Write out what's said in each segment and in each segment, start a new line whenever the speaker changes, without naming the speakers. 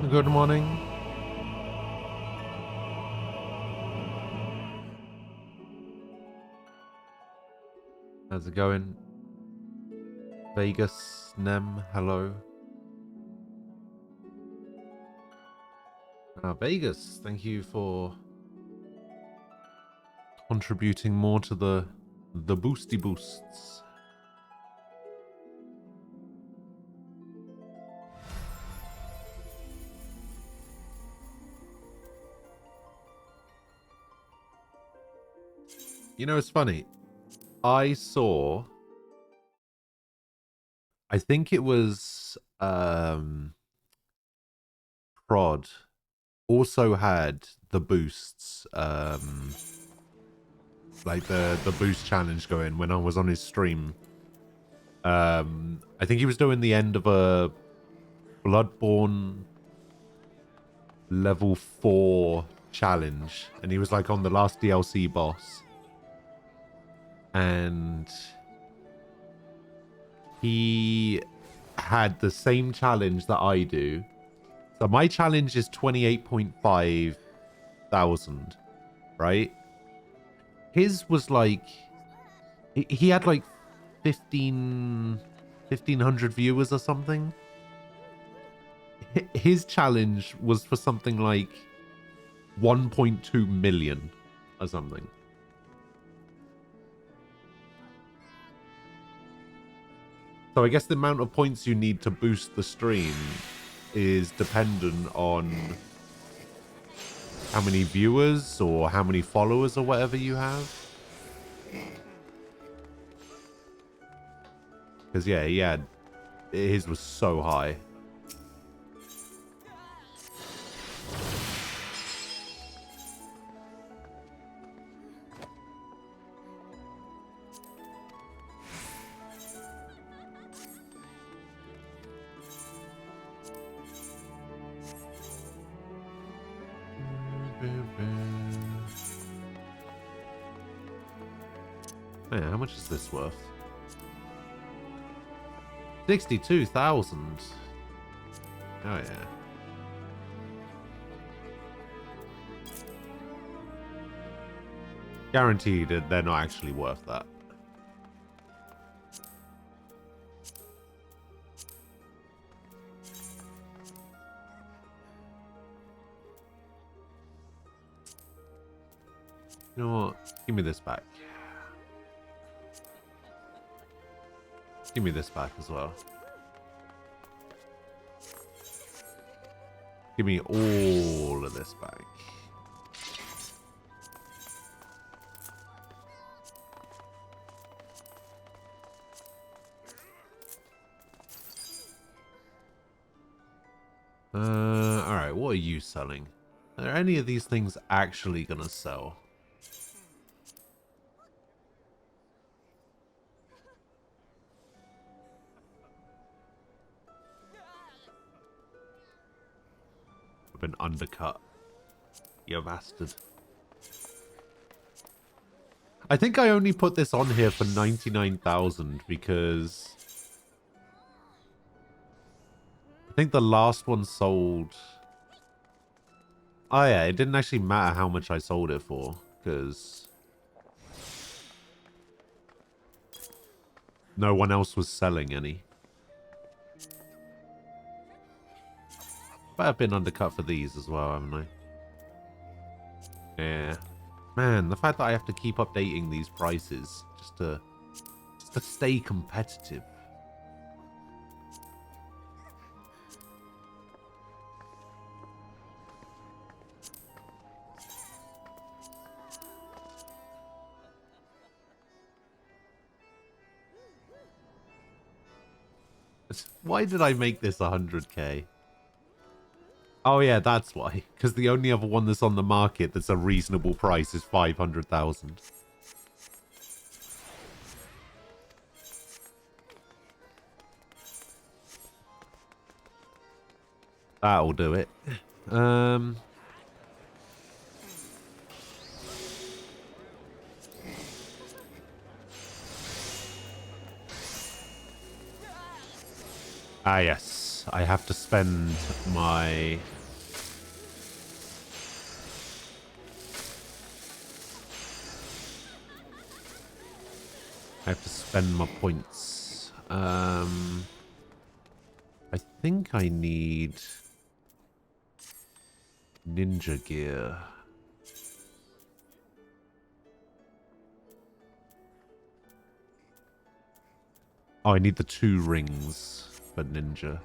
Good morning. How's it going? Vegas, Nem, hello. Vegas, thank you for contributing more to the boosty boosts. You know, it's funny. I think it was Prod also had the boosts, like the boost challenge going when I was on his stream. I think he was doing the end of a Bloodborne level 4 challenge, and he was like on the last DLC boss, and he had the same challenge that I do. So my challenge is 28.5 thousand, right? His was like, he had like 1,500 viewers or something. His challenge was for something like 1.2 million or something. So I guess the amount of points you need to boost the stream is dependent on how many viewers or how many followers or whatever you have. Because yeah, his was so high. Yeah, how much is this worth? 62,000. Oh yeah. Guaranteed that they're not actually worth that. You know what? Give me this back. Give me this back as well. Give me all of this back. Alright, what are you selling? Are any of these things actually gonna sell? I've been undercut. You bastard. I think I only put this on here for 99,000 because I think the last one sold. Oh yeah, it didn't actually matter how much I sold it for because no one else was selling any. But I've been undercut for these as well, haven't I? Yeah. Man, the fact that I have to keep updating these prices just to stay competitive. Why did I make this 100k? Oh yeah, that's why. Because the only other one that's on the market that's a reasonable price is 500,000. That'll do it. Ah, yes. I have to spend my... I have to spend my points. I think I need ninja gear. Oh, I need the 2 rings for ninja.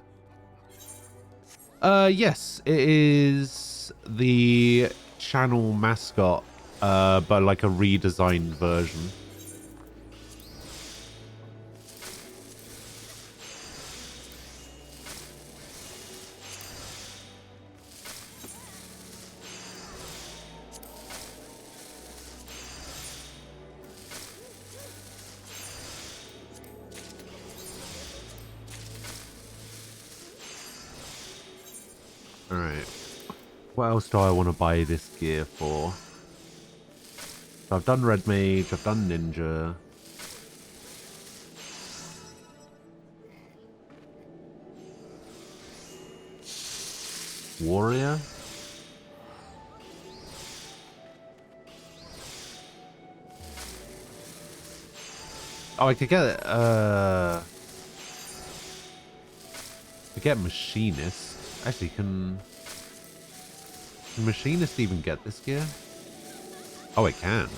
Yes, it is the channel mascot, but like a redesigned version. Alright. What else do I want to buy this gear for? So I've done Red Mage, I've done Ninja. Warrior? Oh, I could get Machinist. Actually, can Machinist even get this gear? Oh, it can.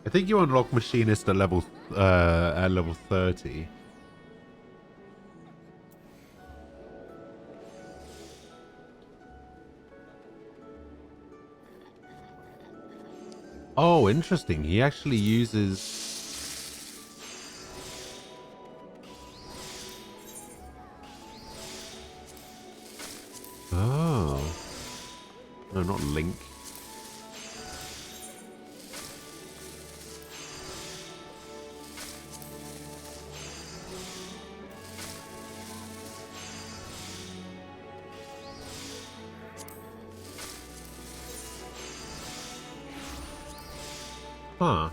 I think you unlock Machinist at level 30. Oh, interesting. He actually uses... Oh. No, not Link. Huh.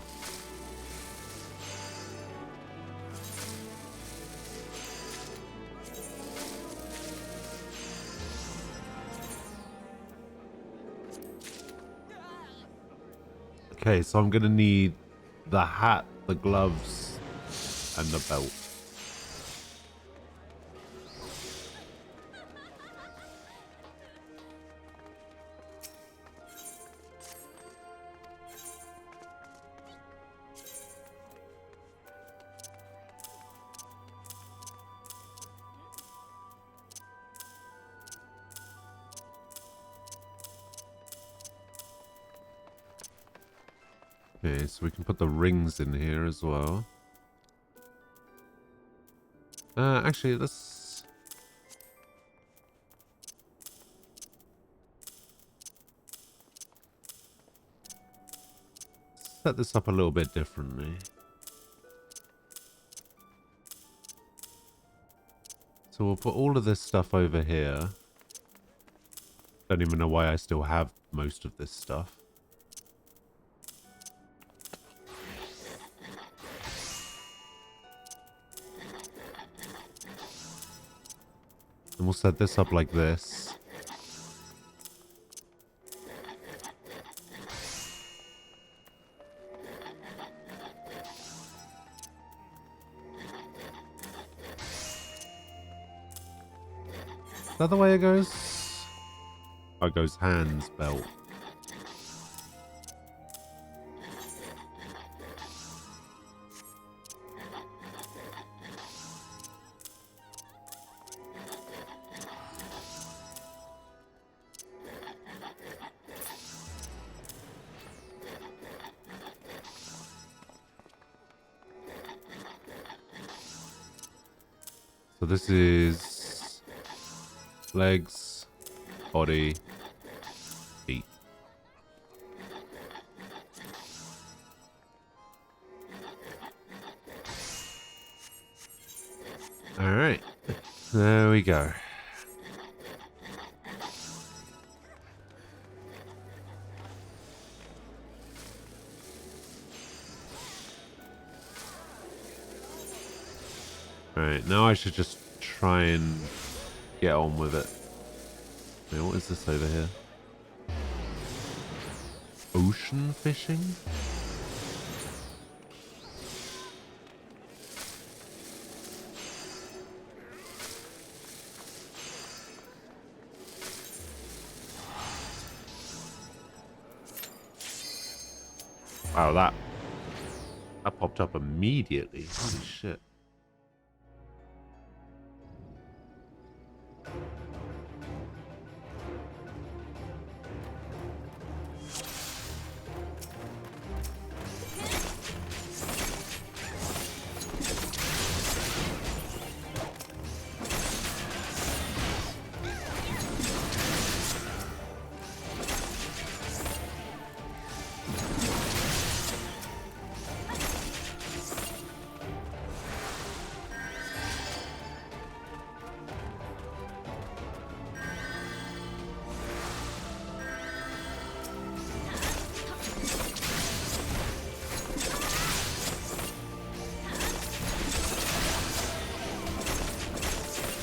Okay, so I'm gonna need the hat, the gloves, and the belt. Okay, so we can put the rings in here as well. Actually, let's... set this up a little bit differently. So we'll put all of this stuff over here. Don't even know why I still have most of this stuff. And we'll set this up like this. Is that the way it goes? Oh, it goes hands, belt. So this is legs, body, feet. All right. There we go. All right. Now I should just try and get on with it. Wait, what is this over here? Ocean fishing? Wow, that popped up immediately. Holy shit.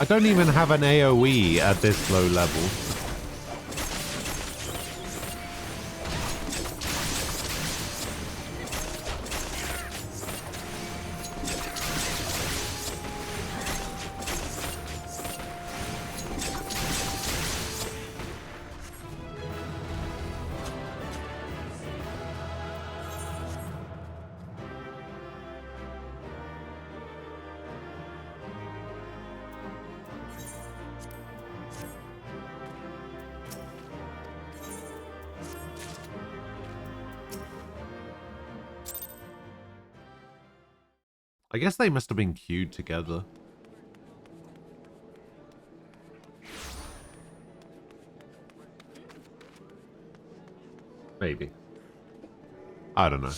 I don't even have an AoE at this low level. I guess they must have been queued together. Maybe. I don't know.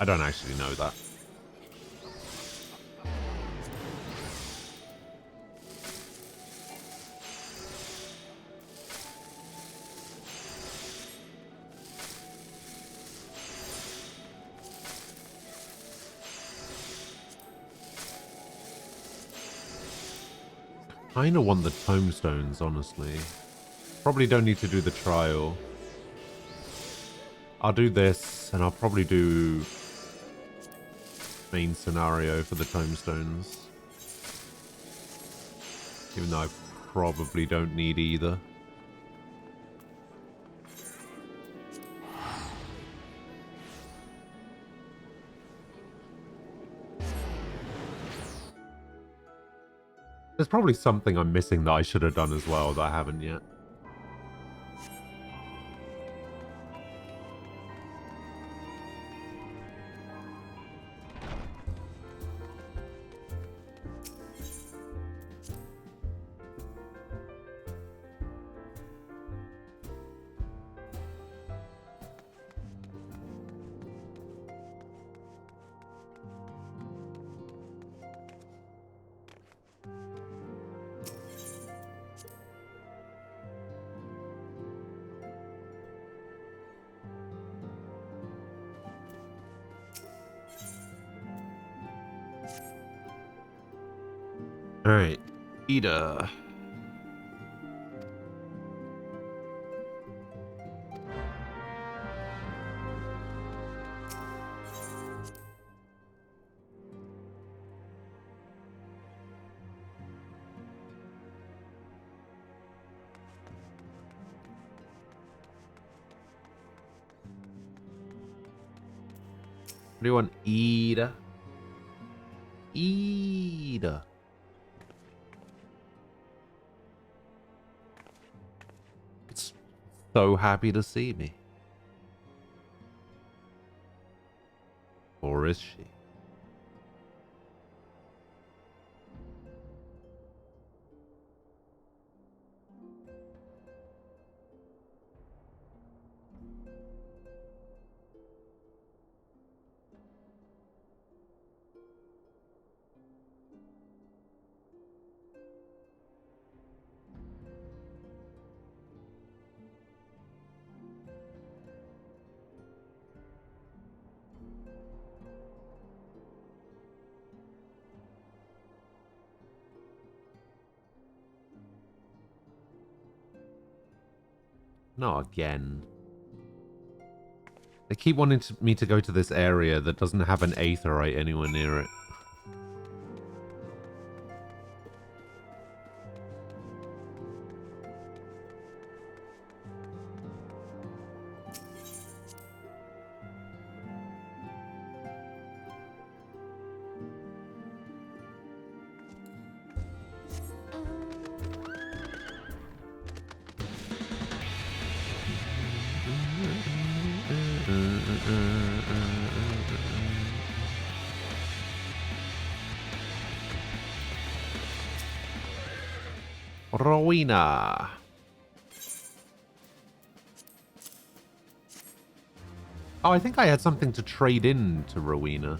I don't actually know that. I kinda want the tombstones, honestly. Probably don't need to do the trial. I'll do this, and I'll probably do main scenario for the tombstones. Even though I probably don't need either. There's probably something I'm missing that I should have done as well that I haven't yet. Alright. Ida. What do you want? Ida? Ida. It's so happy to see me. Or is she? Not again. They keep wanting me to go to this area that doesn't have an aetheryte anywhere near it. Rowena. Oh, I think I had something to trade in to Rowena.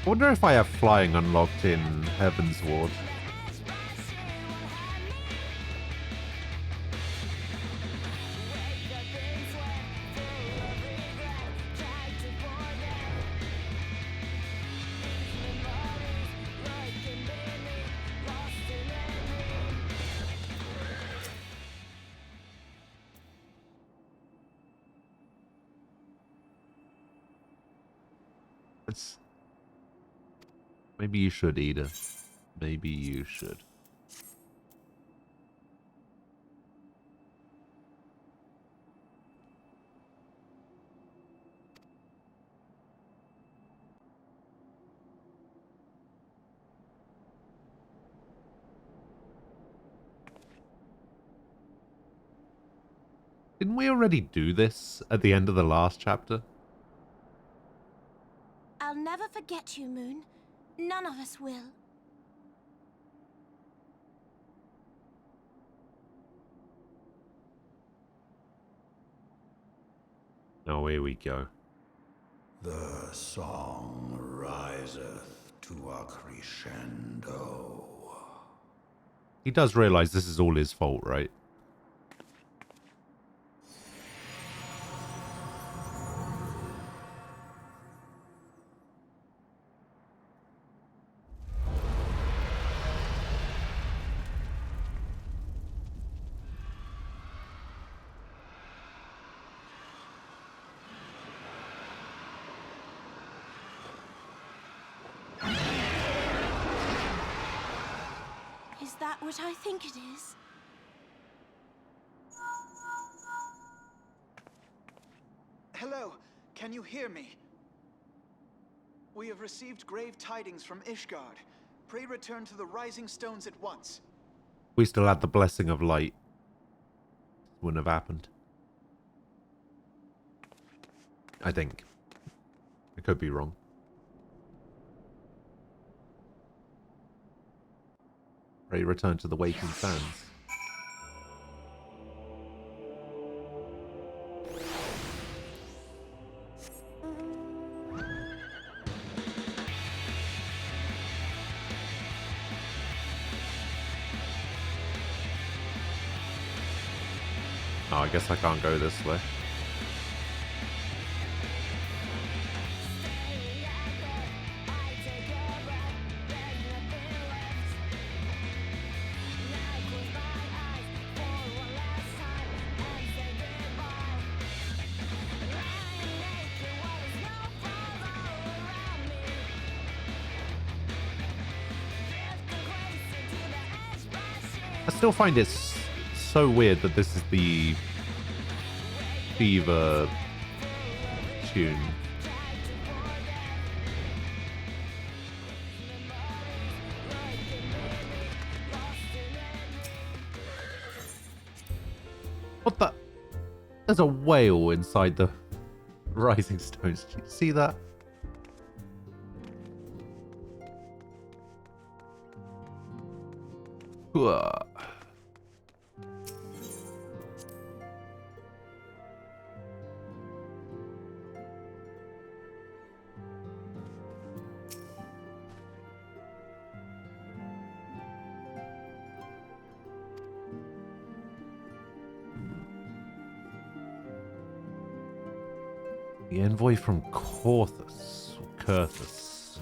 I wonder if I have flying unlocked in Heaven's Ward. It's... Maybe you should, Ida. Maybe you should. Didn't we already do this at the end of the last chapter?
I'll never forget you, Moon. None of us will.
Oh, here we go.
The song riseth to a crescendo.
He does realize this is all his fault, right?
Is that what I think it is?
Hello, can you hear me? We have received grave tidings from Ishgard. Pray return to the Rising Stones at once.
We still had the blessing of light. Wouldn't have happened. I think. I could be wrong. Pray return to the waking sands. Oh, I guess I can't go this way. I still find it so weird that this is the Fever tune. What the? There's a whale inside the Rising Stones. Did you see that? Hooah. The envoy from Corthus. Curthus.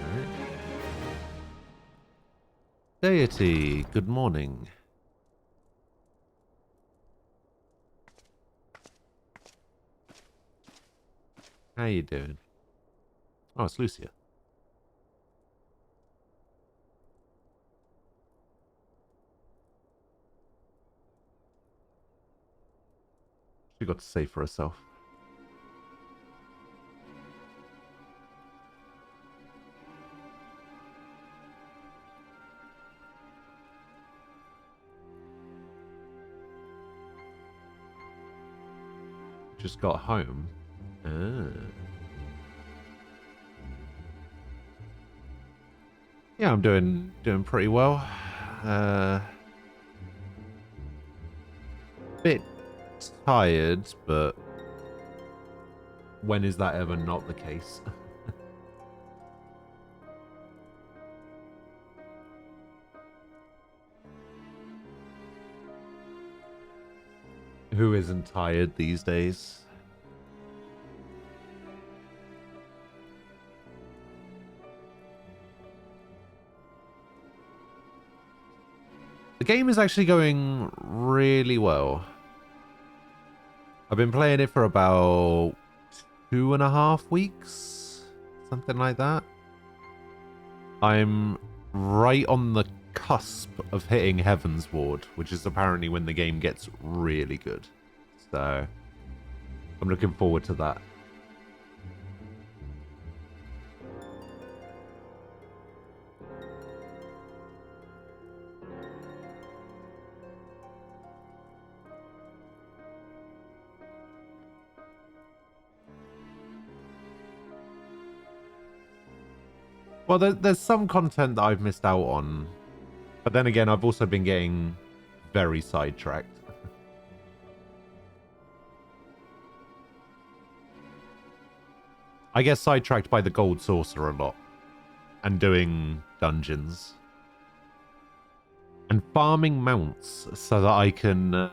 Alright. Deity, good morning. How you doing? Oh, it's Lucia. She got to say for herself. Just got home. Yeah, I'm doing pretty well. Bit tired, but when is that ever not the case? Who isn't tired these days? The game is actually going really well. I've been playing it for about 2.5 weeks, something like that. I'm right on the cusp of hitting Heaven's Ward, which is apparently when the game gets really good. So I'm looking forward to that. Well, there's some content that I've missed out on. But then again, I've also been getting very sidetracked. I get sidetracked by the Gold Saucer a lot. And doing dungeons. And farming mounts so that I can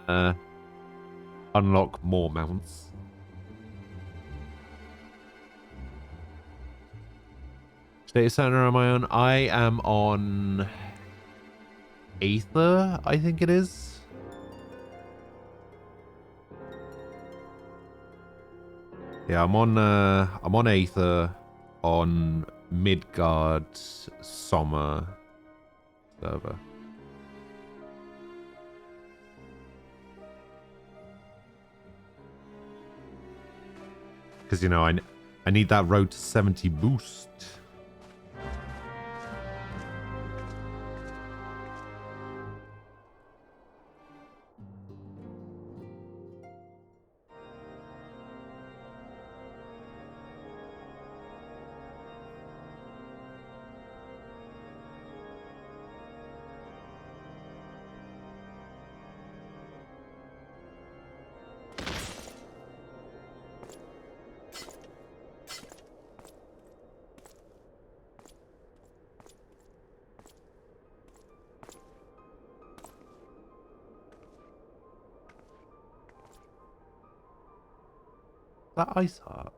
unlock more mounts. Data center am I on? I am on Aether, I think it is. Yeah, I'm on Aether on Midgard Sommer server. Because, you know, I need that road to 70 boost. That ice heart.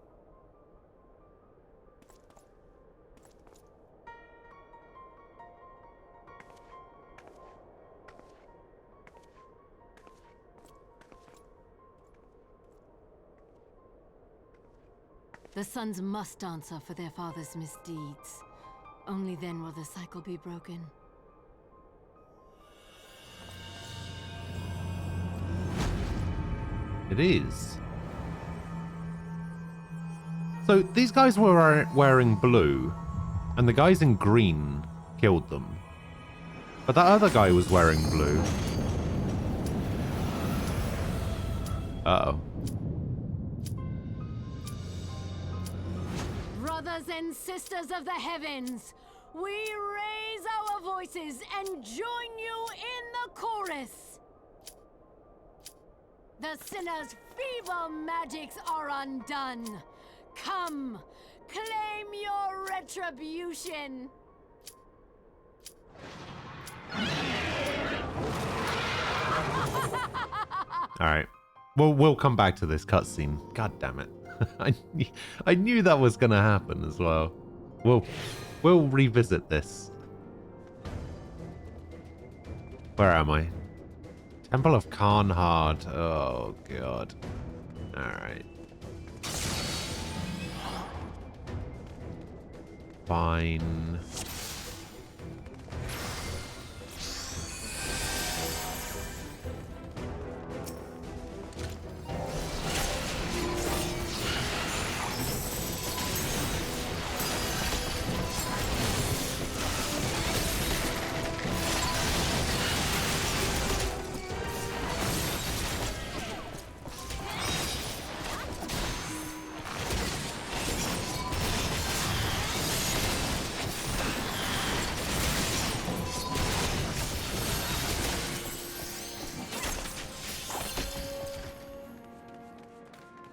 The sons must answer for their father's misdeeds. Only then will the cycle be broken.
It is. So these guys were wearing blue, and the guys in green killed them. But that other guy was wearing blue. Uh-oh.
Brothers and sisters of the heavens, we raise our voices and join you in the chorus. The sinner's feeble magics are undone. Come, claim your retribution.
All right. Well, we'll come back to this cutscene. God damn it. I knew that was going to happen as well. We'll revisit this. Where am I? Temple of Karnhard. Oh, God. All right. Fine.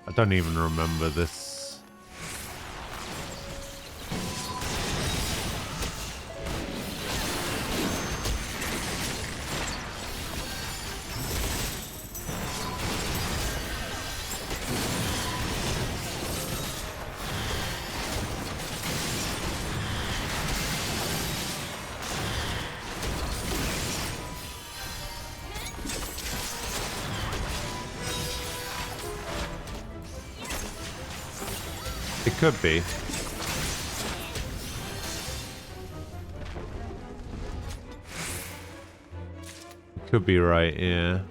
I don't even remember this. It could be. Could be right, yeah.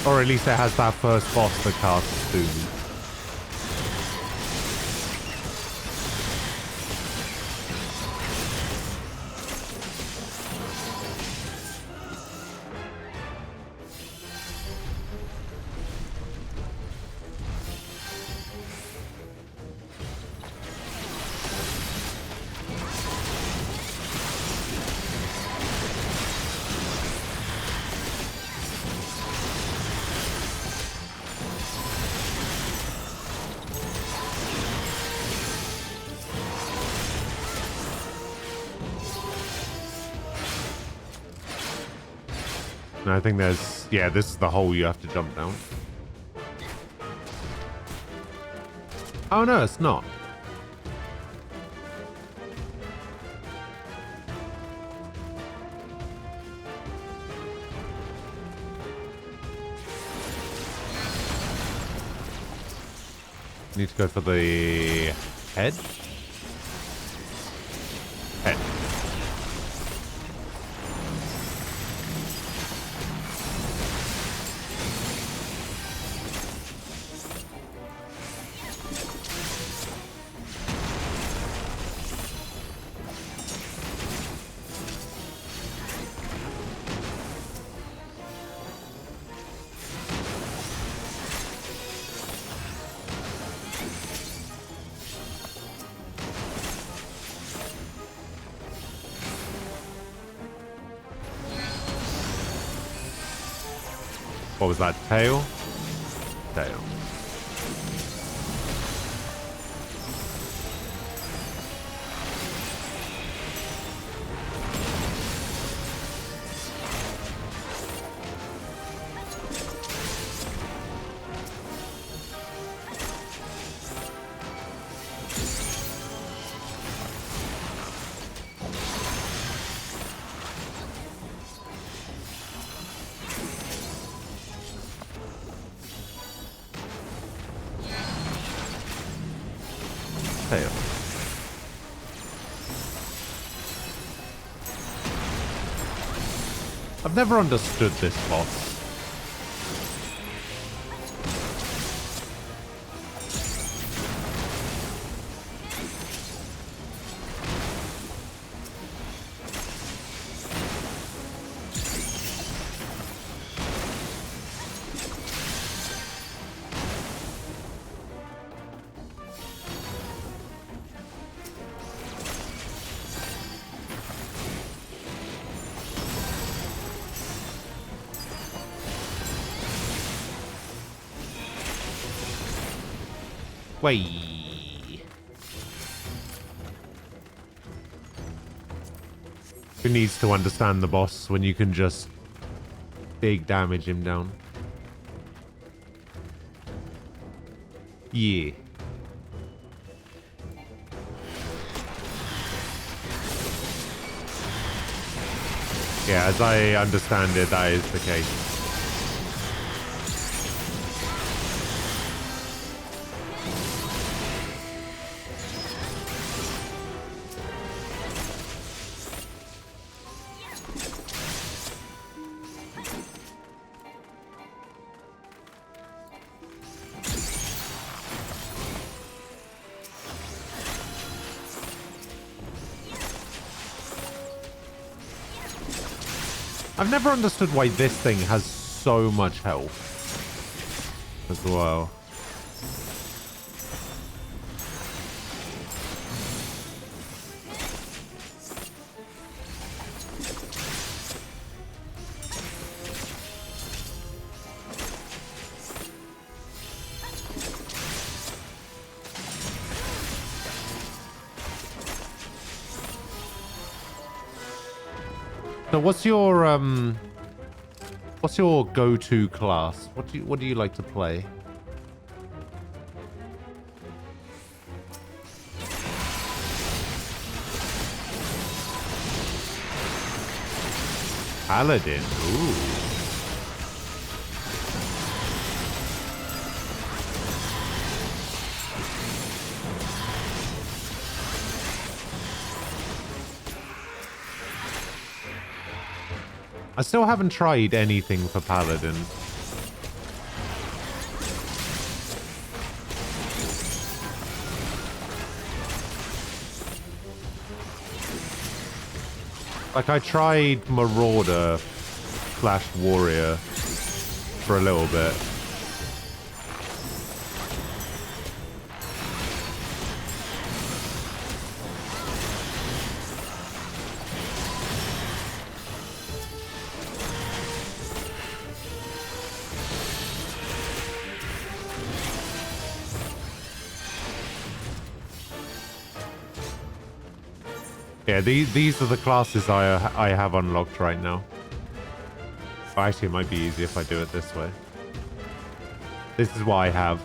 Or at least it has that first boss to cast soon. And I think there's, yeah, this is the hole you have to jump down. Oh no, it's not. Need to go for the head. Head. What was that? Tail? Tail. Tail. I've never understood this boss. Way. Who needs to understand the boss when you can just big damage him down? Yeah. Yeah, as I understand it, that is the case. I've never understood why this thing has so much health as well. So what's your go-to class? What do you like to play? Paladin. Ooh. I still haven't tried anything for Paladin. Like, I tried Marauder / Warrior for a little bit. Yeah, these are the classes I have unlocked right now. Oh, actually, it might be easier if I do it this way. This is what I have.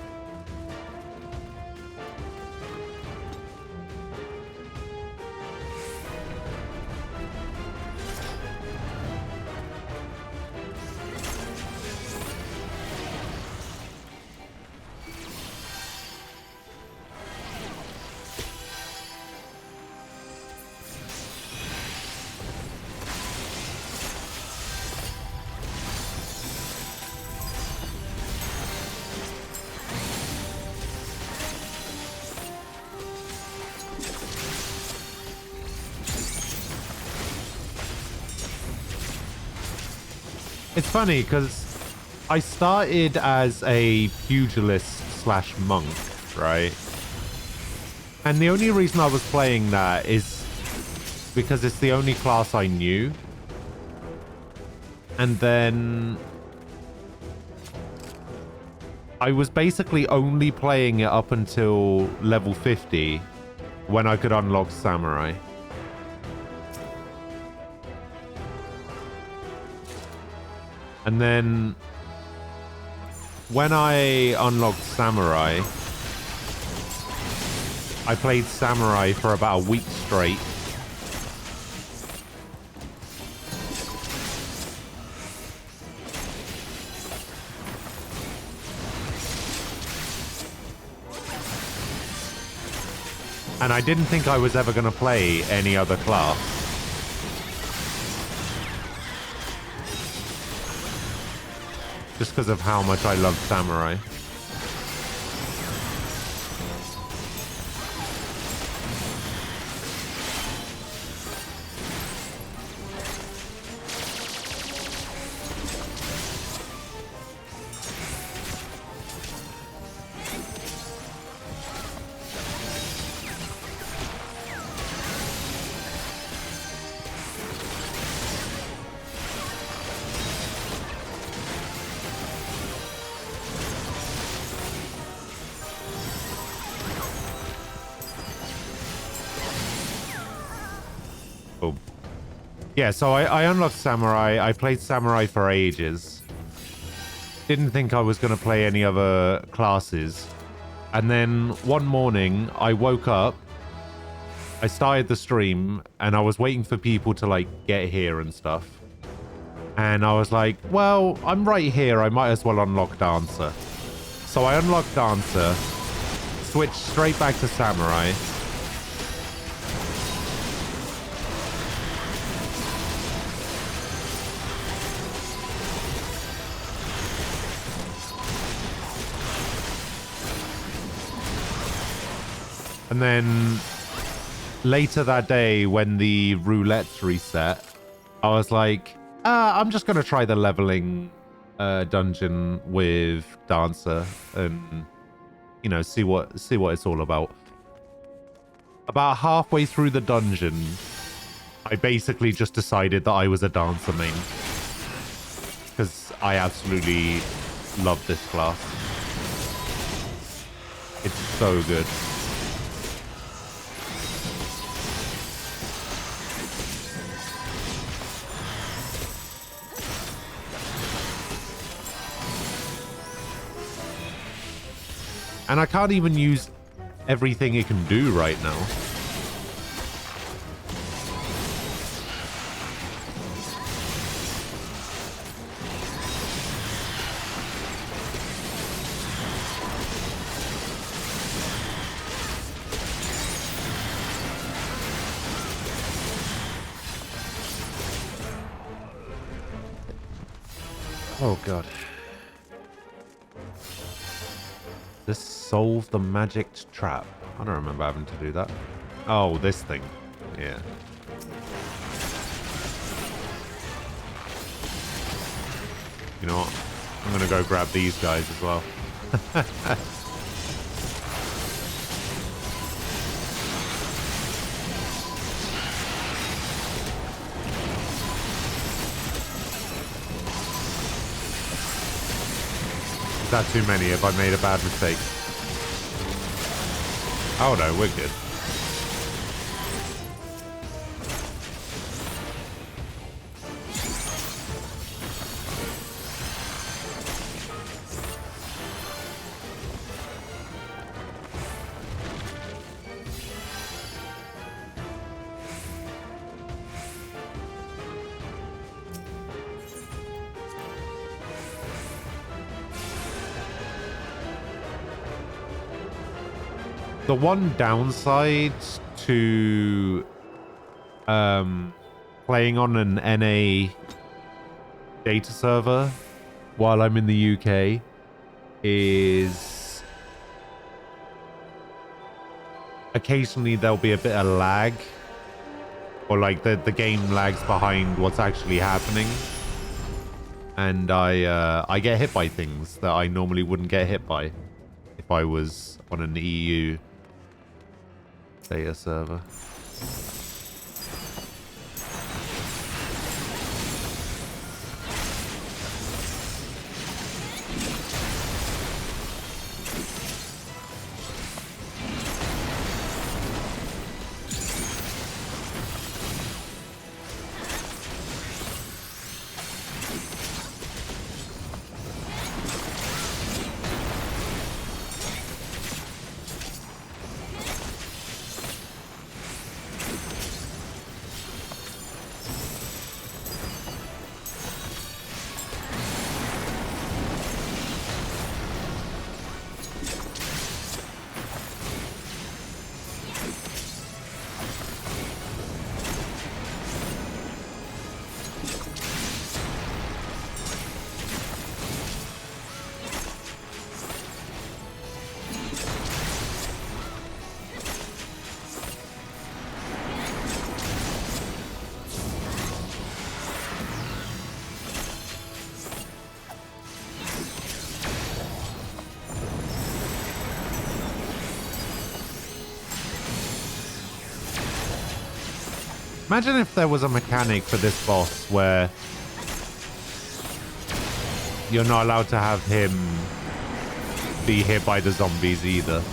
It's funny because I started as a pugilist / monk, right? And the only reason I was playing that is because it's the only class I knew. And then I was basically only playing it up until level 50 when I could unlock Samurai. And then when I unlocked Samurai, I played Samurai for about a week straight. And I didn't think I was ever going to play any other class. Just because of how much I love Samurai. Yeah, so I unlocked Samurai. I played Samurai for ages. Didn't think I was going to play any other classes. And then one morning, I woke up. I started the stream, and I was waiting for people to, like, get here and stuff. And I was like, well, I'm right here. I might as well unlock Dancer. So I unlocked Dancer, switched straight back to Samurai. And then later that day, when the roulettes reset, I was like, I'm just going to try the leveling dungeon with Dancer and, you know, see what it's all about. About halfway through the dungeon, I basically just decided that I was a Dancer main. Because I absolutely love this class. It's so good. And I can't even use everything it can do right now. Oh, God. This solve the magic trap. I don't remember having to do that. Oh, this thing. Yeah. You know what? I'm going to go grab these guys as well. Is that too many? Have I made a bad mistake? Oh no, we're good. The one downside to playing on an NA data server while I'm in the UK is occasionally there'll be a bit of lag, or like the game lags behind what's actually happening, and I get hit by things that I normally wouldn't get hit by if I was on an EU data server. Imagine if there was a mechanic for this boss where you're not allowed to have him be hit by the zombies either.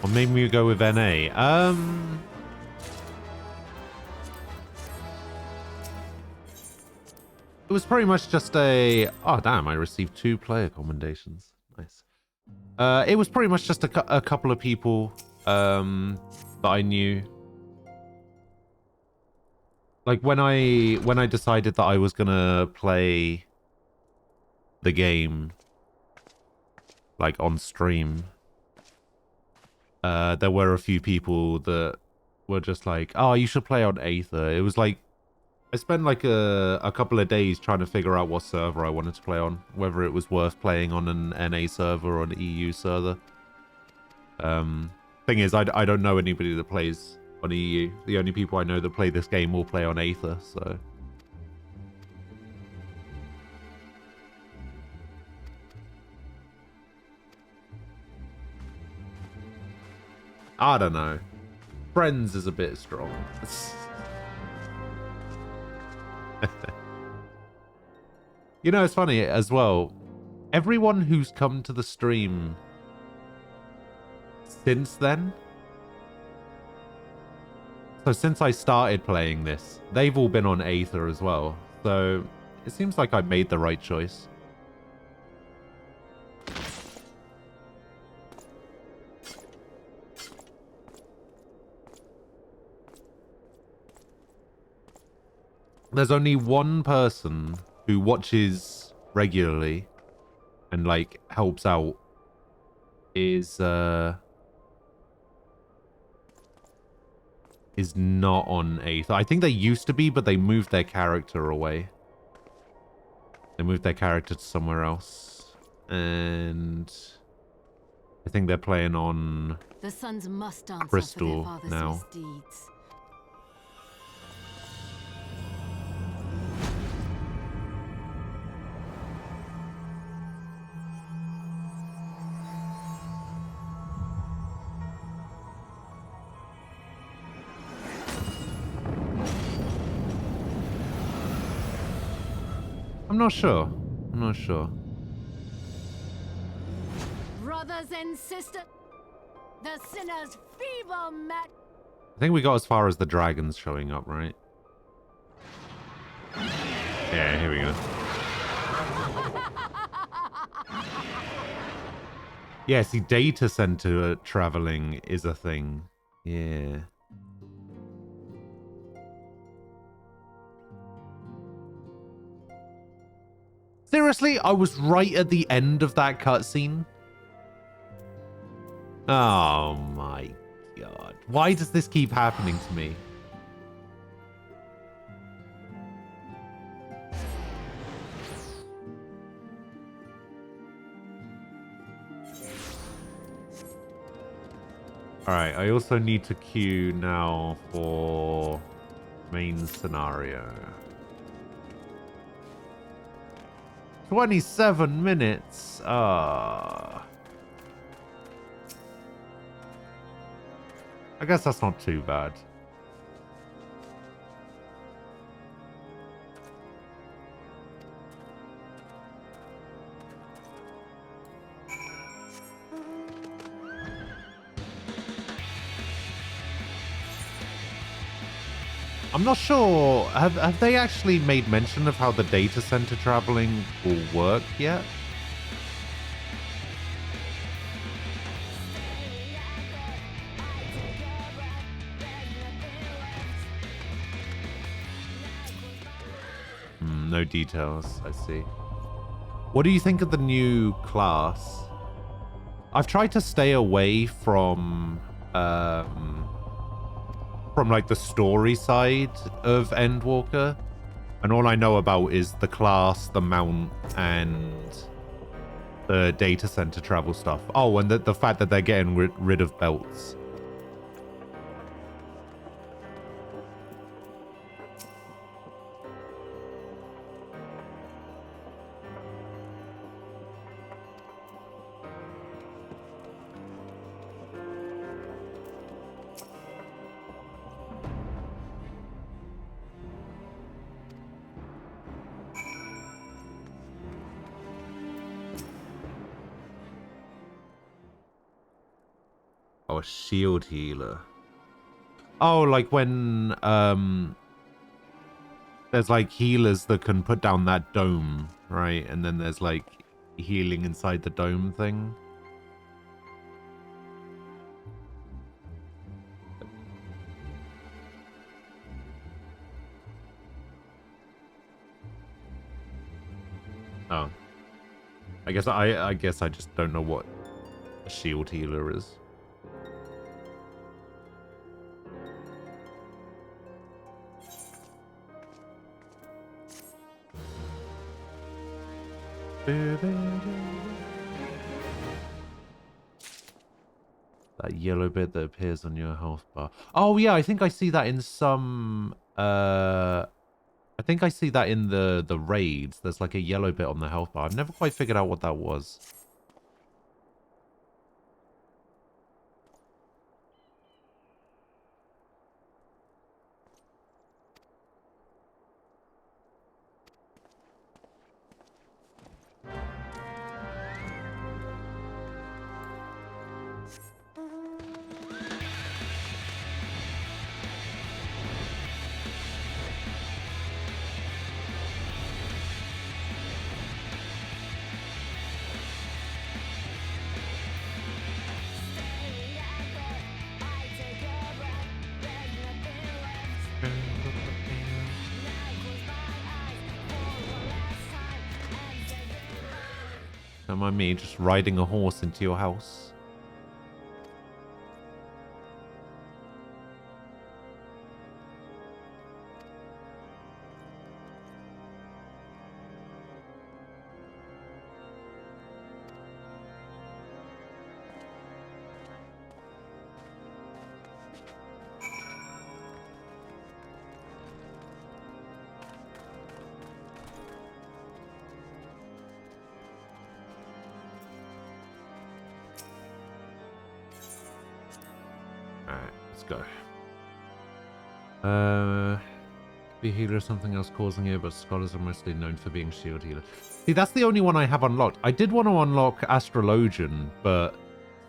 Or maybe we go with NA. It was pretty much just a... Oh, damn, I received 2 player commendations. Nice. It was pretty much just a couple of people that I knew. Like, when I decided that I was gonna play the game, like, on stream, there were a few people that were just like, oh, you should play on Aether. It was like, I spent like a couple of days trying to figure out what server I wanted to play on, whether it was worth playing on an NA server or an EU server. Thing is, I don't know anybody that plays on EU. The only people I know that play this game will play on Aether, so... I don't know. Friends is a bit strong. You know, it's funny as well. Everyone who's come to the stream since then, so since I started playing this, they've all been on Aether as well. So it seems like I made the right choice. There's only one person who watches regularly and like helps out is not on Aether. I think they used to be, but they moved their character away. They moved their character to somewhere else. And I think they're playing on
The sons must answer
Crystal
for their father's
now.
misdeeds.
I'm not sure. I'm not sure.
Brothers and sisters, the sinner's feeble mat.
I think we got as far as the dragons showing up, right? Yeah, here we go. Yeah, see, data center traveling is a thing. Yeah. Seriously, I was right at the end of that cutscene. Oh my god. Why does this keep happening to me? Alright, I also need to queue now for main scenario. 27 minutes. I guess that's not too bad. I'm not sure. Have they actually made mention of how the data center traveling will work yet? No details, I see. What do you think of the new class? I've tried to stay away from like the story side of Endwalker, and all I know about is the class, the mount, and the data center travel stuff. Oh, and the fact that they're getting rid of belts. Oh, a shield healer. Oh, like when there's like healers that can put down that dome, right? And then there's like healing inside the dome thing. Oh. I guess I just don't know what a shield healer is. That yellow bit that appears on your health bar. Oh yeah, I think I see that in some I think I see that in the raids. There's like a yellow bit on the health bar. I've never quite figured out what that was. Don't mind me just riding a horse into your house. Be a healer or something else causing it, but scholars are mostly known for being shield healer. See, that's the only one I have unlocked. I did want to unlock Astrologian, but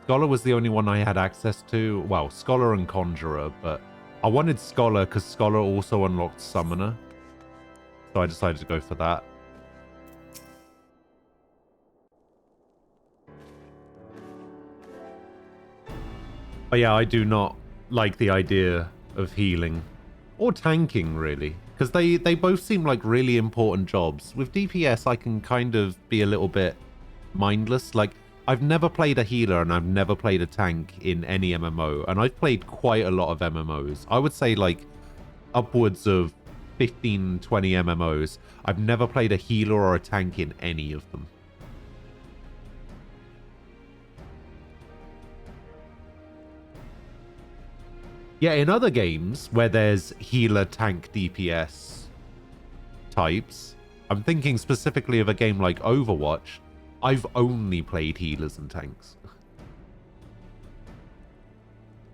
Scholar was the only one I had access to. Well, Scholar and Conjurer, but I wanted Scholar because Scholar also unlocked Summoner. So I decided to go for that. But yeah, I do not like the idea of healing. Or tanking, really. Because they both seem like really important jobs. With DPS, I can kind of be a little bit mindless. Like, I've never played a healer and I've never played a tank in any MMO. And I've played quite a lot of MMOs. I would say, like, upwards of 15, 20 MMOs. I've never played a healer or a tank in any of them. Yeah, in other games where there's healer, tank, DPS types, I'm thinking specifically of a game like Overwatch, I've only played healers and tanks.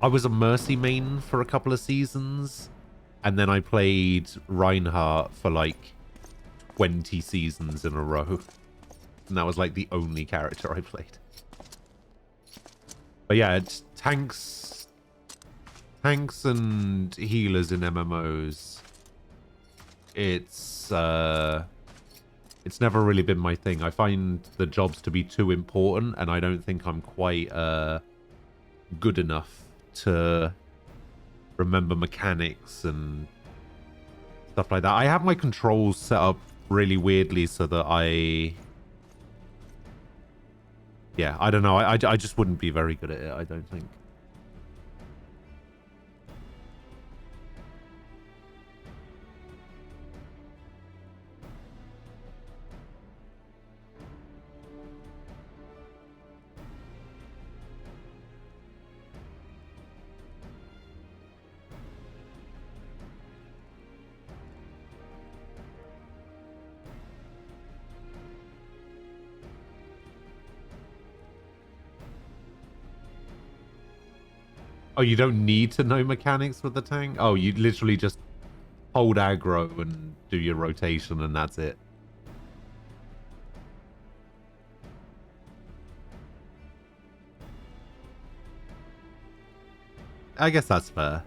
I was a Mercy main for a couple of seasons, and then I played Reinhardt for like 20 seasons in a row. And that was like the only character I played. But yeah, it's tanks and healers in MMOs, it's never really been my thing. I find the jobs to be too important, and I don't think I'm quite good enough to remember mechanics and stuff like that. I have my controls set up really weirdly so that yeah, I don't know. I just wouldn't be very good at it, I don't think. Oh, you don't need to know mechanics with the tank? Oh, you literally just hold aggro and do your rotation and that's it. I guess that's fair.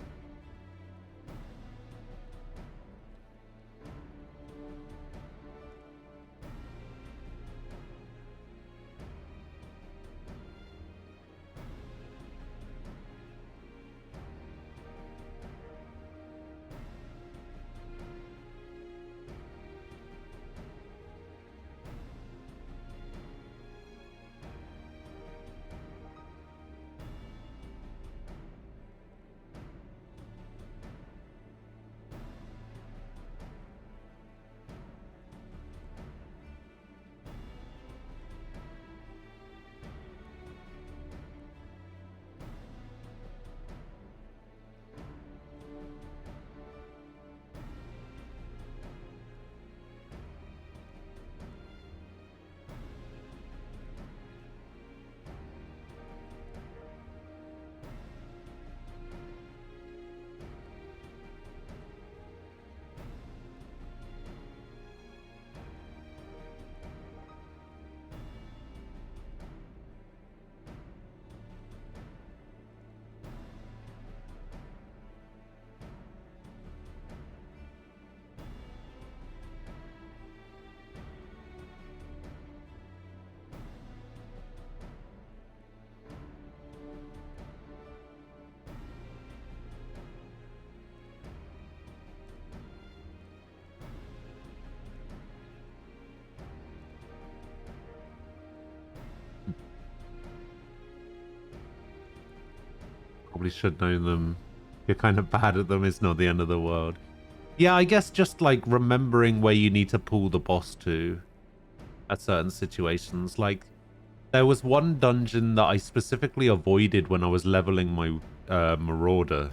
Probably should know them. You're kind of bad at them. It's not the end of the world. Yeah, I guess just like remembering where you need to pull the boss to at certain situations. Like there was one dungeon that I specifically avoided when I was leveling my Marauder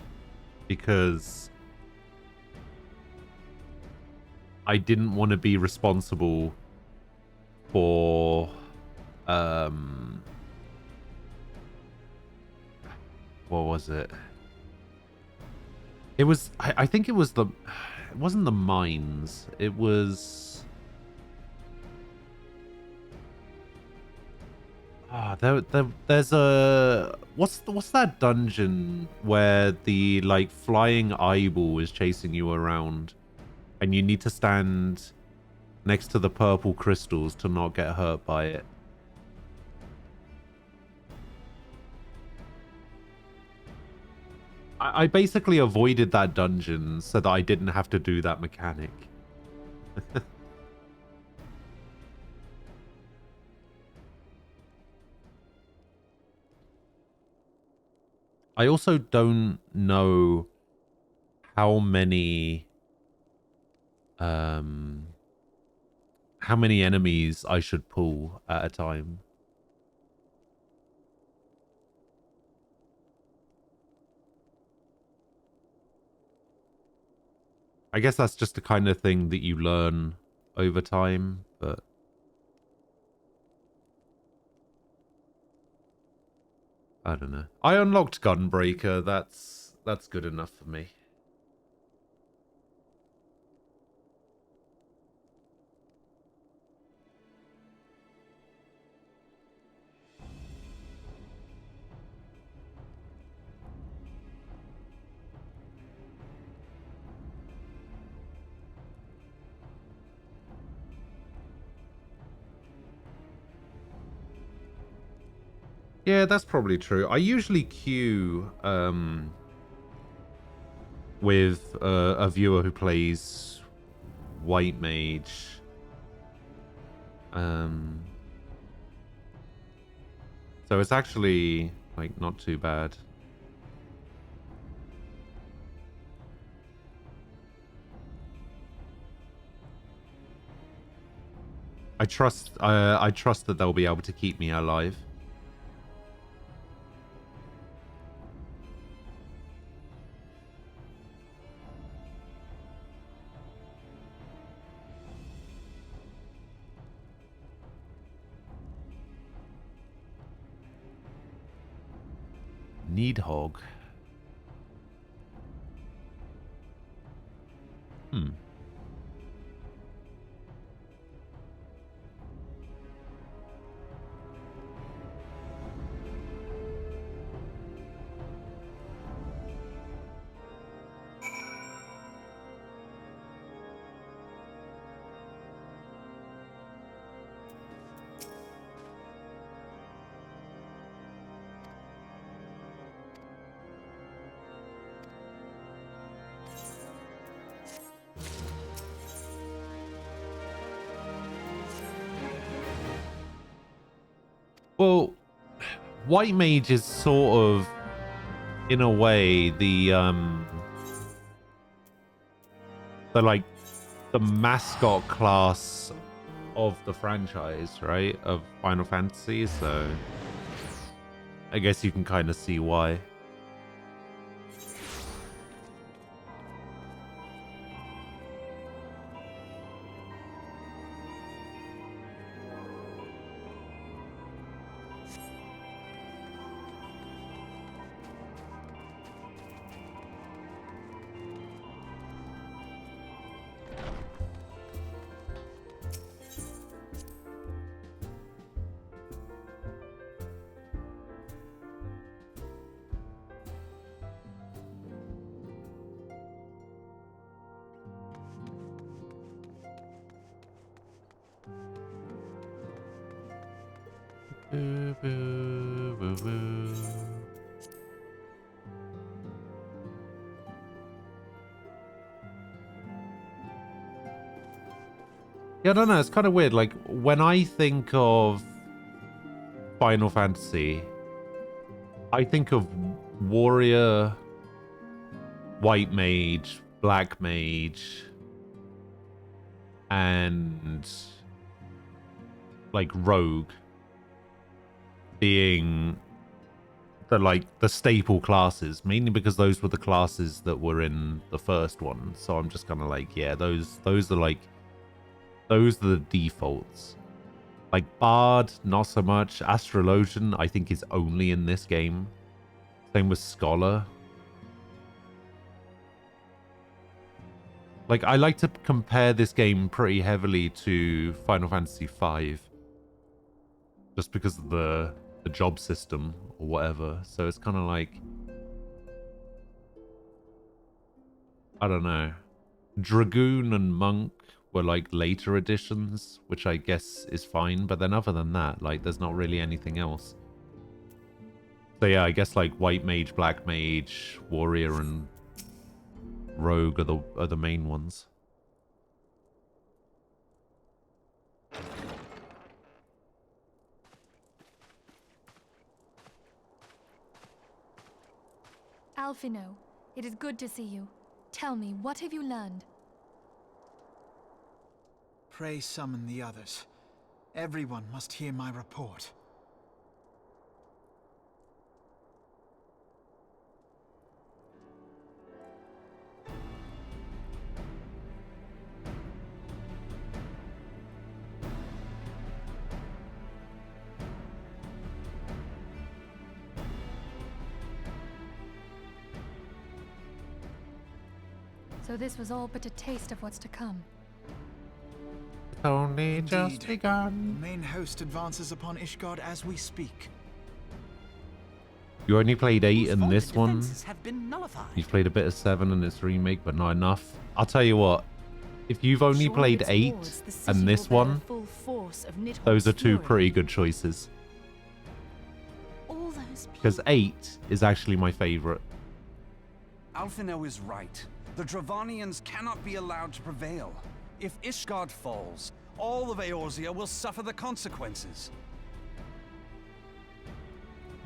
because I didn't want to be responsible for what was it? It was I think it was it wasn't the mines. It was there's a what's that dungeon where the like flying eyeball is chasing you around and you need to stand next to the purple crystals to not get hurt by it. I basically avoided that dungeon so that I didn't have to do that mechanic. I also don't know how many enemies I should pull at a time. I guess that's just the kind of thing that you learn over time, but I don't know. I unlocked Gunbreaker. That's good enough for me. Yeah, that's probably true. I usually queue with a viewer who plays White Mage. So it's actually like not too bad. I trust that they'll be able to keep me alive. Needhog. Well, White Mage is sort of, in a way, like the mascot class of the franchise, right? Of Final Fantasy, so I guess you can kind of see why. Boo, boo, boo, boo. Yeah, I don't know. It's kind of weird. Like, when I think of Final Fantasy, I think of Warrior, White Mage, Black Mage, and like Rogue being the staple classes, mainly because those were the classes that were in the first one. So I'm just kind of like, yeah, those are the defaults. Like Bard, not so much. Astrologian, I think, is only in this game. Same with Scholar. Like, I like to compare this game pretty heavily to Final Fantasy V, just because of the job system or whatever. So it's kind of like, I don't know. Dragoon and Monk were like later additions, which I guess is fine. But then other than that, like, there's not really anything else. So yeah, I guess like White Mage, Black Mage, Warrior, and Rogue are the main ones.
Alphino, it is good to see you. Tell me, what have you learned?
Pray summon the others. Everyone must hear my report.
So this was all but a taste of what's to come.
Only just
Indeed.
begun.
The main host advances upon Ishgard as we speak.
You only played 8 in
Whose
this
vaunted
one.
defenses have been nullified.
You've played a bit of 7 in its remake, but not enough. I'll tell you what. If you've only
Short of
played
its
8
wards, the city
and this
will bear the
one,
full force of Nidhogg's
those are two
fury.
pretty good choices.
All those people.
Because 8 is actually my favorite.
Alphino is right. The Dravanians cannot be allowed to prevail. If Ishgard falls, all of Eorzea will suffer the consequences.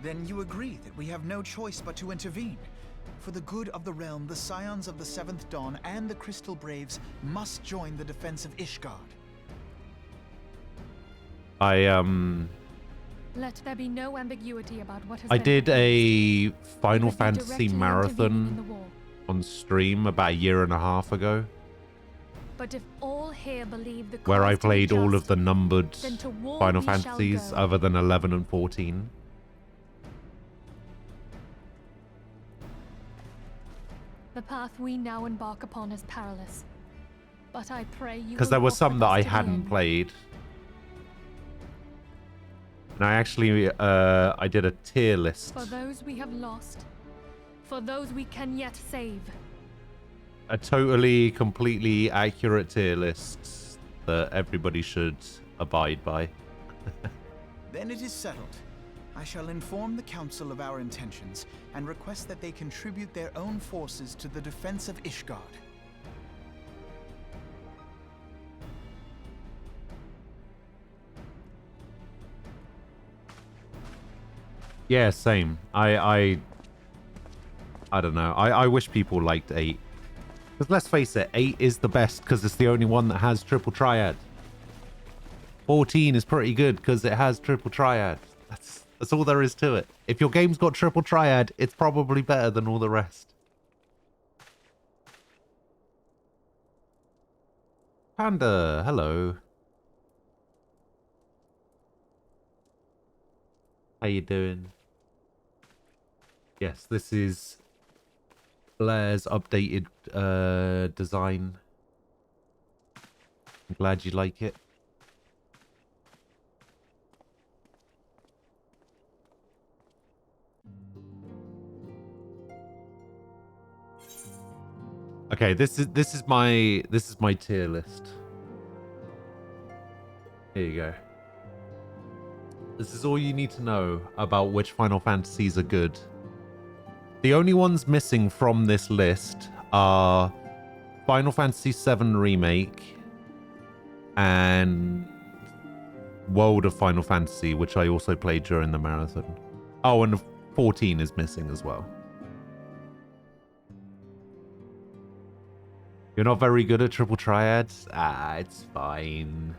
Then you agree that we have no choice but to intervene. For the good of the realm, the Scions of the Seventh Dawn and the Crystal Braves must join the defense of Ishgard.
Let there be no ambiguity about what has
I
been
did
announced.
a Final
You would be
Fantasy
directly intervening in
marathon
the war.
on stream about a year and a half ago,
But if all here believe the
where I
cause to be
played all of
just,
the numbered
then to war
Final
we shall
Fantasies
go.
other than 11 and 14.
The path we now embark upon is perilous. But I pray you
Because
will
there were
walk
some
with
that
us
I
to the
hadn't
end.
played. And I actually, I did a tier list.
For those we have lost. For those we can yet save.
A totally, completely accurate tier list that everybody should abide by.
Then it is settled. I shall inform the Council of our intentions and request that they contribute their own forces to the defense of Ishgard.
Yeah, same. I don't know. I wish people liked 8. Because let's face it, 8 is the best because it's the only one that has triple triad. 14 is pretty good because it has triple triad. That's all there is to it. If your game's got triple triad, it's probably better than all the rest. Panda, hello. How you doing? Yes, this is Blair's updated design. I'm glad you like it. Okay, this is my tier list. Here you go. This is all you need to know about which Final Fantasies are good. The only ones missing from this list are Final Fantasy VII Remake and World of Final Fantasy, which I also played during the marathon. Oh, and 14 is missing as well. You're not very good at triple triads? Ah, it's fine.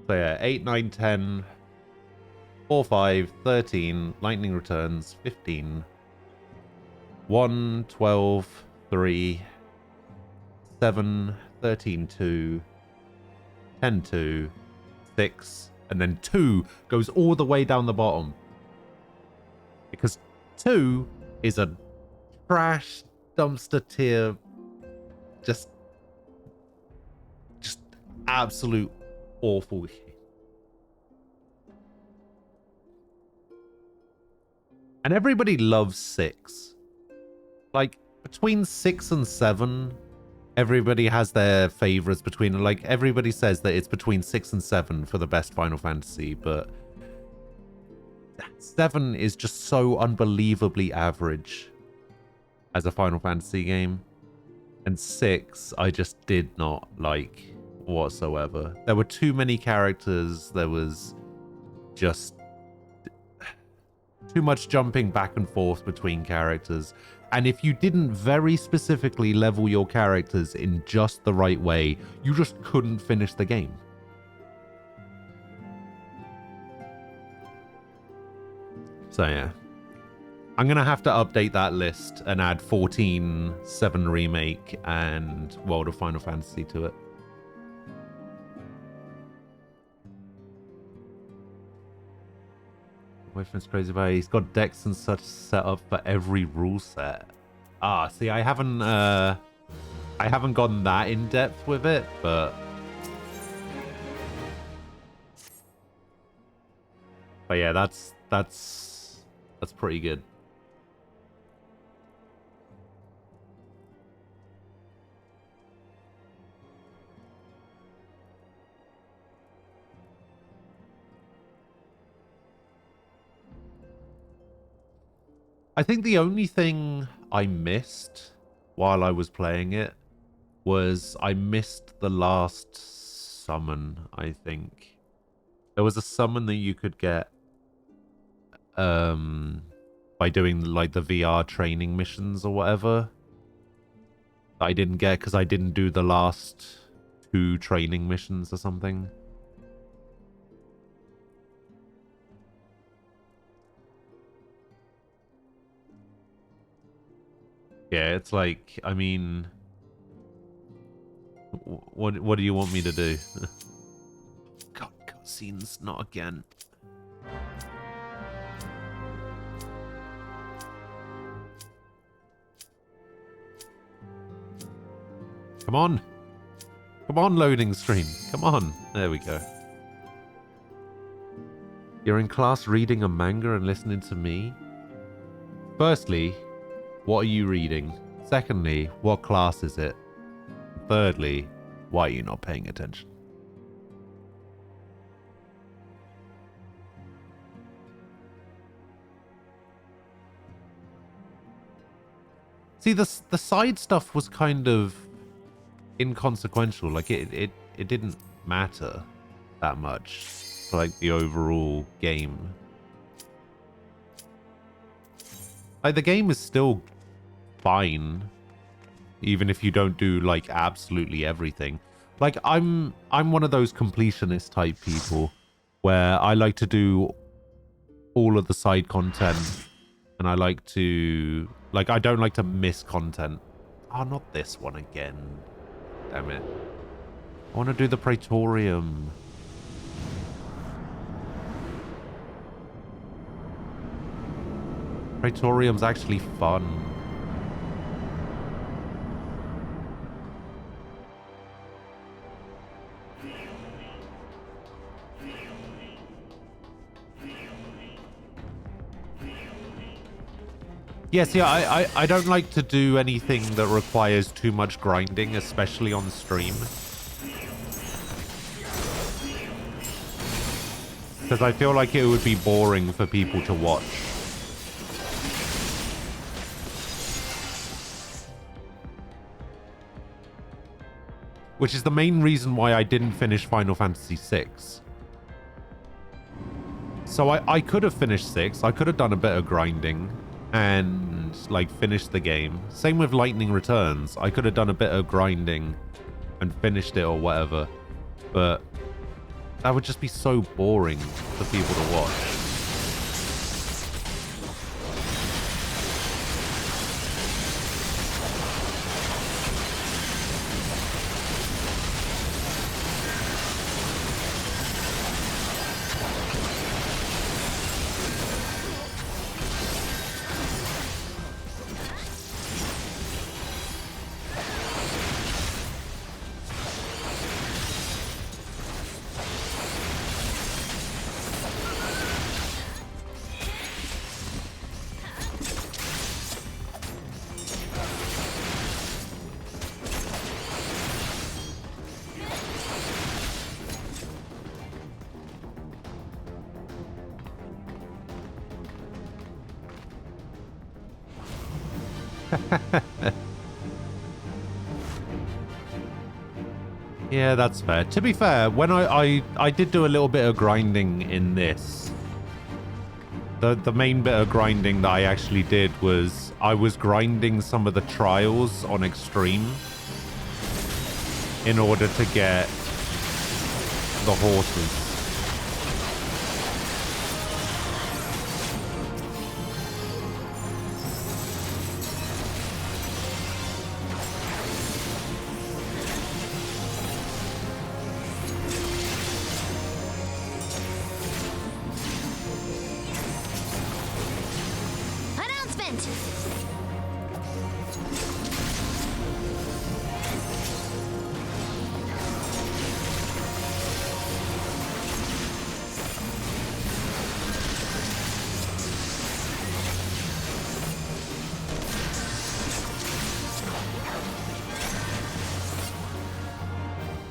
So yeah, 8, 9, 10, 4, 5, 13, Lightning Returns, 15, 1, 12, 3, 7, 13, 2, 10, 2, 6, and then 2 goes all the way down the bottom. Because 2 is a trash dumpster tier, just absolute awful. And everybody loves 6. Like, between 6 and 7, everybody has their favorites between, like, everybody says that it's between 6 and 7 for the best Final Fantasy, but 7 is just so unbelievably average as a Final Fantasy game. And 6, I just did not like whatsoever. There were too many characters. There was just too much jumping back and forth between characters. And if you didn't very specifically level your characters in just the right way, you just couldn't finish the game. So yeah, I'm going to have to update that list and add 14, 7 Remake, and World of Final Fantasy to it. Boyfriend's crazy about it. He's got decks and such set up for every rule set. Ah, see, I haven't gone that in depth with it, but yeah, that's pretty good. I think the only thing I missed while I was playing it was I missed the last summon, I think. There was a summon that you could get by doing like the VR training missions or whatever. That I didn't get because I didn't do the last 2 training missions or something. Yeah, it's like, I mean, what do you want me to do? God, cutscenes, not again. Come on. Come on, loading screen. Come on. There we go. You're in class reading a manga and listening to me? Firstly, what are you reading? Secondly, what class is it? Thirdly, why are you not paying attention? See, the side stuff was kind of inconsequential. Like, it didn't matter that much for like the overall game. Like the game is still fine, even if you don't do like absolutely everything. Like I'm one of those completionist type people where I like to do all of the side content, and I like to I don't like to miss content. Oh, not this one again. Damn it. I want to do the Praetorium. Praetorium's actually fun. Yeah, see, I don't like to do anything that requires too much grinding, especially on stream. Because I feel like it would be boring for people to watch. Which is the main reason why I didn't finish Final Fantasy VI. So I could have finished 6. I could have done a bit of grinding and like finished the game. Same with Lightning Returns. I could have done a bit of grinding and finished it or whatever. But that would just be so boring for people to watch. Yeah, that's fair. To be fair, when I did do a little bit of grinding in this. The main bit of grinding that I actually did was I was grinding some of the trials on Extreme in order to get the horses.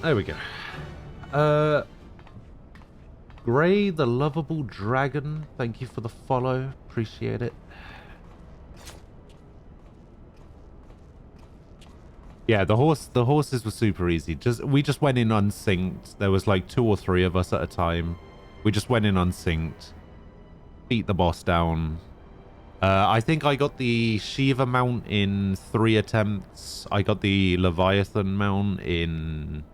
There we go. Gray, the lovable dragon. Thank you for the follow. Appreciate it. Yeah, the horses were super easy. We just went in unsynced. There was like 2 or 3 of us at a time. We just went in unsynced. Beat the boss down. I think I got the Shiva mount in 3 attempts. I got the Leviathan mount in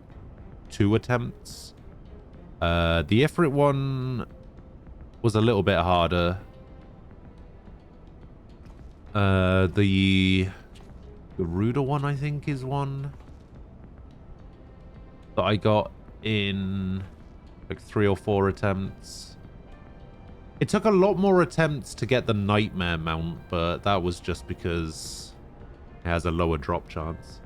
2 attempts. The Ifrit one was a little bit harder. The Garuda one, I think, is one that I got in like 3 or 4 attempts. It took a lot more attempts to get the Nightmare mount, but that was just because it has a lower drop chance.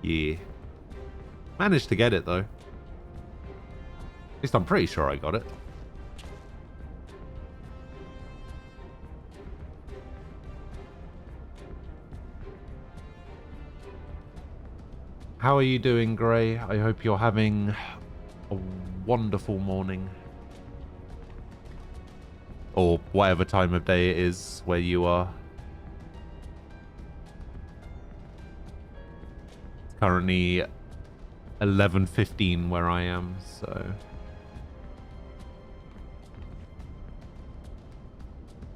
Yeah. Managed to get it, though. At least I'm pretty sure I got it. How are you doing, Gray? I hope you're having a wonderful morning. Or whatever time of day it is where you are. It's currently 11:15 where I am, so...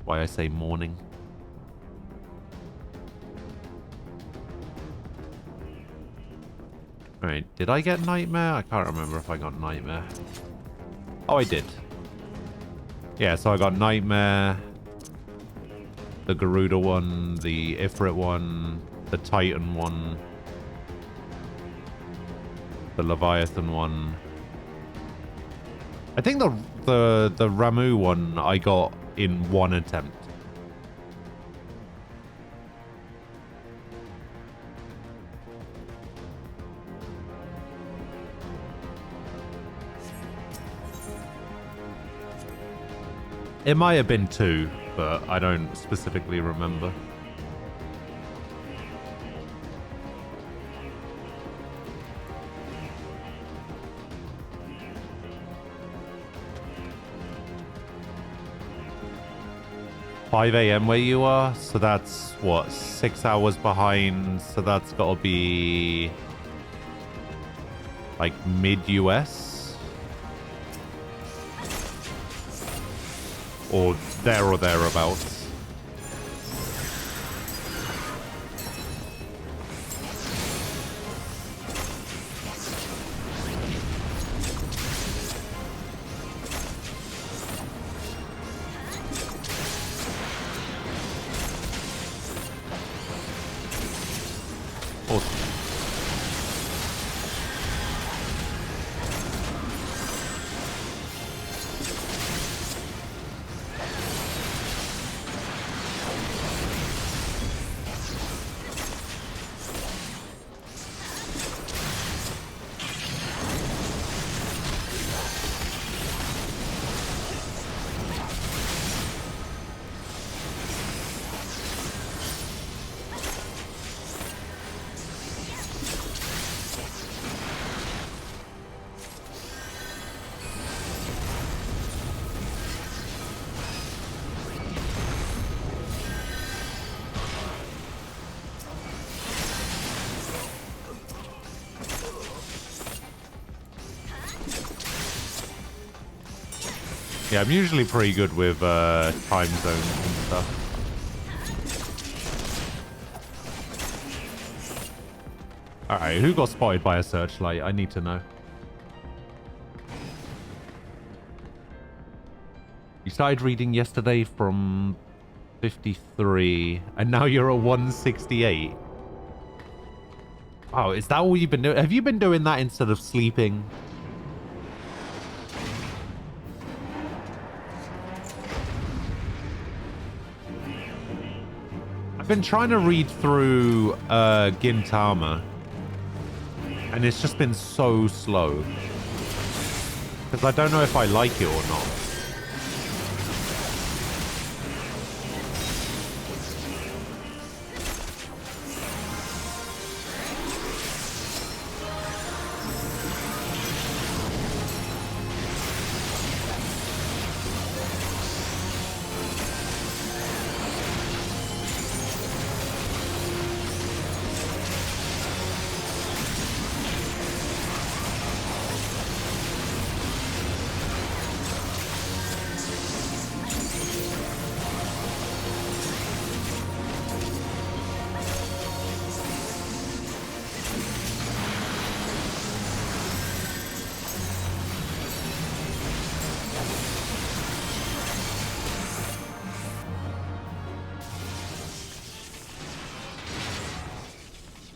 Why I say morning. Alright, did I get Nightmare? I can't remember if I got Nightmare. Oh, I did. Yeah, so I got Nightmare, the Garuda one, the Ifrit one, the Titan one, the Leviathan one. I think the Ramu one I got in one attempt. It might have been 2, but I don't specifically remember. $5 a.m. where you are, so that's what, 6 hours behind, so that's gotta be like mid-US? Or there or thereabouts. Awesome. Yeah, I'm usually pretty good with time zones and stuff. Alright, who got spotted by a searchlight? I need to know. You started reading yesterday from 53, and now you're at 168. Wow, is that all you've been doing? Have you been doing that instead of sleeping? I've been trying to read through Gintama, and it's just been so slow. Because I don't know if I like it or not.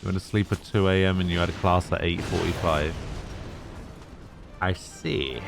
You went to sleep at 2 a.m. and you had a class at 8:45. I see.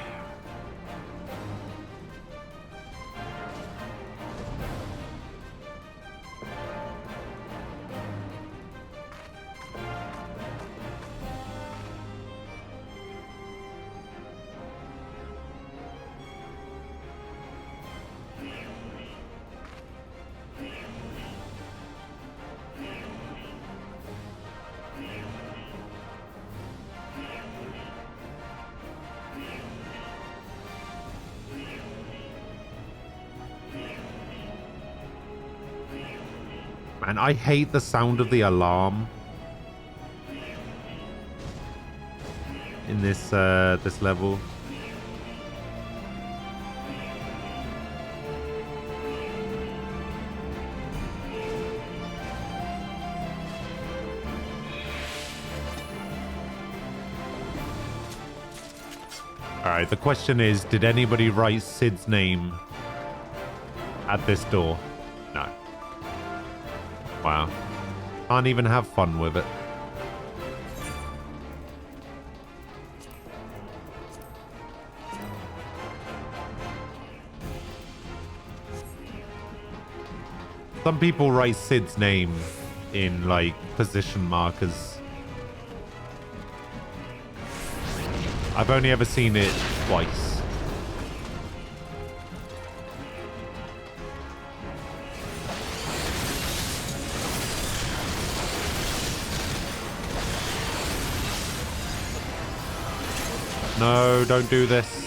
And I hate the sound of the alarm in this this level. Alright, the question is, did anybody write Sid's name at this door? No. Wow. Can't even have fun with it. Some people write Sid's name in, like, position markers. I've only ever seen it twice. No, don't do this.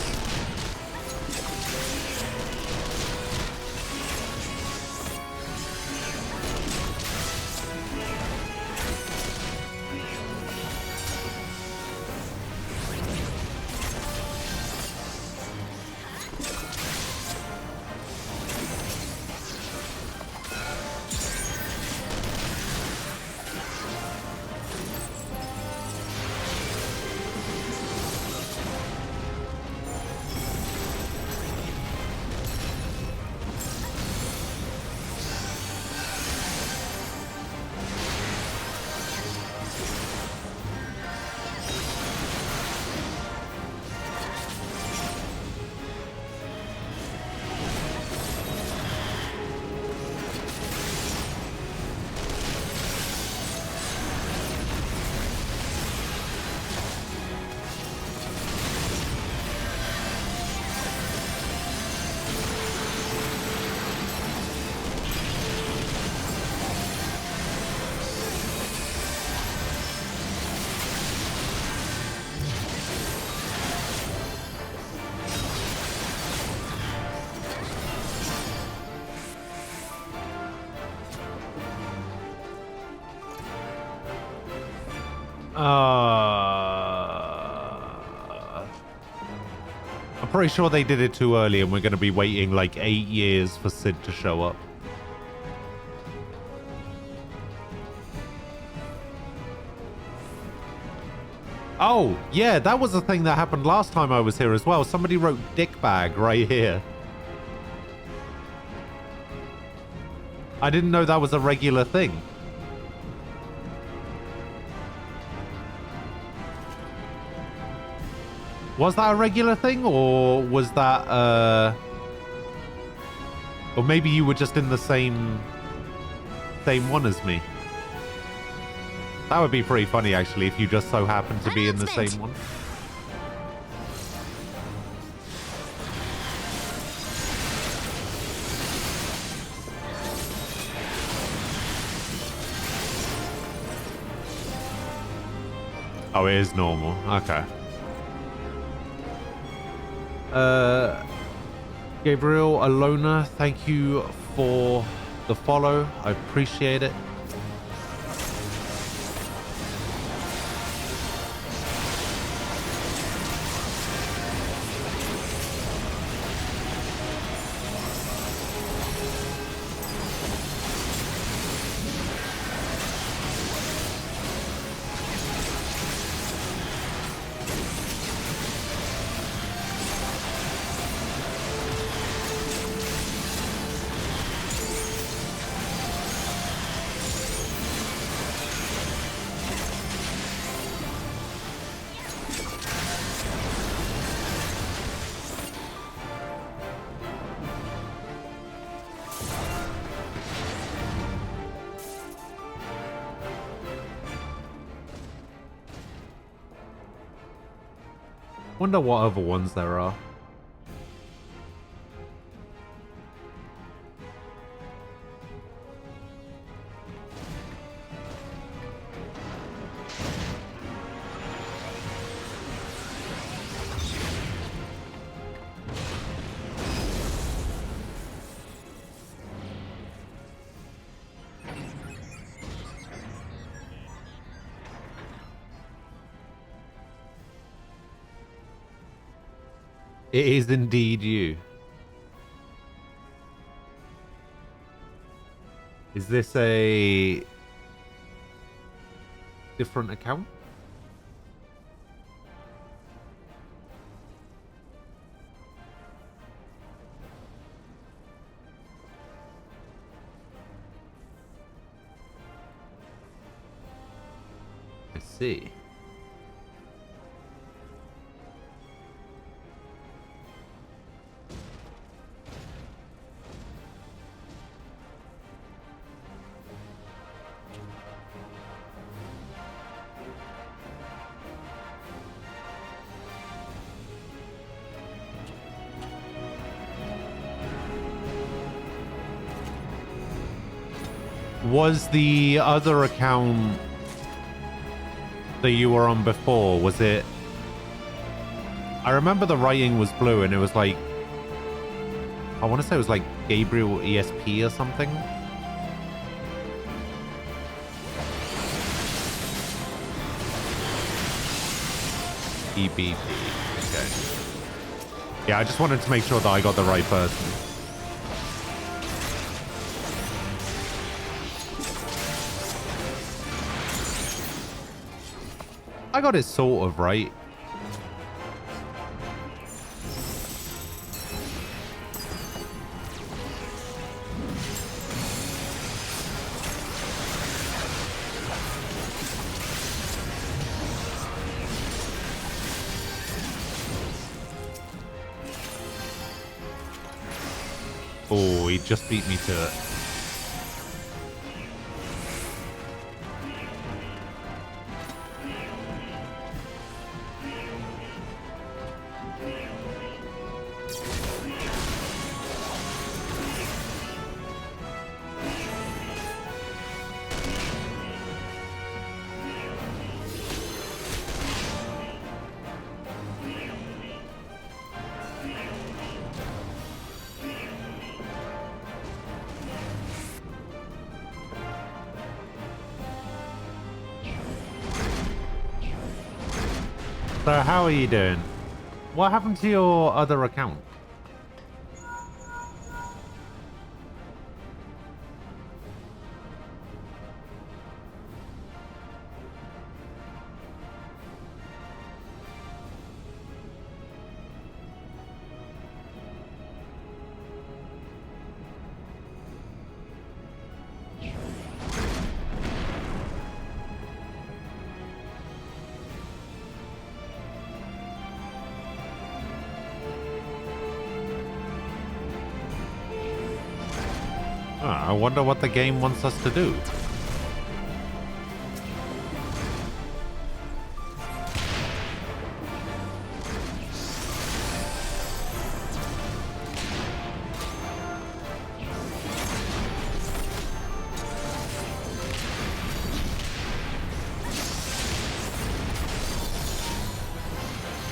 I'm pretty sure they did it too early and we're going to be waiting like 8 years for Sid to show up. Oh, yeah, that was the thing that happened last time I was here as well. Somebody wrote dickbag right here. I didn't know that was a regular thing. Was that a regular thing, or was that, or maybe you were just in the same one as me? That would be pretty funny, actually, if you just so happened to be in the same one. Oh, it is normal. Okay. Gabriel Alona, thank you for the follow. I appreciate it. Wonder what other ones there are. It is indeed you. Is this a different account? I see. Was the other account that you were on before, was it... I remember the writing was blue and it was like... I want to say it was like Gabriel ESP or something. EBP. Okay. Yeah, I just wanted to make sure that I got the right person. I got it sort of right. Oh, he just beat me to it. So how are you doing? What happened to your other account? I wonder what the game wants us to do.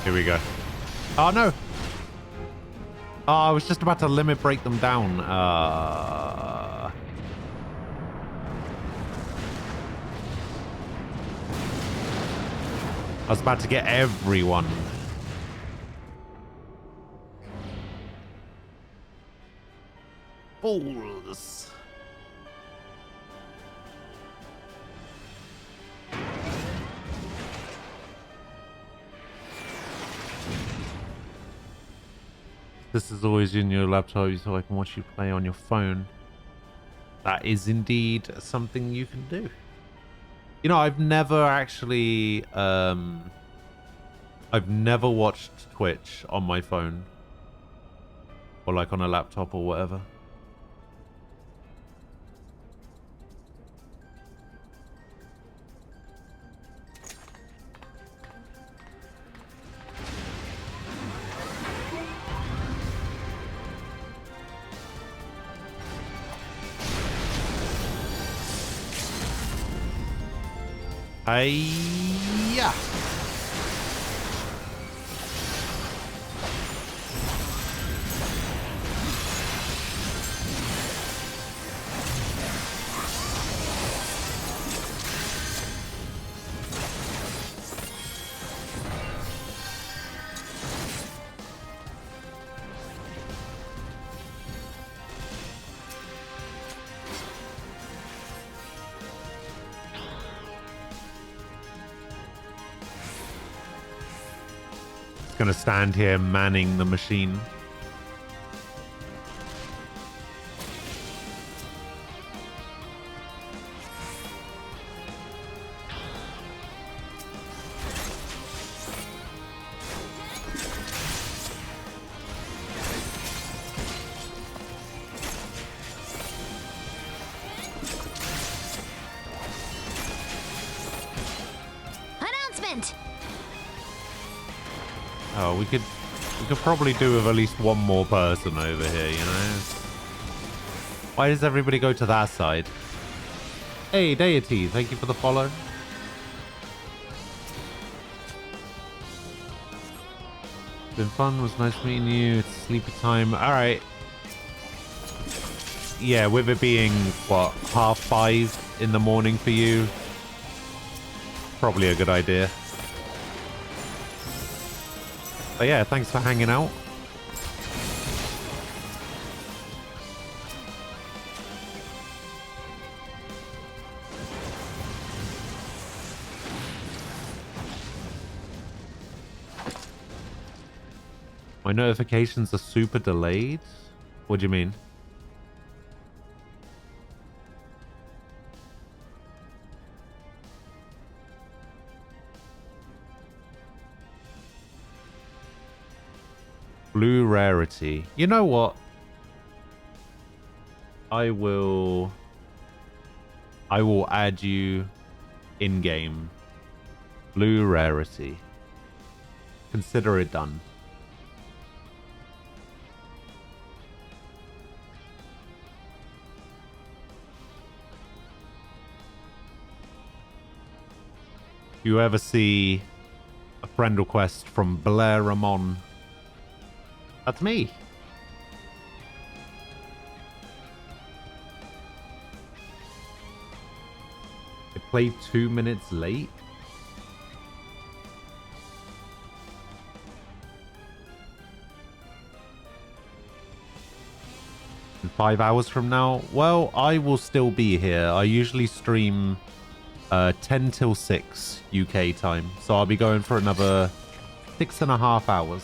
Here we go. Oh no! Oh, I was just about to limit break them down. I was about to get everyone. Fools. This is always in your laptop so I can watch you play on your phone. That is indeed something you can do. You know, I've never actually, I've never watched Twitch on my phone. Or like on a laptop or whatever. Hiya! gonna stand here manning the machine.
Announcement!
Oh, we could probably do with at least one more person over here, you know? Why does everybody go to that side? Hey, Deity, thank you for the follow. Been fun, was nice meeting you. It's sleepy time. Alright. Yeah, with it being, what, 5:30 in the morning for you? Probably a good idea. But yeah, thanks for hanging out. My notifications are super delayed? What do you mean? Blue rarity. You know what? I will add you in game. Blue rarity. Consider it done. If you ever see a friend request from Blair Ramon, that's me. I played 2 minutes late. And 5 hours from now, well, I will still be here. I usually stream 10 till 6 UK time. So I'll be going for another 6.5 hours.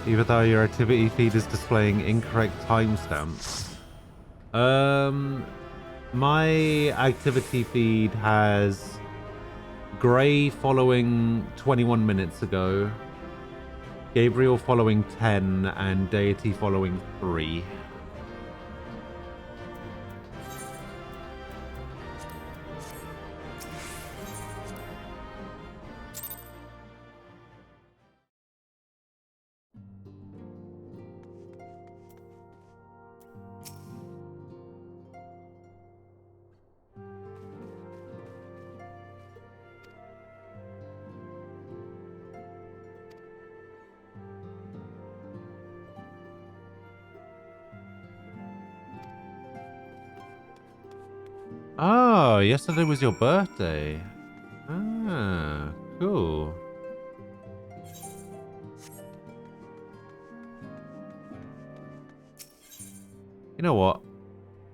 Even though your activity feed is displaying incorrect timestamps. My activity feed has Gray following 21 minutes ago, Gabriel following 10, and Deity following 3. Oh, yesterday was your birthday. Ah, cool. You know what?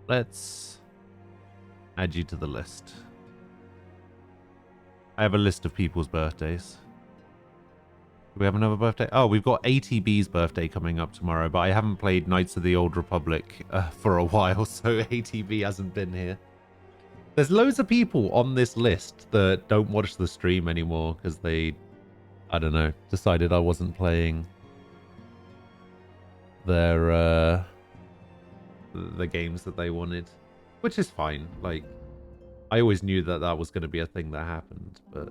Let's add you to the list. I have a list of people's birthdays. Do we have another birthday? Oh, we've got ATB's birthday coming up tomorrow, but I haven't played Knights of the Old Republic for a while, so ATB hasn't been here. There's loads of people on this list that don't watch the stream anymore because they I don't know, decided I wasn't playing their the games that they wanted, which is fine. Like, I always knew that that was going to be a thing that happened, but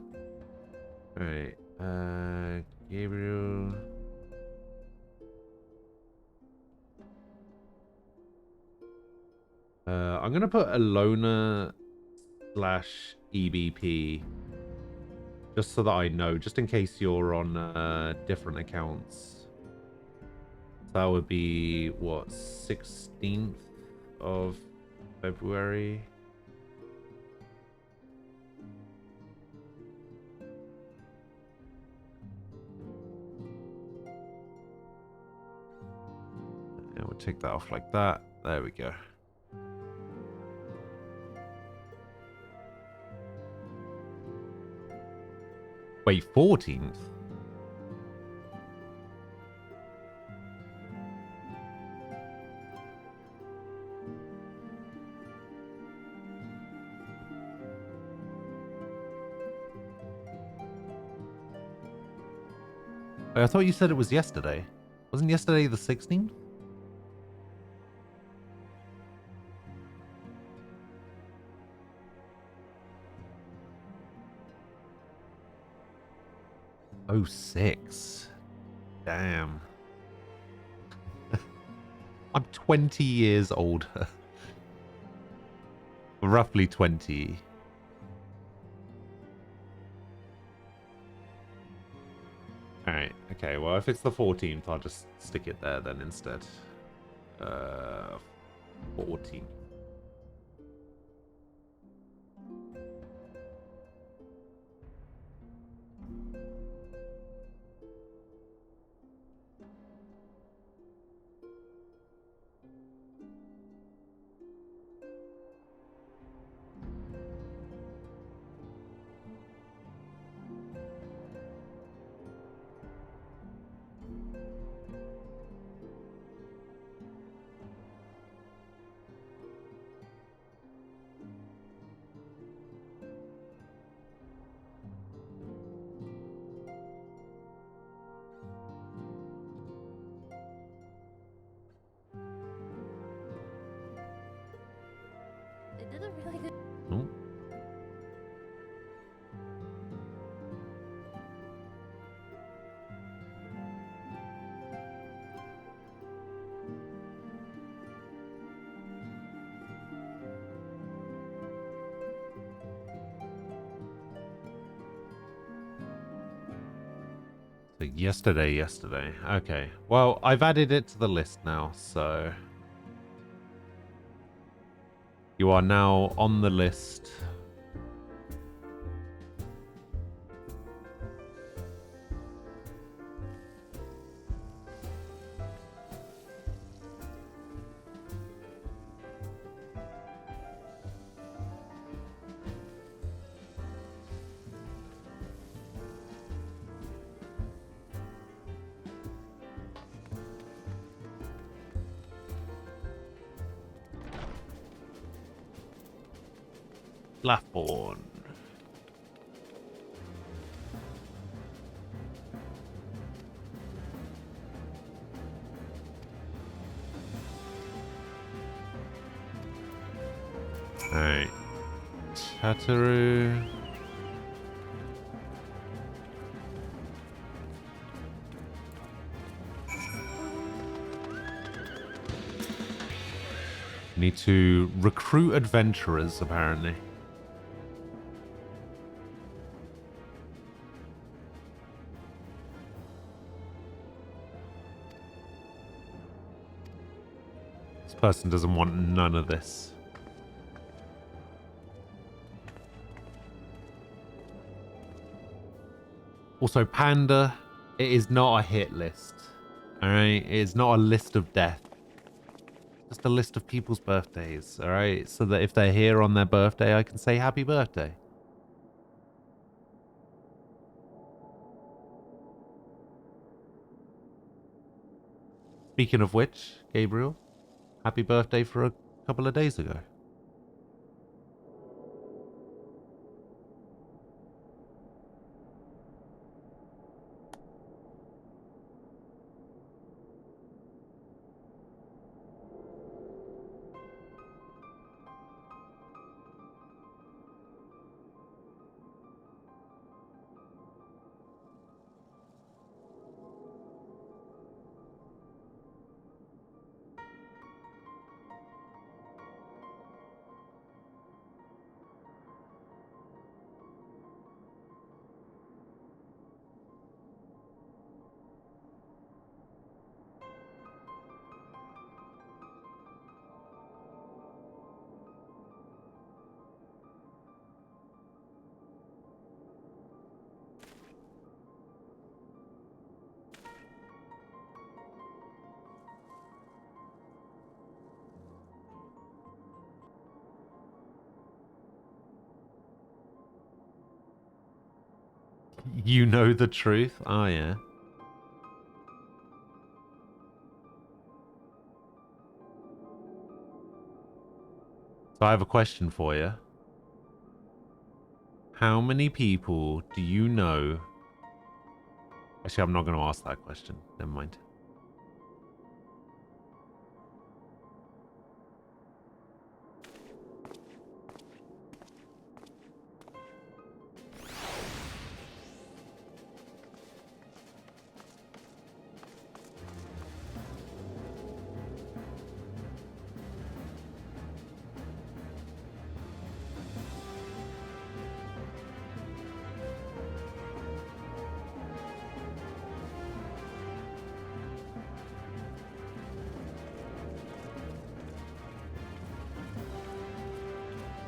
all right. Gabriel. I'm gonna put Alona / EBP just so that I know, just in case you're on different accounts. So that would be what, 16th of February. And we'll take that off like that. There we go. Wait, 14th? I thought you said it was yesterday. Wasn't yesterday the 16th? Oh, 06. Damn. I'm 20 years older. Roughly 20. Alright, okay, well, if it's the 14th, I'll just stick it there then instead. 14.
They did a really good.
Oh. So yesterday. Okay. Well, I've added it to the list now, so you are now on the list. Laughborn. Alright. Chatteru. Need to recruit adventurers, apparently. This person doesn't want none of this. Also, Panda, it is not a hit list. Alright? It is not a list of death. Just a list of people's birthdays, alright? So that if they're here on their birthday, I can say happy birthday. Speaking of which, Gabriel, happy birthday for a couple of days ago. You know the truth? Oh, yeah. So I have a question for you. How many people do you know? Actually, I'm not going to ask that question. Never mind.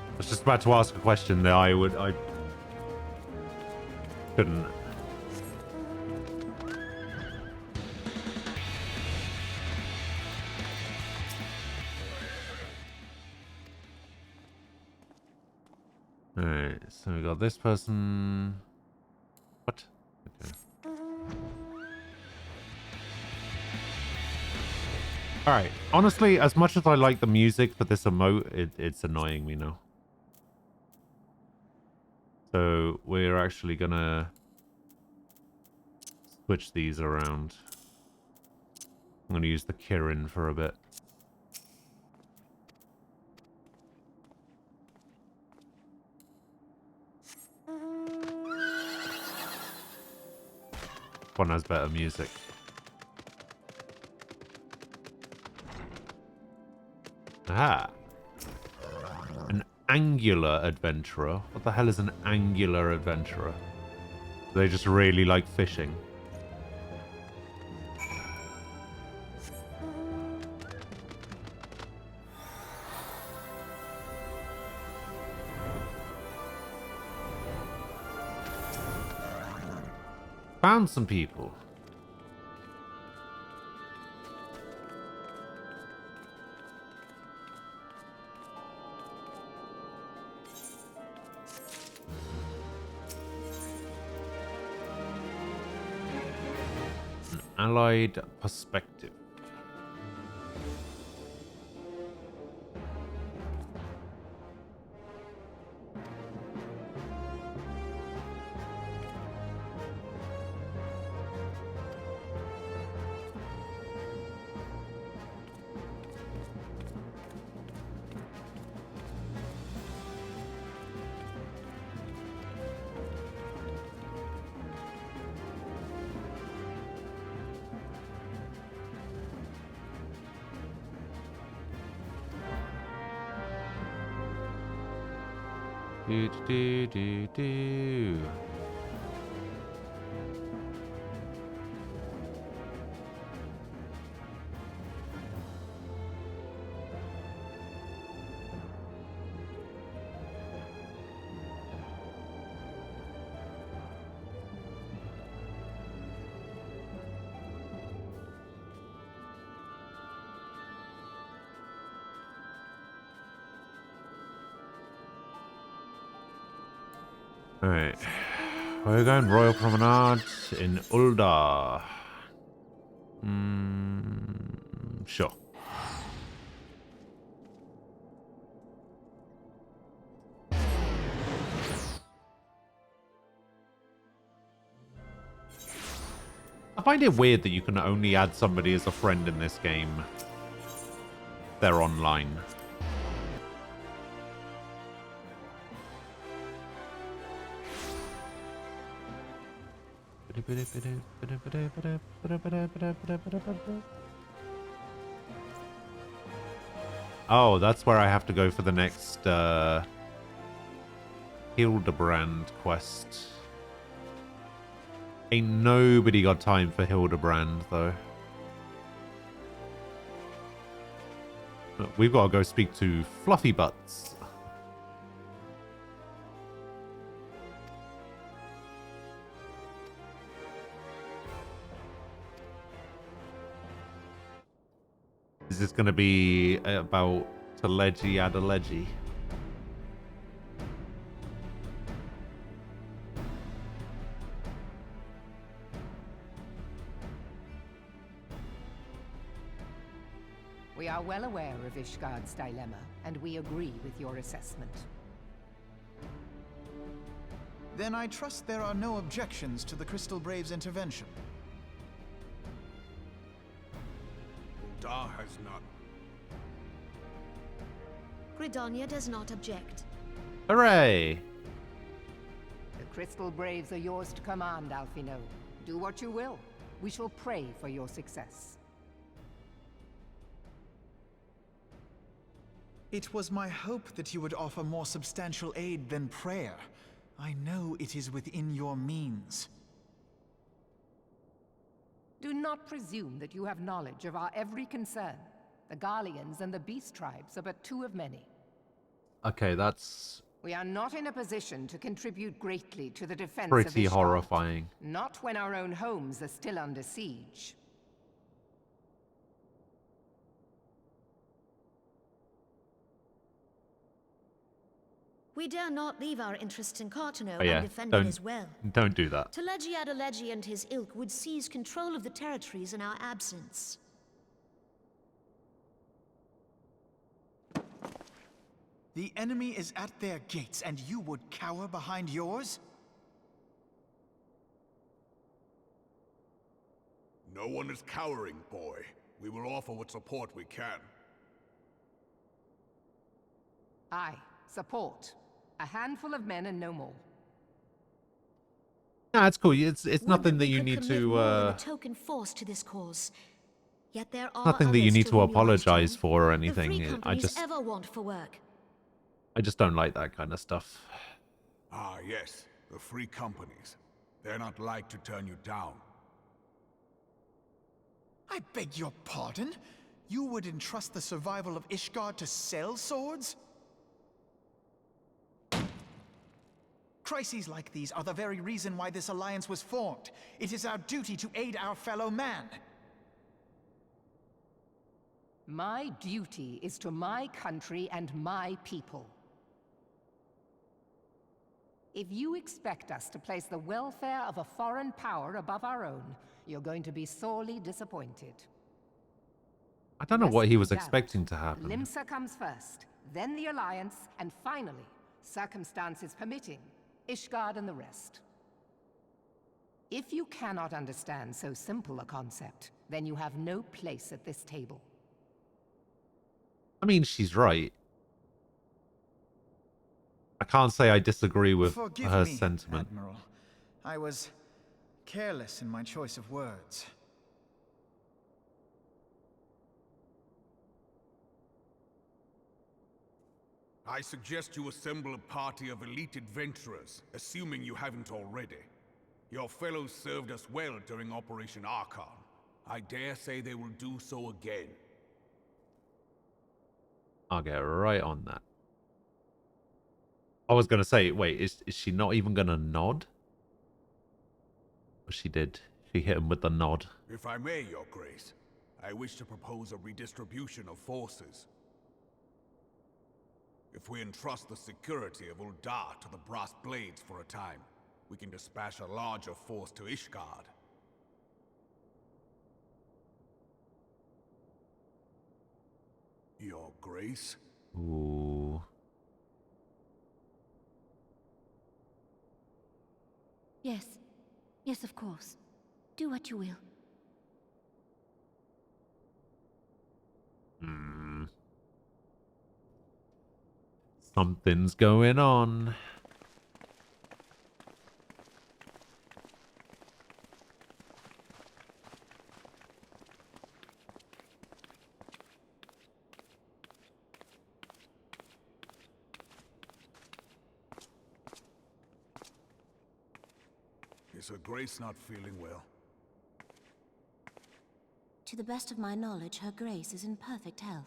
I was just about to ask a question that I couldn't. Alright, so we got this person. What? Okay. Alright, honestly, as much as I like the music for this emote, it's annoying me now. So we're actually gonna switch these around. I'm gonna use the Kirin for a bit. One has better music. Aha! An angular adventurer. What the hell is an angular adventurer? They just really like fishing. Found some people. An allied perspective. Do. Alright. We're going Royal Promenade in Ul'dah. Sure. I find it weird that you can only add somebody as a friend in this game. They're online. Oh, that's where I have to go for the next Hildebrand quest. Ain't nobody got time for Hildebrand, though. We've got to go speak to Fluffy Butts. Is this going to be about Teleji Adeleji?
We are well aware of Ishgard's dilemma, and we agree with your assessment.
Then I trust there are no objections to the Crystal Braves' intervention.
Dar has none.
Gridania does not object.
Hooray!
The Crystal Braves are yours to command, Alphino. Do what you will. We shall pray for your success.
It was my hope that you would offer more substantial aid than prayer. I know it is within your means.
Do not presume that you have knowledge of our every concern. The Garleans and the Beast Tribes are but two of many.
Okay, that's
We are not in a position to contribute greatly to the defense of
pretty
Ishgard.
horrifying.
Not when our own homes are still under siege.
We dare not leave our interests in Cartano
Oh, yeah,
undefended as well.
don't do that.
Telegi Adalegi and his ilk would seize control of the territories in our absence.
The enemy is at their gates, and you would cower behind yours?
No one is cowering, boy. We will offer what support we can.
Aye, support. A handful of men and no more.
Nah, it's cool. It's
Would
nothing that
we
you
could
need
commit
to
more than a token force to this cause. Yet there are
nothing that you
others
need to
whom you want
apologize
to.
for or
The
anything.
free
I
companies
just
ever want for work.
don't like that kind of stuff.
Ah, yes. The free companies. They're not like to turn you down.
I beg your pardon? You would entrust the survival of Ishgard to sell swords? Crises like these are the very reason why this alliance was formed. It is our duty to aid our fellow man.
My duty is to my country and my people. If you expect us to place the welfare of a foreign power above our own, you're going to be sorely disappointed.
I don't know
Lest
what he
we
was
doubt,
expecting to happen.
Limsa comes first, then the Alliance, and finally, circumstances permitting, Ishgard and the rest. If you cannot understand so simple a concept, then you have no place at this table.
I mean, she's right. I can't say I disagree with
Forgive
her
me,
sentiment.
Admiral. I was careless in my choice of words.
I suggest you assemble a party of elite adventurers, assuming you haven't already. Your fellows served us well during Operation Archon. I dare say they will do so again.
I'll get right on that. I was going to say, wait, is she not even going to nod? But she did. She hit him with the nod.
If I may, Your Grace, I wish to propose a redistribution of forces. If we entrust the security of Uldar to the Brass Blades for a time, we can dispatch a larger force to Ishgard. Your Grace?
Ooh.
Yes. Yes, of course. Do what you will.
Hmm. Something's going on.
Is Her Grace not feeling well?
To the best of my knowledge, Her Grace is in perfect health.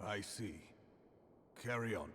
I see. Carry on.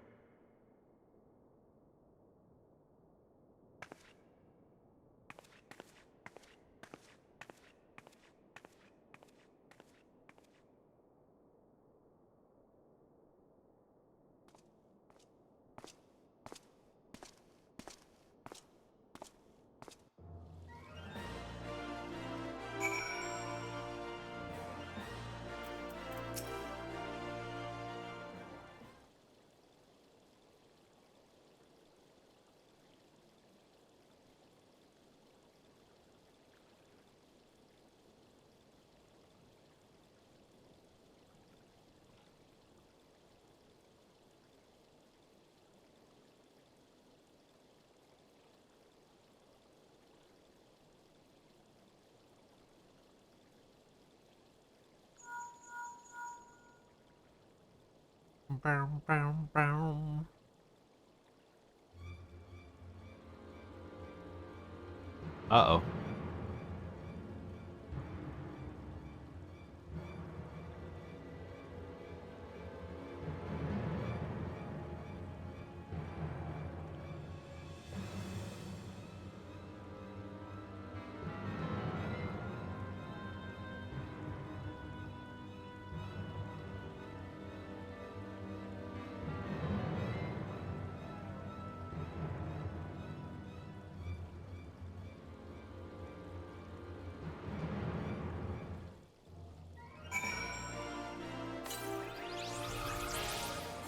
Uh-oh.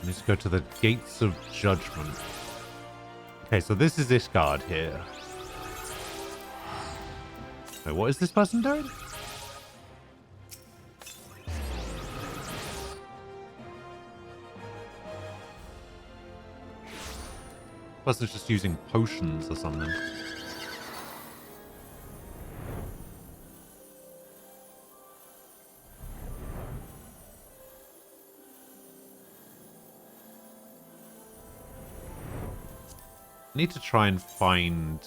Let's go to the Gates of Judgment. Okay, so this is Ishgard here. Wait, what is this person doing? Person's just using potions or something. Need to try and find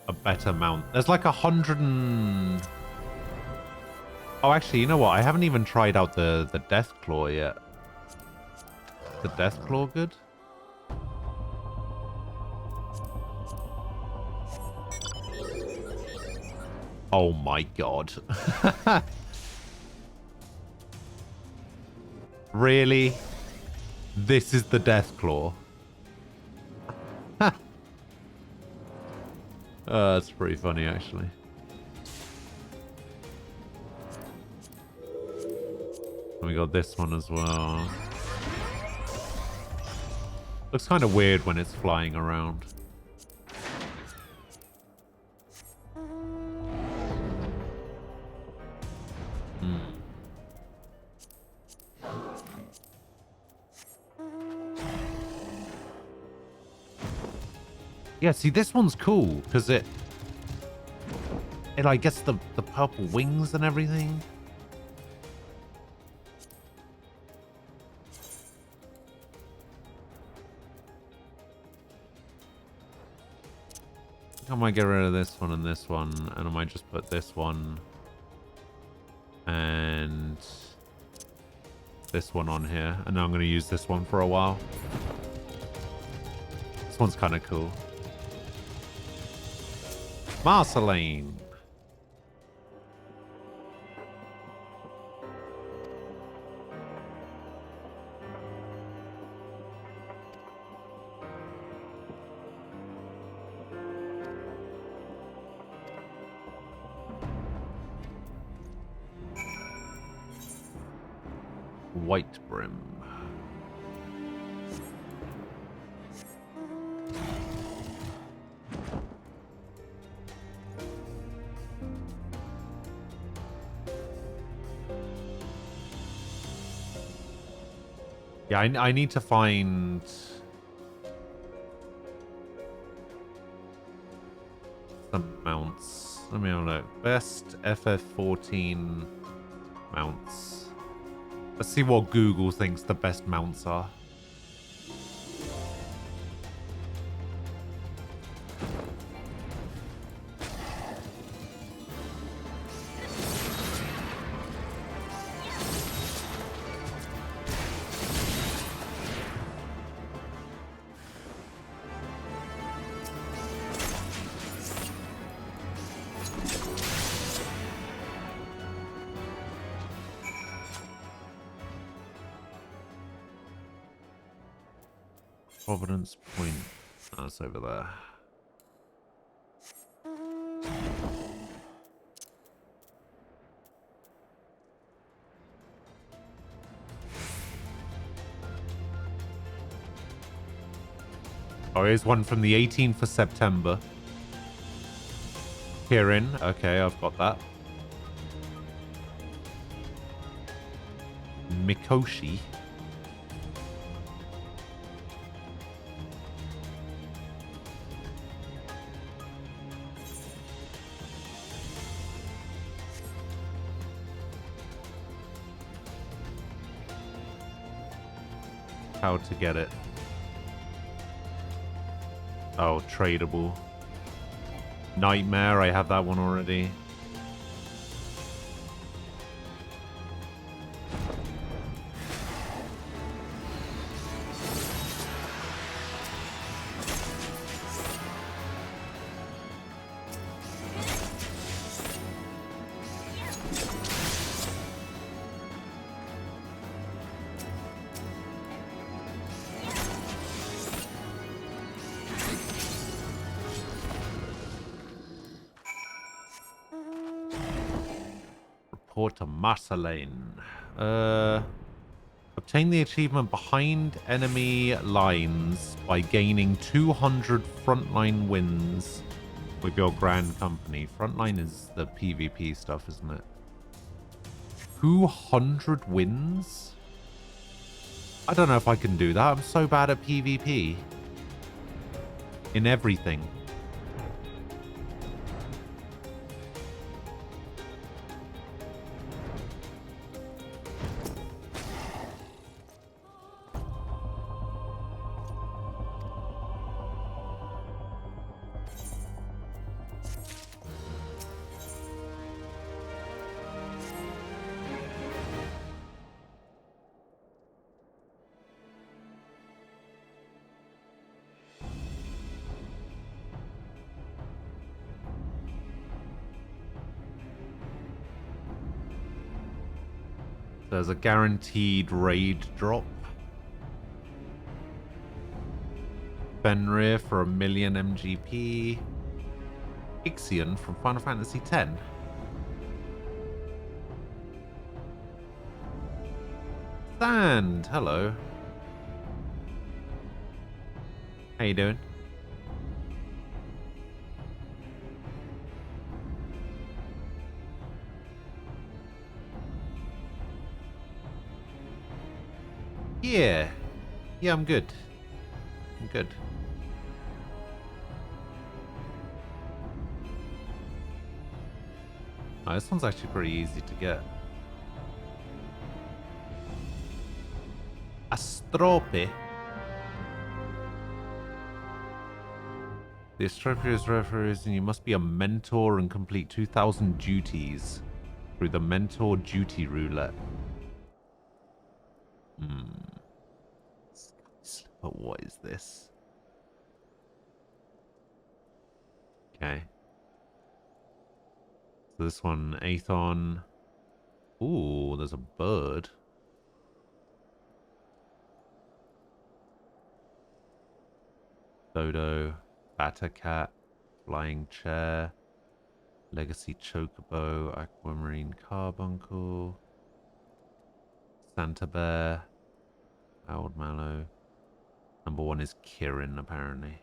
a better mount. There's like 100 and... Oh, actually, you know what? I haven't even tried out the Deathclaw yet. The Deathclaw good? Oh my god. Really? This is the Deathclaw. That's pretty funny, actually. And we got this one as well. Looks kind of weird when it's flying around. Yeah, see, this one's cool because it like gets the purple wings and everything. I might get rid of this one and this one, and I might just put this one and this one on here, and now I'm going to use this one for a while. This one's kind of cool. Marceline. White Brim. Yeah, I need to find some mounts. Let me have a look. Best FF14 mounts. Let's see what Google thinks the best mounts are. Providence Point. That's over there. Oh, here's one from the 18th of September. Kirin. Okay, I've got that. Mikoshi. how to get it. Oh, tradable. Nightmare, I have that one already. Report to Marceline. Obtain the achievement behind enemy lines by gaining 200 frontline wins with your grand company. Frontline is the PvP stuff, isn't it? 200 wins? I don't know if I can do that. I'm so bad at PvP. In everything. There's a guaranteed raid drop. Fenrir for 1 million MGP. Ixion from Final Fantasy X. Sand, hello. How you doing? Yeah. Yeah, I'm good. I'm good. Oh, this one's actually pretty easy to get. Astrope. The Astrope is referees, and you must be a mentor and complete 2,000 duties through the mentor duty roulette. But what is this? Okay. So this one, Aethon. Ooh, there's a bird. Dodo, Batacat, Flying Chair, Legacy Chocobo, Aquamarine Carbuncle, Santa Bear, Old Mallow. Number 1 is Kirin, apparently.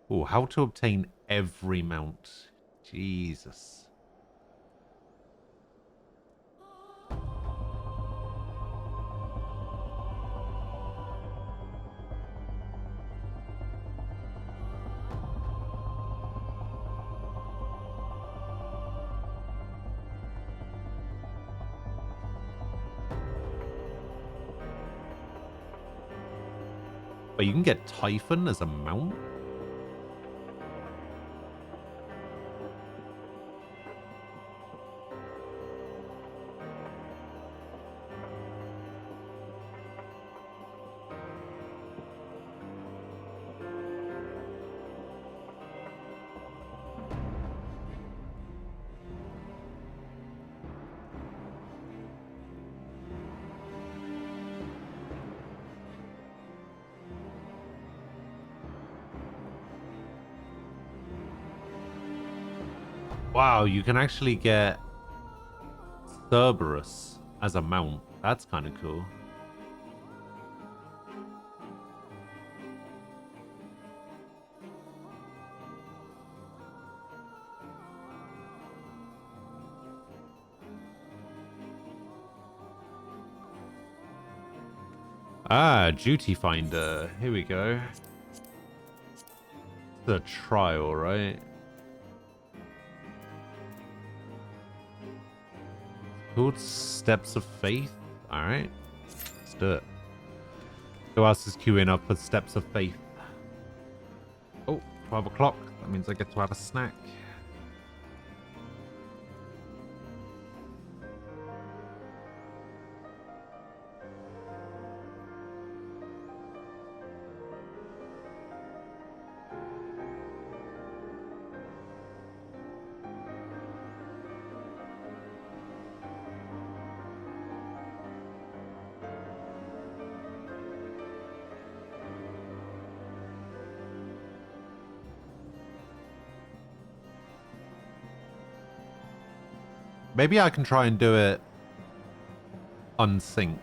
Oh, how to obtain every mount. Jesus. But you can get Typhon as a mount? Wow, you can actually get Cerberus as a mount. That's kind of cool. Ah, Duty Finder. Here we go. The trial, right? Called Steps of Faith. Alright. Let's do it. Who else is queuing up for Steps of Faith? Oh, 12 o'clock. That means I get to have a snack. Maybe I can try and do it unsynced.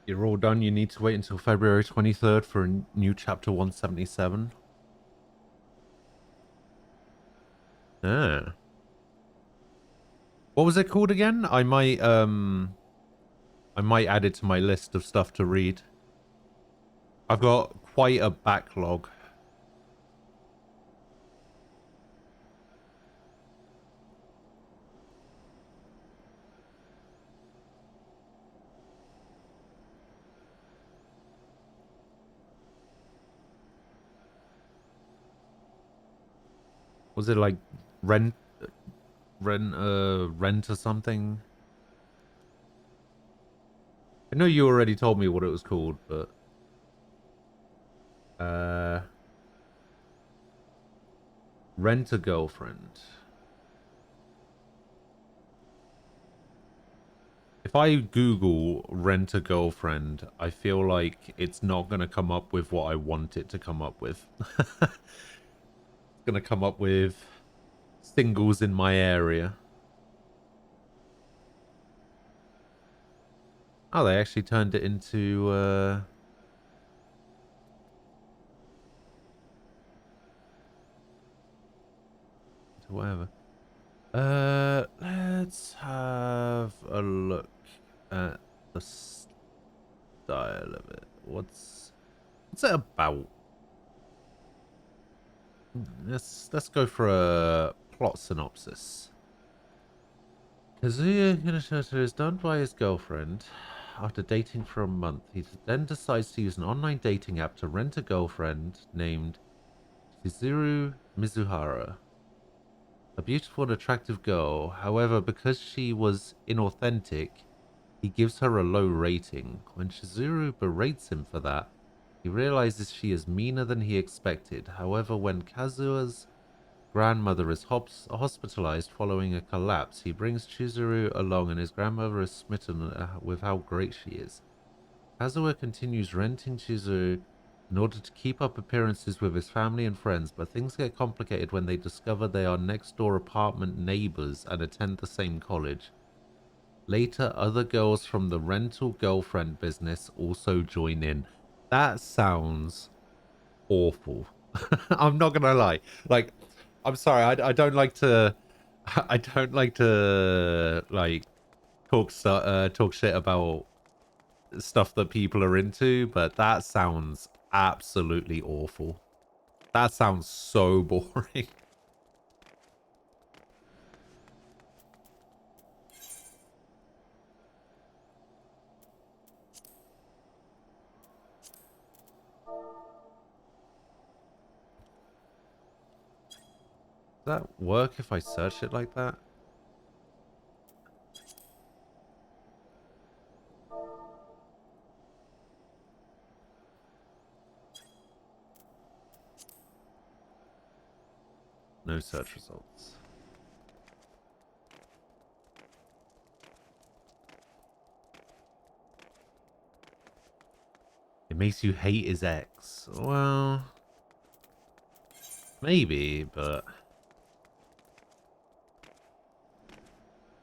You're all done. You need to wait until February 23rd for a new chapter 177. Ah. What was it called again? I might add it to my list of stuff to read. I've got quite a backlog. Was it like rent or something? I know you already told me what it was called, but Rent a Girlfriend. If I Google Rent a Girlfriend, I feel like it's not going to come up with what I want it to come up with. It's going to come up with singles in my area. Oh, they actually turned it into whatever. Let's have a look at the style of it. What's it about? Let's go for a plot synopsis. Kazuya is done by his girlfriend after dating for a month. He then decides to use an online dating app to rent a girlfriend named Chizuru Mizuhara. A beautiful and attractive girl. However, because she was inauthentic, he gives her a low rating. When Chizuru berates him for that, he realizes she is meaner than he expected. However, when Kazuya's grandmother is hospitalized following a collapse, he brings Chizuru along and his grandmother is smitten with how great she is. Kazuya continues renting Chizuru in order to keep up appearances with his family and friends, but things get complicated when they discover they are next-door apartment neighbors and attend the same college. Later, other girls from the rental girlfriend business also join in. That sounds awful. I'm not gonna lie. Like, I'm sorry, I don't like to like talk shit about stuff that people are into, but that sounds absolutely awful. That sounds so boring. Does that work if I search it like that? No search results. It makes you hate his ex. Well, maybe, but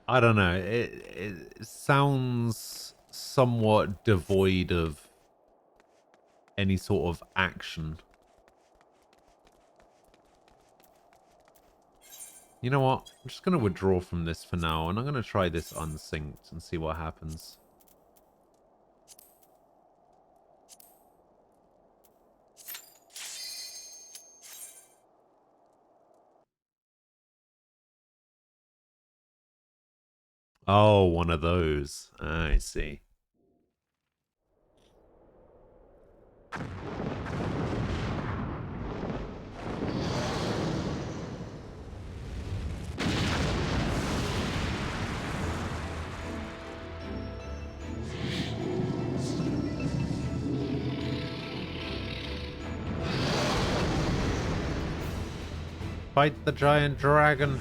I don't know. It sounds somewhat devoid of any sort of action. You know what? I'm just going to withdraw from this for now, and I'm going to try this unsynced and see what happens. Oh, one of those. I see. Fight the giant dragon.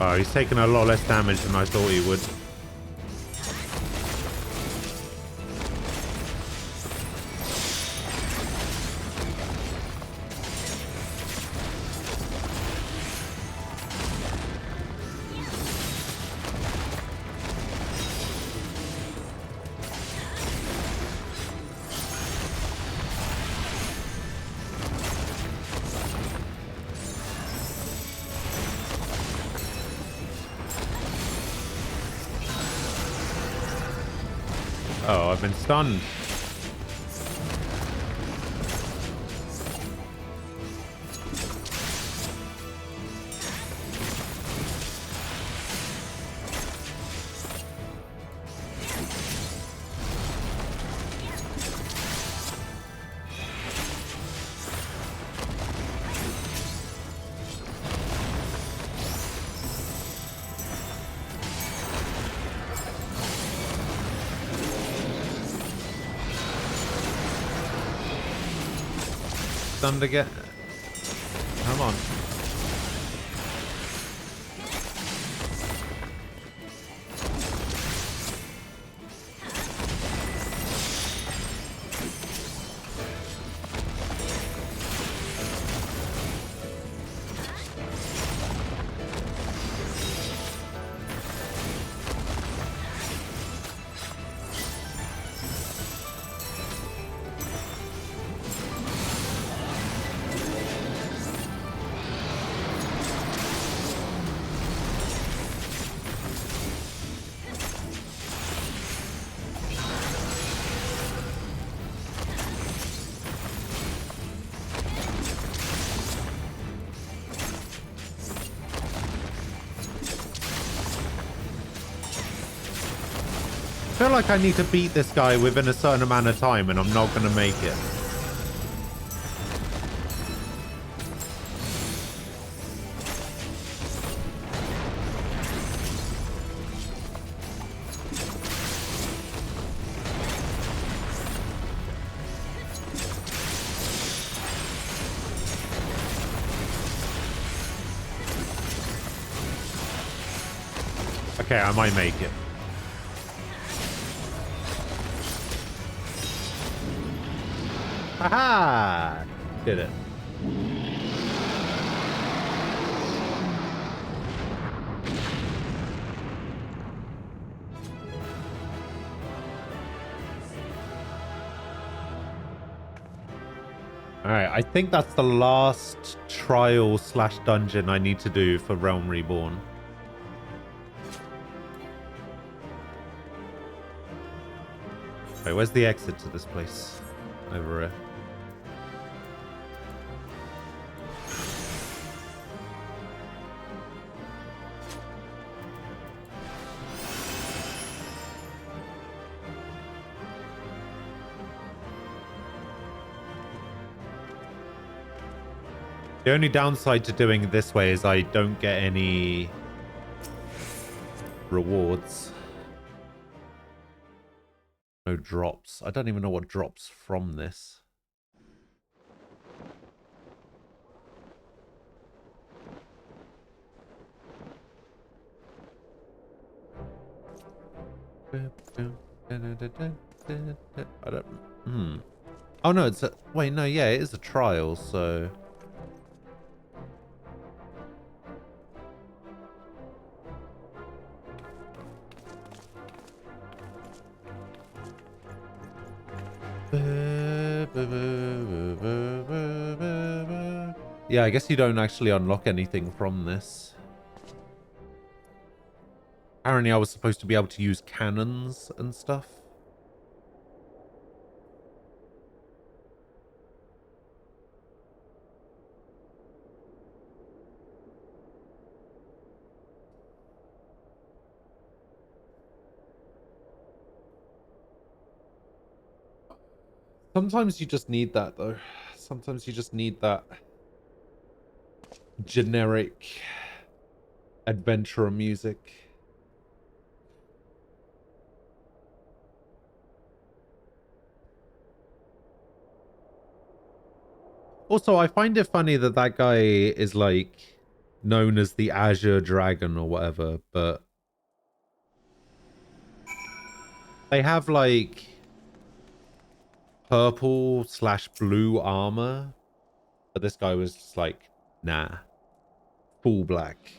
Oh, he's taking a lot less damage than I thought he would. Oh, I've been stunned. Stunned again. Come on. I feel like I need to beat this guy within a certain amount of time and I'm not going to make it. Okay, I might make it. Haha! Did it. Alright, I think that's the last trial / dungeon I need to do for Realm Reborn. Wait, where's the exit to this place? Over here. The only downside to doing it this way is I don't get any rewards. No drops. I don't even know what drops from this. I don't... Oh no, it's a... Wait, no, yeah, it is a trial, so... Yeah, I guess you don't actually unlock anything from this. Apparently I was supposed to be able to use cannons and stuff. Sometimes you just need that, though. Sometimes you just need that generic adventurer music. Also, I find it funny that that guy is, like, known as the Azure Dragon or whatever, but they have, like, purple/blue armor, but this guy was just like, nah, full black.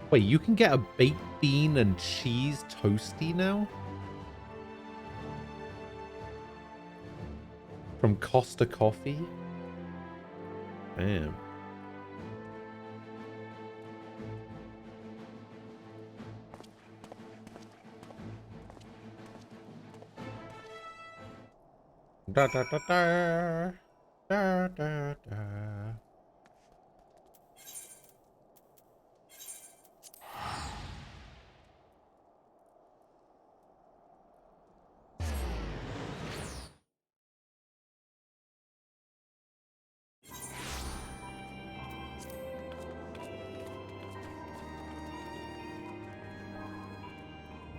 Wait, you can get a baked bean and cheese toasty now? From Costa Coffee? Damn. Da da da da. Da da da.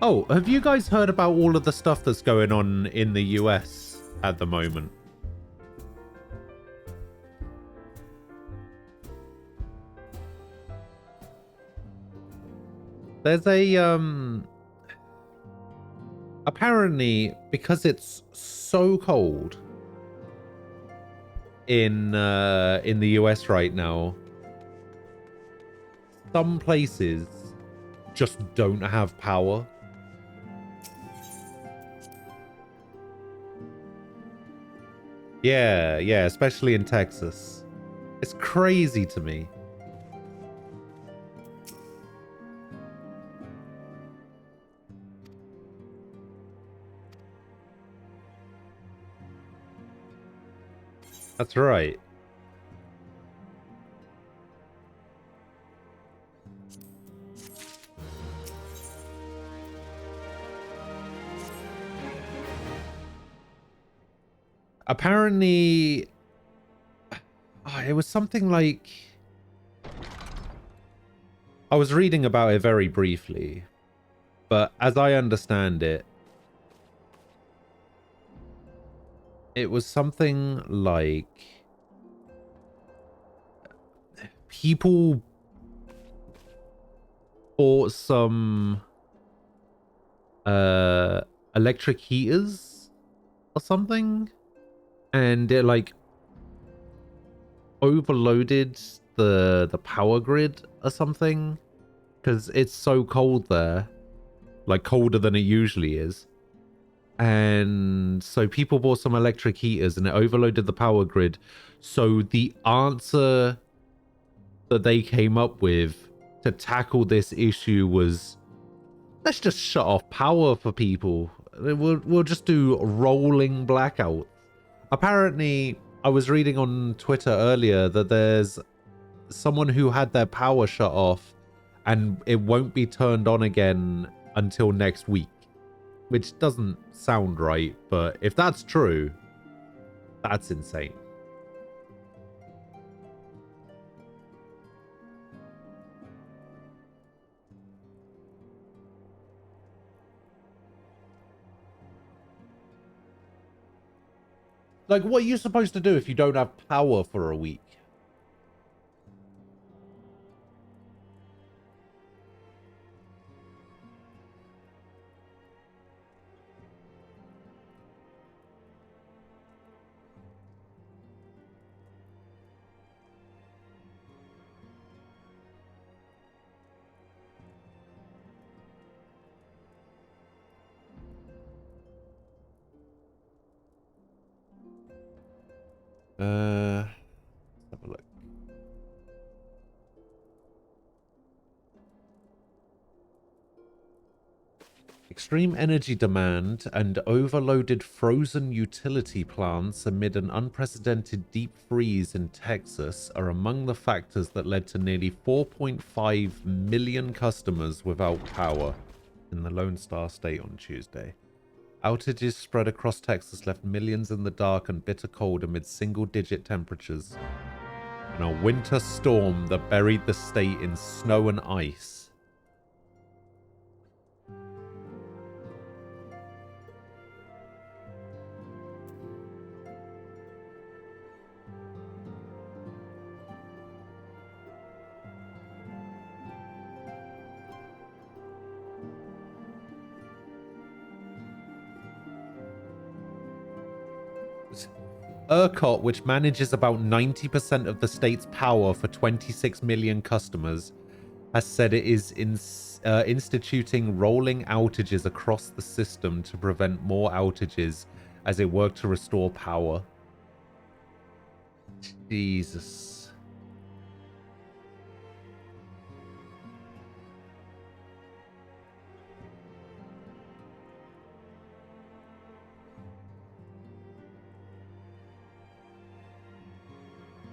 Oh, have you guys heard about all of the stuff that's going on in the US at the moment? There's a, apparently, because it's so cold in the US right now, some places just don't have power. Yeah, especially in Texas. It's crazy to me. That's right. Apparently, it was something like... I was reading about it very briefly, but as I understand it, it was something like people bought some electric heaters or something, and it like overloaded the power grid or something, because it's so cold there, like colder than it usually is. And so people bought some electric heaters and it overloaded the power grid. So the answer that they came up with to tackle this issue was, let's just shut off power for people. We'll just do rolling blackouts. Apparently, I was reading on Twitter earlier that there's someone who had their power shut off and it won't be turned on again until next week. Which doesn't sound right, but if that's true, that's insane. Like, what are you supposed to do if you don't have power for a week? Let's have a look. Extreme energy demand and overloaded frozen utility plants amid an unprecedented deep freeze in Texas are among the factors that led to nearly 4.5 million customers without power in the Lone Star State on Tuesday. Outages spread across Texas left millions in the dark and bitter cold amid single-digit temperatures, and a winter storm that buried the state in snow and ice. ERCOT, which manages about 90% of the state's power for 26 million customers, has said it is instituting rolling outages across the system to prevent more outages as it works to restore power. Jesus.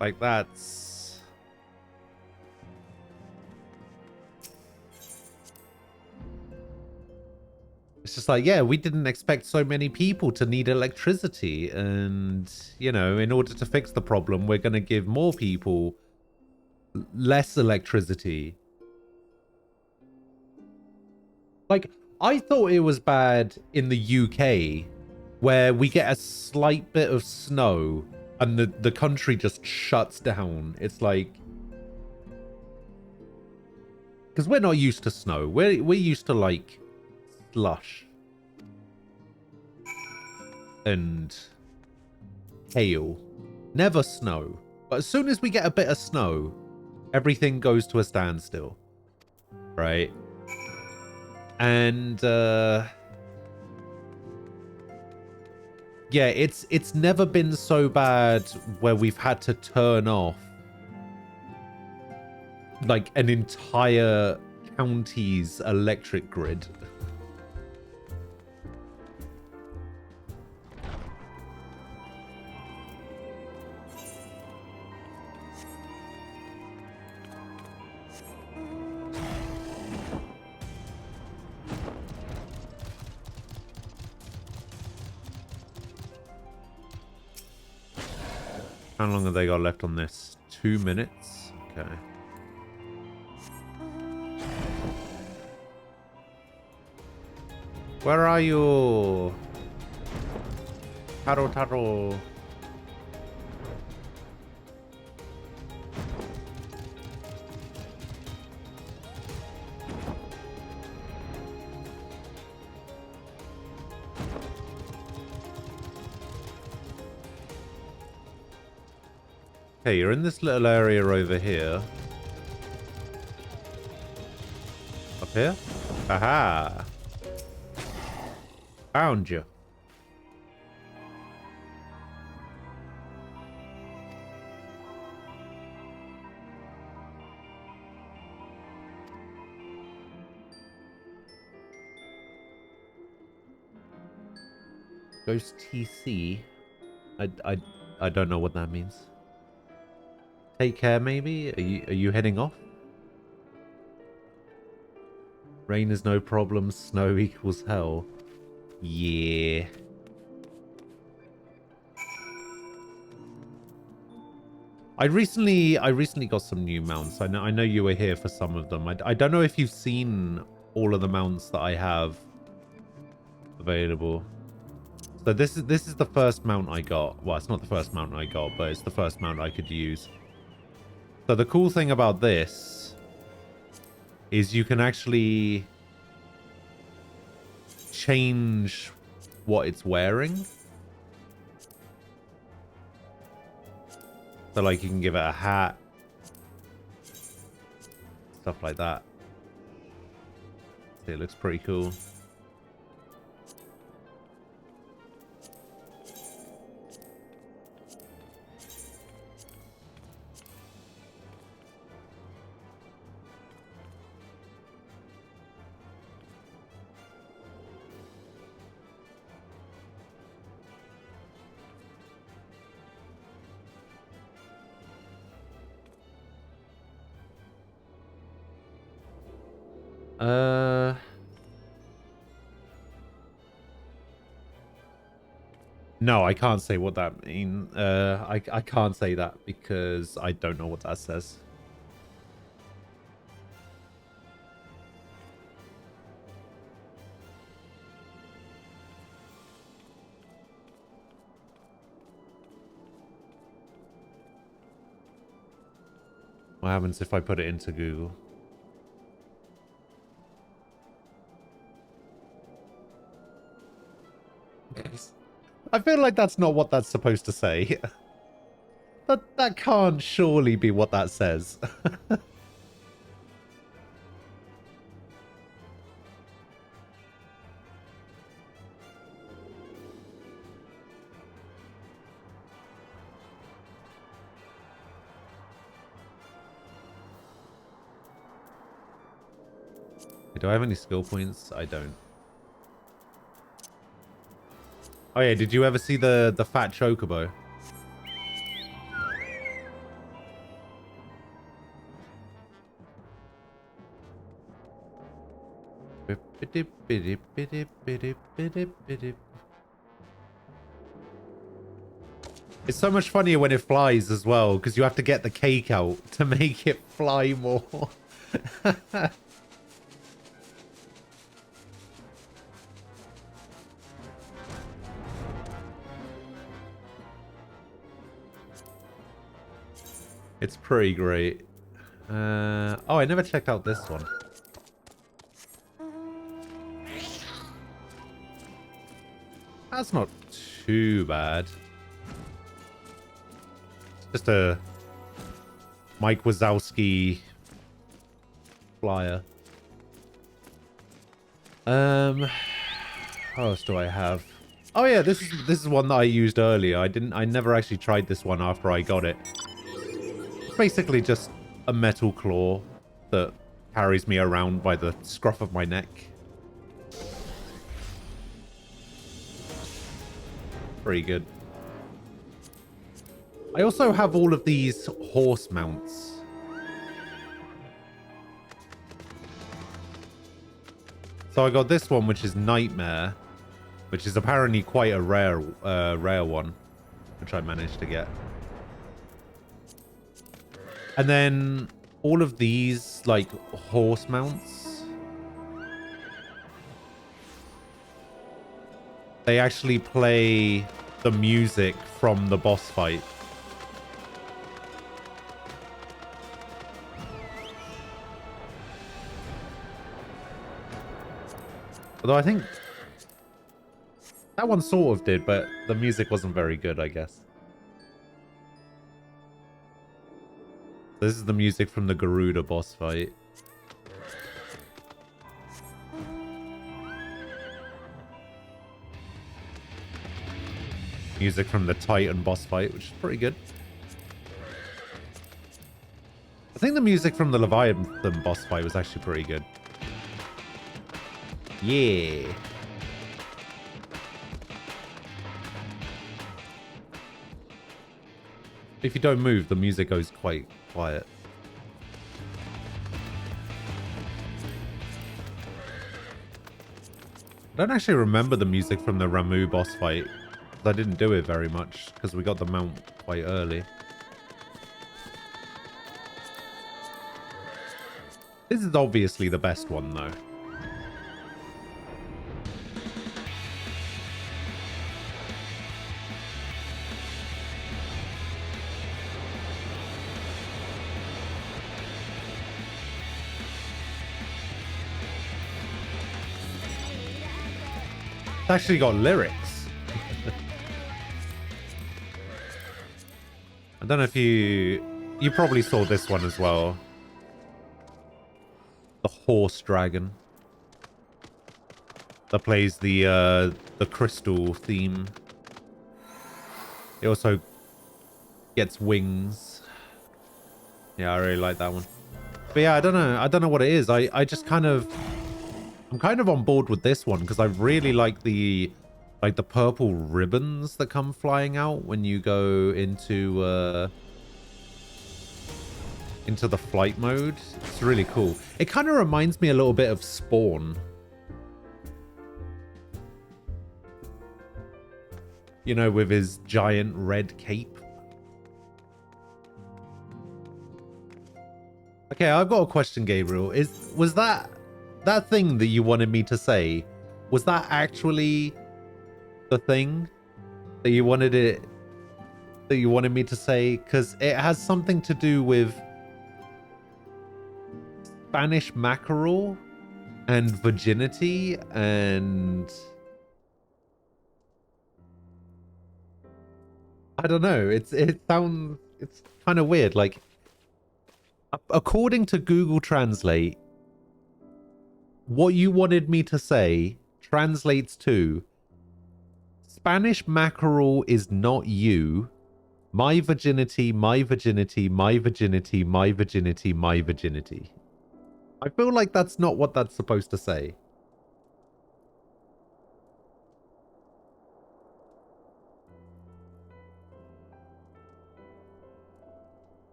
Like, that's... It's just like, yeah, we didn't expect so many people to need electricity. And, you know, in order to fix the problem, we're going to give more people less electricity. Like, I thought it was bad in the UK, where we get a slight bit of snow and the country just shuts down. It's like... Because we're not used to snow. We're used to, like, slush. And hail. Never snow. But as soon as we get a bit of snow, everything goes to a standstill, right? And yeah, it's never been so bad where we've had to turn off like an entire county's electric grid. How long have they got left on this? 2 minutes? Okay. Where are you? Taro Taro. Okay, you're in this little area over here. Up here? Aha! Found you. Ghost TC? I don't know what that means. Take care, maybe? Are you heading off? Rain is no problem, snow equals hell. Yeah. I recently got some new mounts. I know you were here for some of them. I don't know if you've seen all of the mounts that I have available. So this is the first mount I got. Well, it's not the first mount I got, but it's the first mount I could use. So the cool thing about this is you can actually change what it's wearing. So like you can give it a hat, stuff like that. See, it looks pretty cool. No, I can't say what that means. I can't say that because I don't know what that says. What happens if I put it into Google? I feel like that's not what that's supposed to say. That can't surely be what that says. Do I have any skill points? I don't. Oh yeah, did you ever see the fat chocobo? It's so much funnier when it flies as well, because you have to get the cake out to make it fly more. It's pretty great. Oh, I never checked out this one. That's not too bad. Just a Mike Wazowski flyer. What else do I have? Oh yeah, this is one that I used earlier. I never actually tried this one after I got it. It's basically just a metal claw that carries me around by the scruff of my neck. Pretty good. I also have all of these horse mounts. So I got this one, which is Nightmare, which is apparently quite a rare one, which I managed to get. And then all of these, like, horse mounts, they actually play the music from the boss fight. Although I think that one sort of did, but the music wasn't very good, I guess. This is the music from the Garuda boss fight. Music from the Titan boss fight, which is pretty good. I think the music from the Leviathan boss fight was actually pretty good. Yeah. If you don't move, the music goes quite quiet. I don't actually remember the music from the Ramuh boss fight. I didn't do it very much because we got the mount quite early. This is obviously the best one though. It's actually got lyrics. I don't know if you probably saw this one as well. The horse dragon that plays the crystal theme. It also gets wings. Yeah, I really like that one. But yeah, I don't know what it is. I just kind of, I'm kind of on board with this one because I really like the purple ribbons that come flying out when you go into the flight mode. It's really cool. It kind of reminds me a little bit of Spawn. You know, with his giant red cape. Okay, I've got a question, Gabriel. Was that thing that you wanted me to say, was that actually the thing that you wanted me to say? Because it has something to do with Spanish mackerel and virginity and I don't know. It's kind of weird. Like, according to Google Translate, what you wanted me to say translates to Spanish mackerel is not you. My virginity, my virginity, my virginity, my virginity, my virginity. I feel like that's not what that's supposed to say.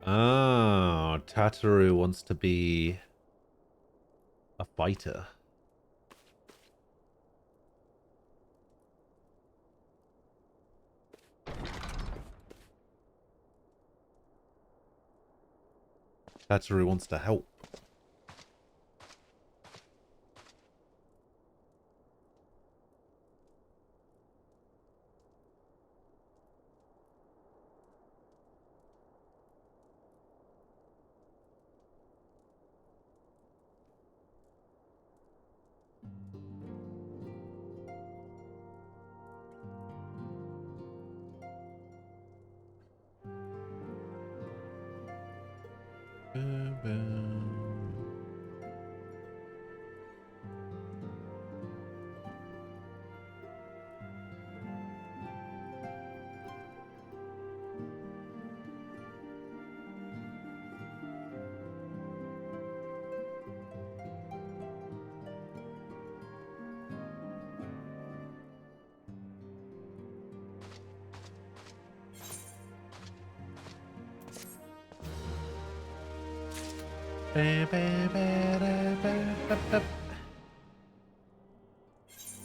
Ah, Tataru wants to be a fighter. Tataru wants to help.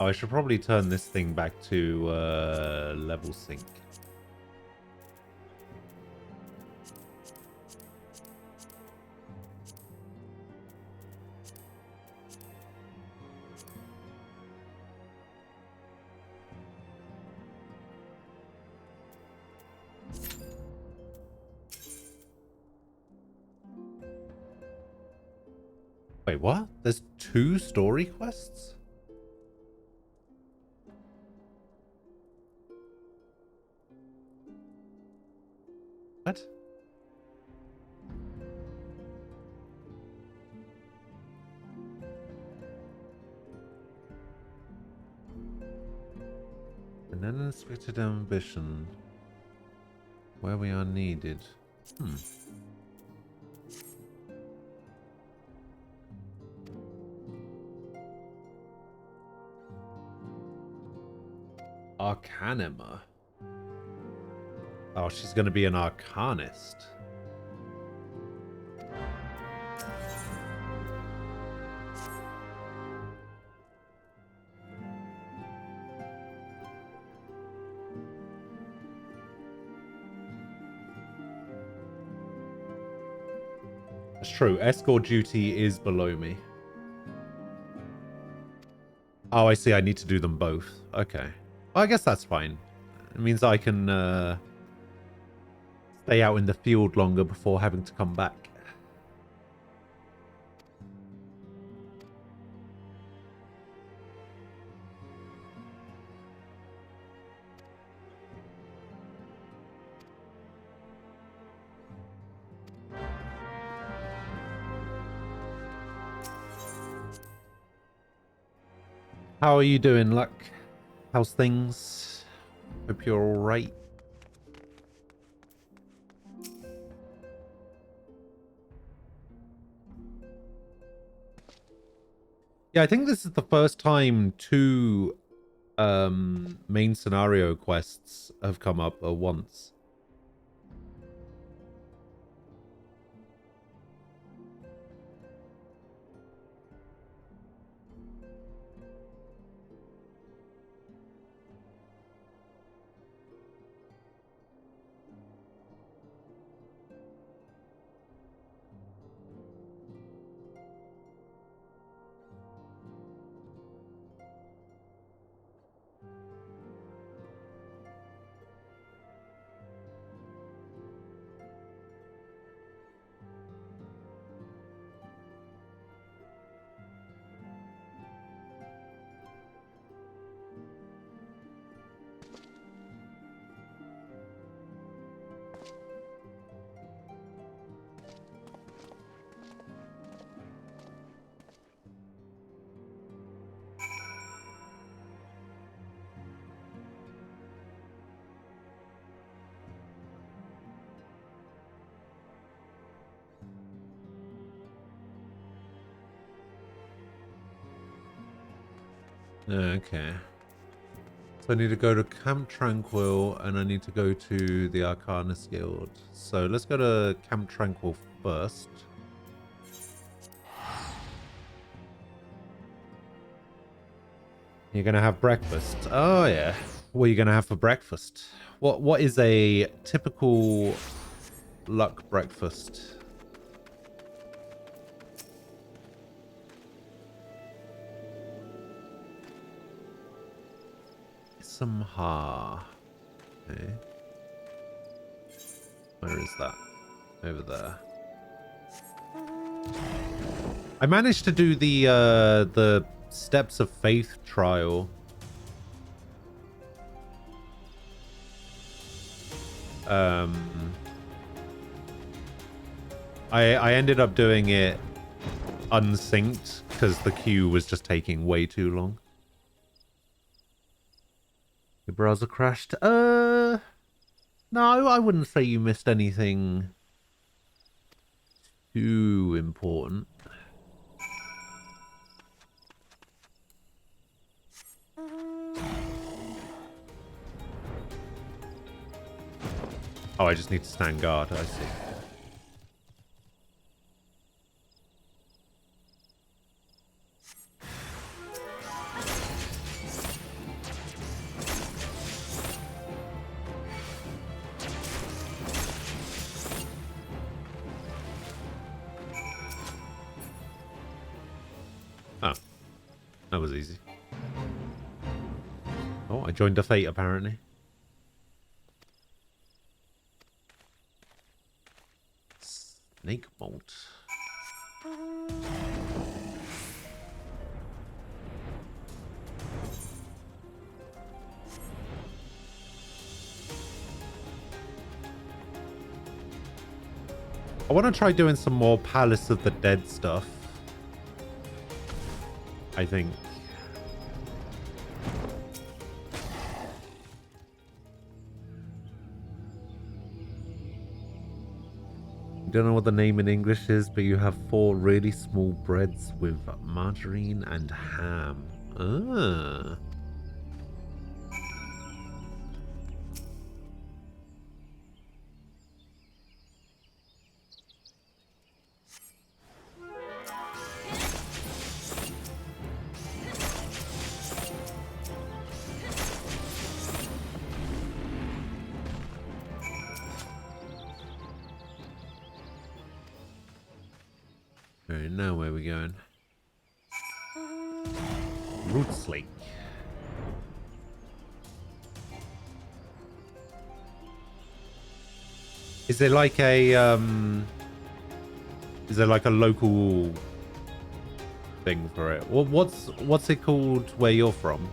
Oh, I should probably turn this thing back to level sync. Wait, what? There's 2 story quests? What? An unexpected ambition. Where we are needed. Arcanima. Oh, she's going to be an arcanist. That's true. Escort duty is below me. Oh, I see. I need to do them both. Okay. Well, I guess that's fine. It means I can stay out in the field longer before having to come back. How are you doing, Luck? How's things? Hope you're all right. Yeah, I think this is the first time 2 main scenario quests have come up at once. Okay. So I need to go to Camp Tranquil and I need to go to the Arcanist Guild. So let's go to Camp Tranquil first. You're gonna have breakfast. Oh yeah. What are you gonna have for breakfast? What is a typical Luck breakfast? Samha. Okay. Where is that? Over there. I managed to do the Steps of Faith trial. I ended up doing it unsynced because the queue was just taking way too long. Your browser crashed? No, I wouldn't say you missed anything too important. Oh, I just need to stand guard, I see. Oh, that was easy. Oh, I joined a fate apparently. Snake bolt. I want to try doing some more Palace of the Dead stuff. I think. Don't know what the name in English is, but you have 4 really small breads with margarine and ham. Ah. Alright, now where are we going? Roots Lake. Is there like a is there like a local thing for it? Well, what's it called where you're from?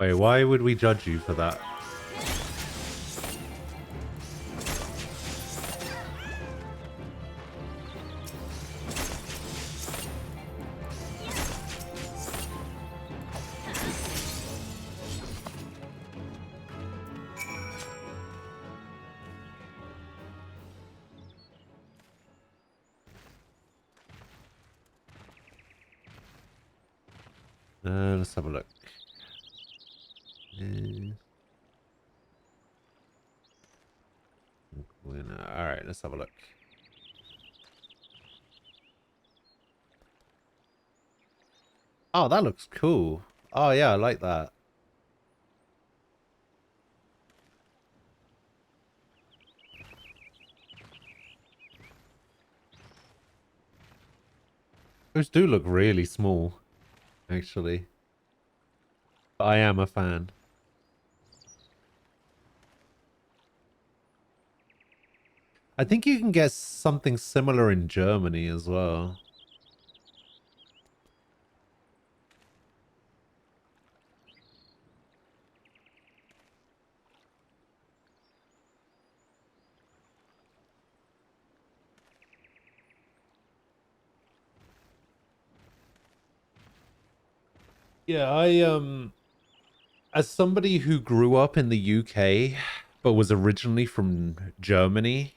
Wait, why would we judge you for that? Let's have a look. Alright, let's have a look. Oh, that looks cool. Oh, yeah, I like that. Those do look really small, actually. But I am a fan. I think you can get something similar in Germany as well. Yeah, as somebody who grew up in the UK but was originally from Germany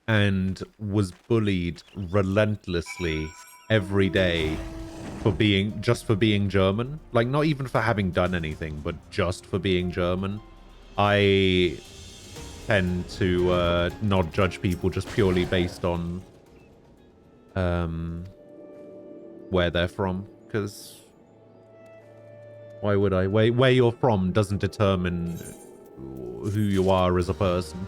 and was bullied relentlessly every day for being German, like not even for having done anything, but just for being German, I tend to not judge people just purely based on where they're from, because why would I? Where you're from doesn't determine who you are as a person.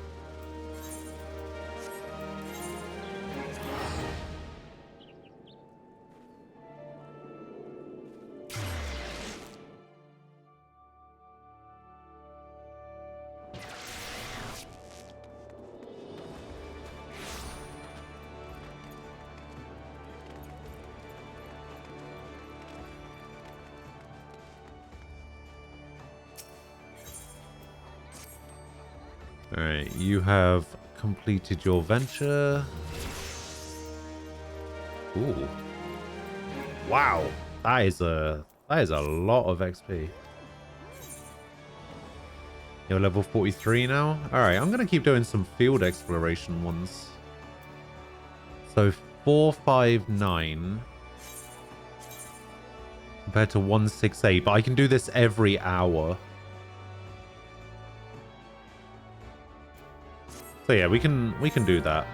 Alright, you have completed your venture. Ooh. Wow. That is a lot of XP. You're level 43 now? Alright, I'm gonna keep doing some field exploration ones. So 459 compared to 168, but I can do this every hour. So yeah, we can do that.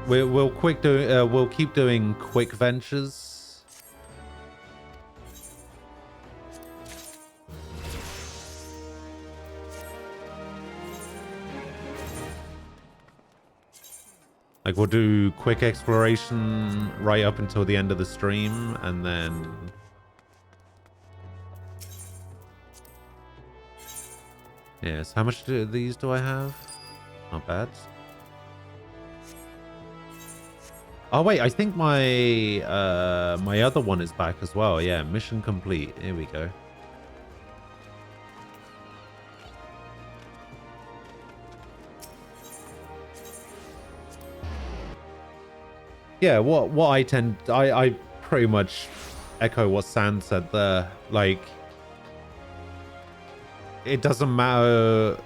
We'll keep doing quick ventures. Like we'll do quick exploration right up until the end of the stream, and then yes. How much of these do I have? Not bad. Oh wait, I think my my other one is back as well. Yeah, mission complete. Here we go. Yeah, what I pretty much echo what Sand said there. Like, it doesn't matter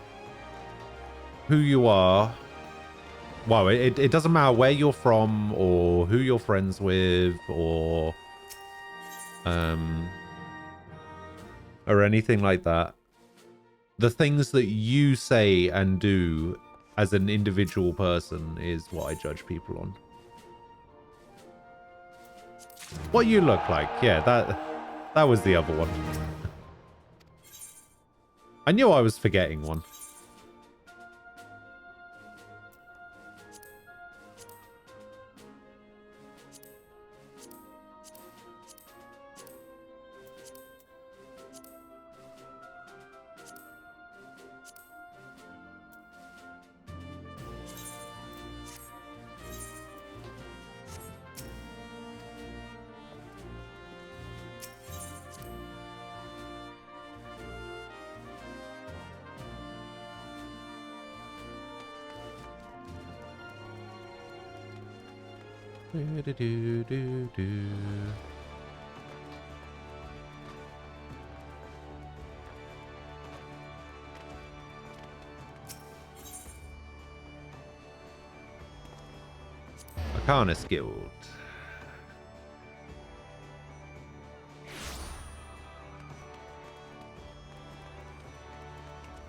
who you are. Well, it doesn't matter where you're from or who you're friends with or anything like that. The things that you say and do as an individual person is what I judge people on. What you look like. Yeah, that was the other one. I knew I was forgetting one. Arcanist Guild.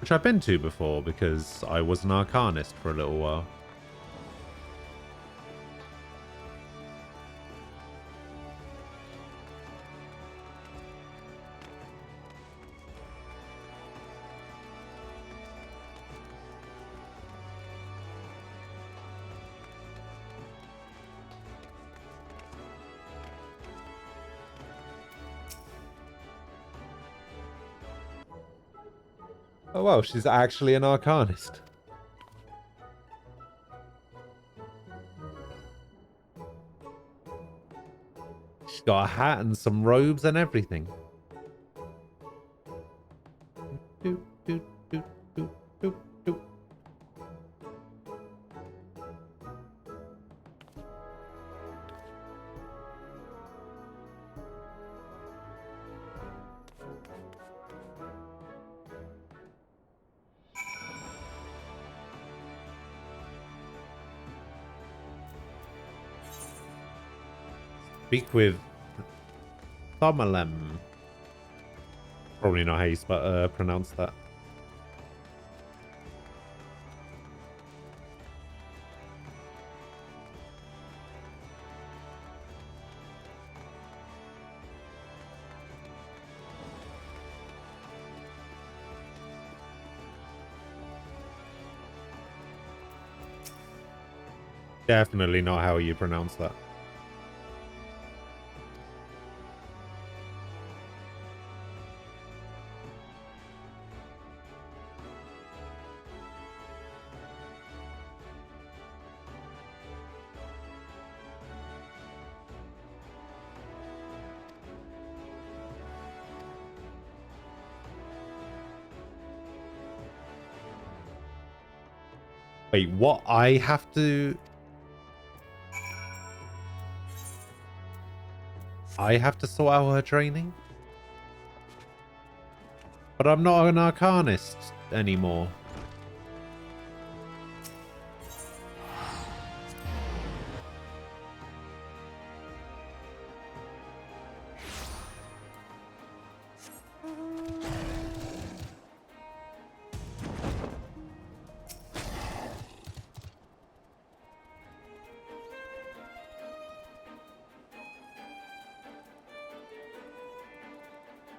Which I've been to before because I was an Arcanist for a little while. Oh wow, she's actually an Arcanist. She's got a hat and some robes and everything. Doop, doop, doop, doop, doop, doop. Speak with Thomalem. Probably not how you pronounce that. Definitely not how you pronounce that. Wait, what? I have to... I have to sort out her training? But I'm not an Arcanist anymore.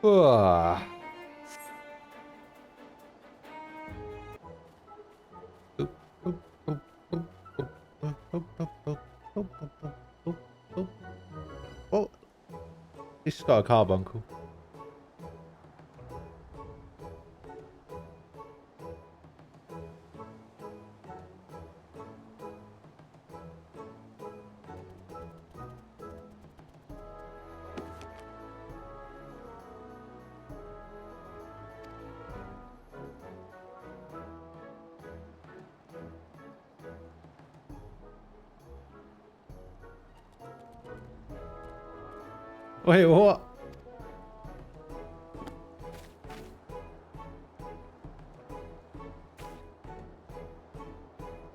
Ugh. Oh, she's got a carbuncle. Wait, what?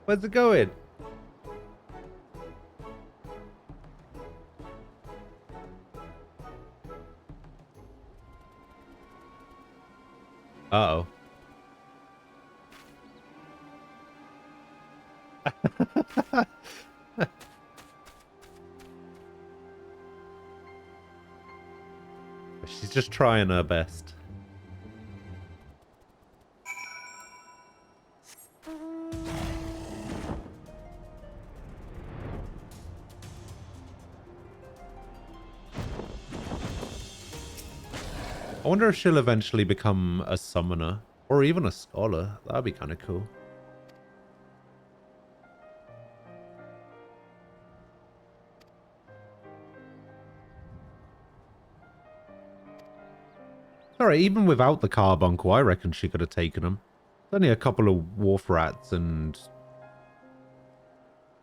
Where's it going? Uh-oh. She's just trying her best. I wonder if she'll eventually become a summoner or even a scholar. That'd be kind of cool. Sorry, even without the carbuncle, I reckon she could have taken him. There's only a couple of wharf rats and...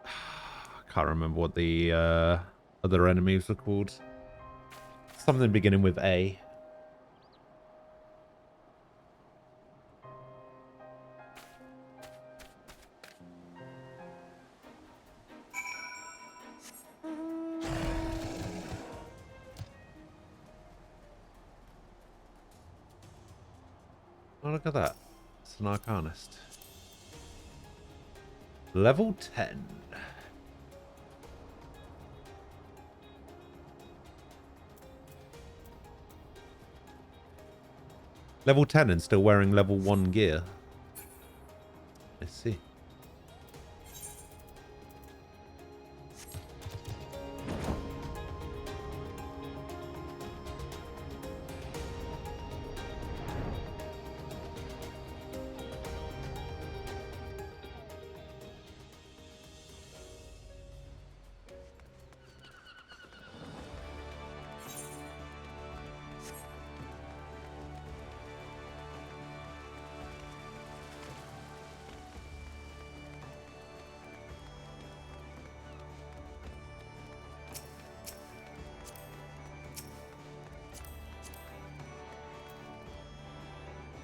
I can't remember what the other enemies were called. Something beginning with A. Oh, look at that. It's an Arcanist. Level 10. Level 10 and still wearing level 1 gear. I see.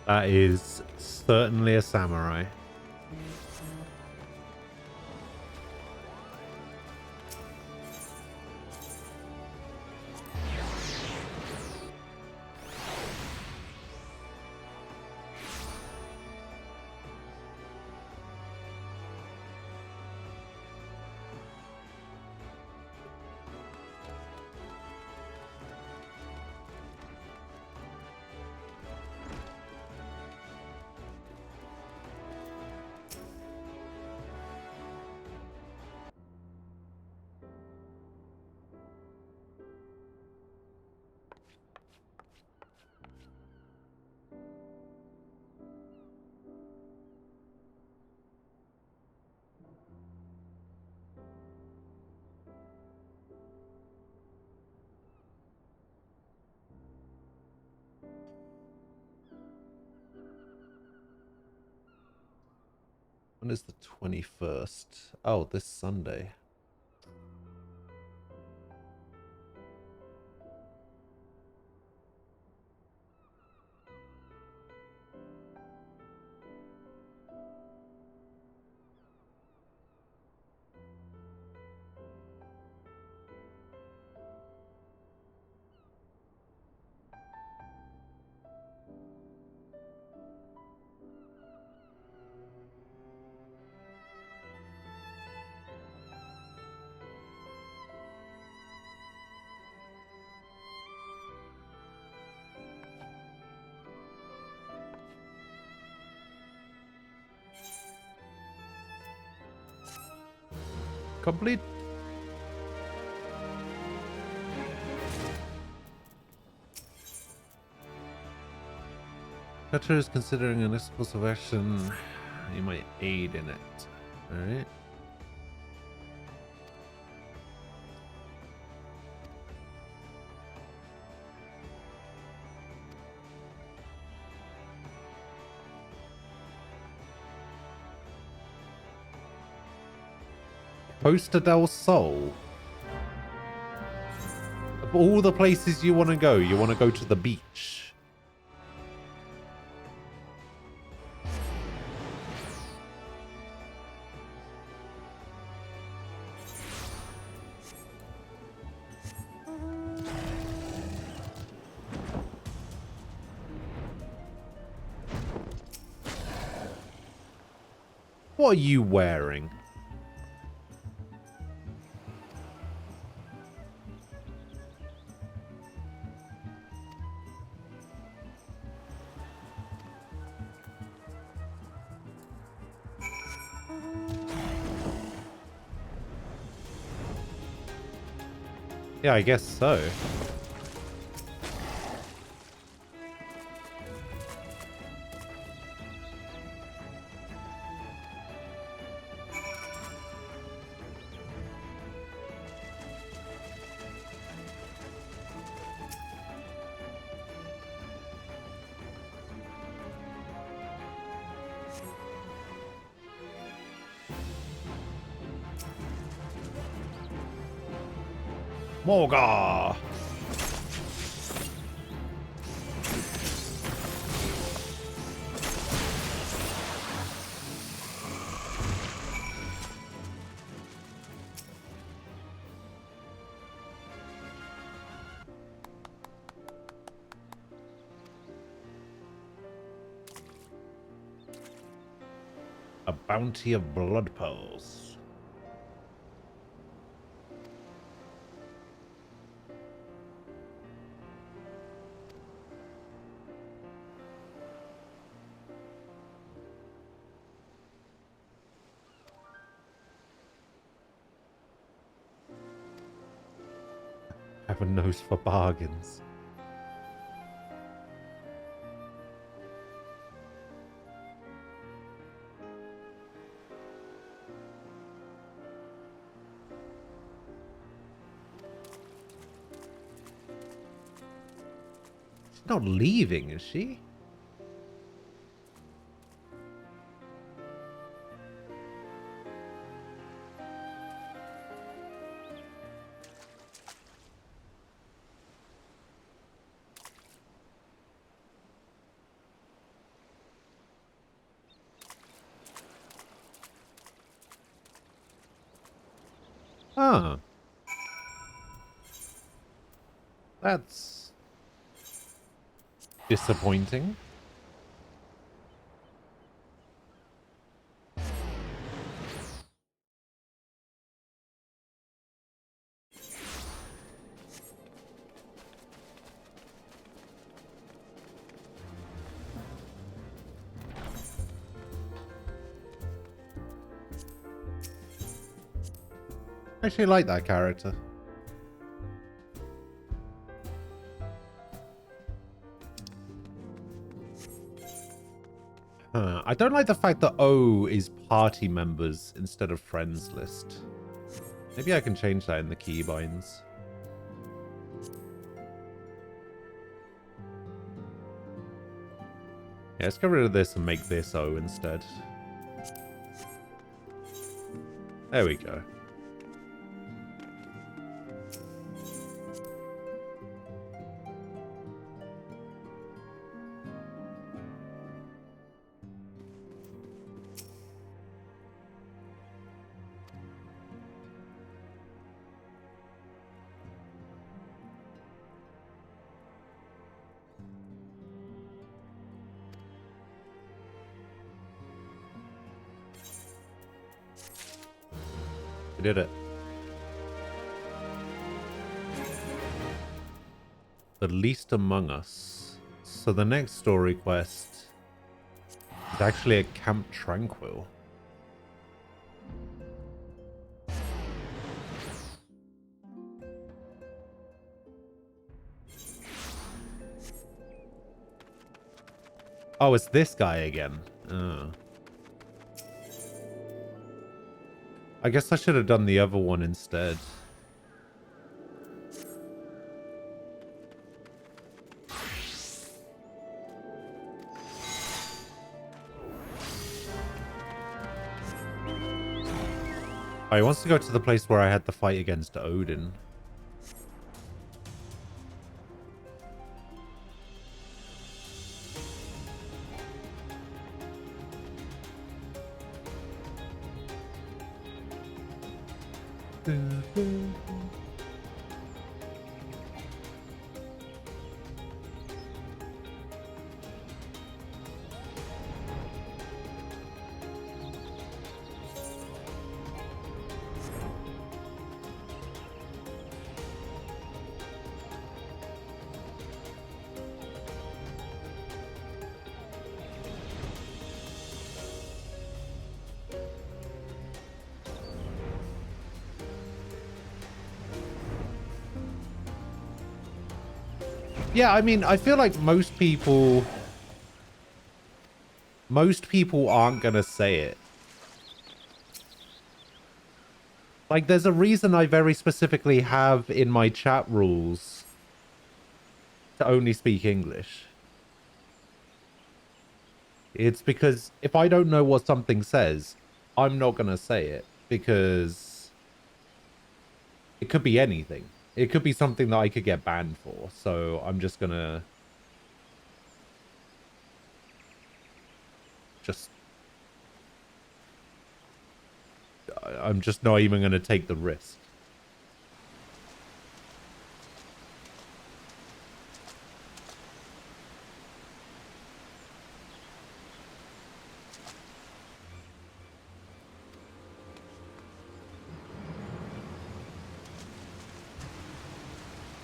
That is certainly a samurai. When is the 21st? Oh, this Sunday. Complete. Petra is considering an course of action. You might aid in it. Alright. Costa del Sol. Of all the places you want to go to the beach. What are you wearing? Yeah, I guess so. Morgar! A bounty of blood pearls. Have a nose for bargains. She's not leaving, is she? Ah. That's disappointing. I actually like that character. I don't like the fact that O is party members instead of friends list. Maybe I can change that in the keybinds. Yeah, let's get rid of this and make this O instead. There we go. We did it. The Least Among Us. So the next story quest is actually at Camp Tranquil. Oh, it's this guy again. Oh. I guess I should have done the other one instead. Oh, he wants to go to the place where I had the fight against Odin. Yeah, I mean, I feel like most people aren't gonna say it. Like, there's a reason I very specifically have in my chat rules to only speak English. It's because if I don't know what something says, I'm not gonna say it, because it could be anything. It could be something that I could get banned for, so I'm just gonna I'm just not even gonna take the risk.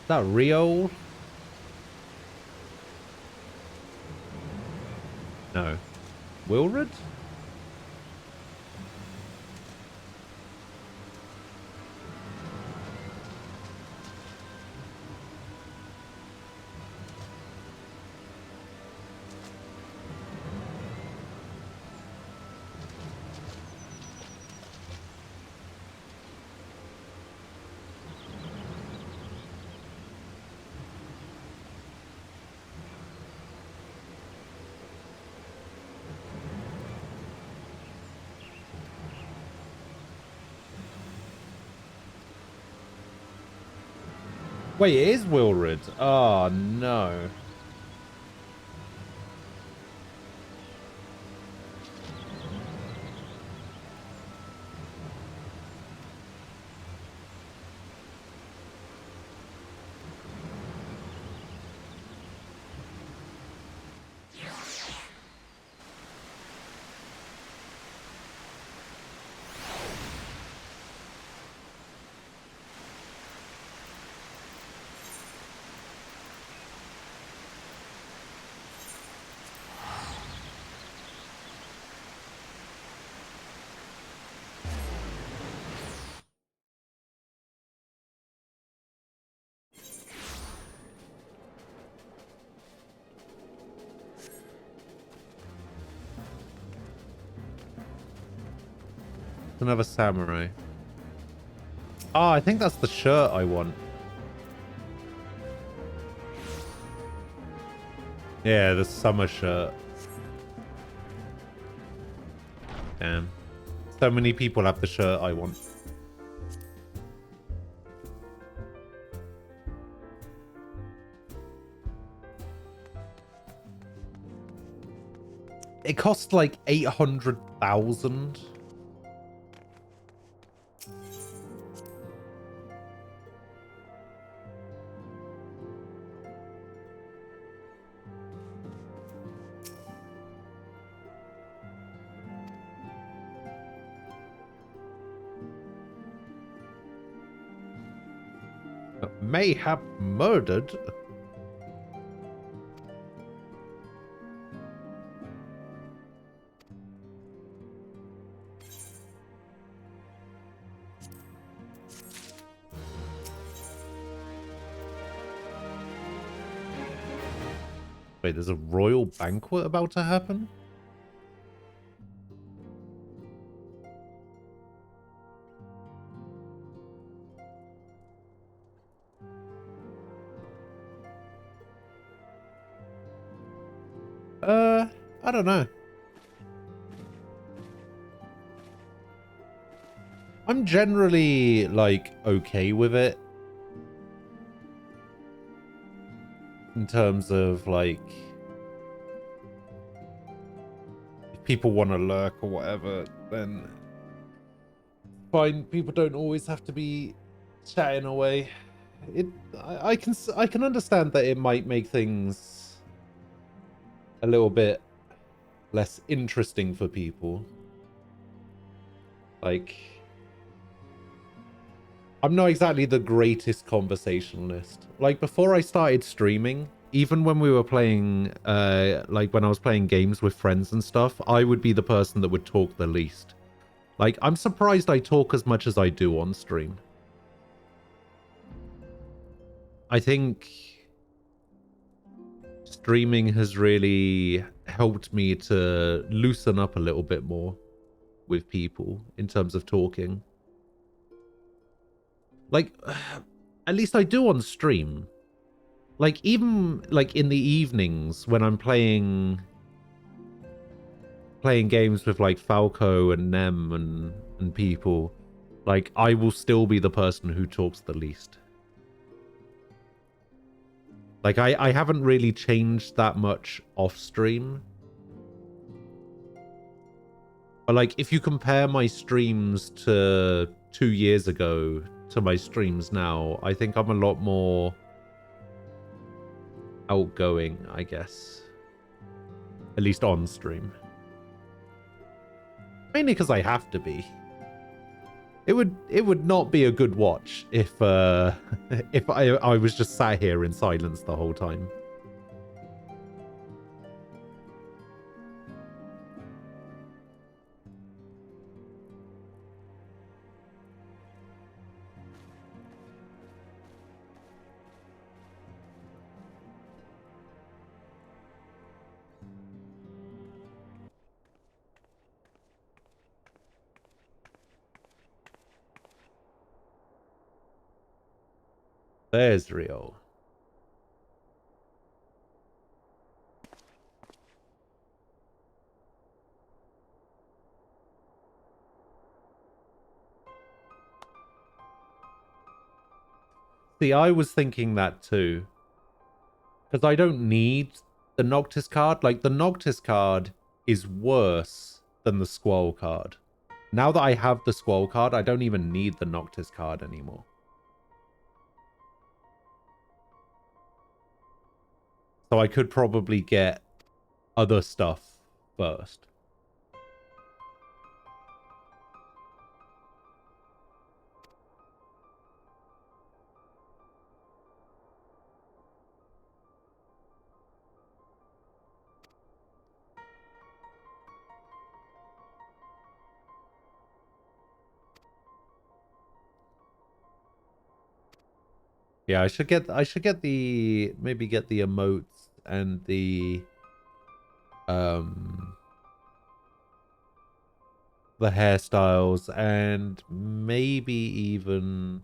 Is that Rio? No. Wilred? Wait, it is Wilred. Oh, no. Another samurai. Oh, I think that's the shirt I want. Yeah, the summer shirt. Damn. So many people have the shirt I want. It costs like 800,000. Mayhap murdered. Wait, there's a royal banquet about to happen? I don't know. I'm generally, like, okay with it. In terms of, like, if people want to lurk or whatever, then fine. People don't always have to be chatting away. I can understand that it might make things a little bit less interesting for people. Like, I'm not exactly the greatest conversationalist. Like, before I started streaming, even when we were playing, like when I was playing games with friends and stuff, I would be the person that would talk the least. Like, I'm surprised I talk as much as I do on stream. I think streaming has really helped me to loosen up a little bit more with people in terms of talking. Like, at least I do on stream. Like, even like in the evenings when I'm playing games with like Falco and Nem and people, like, I will still be the person who talks the least. Like, I haven't really changed that much off stream. But like, if you compare my streams to 2 years ago to my streams now, I think I'm a lot more outgoing, I guess. At least on stream. Mainly because I have to be. It would not be a good watch if if I was just sat here in silence the whole time. There's Rio. See, I was thinking that too. Because I don't need the Noctis card. Like, the Noctis card is worse than the Squall card. Now that I have the Squall card, I don't even need the Noctis card anymore. So I could probably get other stuff first. Yeah, I should get the maybe get the emotes and the hairstyles, and maybe even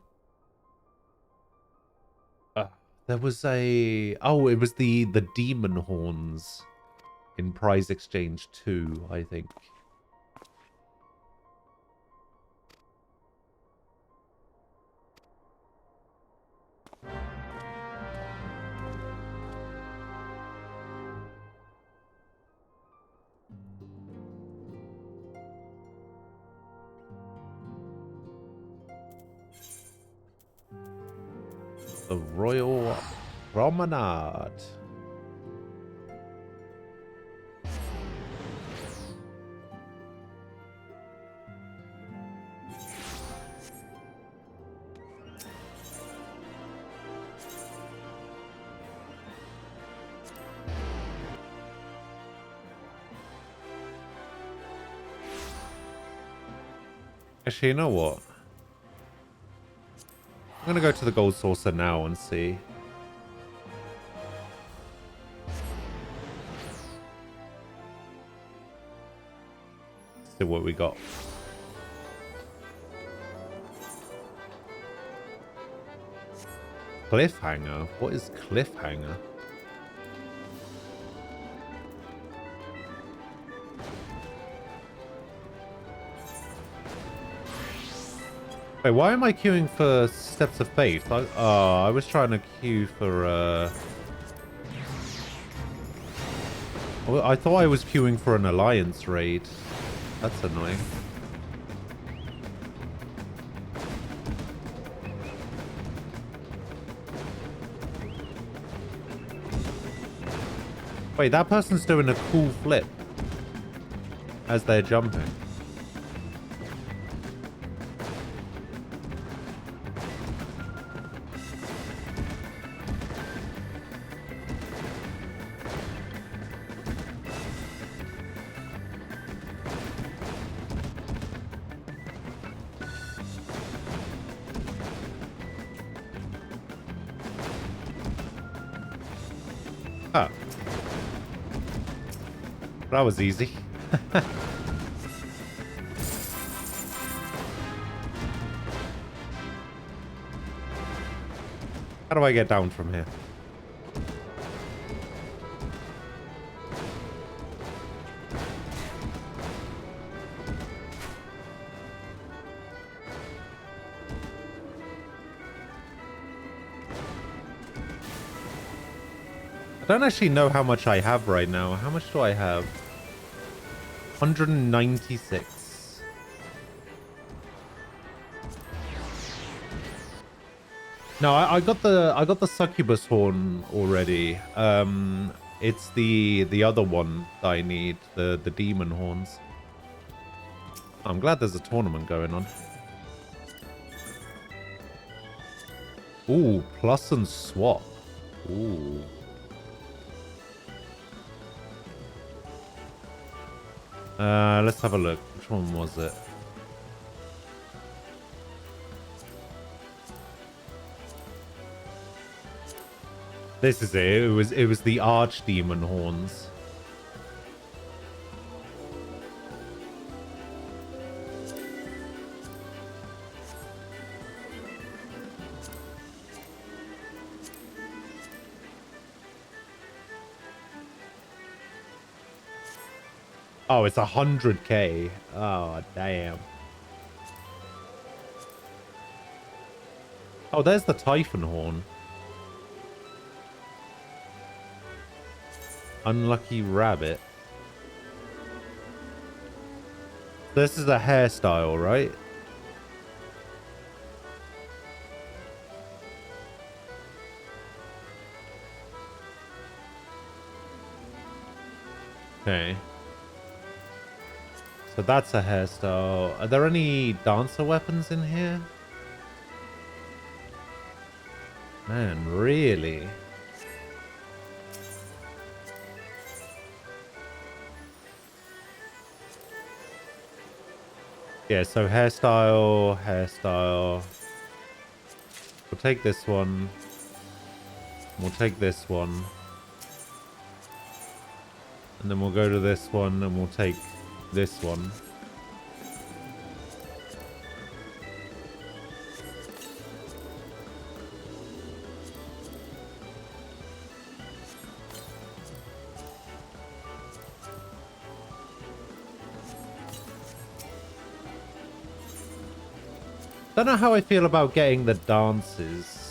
there was it was the demon horns in Prize Exchange 2, I think. The Royal Promenade. Actually, you know what? I'm gonna go to the Gold Saucer now and see. See what we got. Cliffhanger? What is cliffhanger? Wait, why am I queuing for Steps of Faith? I was trying to queue for, I thought I was queuing for an Alliance raid. That's annoying. Wait, that person's doing a cool flip as they're jumping. Ah. That was easy. How do I get down from here? I don't actually know how much I have right now. How much do I have? 196. No, I got the succubus horn already. It's the other one that I need, the demon horns. I'm glad there's a tournament going on. Ooh, plus and swap. Ooh. Let's have a look. Which one was it? This is it. It was the Archdemon horns. Oh, it's 100k. Oh, damn. Oh, there's the Typhon horn. Unlucky rabbit. This is a hairstyle, right? Okay. So that's a hairstyle. Are there any dancer weapons in here? Man, really? Yeah, so hairstyle. We'll take this one. We'll take this one. And then we'll go to this one and we'll take this one. Don't know how I feel about getting the dances.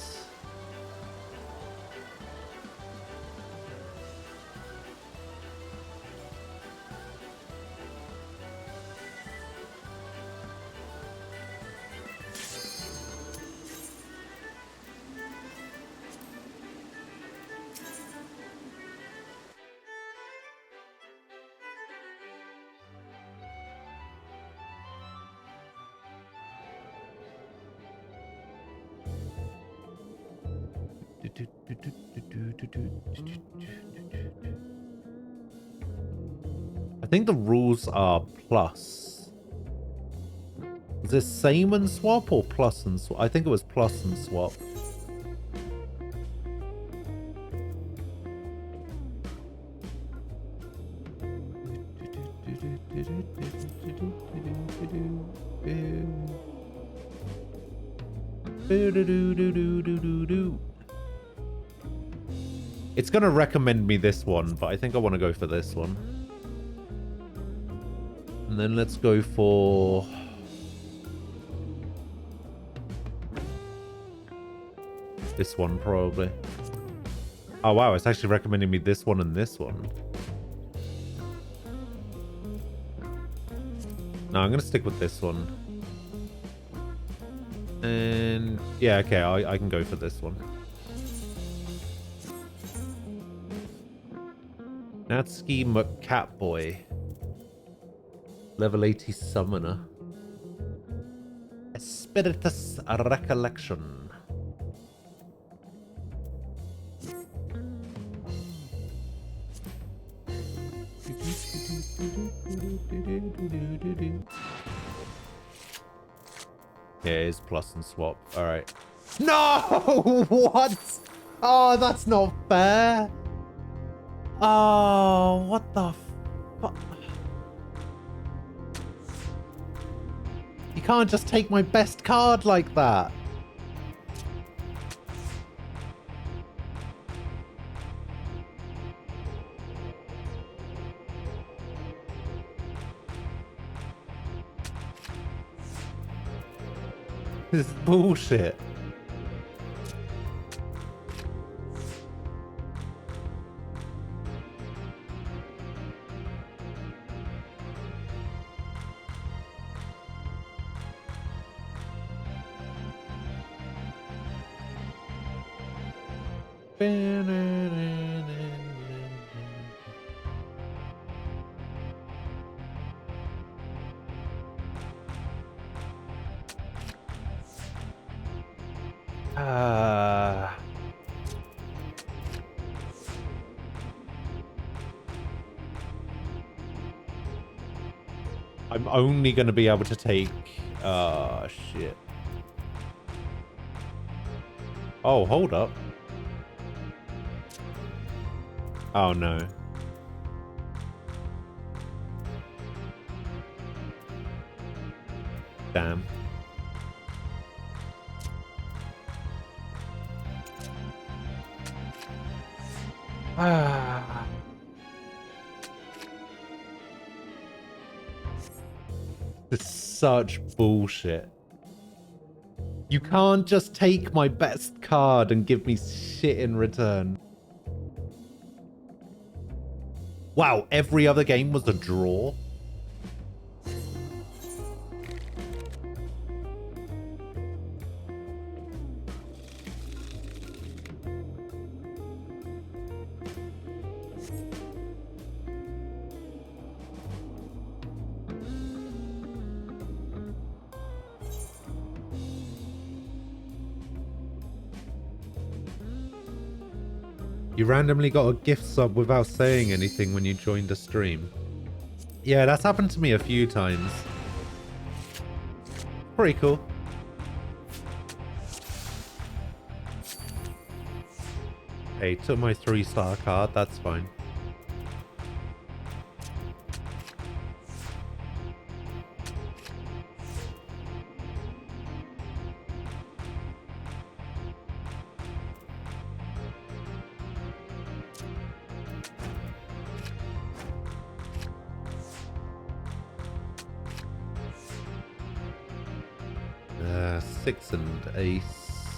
I think the rules are plus. Is this same and swap or plus and swap? I think it was plus and swap. It's gonna recommend me this one, but I think I want to go for this one. And then let's go for... this one, probably. Oh, wow. It's actually recommending me this one and this one. No, I'm going to stick with this one. And... yeah, okay. I can go for this one. Natsuki McCatboy. Level 80 Summoner. Espiritus Recollection. Yeah, it's plus and swap. Alright. No! What? Oh, that's not fair. Oh, what the fuck? You can't just take my best card like that. This is bullshit. I'm only going to be able to take... shit. Oh, hold up. Oh, no. Damn. Ah. This is such bullshit. You can't just take my best card and give me shit in return. Wow, every other game was a draw? You randomly got a gift sub without saying anything when you joined a stream. Yeah, that's happened to me a few times. Pretty cool. Hey, took my 3-star card, that's fine. Six and ace,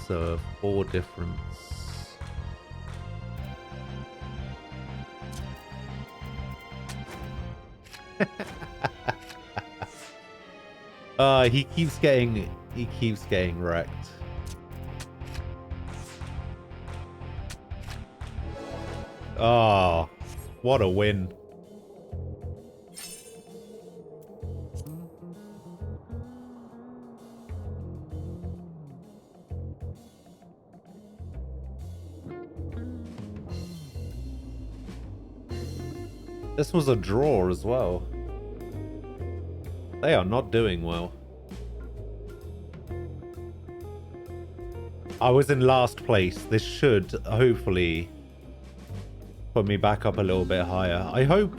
4 difference. He keeps getting wrecked. Oh, what a win. This was a draw as well. They are not doing well. I was in last place. This should hopefully put me back up a little bit higher. I hope.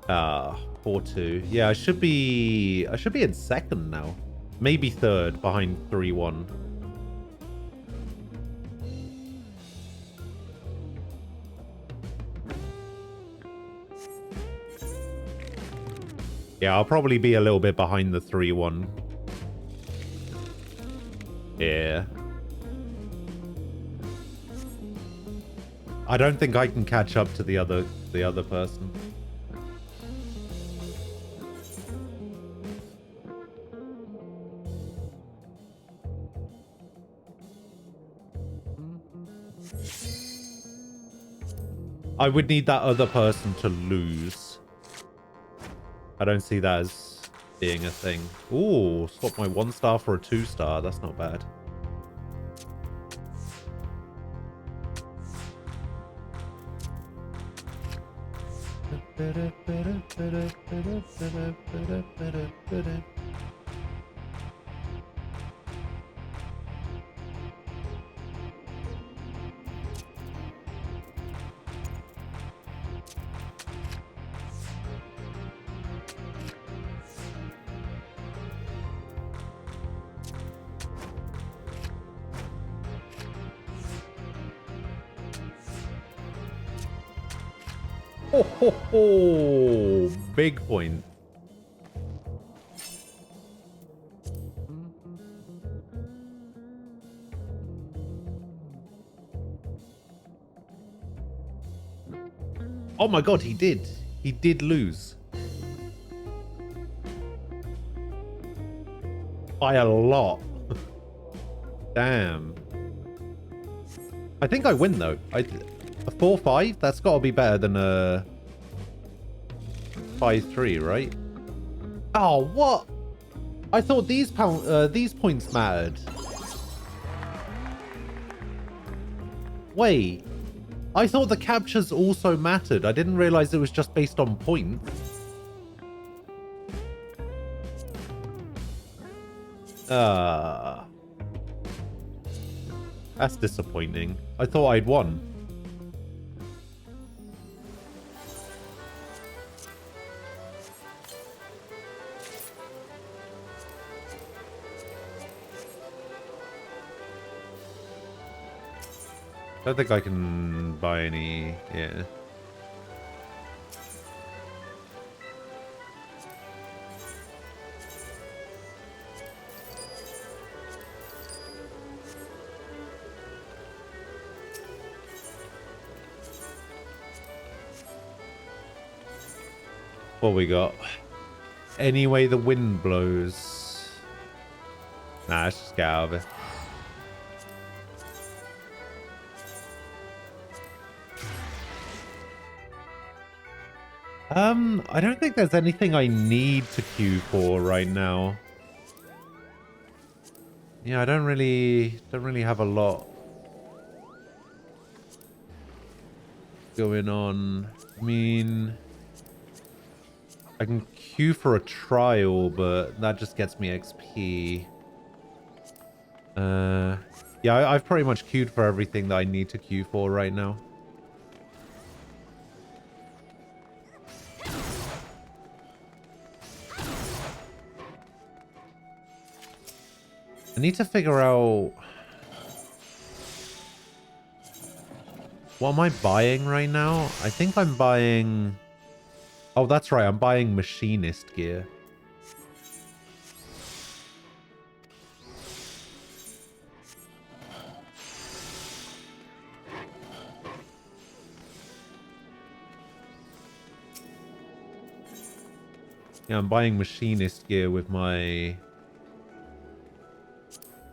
4-2. Yeah, I should be in second now. Maybe third behind 3-1. Yeah, I'll probably be a little bit behind the 3-1. Yeah. I don't think I can catch up to the other person. I would need that other person to lose. I don't see that as being a thing. Ooh, swap my 1-star for a 2-star. That's not bad. Ho, ho, ho. Big point. Oh my god, he did. He did lose. By a lot. Damn. I think I win though. A 4-5? That's got to be better than a 5-3, right? Oh, what? I thought these points mattered. Wait. I thought the captures also mattered. I didn't realize it was just based on points. That's disappointing. I thought I'd won. I don't think I can buy any, yeah. What we got? Any way the wind blows. Nah, let's just get out of it. I don't think there's anything I need to queue for right now. Yeah, I don't really have a lot going on. I mean, I can queue for a trial, but that just gets me XP. Yeah, I've pretty much queued for everything that I need to queue for right now. I need to figure out... What am I buying right now? I think I'm buying... Oh, that's right. I'm buying machinist gear. Yeah, I'm buying machinist gear with my...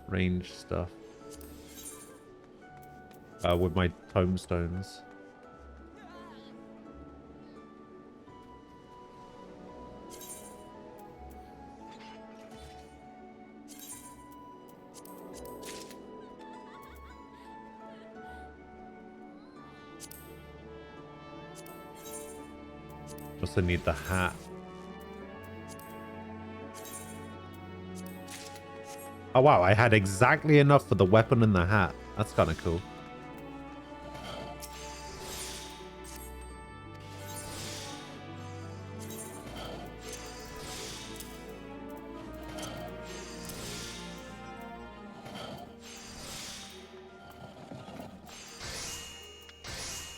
range stuff. With my tomestones. Also need the hat. Oh wow, I had exactly enough for the weapon and the hat. That's kind of cool.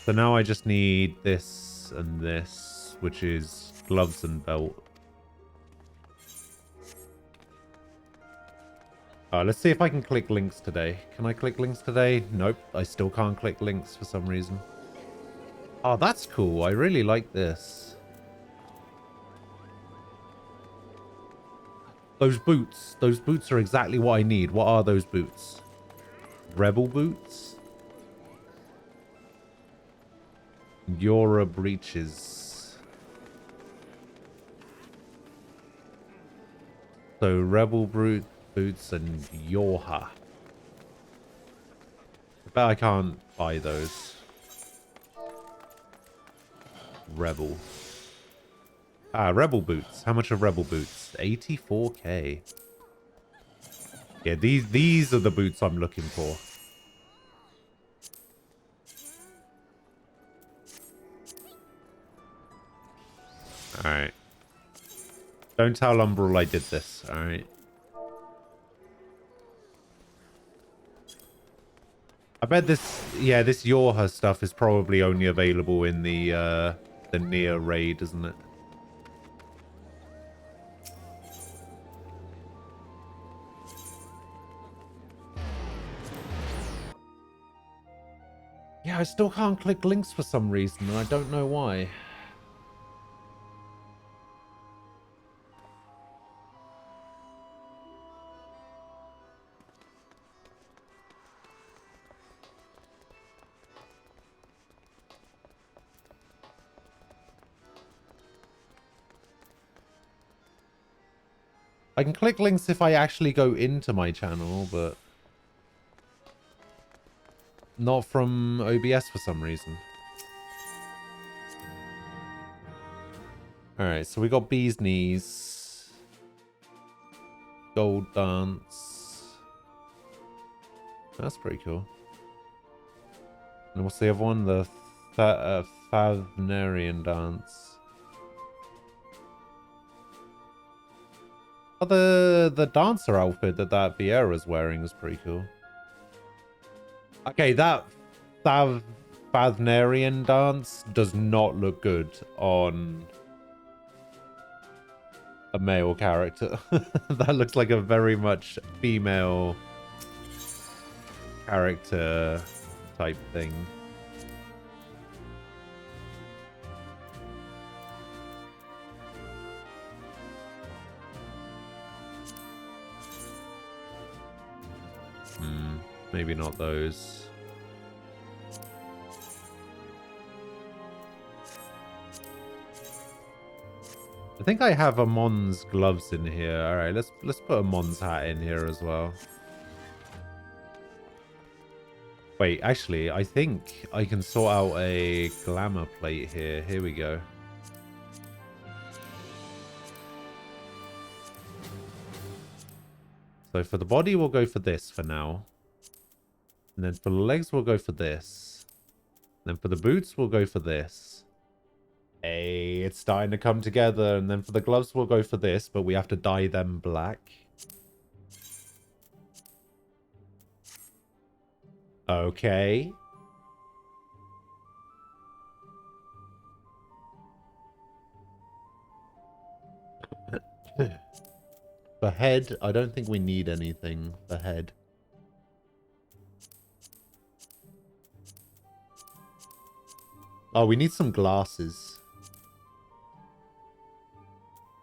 So now I just need this and this, which is gloves and belt. Let's see if I can click links today. Can I click links today? Nope, I still can't click links for some reason. Oh, that's cool. I really like this. Those boots are exactly what I need. What are those boots? Rebel boots? Yora breeches. So Rebel boots and Yorha. I bet I can't buy those. Rebel. Rebel boots. How much are Rebel boots? 84k. Yeah, these are the boots I'm looking for. Alright. Don't tell Umbral I did this, alright? I bet this, yeah, this Yorha stuff is probably only available in the Nier raid, isn't it? Yeah, I still can't click links for some reason, and I don't know why. I can click links if I actually go into my channel, but not from OBS for some reason. Alright, so we got Bee's Knees. Gold Dance. That's pretty cool. And what's the other one? The Favnarian Dance. Oh, the dancer outfit that Viera's wearing is pretty cool. Okay, that Favnarian dance does not look good on a male character. That looks like a very much female character type thing. Maybe not those. I think I have Amon's gloves in here. All right, let's put Amon's hat in here as well. Wait, actually, I think I can sort out a glamour plate here. Here we go. So for the body, we'll go for this for now. And then for the legs, we'll go for this. And then for the boots, we'll go for this. Hey, it's starting to come together. And then for the gloves, we'll go for this, but we have to dye them black. Okay. For head, I don't think we need anything for head. Oh, we need some glasses.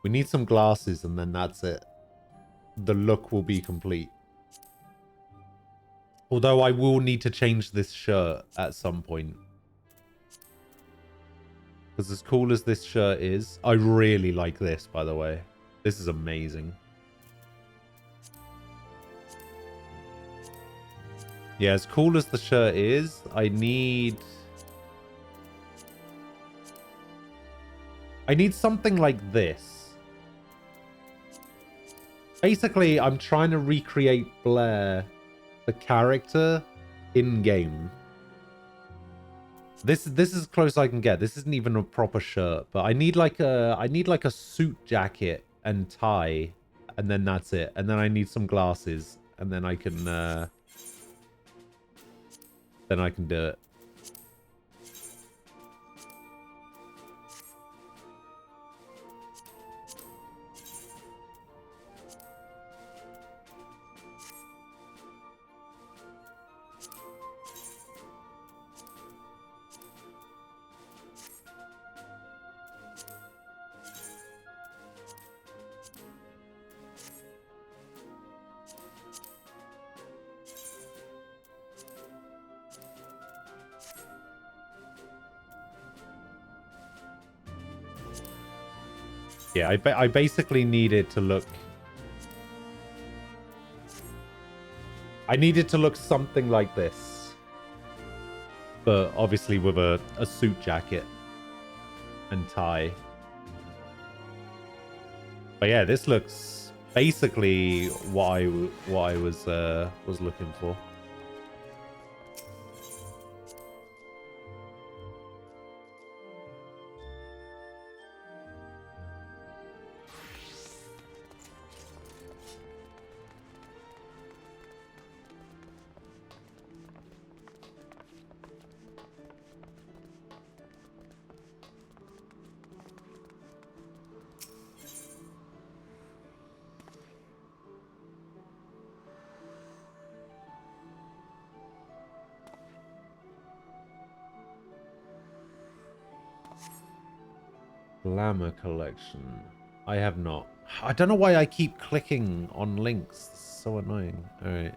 We need some glasses and then that's it. The look will be complete. Although I will need to change this shirt at some point. Because as cool as this shirt is, I really like this, by the way. This is amazing. Yeah, as cool as the shirt is, I need I need something like this. Basically, I'm trying to recreate Blair, the character, in-game. This is as close as I can get. This isn't even a proper shirt, but I need like a suit jacket and tie, and then that's it. And then I need some glasses, and then I can do it. Yeah, I basically needed to look... I needed to look something like this. But obviously with a suit jacket and tie. But yeah, this looks basically what I was looking for. Glamour collection. I have not. I don't know why I keep clicking on links. It's so annoying. Alright.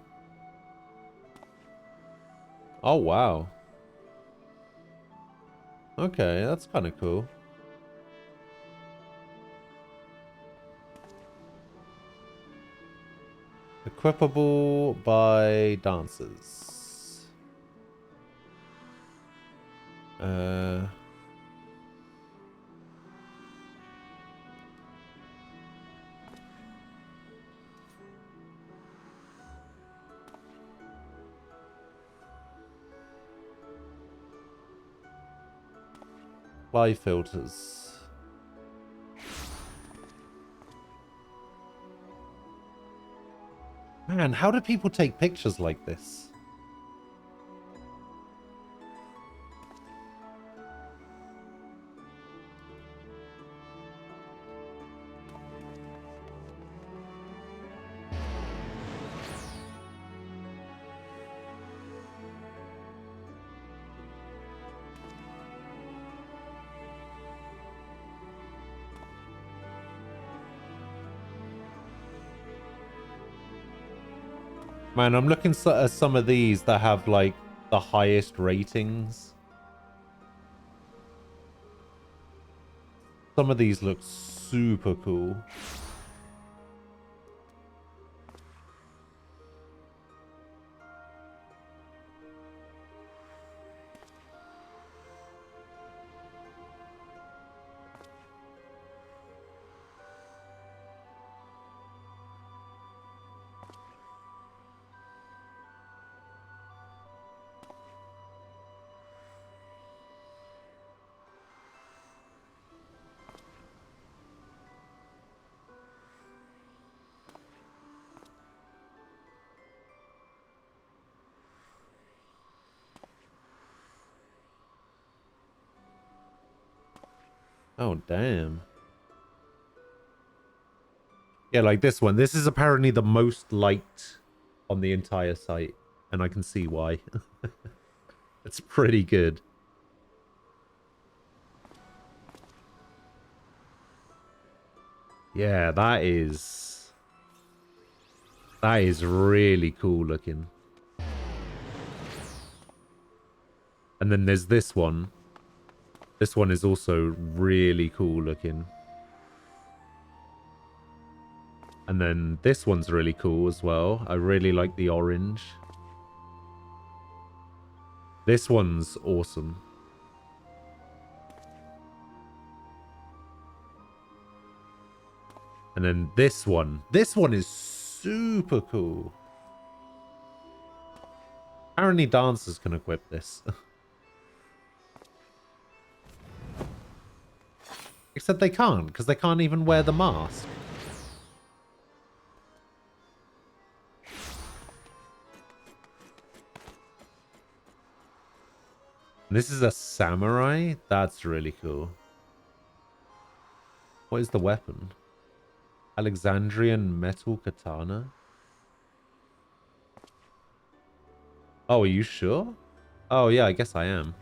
Oh, wow. Okay, that's kind of cool. Equipable by dancers. Fly filters. Man, how do people take pictures like this? Man, I'm looking at some of these that have, like, the highest ratings. Some of these look super cool. Oh, damn. Yeah, like this one. This is apparently the most liked on the entire site. And I can see why. It's pretty good. Yeah, that is really cool looking. And then there's this one. This one is also really cool looking. And then this one's really cool as well. I really like the orange. This one's awesome. And then this one. This one is super cool. Apparently dancers can equip this. Except they can't, because they can't even wear the mask. This is a samurai? That's really cool. What is the weapon? Alexandrian metal katana? Oh, are you sure? Oh, yeah, I guess I am.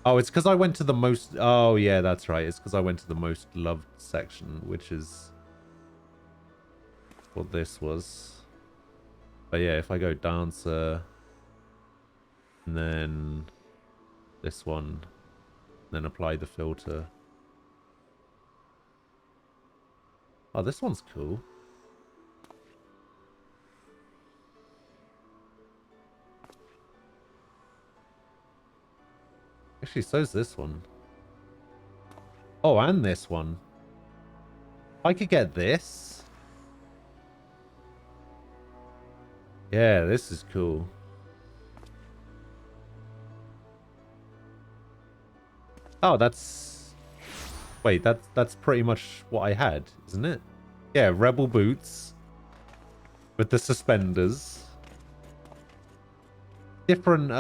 Oh, it's because I went to the most... Oh, yeah, that's right. It's because I went to the most loved section, which is what this was. But yeah, if I go dancer, and then this one, then apply the filter. Oh, this one's cool. Actually, so's this one. Oh, and this one. I could get this. Yeah, this is cool. Oh, that's... Wait, that's pretty much what I had, isn't it? Yeah, rebel boots. With the suspenders. Different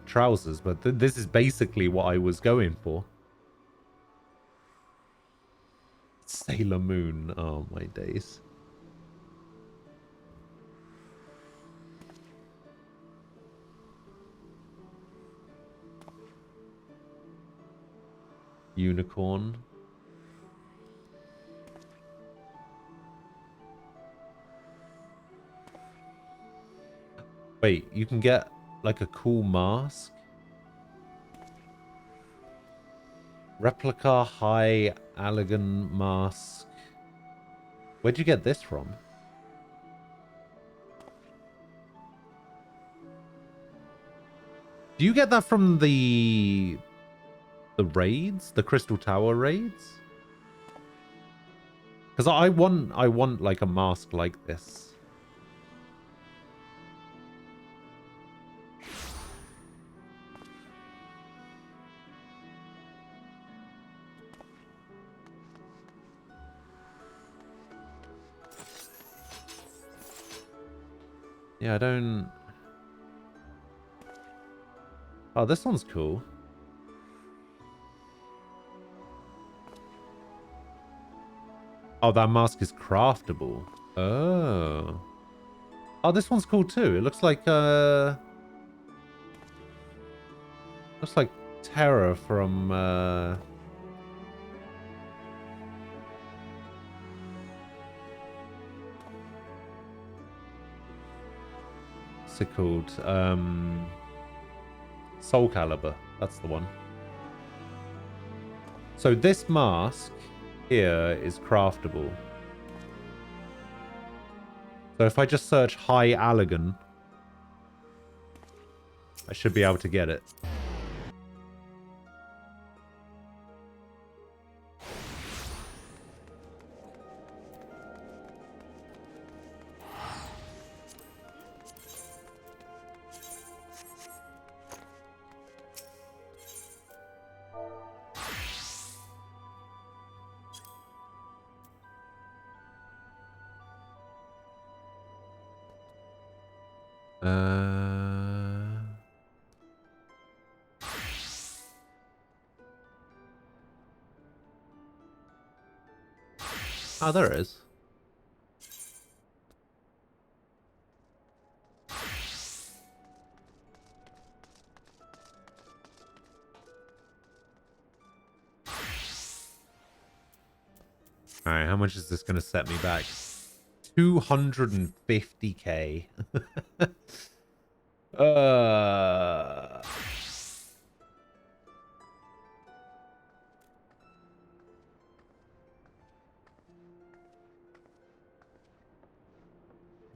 trousers, but this is basically what I was going for. Sailor Moon. Oh, my days. Unicorn. Wait, you can get like a cool mask? Replica High Allegan mask. Where'd you get this from? Do you get that from the raids? The Crystal Tower raids? Because I want like a mask like this. Yeah, I don't... Oh, this one's cool. Oh, that mask is craftable. Oh. Oh, this one's cool too. It looks like Terra from what's it called? Soul Calibur. That's the one. So this mask here is craftable. So if I just search High Allegan, I should be able to get it. Oh, there it is. Alright, how much is this going to set me back? 250k.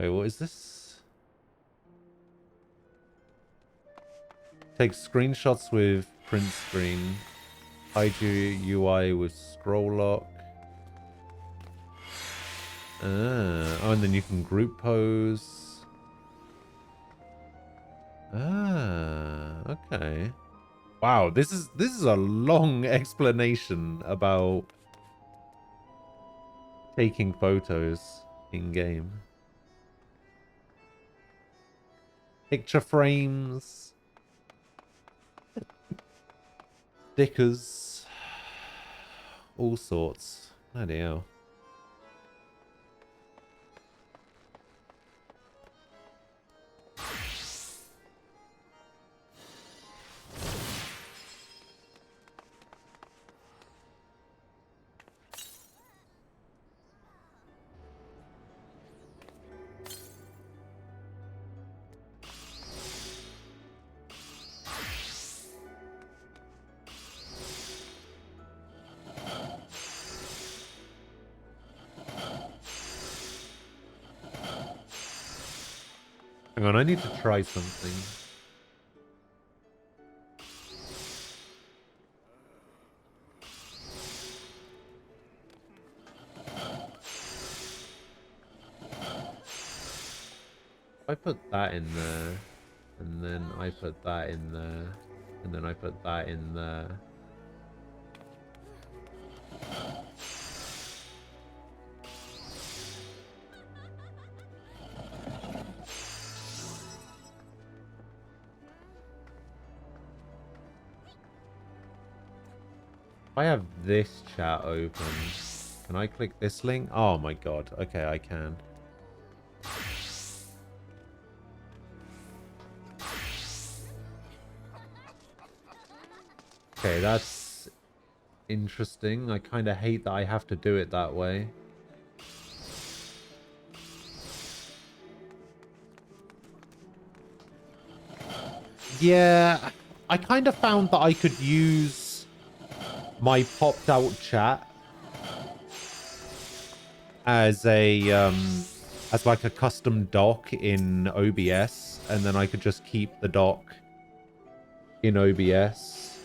Wait, what is this? Take screenshots with print screen. Hide your UI with scroll lock. Oh, and then you can group pose. Okay. Wow, this is a long explanation about taking photos in game. Picture frames, stickers, all sorts. Bloody hell. Hang on, I need to try something. I put that in there, and then I put that in there, and then I put that in there. I have this chat open. Can I click this link? Oh my god. Okay, I can. Okay, that's interesting. I kind of hate that I have to do it that way. Yeah, I kind of found that I could use my popped out chat as a as like a custom doc in OBS, and then I could just keep the doc in OBS.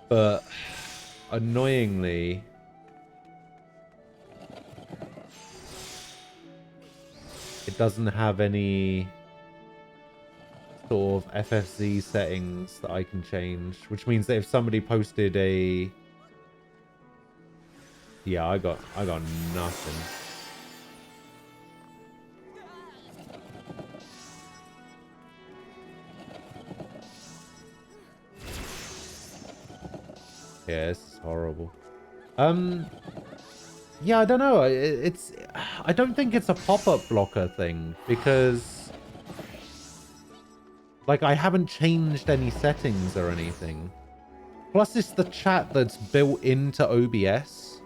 But annoyingly, it doesn't have any sort of FFZ settings that I can change, which means that if somebody posted a... Yeah, I got nothing. Yeah, this is horrible. Yeah, I don't know. I don't think it's a pop-up blocker thing, because like I haven't changed any settings or anything. Plus it's the chat that's built into OBS.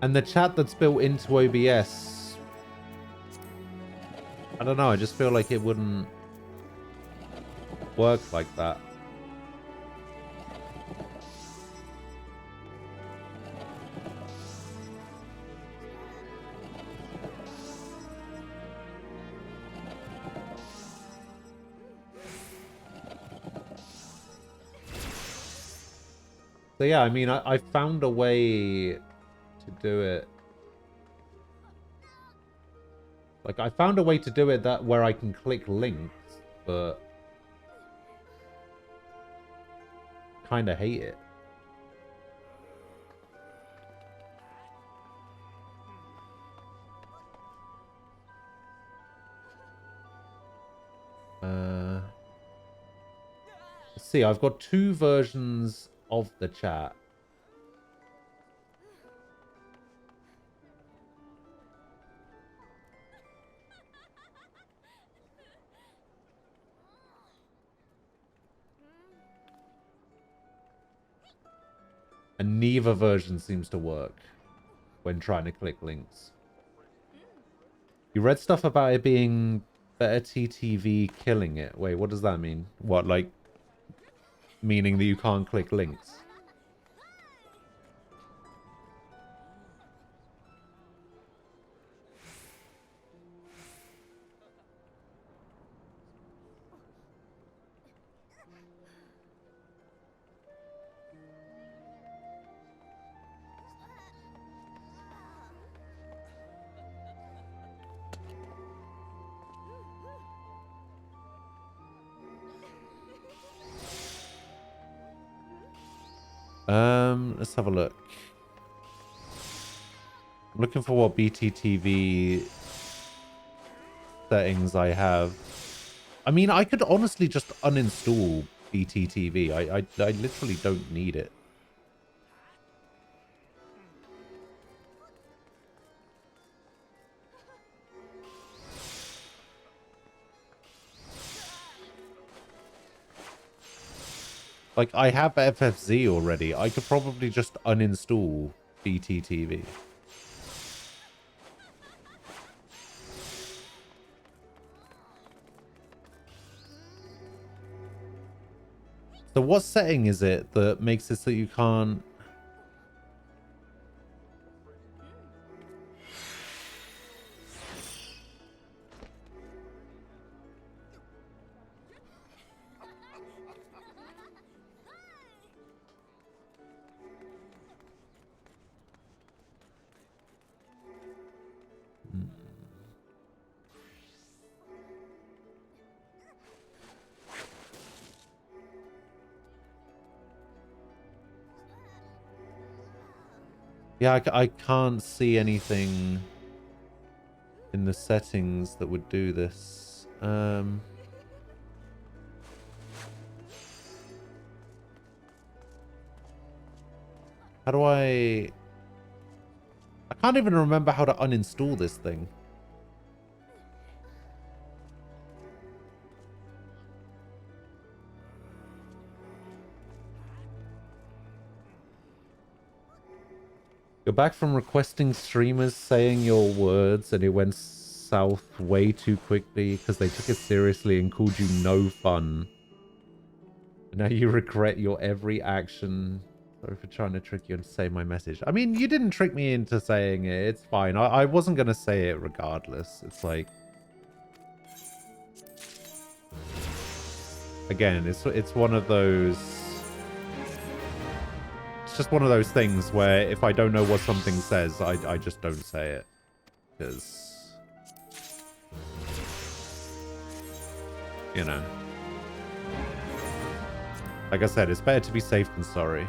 And the chat that's built into OBS, I don't know, I just feel like it wouldn't work like that. So yeah, I mean, I found a way to do it. Like, I found a way to do it that where I can click links, but kind of hate it. Let's see, I've got 2 versions of the chat. And neither version seems to work when trying to click links. You read stuff about it being better TTV killing it. Wait, what does that mean? What, like, meaning that you can't click links? Let's have a look. I'm looking for what BTTV settings I have. I mean, I could honestly just uninstall BTTV. I literally don't need it. Like, I have FFZ already. I could probably just uninstall BTTV. So what setting is it that makes it so you can't... Yeah, I can't see anything in the settings that would do this. How do I can't even remember how to uninstall this thing. You're back from requesting streamers saying your words and it went south way too quickly because they took it seriously and called you no fun. Now you regret your every action. Sorry for trying to trick you and say my message. I mean, you didn't trick me into saying it. It's fine. I wasn't going to say it regardless. It's like... Again, it's one of those... It's just one of those things where if I don't know what something says, I just don't say it. Because... You know. Like I said, it's better to be safe than sorry.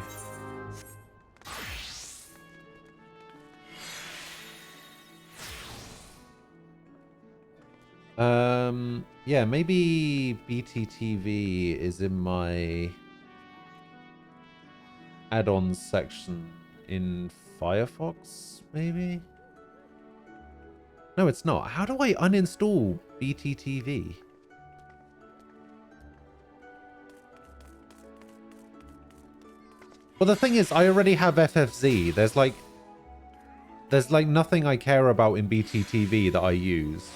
Yeah, maybe BTTV is in my add-ons section in Firefox, maybe? No, it's not. How do I uninstall BTTV? Well, the thing is, I already have FFZ. There's like nothing I care about in BTTV that I use.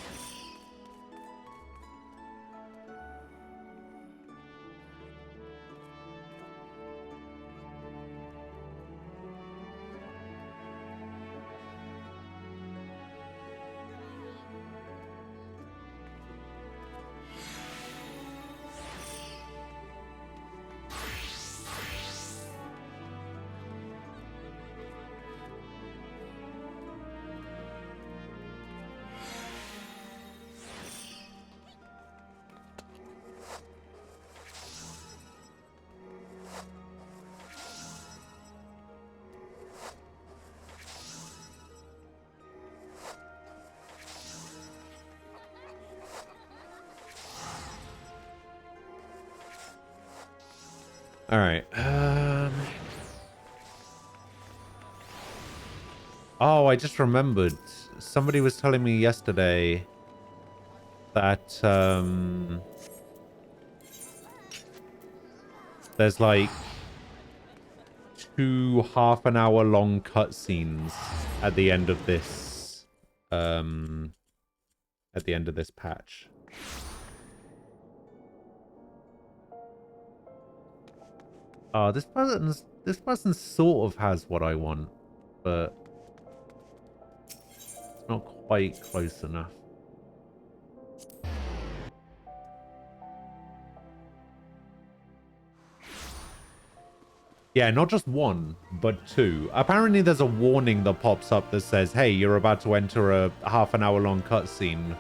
All right. Oh, I just remembered. Somebody was telling me yesterday that there's like 2 half-an-hour long cutscenes at the end of this patch. Oh, this person sort of has what I want, but it's not quite close enough. Yeah, not just 1, but 2. Apparently there's a warning that pops up that says, hey, you're about to enter a half-an-hour long cutscene.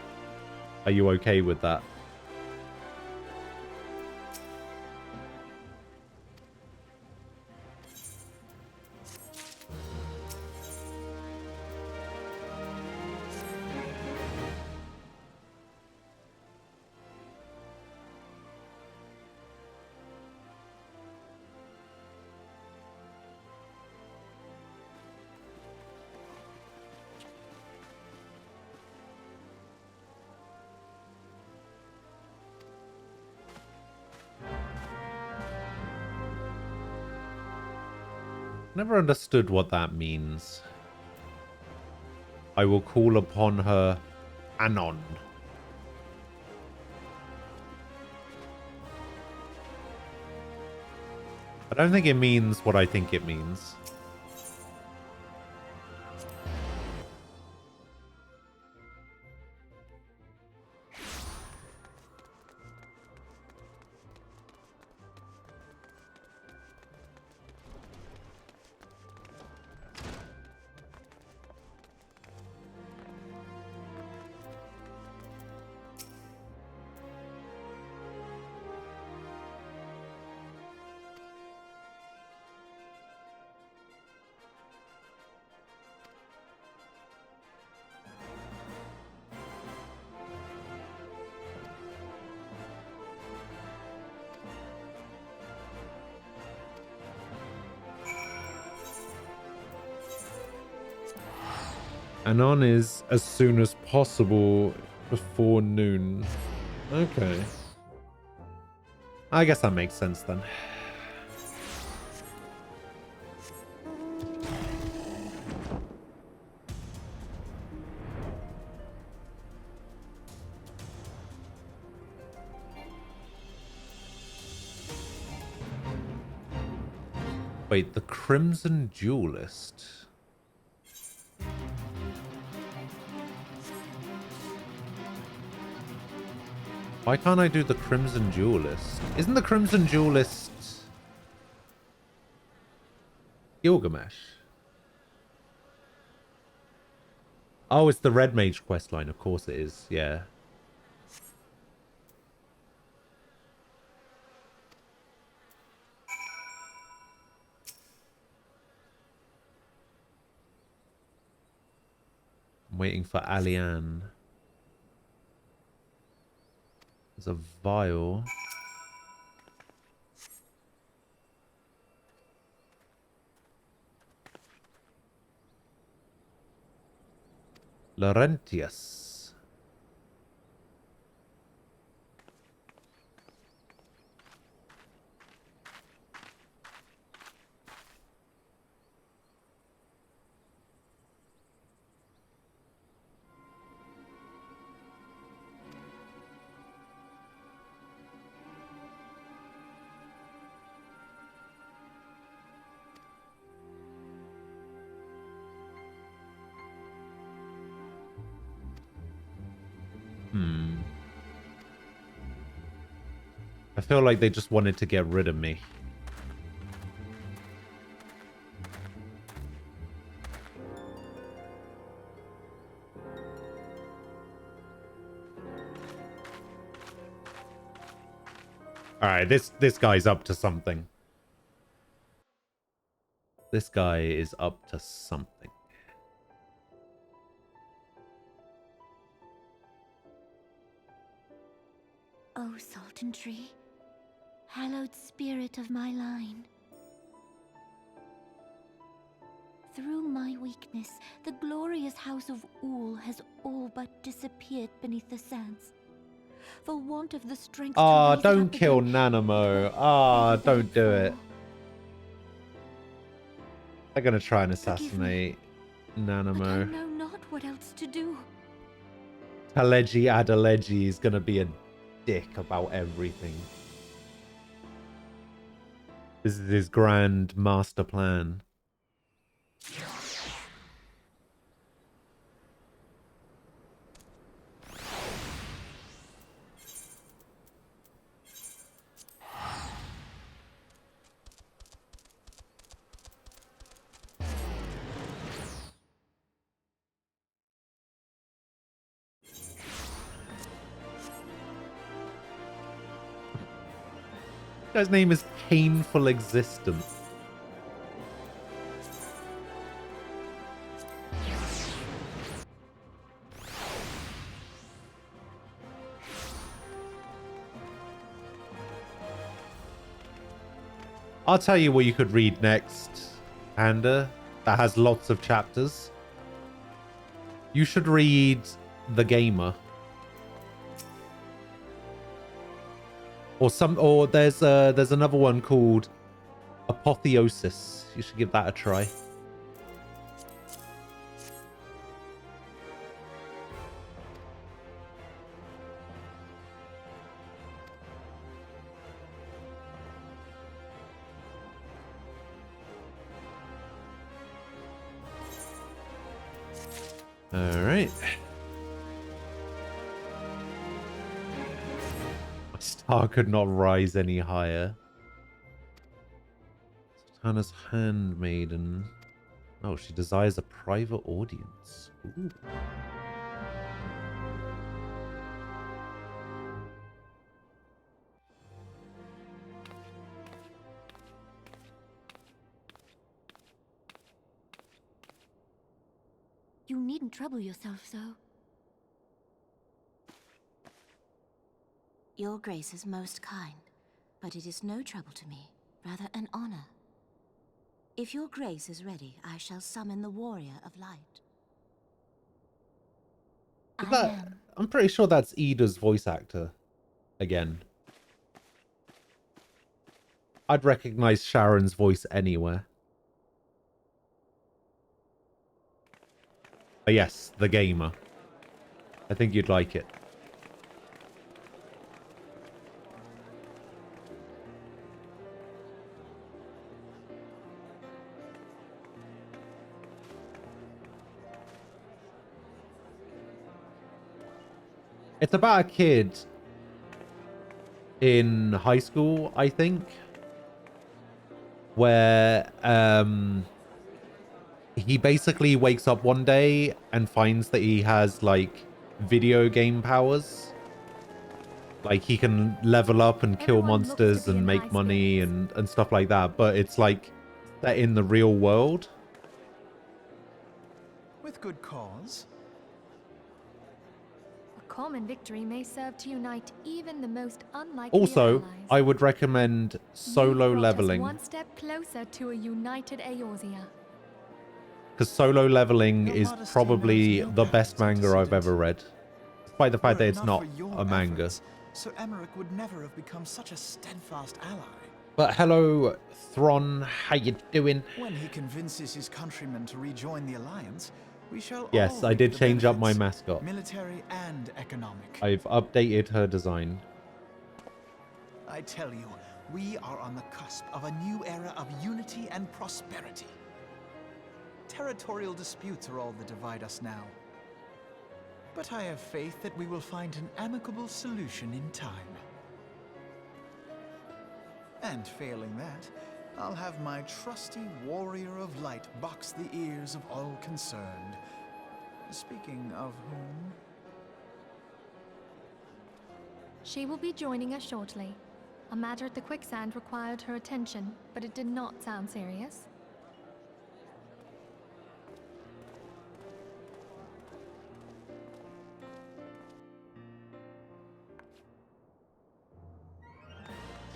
Are you okay with that? Never understood what that means. I will call upon her anon. I don't think it means what I think it means. Anon is as soon as possible before noon. Okay. I guess that makes sense then. Wait, the Crimson Duelist. Why can't I do the Crimson Duelist? Isn't the Crimson Duelist Gilgamesh? Oh, it's the Red Mage questline. Of course it is. Yeah. I'm waiting for Alian. There's a vial. Laurentius. I feel like they just wanted to get rid of me. Alright, this guy's up to something. This guy is up to something.
O Sultan Tree, hallowed spirit of my line. Through my weakness, the glorious house of Ul has all but disappeared beneath the sands. For want of the strength to raise it
don't
up
kill
again,
Nanamo. Don't do it. They're gonna try and assassinate Nanamo.
But I know not what else to do.
Taleji Adeleji is gonna be a dick about everything. This is his grand master plan. His name is Painful Existence. I'll tell you what you could read next, Panda. That has lots of chapters. You should read The Gamer. Or there's another one called Apotheosis. You should give that a try. All right. My star could not rise any higher. Sultana's handmaiden. Oh, she desires a private audience. Ooh.
You needn't trouble yourself so. Your Grace is most kind, but it is no trouble to me, rather an honor. If your Grace is ready, I shall summon the Warrior of Light.
I'm pretty sure that's Ida's voice actor again. I'd recognize Sharon's voice anywhere. But yes, the gamer. I think you'd like it. It's about a kid in high school, I think, where he basically wakes up one day and finds that he has like video game powers. Like he can level up and kill monsters and make money and stuff like that. But it's like that in the real world.
With good cause.
A common victory may serve to unite even the most unlikely
Also,
of allies.
I would recommend solo
You've brought us
leveling.
one step closer to a united Eorzea.
Because solo leveling is probably the best manga I've ever read. Despite the fact that it's not a manga.
Sir Emmerich would never have become such a steadfast ally.
But hello, Thron. How you doing?
When he convinces his countrymen to rejoin the Alliance, we shall
Yes,
all
I
reap
did
the
change up my
benefits,
mascot.
military and economic.
I've updated her design.
I tell you, we are on the cusp of a new era of unity and prosperity. Territorial disputes are all that divide us now. But I have faith that we will find an amicable solution in time. And failing that, I'll have my trusty Warrior of Light box the ears of all concerned. Speaking of whom...
She will be joining us shortly. A matter at the quicksand required her attention, but it did not sound serious.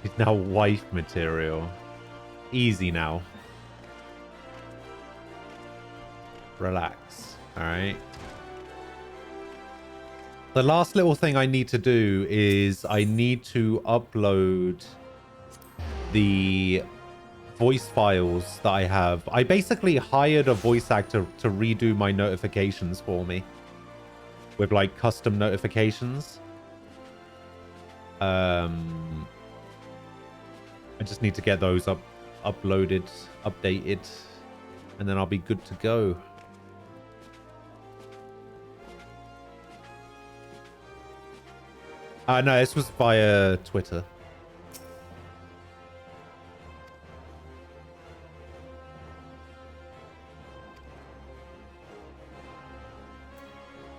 She's now wife material. Easy now. Relax. Alright. The last little thing I need to do is I need to upload the voice files that I have. I basically hired a voice actor to redo my notifications for me. With like custom notifications. I just need to get those uploaded, updated, and then I'll be good to go. No, this was via Twitter.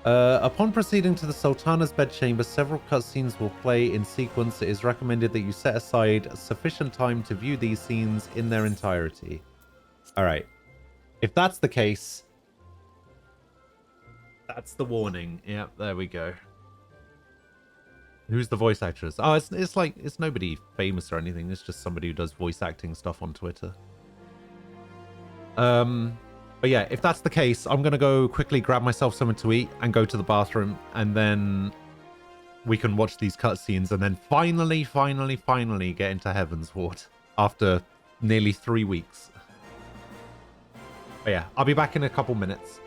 Upon proceeding to the Sultana's bedchamber, several cutscenes will play in sequence. It is recommended that you set aside sufficient time to view these scenes in their entirety. Alright. If that's the case, that's the warning. Yep, there we go. Who's the voice actress? Oh, it's like, it's nobody famous or anything. It's just somebody who does voice acting stuff on Twitter. But yeah, if that's the case, I'm going to go quickly grab myself something to eat and go to the bathroom. And then we can watch these cutscenes and then finally get into Heaven's Ward. After nearly 3 weeks. But yeah, I'll be back in a couple minutes.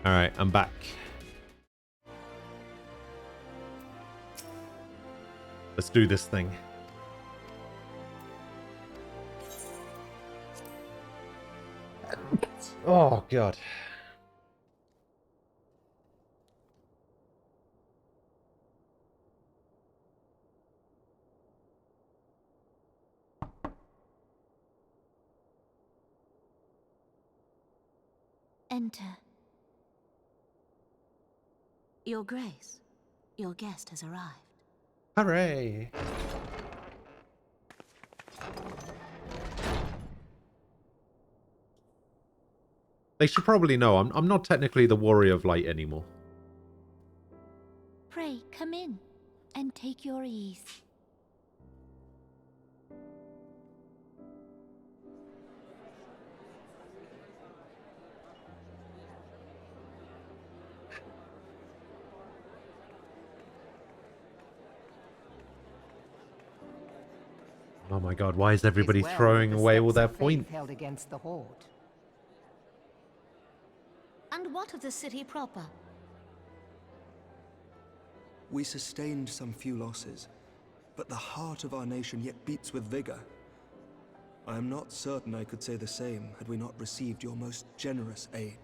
All right, I'm back. Let's do this thing. Oh, God.
Enter. Your Grace, your guest has arrived.
Hooray! They should probably know I'm not technically the Warrior of Light anymore.
Pray, come in and take your ease.
Oh my god, why is everybody
Is well
throwing
with the
away all
steps
their
of faith
points?
held against the Horde.
And what of the city proper?
We sustained some few losses, but the heart of our nation yet beats with vigor. I am not certain I could say the same had we not received your most generous aid.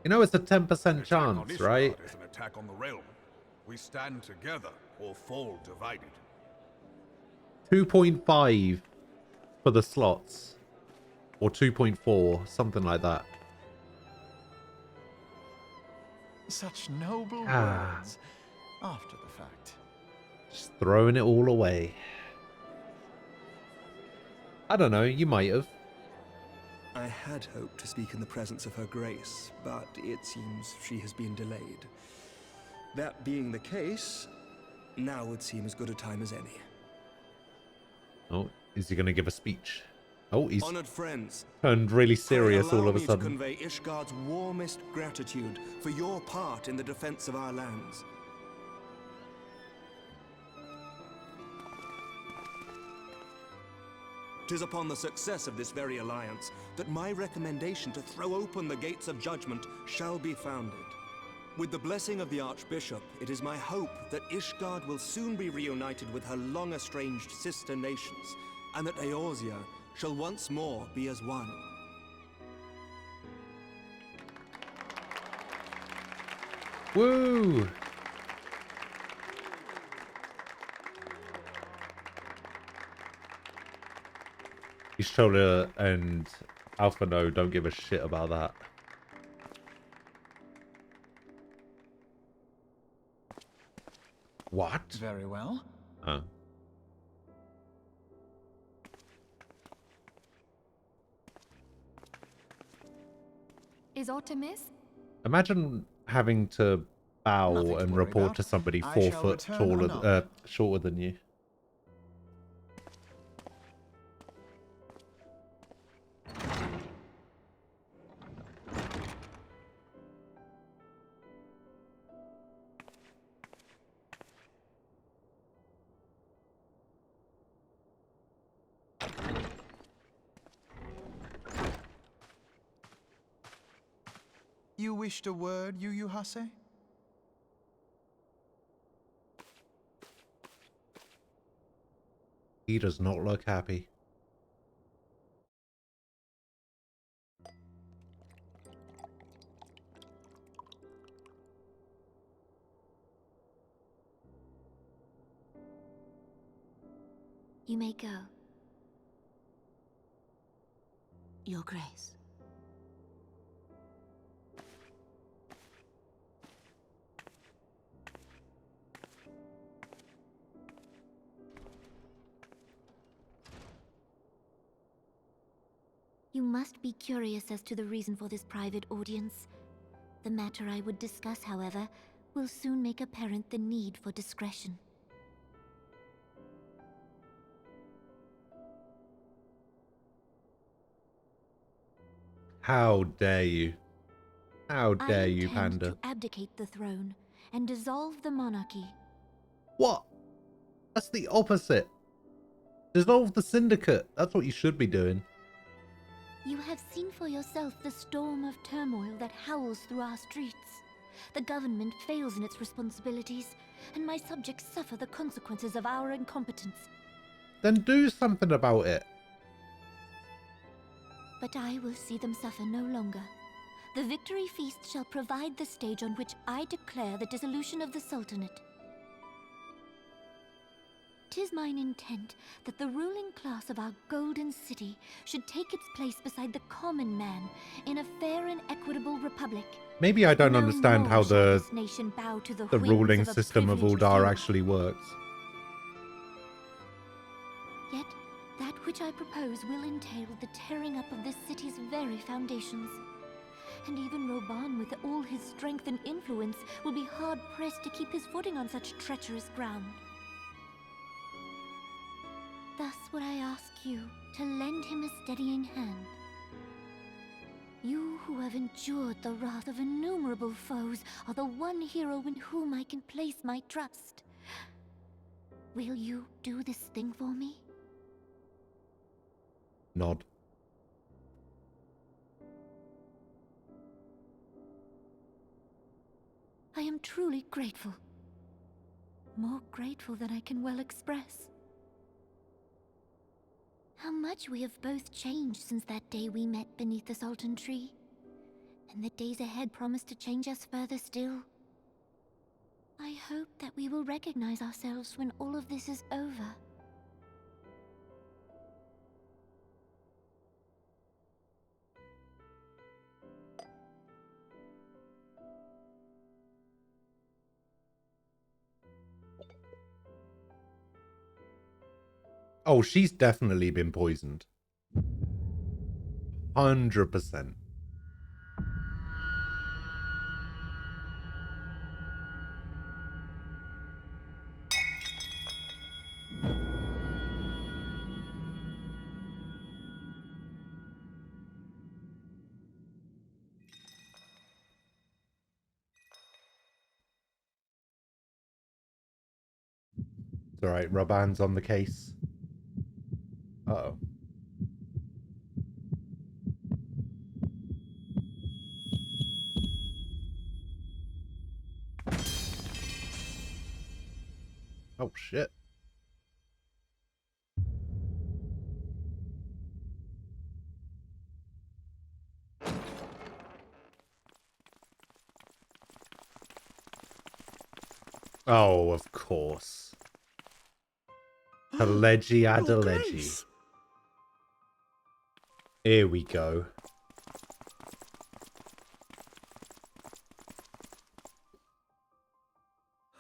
You know, it's a 10%
Attack on
chance,
Ishgard
right?
is an attack on the realm. We stand together or fall divided.
2.5 for the slots. Or 2.4, something like that.
Such noble
Ah.
words. After the fact.
Just throwing it all away. I don't know, you might have.
I had hoped to speak in the presence of her grace, but it seems she has been delayed. That being the case, now would seem as good a time as any.
Oh, is he going to give a speech? Oh, he's
Honored friends,
turned really
pray
serious all
allow
of a
me to
sudden.
convey Ishgard's warmest gratitude for your part in the defense of our lands. Tis upon the success of this very alliance that my recommendation to throw open the gates of judgment shall be founded. With the blessing of the Archbishop, it is my hope that Ishgard will soon be reunited with her long-estranged sister nations, and that Eorzea shall once more be as one.
Woo! Ishola and Alphino don't give a shit about that. What?
Very well.
Oh.
Is aught amiss?
Imagine having to bow
Nothing to
and
worry
report
about.
to somebody
I
4
shall
foot
return
taller,
anon.
shorter than you.
You wished a word, Yu Hase?
He does not look happy.
You may go.
Your Grace.
You must be curious as to the reason for this private audience. The matter I would discuss, however, will soon make apparent the need for discretion.
How dare you? How dare
I
you,
intend
Panda?
to abdicate the throne and dissolve the monarchy.
What? That's the opposite. Dissolve the syndicate. That's what you should be doing.
You have seen for yourself the storm of turmoil that howls through our streets. The government fails in its responsibilities, and my subjects suffer the consequences of our incompetence.
Then do something about it.
But I will see them suffer no longer. The victory feast shall provide the stage on which I declare the dissolution of the Sultanate. 'Tis mine intent that the ruling class of our golden city should take its place beside the common man in a fair and equitable republic.
Maybe I don't
No
understand
more
how
shall
the
this nation bow to the whims
ruling
of a
system of
privileged
Uldar
few.
actually works.
Yet, that which I propose will entail the tearing up of this city's very foundations. And even Roban, with all his strength and influence, will be hard-pressed to keep his footing on such treacherous ground. Thus would I ask you to lend him a steadying hand. You who have endured the wrath of innumerable foes are the one hero in whom I can place my trust. Will you do this thing for me?
Nod.
I am truly grateful. More grateful than I can well express. How much we have both changed since that day we met beneath the Sultan tree. And the days ahead promise to change us further still. I hope that we will recognize ourselves when all of this is over.
Oh, she's definitely been poisoned. 100%. It's alright, Raban's on the case. Uh-oh. Oh, shit. Oh, of course. Adeleji, Adeleji. Here we go.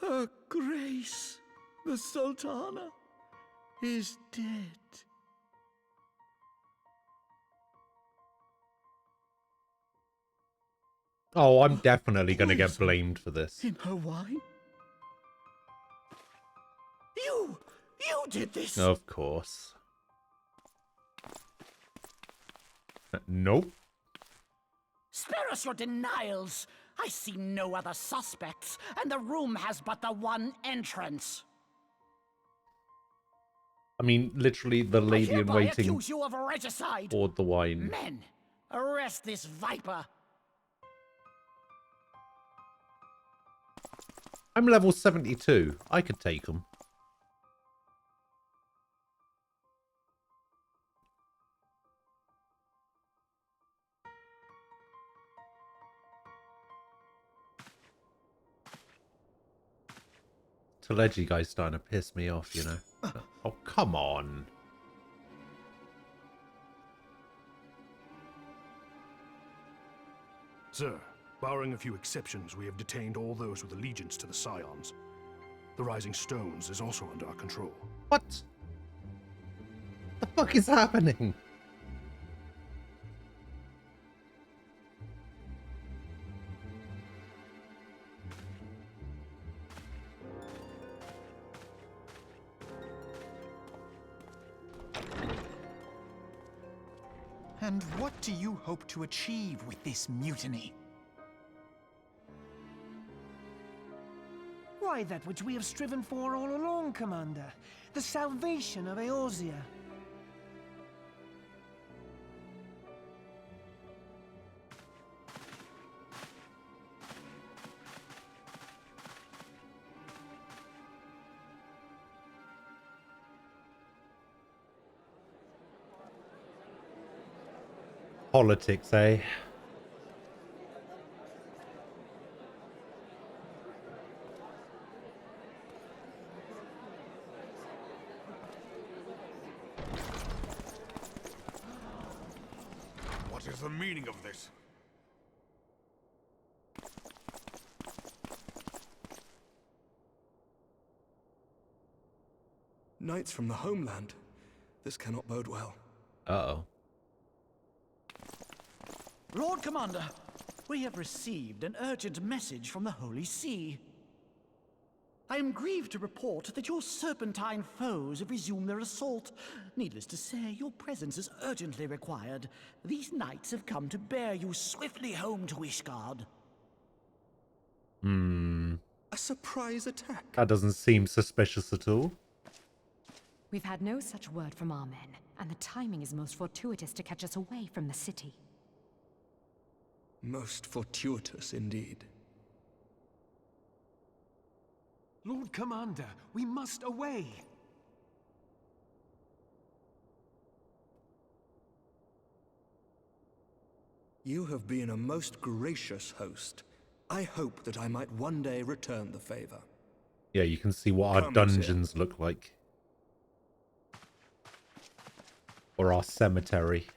Her Grace, the Sultana, is dead.
Oh, I'm definitely going to get blamed for this.
In her wine? You did this!
Of course. Nope.
Spare us your denials. I see no other suspects, and the room has but the one entrance.
I mean, literally, the lady in waiting
accuse you of regicide.
poured the wine.
Men, arrest this viper.
I'm level 72. I could take him. Teleji guy's starting to piss me off, you know. Oh, come on.
Sir, barring a few exceptions, we have detained all those with allegiance to the Scions. The Rising Stones is also under our control.
What? The fuck is happening?
And what do you hope to achieve with this mutiny?
Why, that which we have striven for all along, Commander. The salvation of Eorzea.
Politics, eh?
What is the meaning of this?
Knights from the homeland. This cannot bode well.
Uh-oh.
Lord Commander, we have received an urgent message from the Holy See. I am grieved to report that your serpentine foes have resumed their assault. Needless to say, your presence is urgently required. These knights have come to bear you swiftly home to Ishgard.
Hmm.
A surprise attack?
That doesn't seem suspicious at all.
We've had no such word from our men, and the timing is most fortuitous to catch us away from the city.
Most fortuitous indeed.
Lord Commander, we must away!
You have been a most gracious host. I hope that I might one day return the favor.
Yeah, you can see what our
Come,
dungeons look like. Or our cemetery.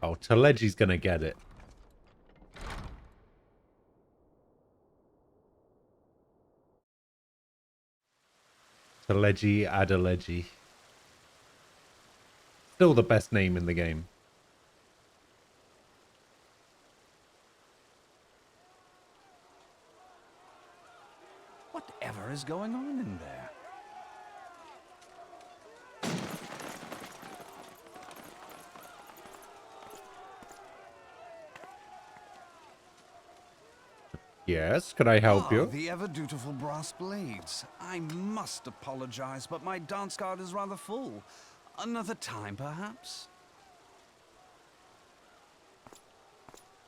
Oh, Telegi's gonna get it. Telegi Adeleji. Still the best name in the game.
Whatever is going on in there?
Yes, could I help you?
The ever-dutiful brass blades. I must apologize, but my dance card is rather full. Another time, perhaps?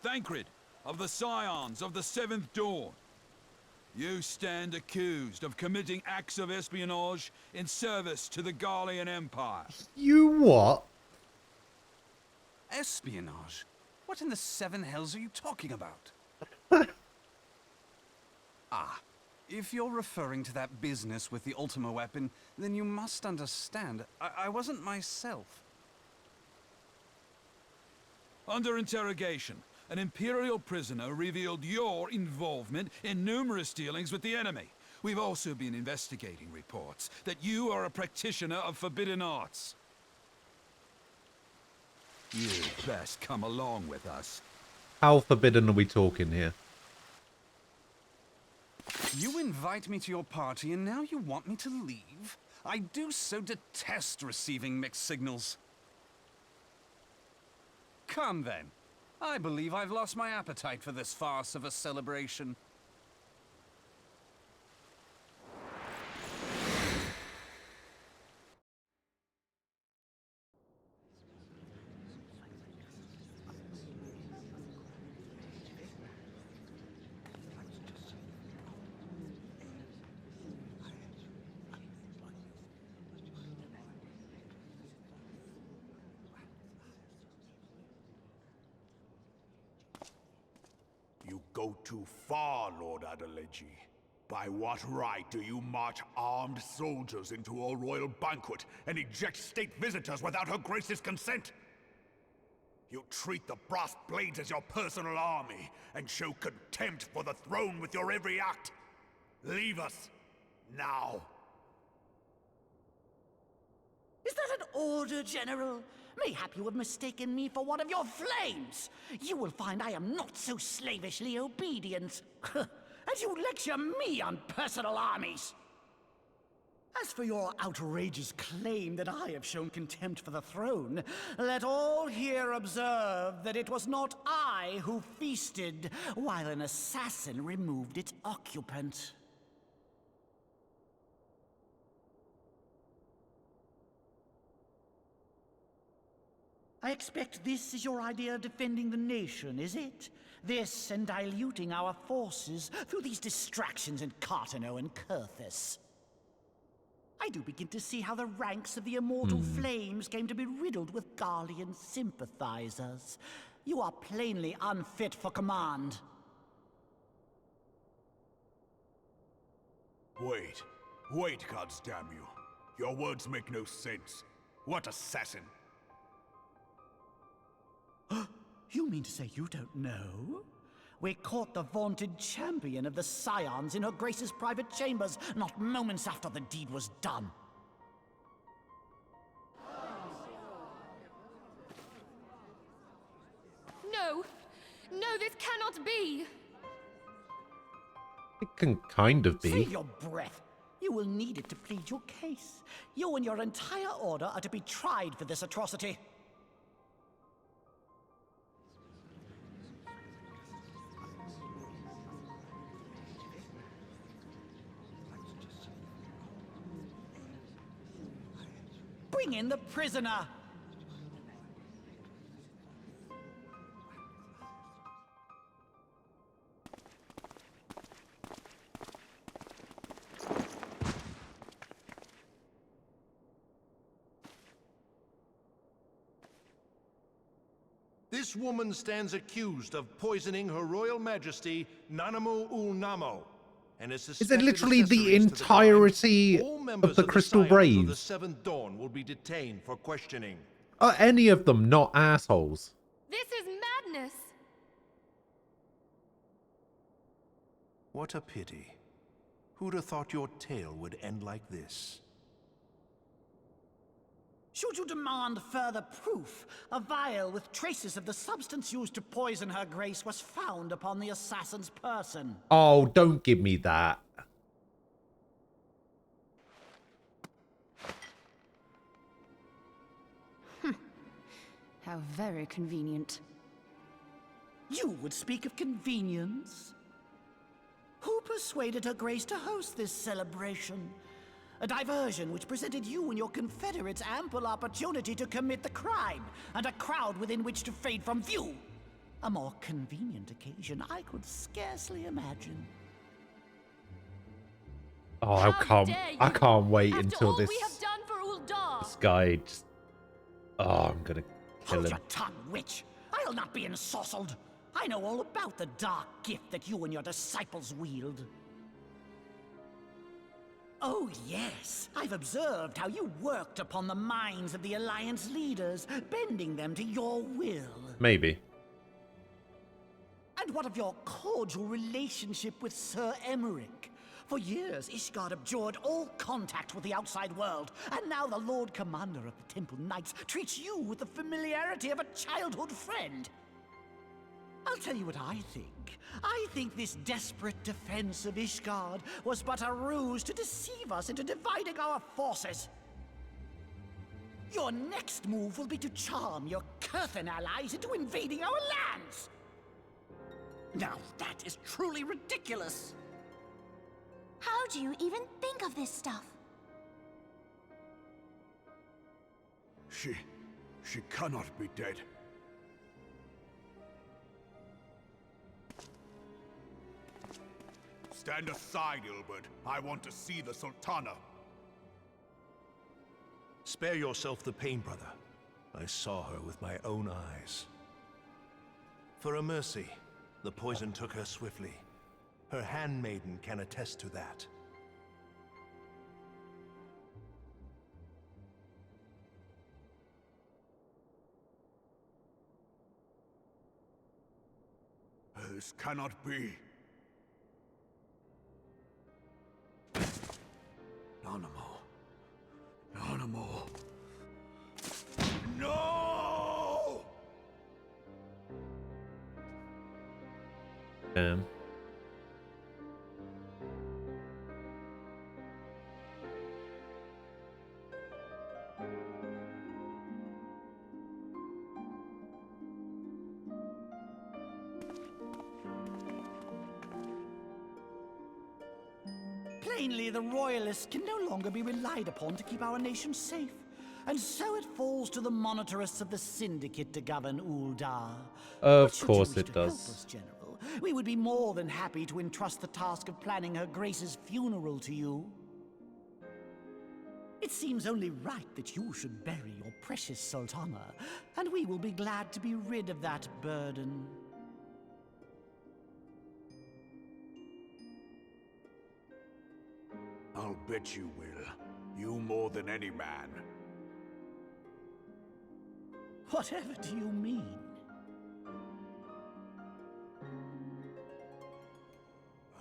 Thancred, of the Scions of the Seventh Dawn. You stand accused of committing acts of espionage in service to the Garlean Empire.
You what?
Espionage? What in the seven hells are you talking about? If you're referring to that business with the Ultima weapon, then you must understand, I wasn't myself.
Under interrogation, an Imperial prisoner revealed your involvement in numerous dealings with the enemy. We've also been investigating reports that you are a practitioner of forbidden arts. You'd best come along with us.
How forbidden are we talking here?
You invite me to your party and now you want me to leave? I do so detest receiving mixed signals. Come then. I believe I've lost my appetite for this farce of a celebration.
You go too far, Lord Adeleji. By what right do you march armed soldiers into a royal banquet and eject state visitors without her grace's consent? You treat the brass blades as your personal army and show contempt for the throne with your every act. Leave us, now.
Is that an order, General? Mayhap you have mistaken me for one of your flames. You will find I am not so slavishly obedient. As you lecture me on personal armies. As for your outrageous claim that I have shown contempt for the throne, let all here observe that it was not I who feasted while an assassin removed its occupant. I expect this is your idea of defending the nation, is it? This and diluting our forces through these distractions in Cartano and Kurthus. I do begin to see how the ranks of the Immortal Flames came to be riddled with Garlean sympathizers. You are plainly unfit for command.
Wait, goddamn you. Your words make no sense. What assassin?
You mean to say you don't know? We caught the vaunted champion of the Scions in her Grace's private chambers, not moments after the deed was done.
No! No, this cannot be!
It can kind of be.
Save your breath. You will need it to plead your case. You and your entire order are to be tried for this atrocity. Bring in the prisoner!
This woman stands accused of poisoning Her Royal Majesty Nanamu Ul Namo. And
Is it literally the entirety of the Crystal Braves?
The Seventh Dawn will be detained for questioning.
Are any of them not assholes?
This is madness!
What a pity. Who'd have thought your tale would end like this?
Should you demand further proof, a vial with traces of the substance used to poison Her Grace was found upon the assassin's person.
Oh, don't give me that.
How very convenient.
You would speak of convenience? Who persuaded Her Grace to host this celebration? A diversion which presented you and your confederates ample opportunity to commit the crime, and a crowd within which to fade from view. A more convenient occasion I could scarcely imagine.
Oh, I can't wait until this guy just... Oh, I'm gonna kill
Hold
him.
your tongue, witch! I'll not be ensorcelled. I know all about the dark gift that you and your disciples wield. Oh, yes. I've observed how you worked upon the minds of the Alliance leaders, bending them to your will.
Maybe.
And what of your cordial relationship with Sir Emmerich? For years, Ishgard abjured all contact with the outside world, and now the Lord Commander of the Temple Knights treats you with the familiarity of a childhood friend. I'll tell you what I think. I think this desperate defense of Ishgard was but a ruse to deceive us into dividing our forces. Your next move will be to charm your Kurthan allies into invading our lands. Now that is truly ridiculous.
How do you even think of this stuff?
She cannot be dead. Stand aside, Ilbert. I want to see the Sultana.
Spare yourself the pain, brother. I saw her with my own eyes. For a mercy, the poison took her swiftly. Her handmaiden can attest to that.
This cannot be. Nanamu. No!
Damn.
Plainly, the Royalists can no longer be relied upon to keep our nation safe. And so it falls to the monitorists of the Syndicate to govern Uldar.
Of course it does.
Help us, General, we would be more than happy to entrust the task of planning Her Grace's funeral to you. It seems only right that you should bury your precious Sultana, and we will be glad to be rid of that burden.
I'll bet you will. You more than any man.
Whatever do you mean?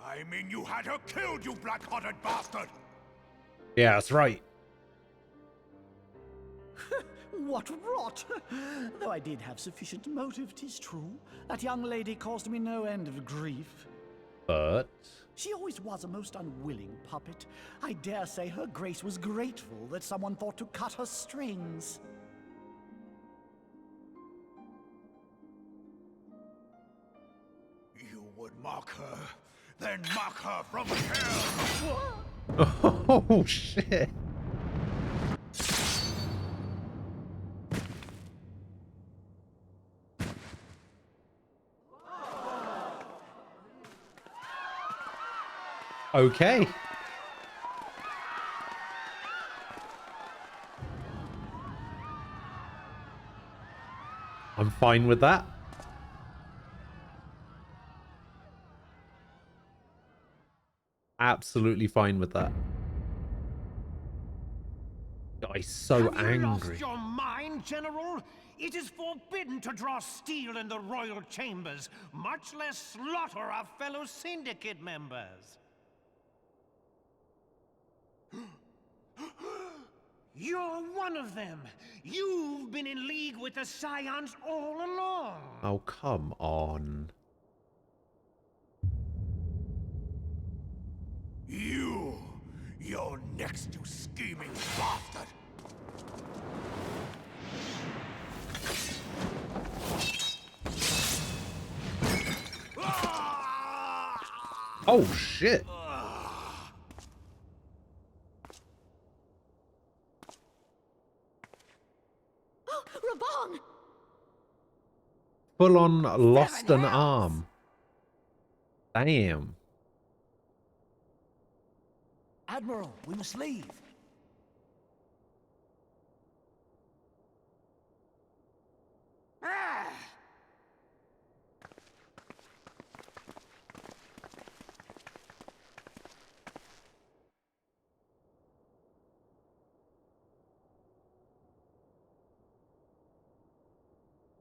I mean you had her killed, you black-hearted bastard!
Yeah, that's right.
What rot! Though I did have sufficient motive, 'tis true. That young lady caused me no end of grief.
But...
She always was a most unwilling puppet. I dare say Her Grace was grateful that someone thought to cut her strings.
You would mock her, then mock her from hell!
Oh, shit. Okay. I'm fine with that. Absolutely fine with that. Guy's so
Have you
angry.
lost your mind, General? It is forbidden to draw steel in the royal chambers, much less slaughter our fellow syndicate members. You're one of them. You've been in league with the Scions all along.
Oh, come on.
You're next, you scheming bastard.
Oh, shit.
Oh, Raban!
Full on lost an arm. Damn.
Admiral, we must leave.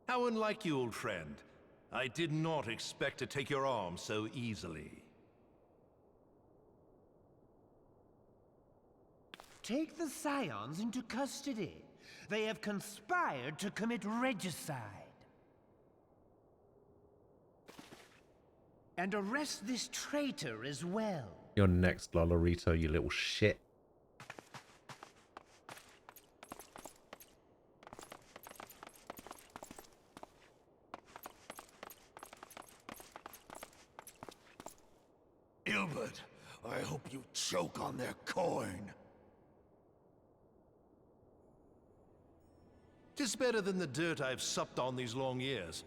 How unlike you, old friend. I did not expect to take your arm so easily.
Take the Scions into custody. They have conspired to commit regicide. And arrest this traitor as well.
You're next, Lolorito, you little shit.
Ilbert, I hope you choke on their coin.
'Tis better than the dirt I've supped on these long years.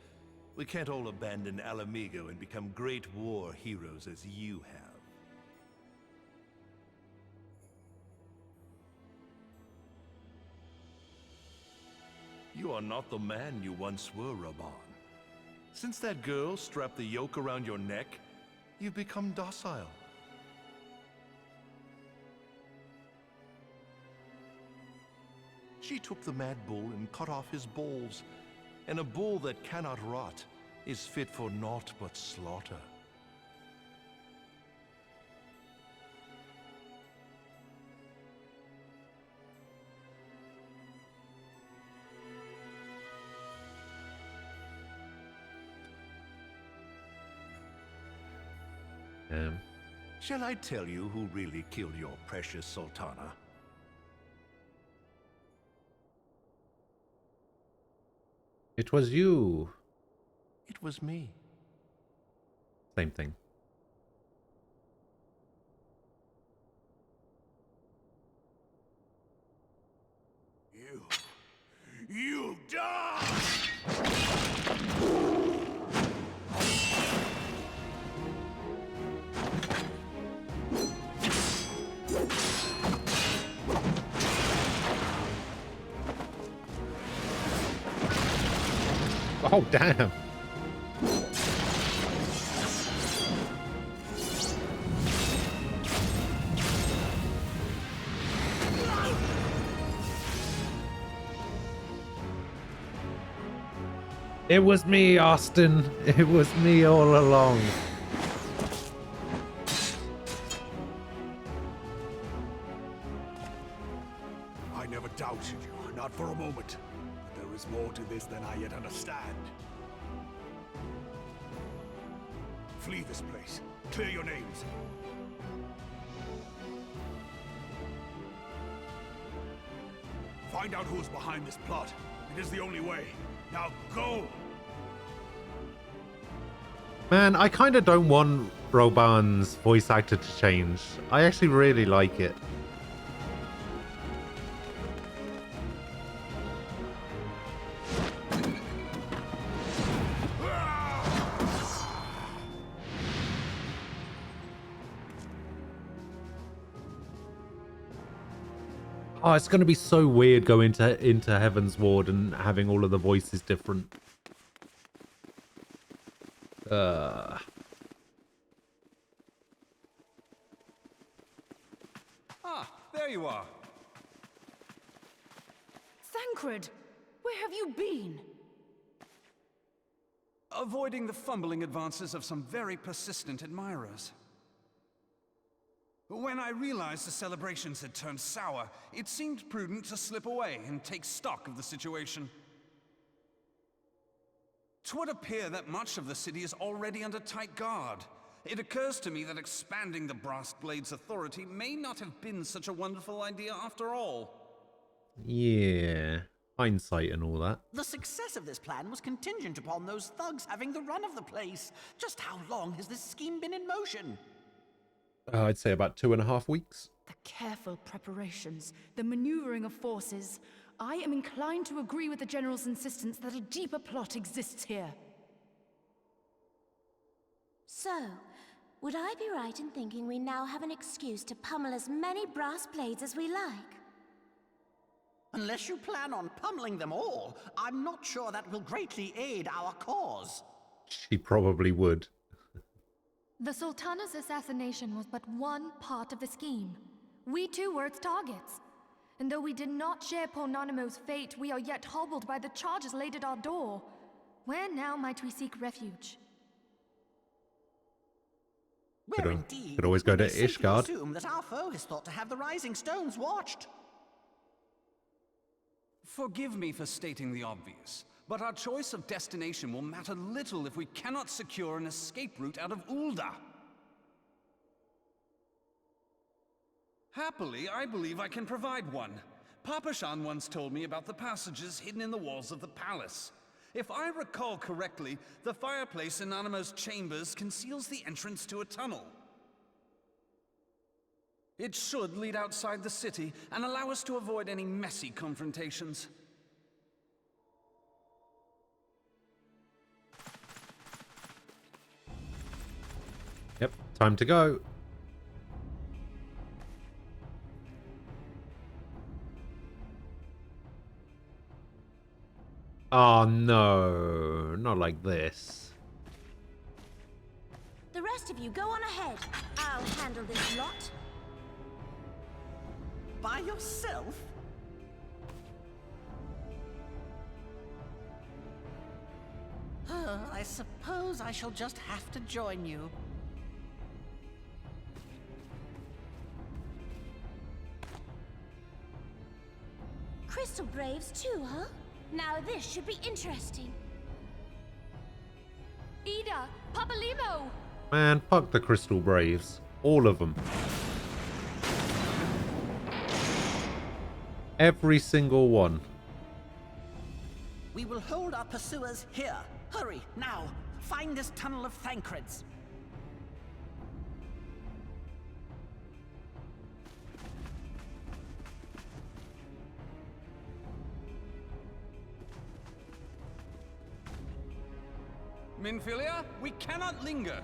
We can't all abandon Alamigo and become great war heroes as you have. You are not the man you once were, Raban. Since that girl strapped the yoke around your neck, you've become docile. She took the mad bull and cut off his balls, and a bull that cannot rot is fit for naught but slaughter. Shall I tell you who really killed your precious Sultana?
It was you.
It was me.
Same thing.
You die!
Oh, damn. It was me, Austin. It was me all along.
I never doubted you, not for a moment. But there is more to this than I yet understand. Flee this place. Clear your names. Find out who is behind this plot. It is the only way. Now go!
Man, I kind of don't want Roban's voice actor to change. I actually really like it. Oh, it's going to be so weird going into Heaven's Ward and having all of the voices different.
Ah, there you are.
Thancred, where have you been?
Avoiding the fumbling advances of some very persistent admirers. When I realized the celebrations had turned sour, it seemed prudent to slip away and take stock of the situation. 'Twould appear that much of the city is already under tight guard. It occurs to me that expanding the Brass Blade's authority may not have been such a wonderful idea after all.
Yeah, hindsight and all that.
The success of this plan was contingent upon those thugs having the run of the place. Just how long has this scheme been in motion?
I'd say about 2.5 weeks.
The careful preparations, the maneuvering of forces. I am inclined to agree with the General's insistence that a deeper plot exists here.
So, would I be right in thinking we now have an excuse to pummel as many brass blades as we like?
Unless you plan on pummeling them all, I'm not sure that will greatly aid our cause.
She probably would.
The Sultana's assassination was but one part of the scheme. We too were its targets. And though we did not share Ponanimo's fate, we are yet hobbled by the charges laid at our door. Where now might we seek refuge?
Where indeed
could always go to
we may safely
Ishgard.
assume that our foe is thought to have the Rising Stones watched.
Forgive me for stating the obvious, but our choice of destination will matter little if we cannot secure an escape route out of Ul'dah. Happily, I believe I can provide one. Papashan once told me about the passages hidden in the walls of the palace. If I recall correctly, the fireplace in Animo's chambers conceals the entrance to a tunnel. It should lead outside the city and allow us to avoid any messy confrontations.
Yep, time to go. Oh no, not like this.
The rest of you go on ahead. I'll handle this lot.
By yourself? I suppose I shall just have to join you.
Crystal Braves too, huh? Now this should be interesting.
Ida! Papalimo!
Man, fuck the Crystal Braves. All of them. Every single one.
We will hold our pursuers here. Hurry, now! Find this tunnel of Thancred's.
Minfilia, we cannot linger.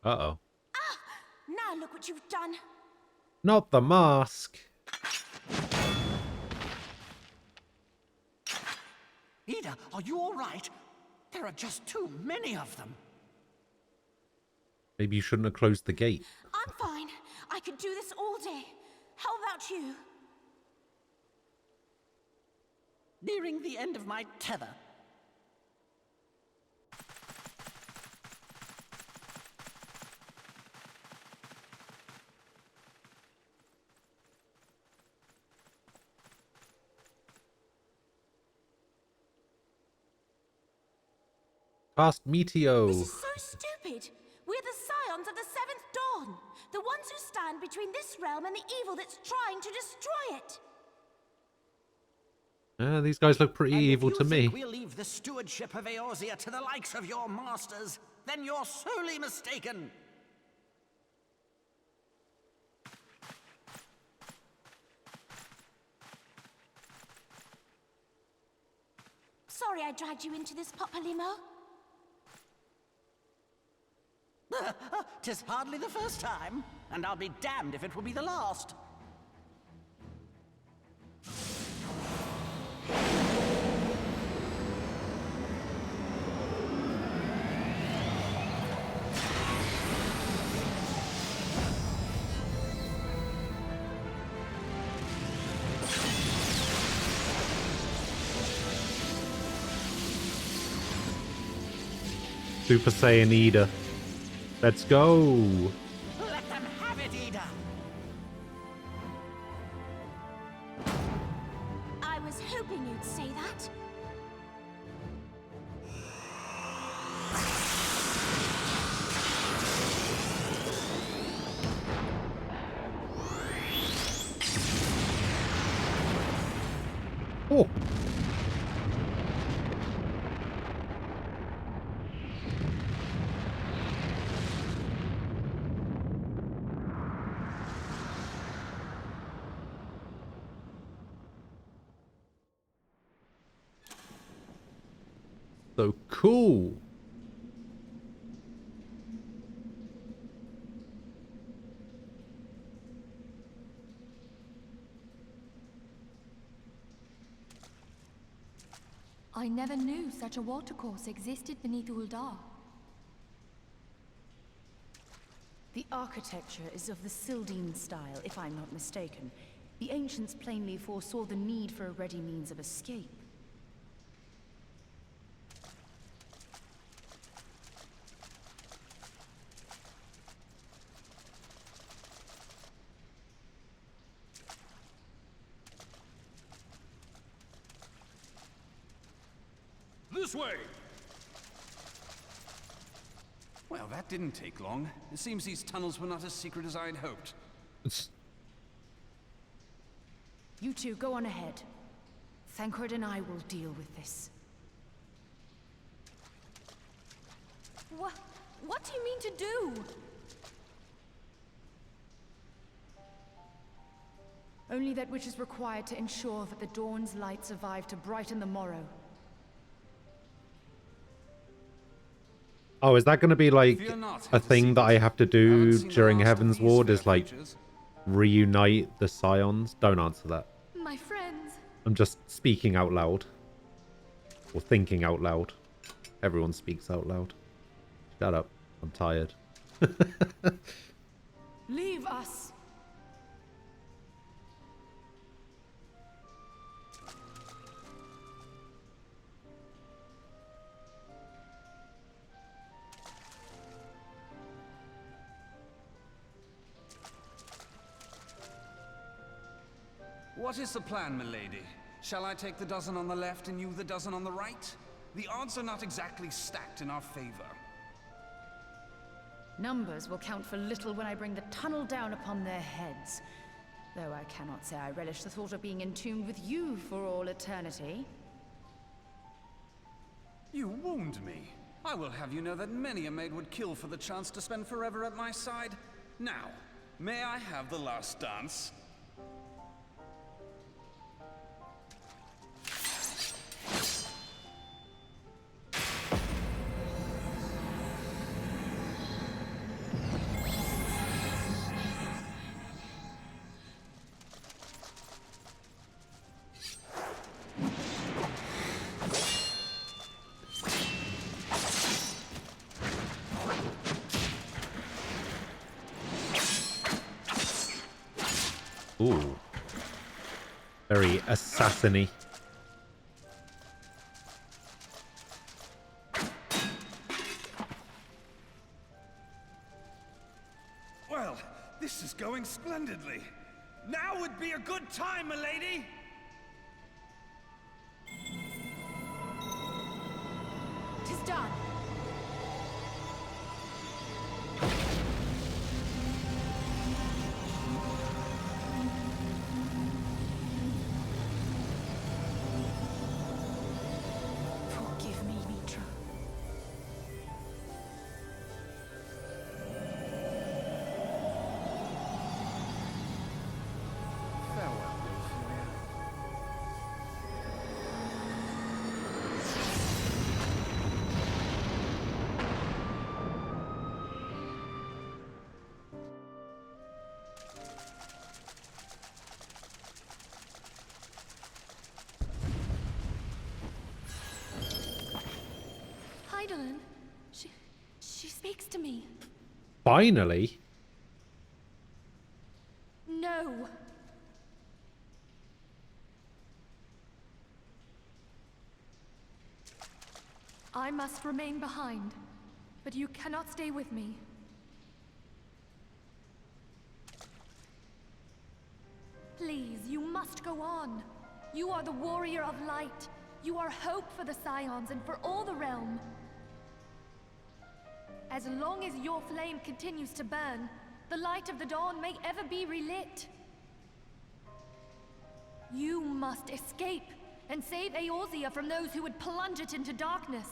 Uh-oh.
Now look what you've done.
Not the mask.
Ida, are you all right? There are just too many of them.
Maybe you shouldn't have closed the gate.
I'm fine. I could do this all day. How about you?
Nearing the end of my tether.
Cast Meteo.
This is so stupid. We're the scions of the Seventh Dawn, the ones who stand between this realm and the evil that's trying to destroy it.
These guys look pretty evil to me.
If we'll leave the stewardship of Eorzea to the likes of your masters, then you're sorely mistaken.
Sorry I dragged you into this, Papalymo.
'Tis hardly the first time, and I'll be damned if it will be the last.
Super Saiyan Ida. Let's go.
Let them have it, Ida.
I was hoping you'd say that.
Oh. So cool.
I never knew such a watercourse existed beneath Ul'dah.
The architecture is of the Sildine style, if I'm not mistaken. The ancients plainly foresaw the need for a ready means of escape.
This way!
Well, that didn't take long. It seems these tunnels were not as secret as I'd hoped.
You two go on ahead. Thancred and I will deal with this.
What do you mean to do?
Only that which is required to ensure that the dawn's light survive to brighten the morrow.
Oh, is that going to be like a thing that I have to do during Heaven's Ward? Is like reunite the Scions? Don't answer that.
My friends.
I'm just speaking out loud. Or thinking out loud. Everyone speaks out loud. Shut up. I'm tired.
Leave us.
What is the plan, milady? Shall I take the dozen on the left and you the dozen on the right? The odds are not exactly stacked in our favor.
Numbers will count for little when I bring the tunnel down upon their heads. Though I cannot say I relish the thought of being entombed with you for all eternity.
You wound me. I will have you know that many a maid would kill for the chance to spend forever at my side. Now, may I have the last dance?
Ooh. Very assassin-y.
time, milady!
Tis done. Forgive me, Mitra.
Farewell, Furia.
Hydaelyn, she speaks to me.
Finally.
No. I must remain behind, but you cannot stay with me. Please, you must go on. You are the warrior of light. You are hope for the Scions and for all the realm. As long as your flame continues to burn, the light of the dawn may ever be relit. You must escape and save Eorzea from those who would plunge it into darkness.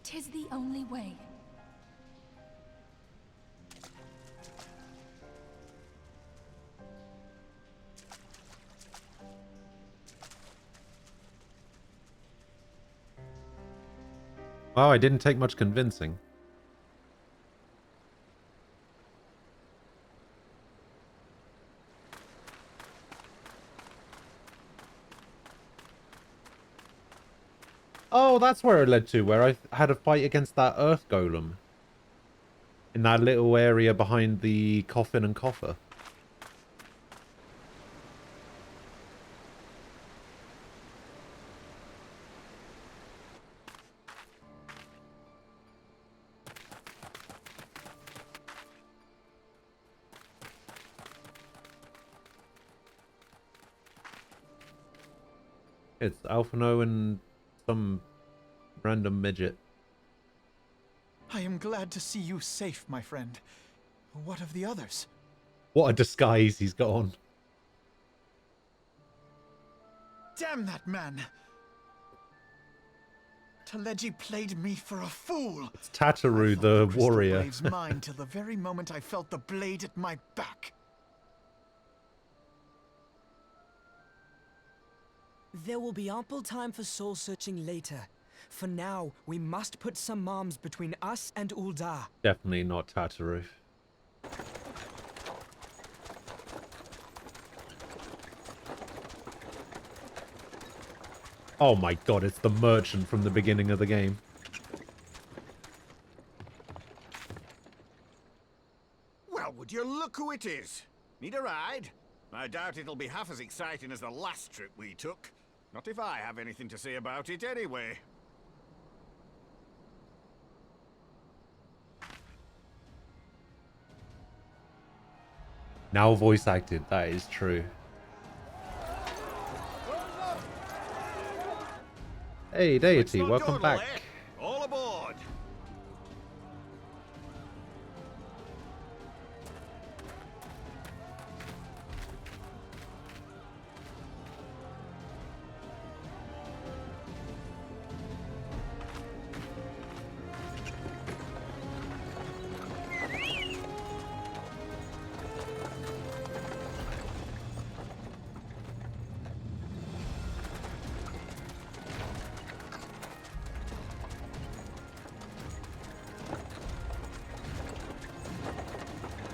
Tis the only way.
Wow, I didn't take much convincing. Oh, that's where it led to, where I had a fight against that earth golem. In that little area behind the coffin and coffer. It's Alphino and some random midget.
I am glad to see you safe, my friend. What of the others?
What a disguise he's got on.
Damn that man! Teleji played me for a fool.
It's Tataru, the warrior.
Blade's mine till the very moment I felt the blade at my back.
There will be ample time for soul-searching later. For now, we must put some arms between us and Ul'dah.
Definitely not Tataru. Oh my god, it's the merchant from the beginning of the game.
Well, would you look who it is? Need a ride? I doubt it'll be half as exciting as the last trip we took. Not if I have anything to say about it anyway.
Now voice acted, that is true. Hey Deity, welcome back.
All aboard!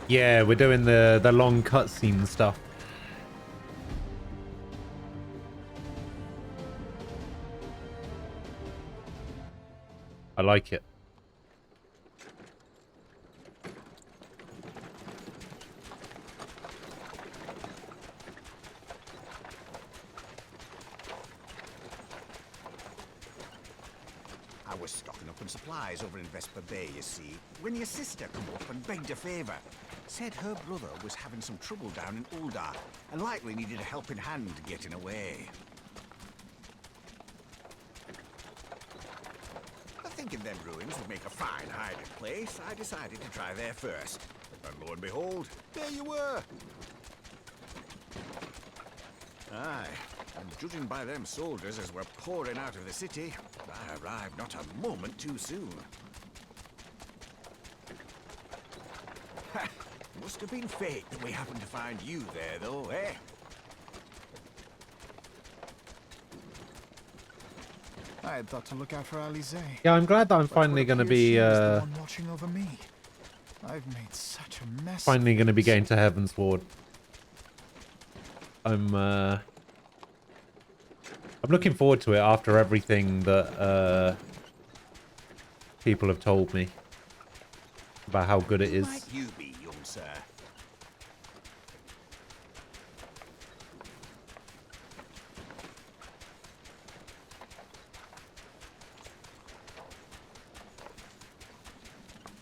Yeah, we're doing the long cutscene stuff. I like it.
I was stocking up on supplies over in Vesper Bay, you see, when your sister come up and begged a favour. Said her brother was having some trouble down in Uldar, and likely needed a helping hand getting away. Thinking them ruins would make a fine hiding place, I decided to try there first. And lo and behold, there you were! Aye, and judging by them soldiers as were pouring out of the city, I arrived not a moment too soon. Ha! Must have been fate that we happened to find you there, though, eh?
I had thought to look out for Alize.
Yeah, I'm glad that I'm finally going to be
the one watching over me. I've made such a mess.
finally going to be going to Heaven's Ward. I'm looking forward to it after everything that people have told me about how good it is.
Might you be, young sir?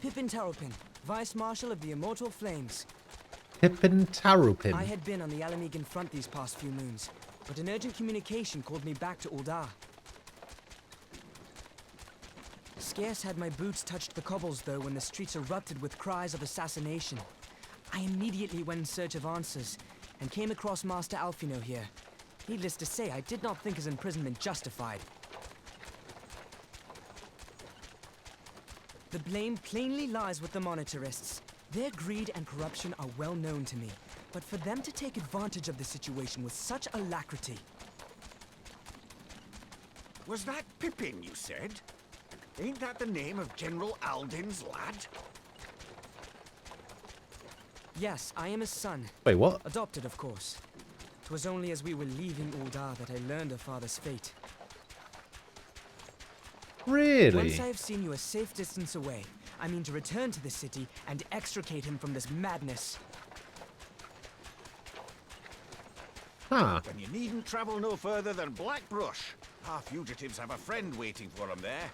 Pippin Taropin, Vice Marshal of the Immortal Flames.
Pippin Taropin.
I had been on the Alamegan front these past few moons, but an urgent communication called me back to Uldar. Scarce had my boots touched the cobbles, though, when the streets erupted with cries of assassination. I immediately went in search of answers, and came across Master Alfino here. Needless to say, I did not think his imprisonment justified. The blame plainly lies with the Monetarists. Their greed and corruption are well known to me, but for them to take advantage of the situation with such alacrity...
Was that Pippin, you said? Ain't that the name of General Alden's lad?
Yes, I am his son.
Wait, what?
Adopted, of course. 'Twas only as we were leaving Uldar that I learned of father's fate.
Really?
Once I have seen you a safe distance away, I mean to return to the city and extricate him from this madness.
Huh.
Then you needn't travel no further than Blackbrush. Our fugitives have a friend waiting for them there.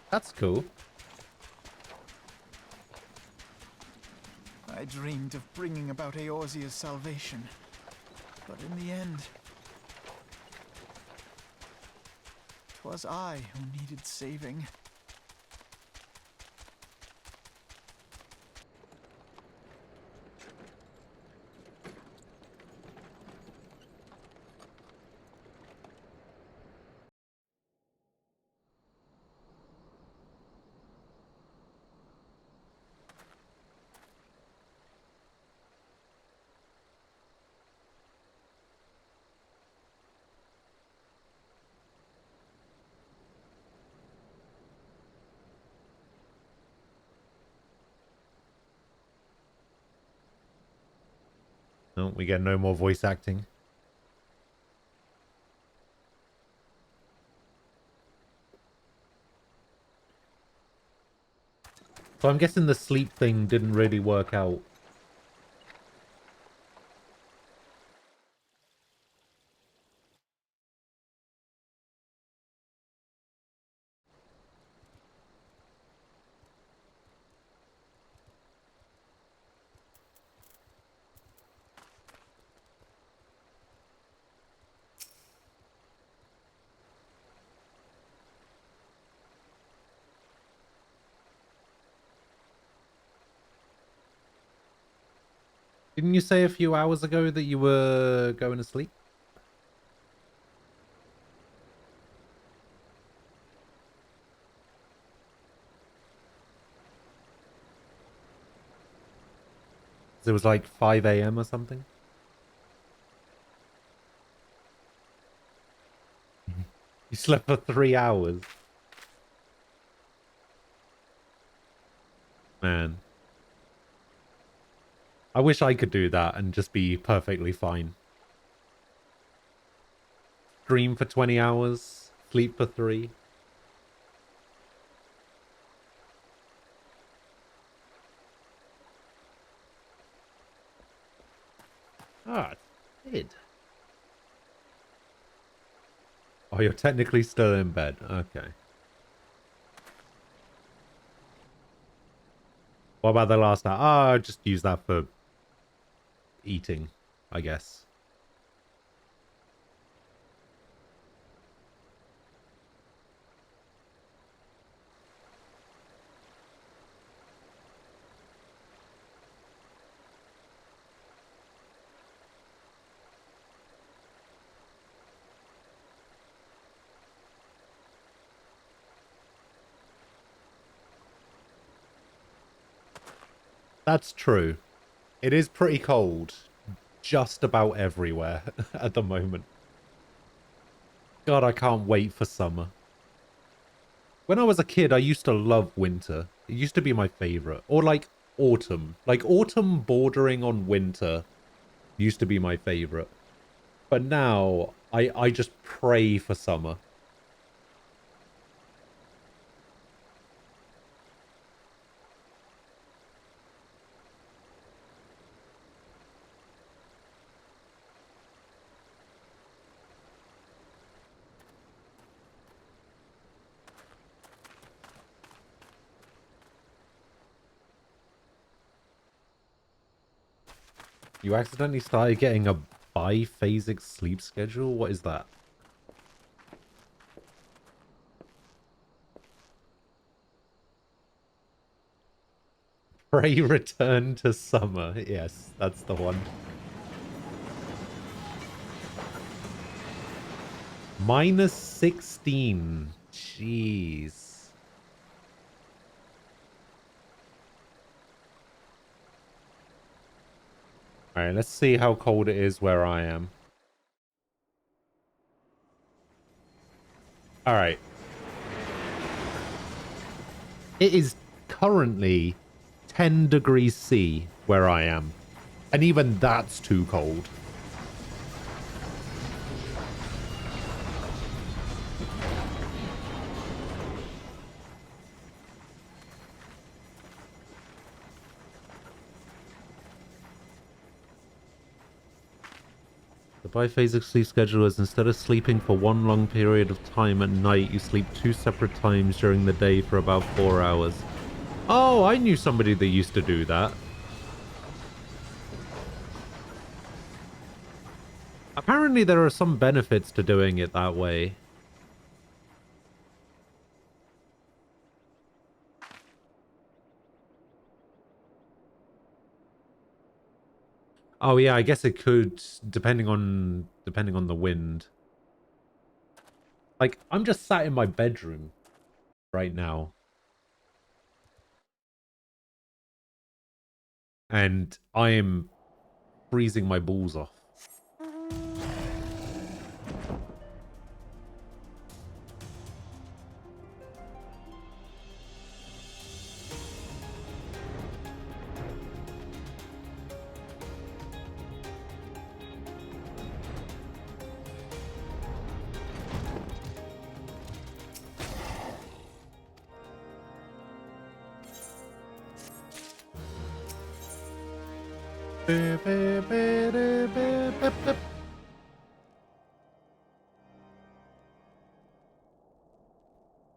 That's cool.
I dreamed of bringing about Eorzea's salvation, but in the end, 'twas I who needed saving.
No, we get no more voice acting. So I'm guessing the sleep thing didn't really work out. Didn't you say a few hours ago that you were going to sleep? It was like 5 a.m. or something? You slept for 3 hours. Man. I wish I could do that and just be perfectly fine. Stream for 20 hours, sleep for 3. Ah, it did. Oh, you're technically still in bed. Okay. What about the last hour? Oh, I'll just use that for eating, I guess. That's true. It is pretty cold just about everywhere at the moment. God, I can't wait for summer. When I was a kid, I used to love winter. It used to be my favorite. Or like autumn. Like autumn bordering on winter used to be my favorite. But now, I just pray for summer. You accidentally started getting a biphasic sleep schedule? What is that? Pray return to summer. Yes, that's the one. -16. Jeez. Alright, let's see how cold it is where I am. Alright. It is currently 10 degrees C where I am. And even that's too cold. The biphasic sleep schedule is instead of sleeping for one long period of time at night, you sleep 2 separate times during the day for about 4 hours. Oh, I knew somebody that used to do that. Apparently there are some benefits to doing it that way. Oh yeah, I guess it could, depending on the wind. Like, I'm just sat in my bedroom right now. And I am freezing my balls off.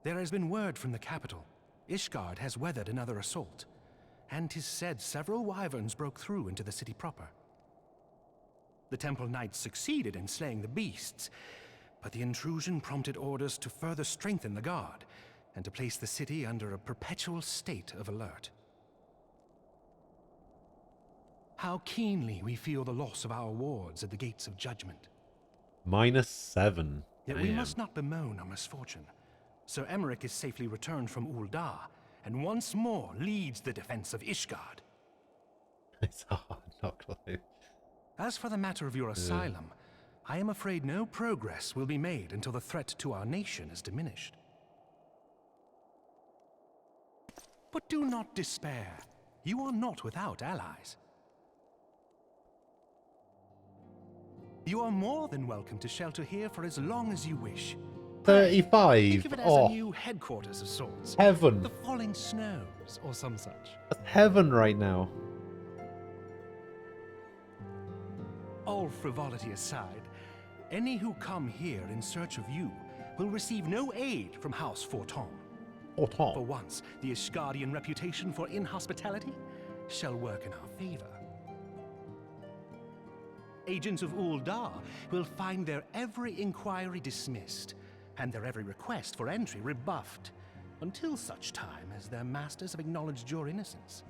There has been word from the capital. Ishgard has weathered another assault, and 'tis said several wyverns broke through into the city proper. The Temple Knights succeeded in slaying the beasts, but the intrusion prompted orders to further strengthen the guard, and to place the city under a perpetual state of alert. How keenly we feel the loss of our wards at the Gates of Judgment.
-7.
Yet we must not bemoan our misfortune. Sir Emmerich is safely returned from Ul'dah, and once more leads the defense of Ishgard.
It's hard, not close.
As for the matter of your asylum, I am afraid no progress will be made until the threat to our nation is diminished. But do not despair. You are not without allies. You are more than welcome to shelter here for as long as you wish.
35.
Think of it as
Oh,
a new headquarters of sorts.
heaven.
The Falling Snows, or some such.
That's heaven right now.
All frivolity aside, any who come here in search of you will receive no aid from House Forton.
Forton.
For once, the Ishgardian reputation for inhospitality shall work in our favor. Agents of Uldar will find their every inquiry dismissed, and their every request for entry rebuffed, until such time as their masters have acknowledged your innocence.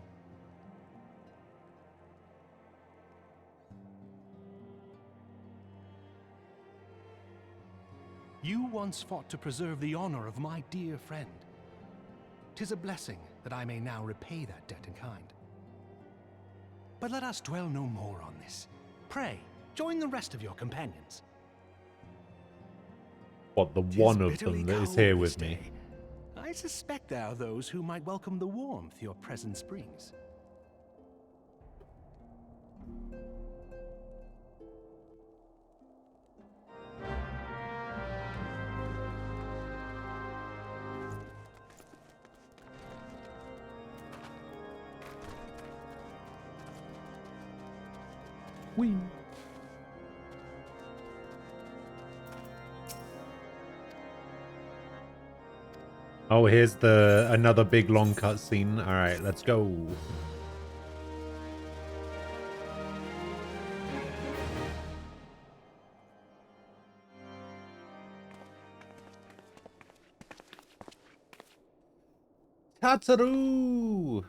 You once fought to preserve the honor of my dear friend. 'Tis a blessing that I may now repay that debt in kind. But let us dwell no more on this. Pray, join the rest of your companions.
What, the one of them that is here with me?
I suspect there are those who might welcome the warmth your presence brings.
Whee! Oh, here's another big long cutscene. All right, let's go. Tataru!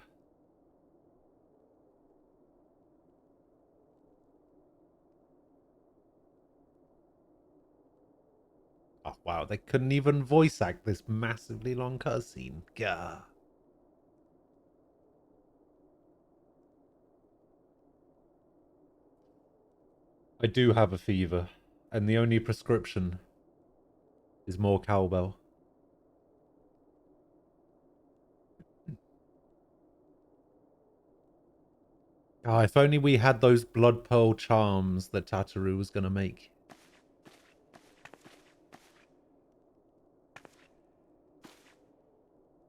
Oh, wow, they couldn't even voice act this massively long cutscene. Gah. I do have a fever, and the only prescription is more cowbell. Oh, if only we had those blood pearl charms that Tataru was going to make.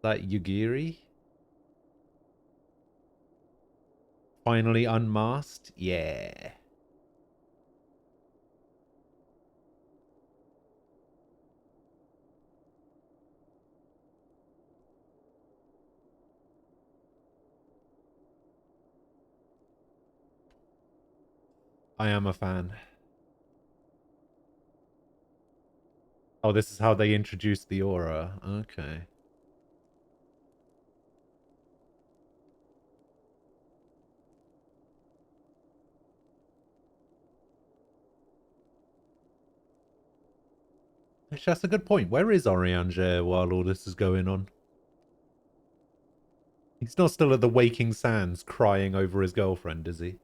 That Yugiri? Finally unmasked? Yeah. I am a fan. Oh, this is how they introduced the aura. Okay. Actually, that's a good point. Where is Orianger while all this is going on? He's not still at the Waking Sands crying over his girlfriend, is he?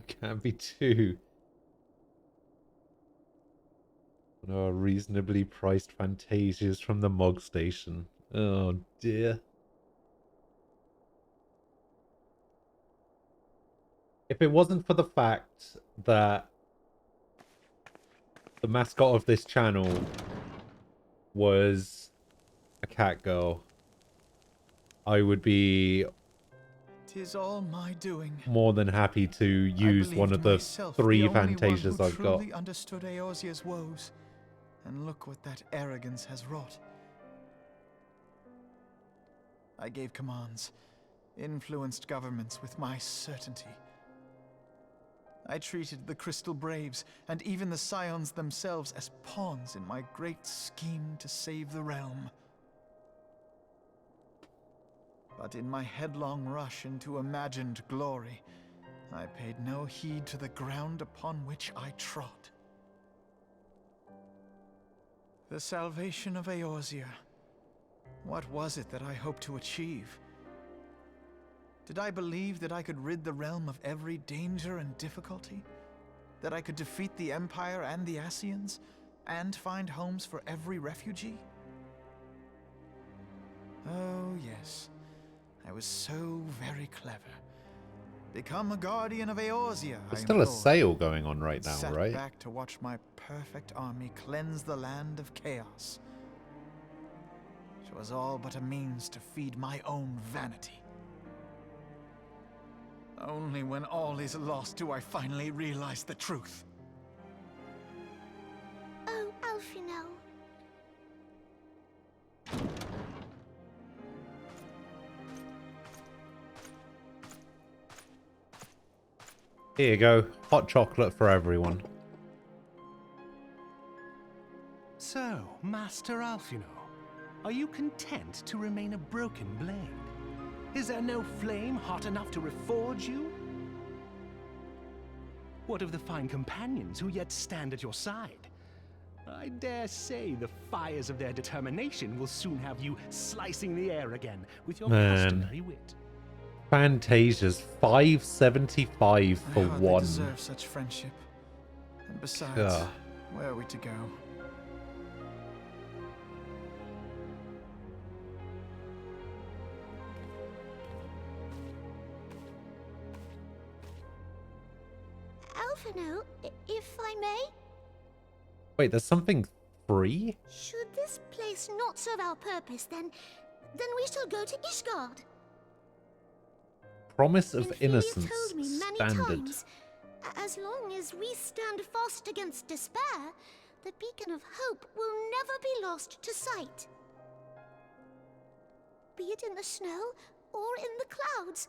Can't be too. Oh, reasonably priced Fantasias from the Mog Station. Oh dear. If it wasn't for the fact that the mascot of this channel was a cat girl, I would be
'Tis all my doing.
more than happy to use one of the
myself
3
the only one
Fantasias
who
I've got.
truly understood Eorzea's woes, and look what that arrogance has wrought. I gave commands, influenced governments with my certainty. I treated the Crystal Braves and even the Scions themselves as pawns in my great scheme to save the realm. But in my headlong rush into imagined glory, I paid no heed to the ground upon which I trod. The salvation of Eorzea. What was it that I hoped to achieve? Did I believe that I could rid the realm of every danger and difficulty? That I could defeat the Empire and the Ascians, and find homes for every refugee? Oh, yes. I was so very clever. Become a guardian of Eorzea.
There's still a
implored.
sale going on right now,
Sat
right?
back to watch my perfect army cleanse the land of chaos. It was all but a means to feed my own vanity. Only when all is lost do I finally realize the truth.
Oh, Alfino.
Here you go. Hot chocolate for everyone.
So, Master Alfino, are you content to remain a broken blade? Is there no flame hot enough to reforge you? What of the fine companions who yet stand at your side? I dare say the fires of their determination will soon have you slicing the air again with your customary wit.
Fantasia's 575 for
I hardly
one.
deserve such friendship. And besides,
Ugh.
where are we to go?
Alfino, if I may,
Wait, there's something free?
should this place not serve our purpose, then we shall go to Ishgard.
Promise of
Ophelia
Innocence.
told me many
Standard.
times, as long as we stand fast against despair, the beacon of hope will never be lost to sight. Be it in the snow or in the clouds,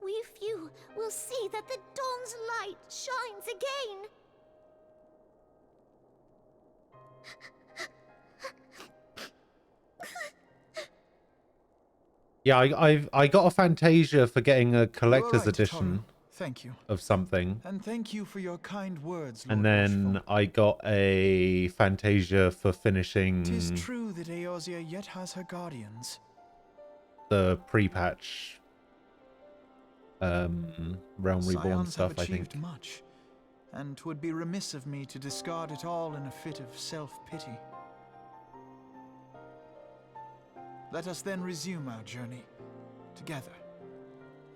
we few will see that the dawn's light shines again.
Yeah, I got a Fantasia for getting a collector's
right,
edition.
Toru. Thank you.
Of something.
And thank you for your kind words, Lord
And then I got a Fantasia for finishing
'Tis true that Eorzea yet has her guardians.
the pre-patch Realm Reborn
Scions
stuff,
have
I
achieved
think.
much, and 'twould be remiss of me to discard it all in a fit of self-pity. Let us then resume our journey, together,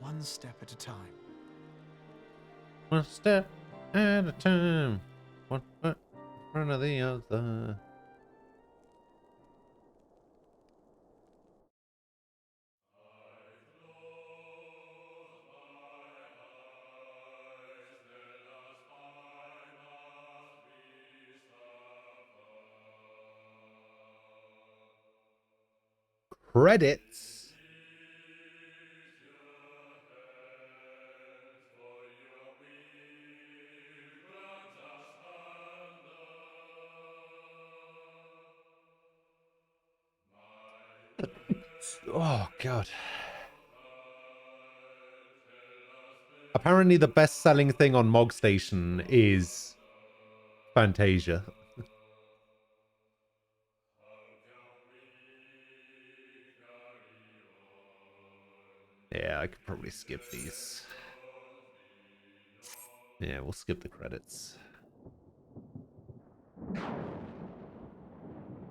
one step at a time.
One step at a time. One foot in front of the other. Credits. Oh god. Apparently the best-selling thing on Mog Station is Fantasia. Yeah, I could probably skip these. Yeah, we'll skip the credits.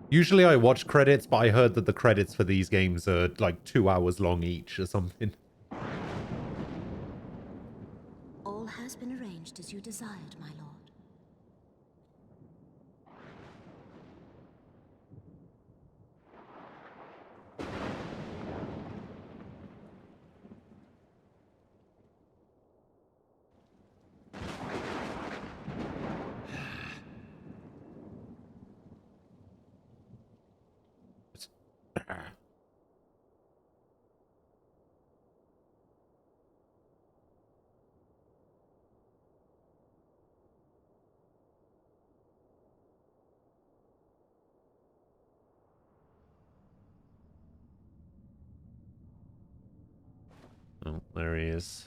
Usually I watch credits, but I heard that the credits for these games are like 2 hours long each or something.
All has been arranged as you desired, my lord.
Oh, there he is.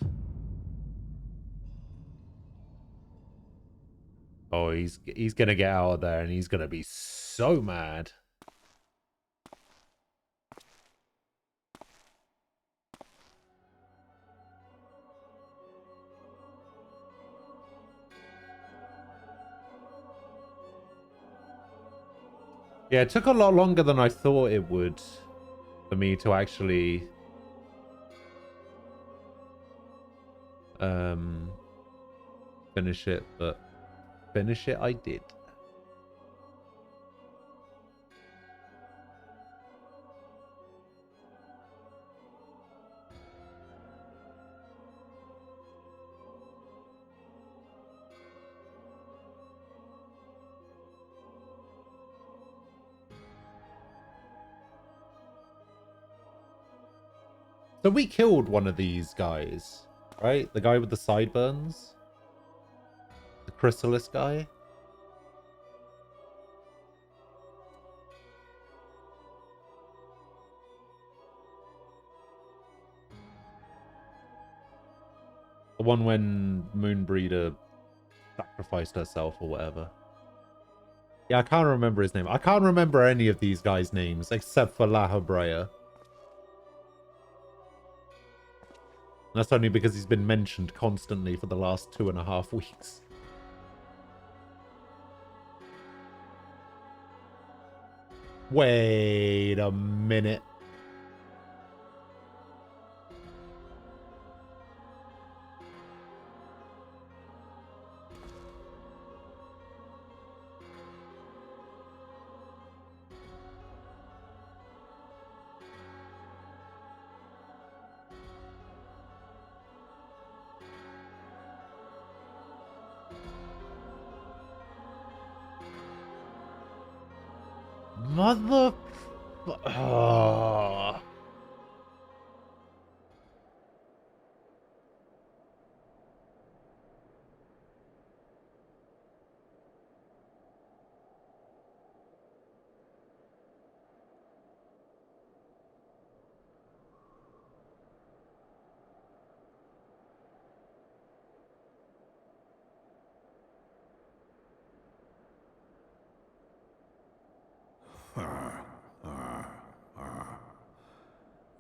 Oh, he's gonna get out of there and he's gonna be so mad. Yeah, it took a lot longer than I thought it would for me to actually finish it, but finish it I did. So we killed one of these guys, right? The guy with the sideburns? The Chrysalis guy? The one when Moonbreeder sacrificed herself or whatever. Yeah, I can't remember his name. I can't remember any of these guys' names except for La Habrea. That's only because he's been mentioned constantly for the last 2.5 weeks. Wait a minute. Mother... Oh.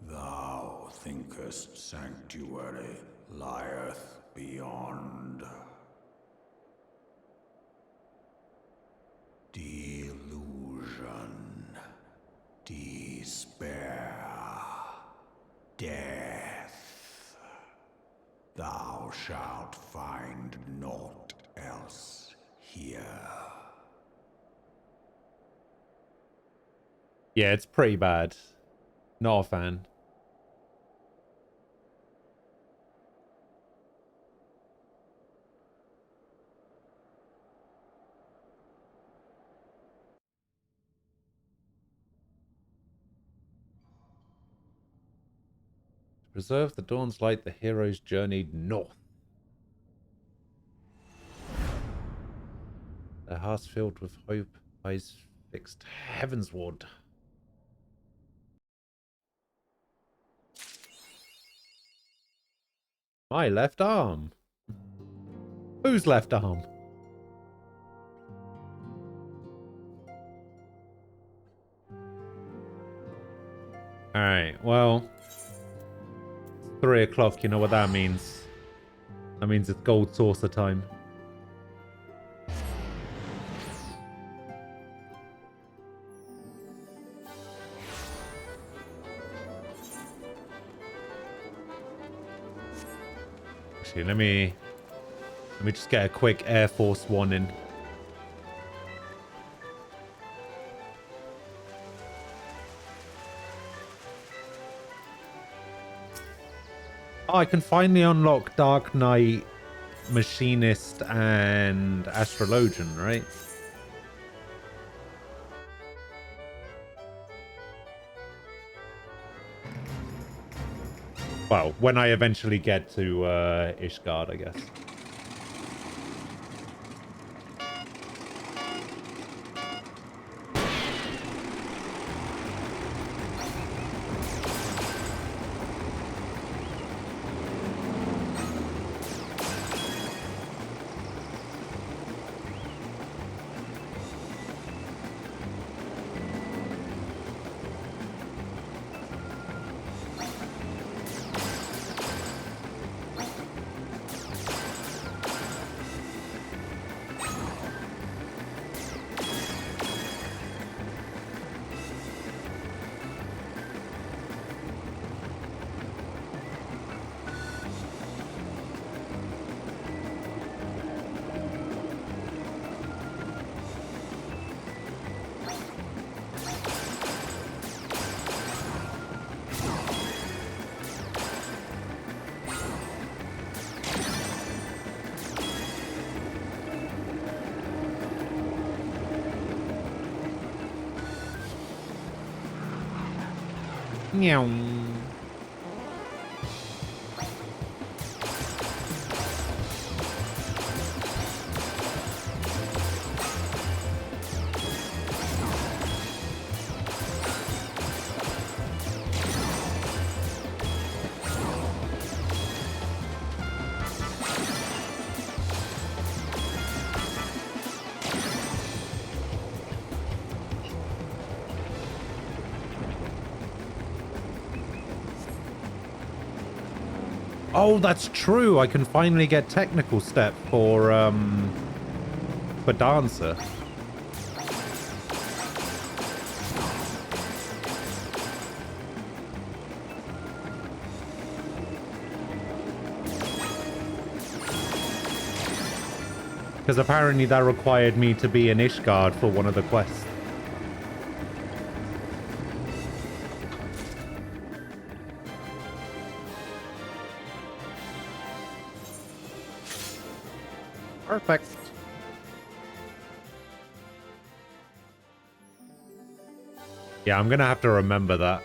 Thou thinkest sanctuary lieth beyond. Delusion, despair, death. Thou shalt find naught else here.
Yeah, it's pretty bad. Not a fan. To preserve the dawn's light, the heroes journeyed north. Their hearts filled with hope, eyes fixed heavensward. My left arm. Whose left arm? Alright, well. It's 3 o'clock, you know what that means. That means it's gold saucer time. Let me just get a quick Air Force One in. Oh, I can finally unlock Dark Knight, Machinist, and Astrologian, right? Well, when I eventually get to Ishgard, I guess. Meow. Oh, that's true. I can finally get technical step for Dancer. Because apparently that required me to be an Ishgard for one of the quests. Perfect. Yeah, I'm gonna have to remember that.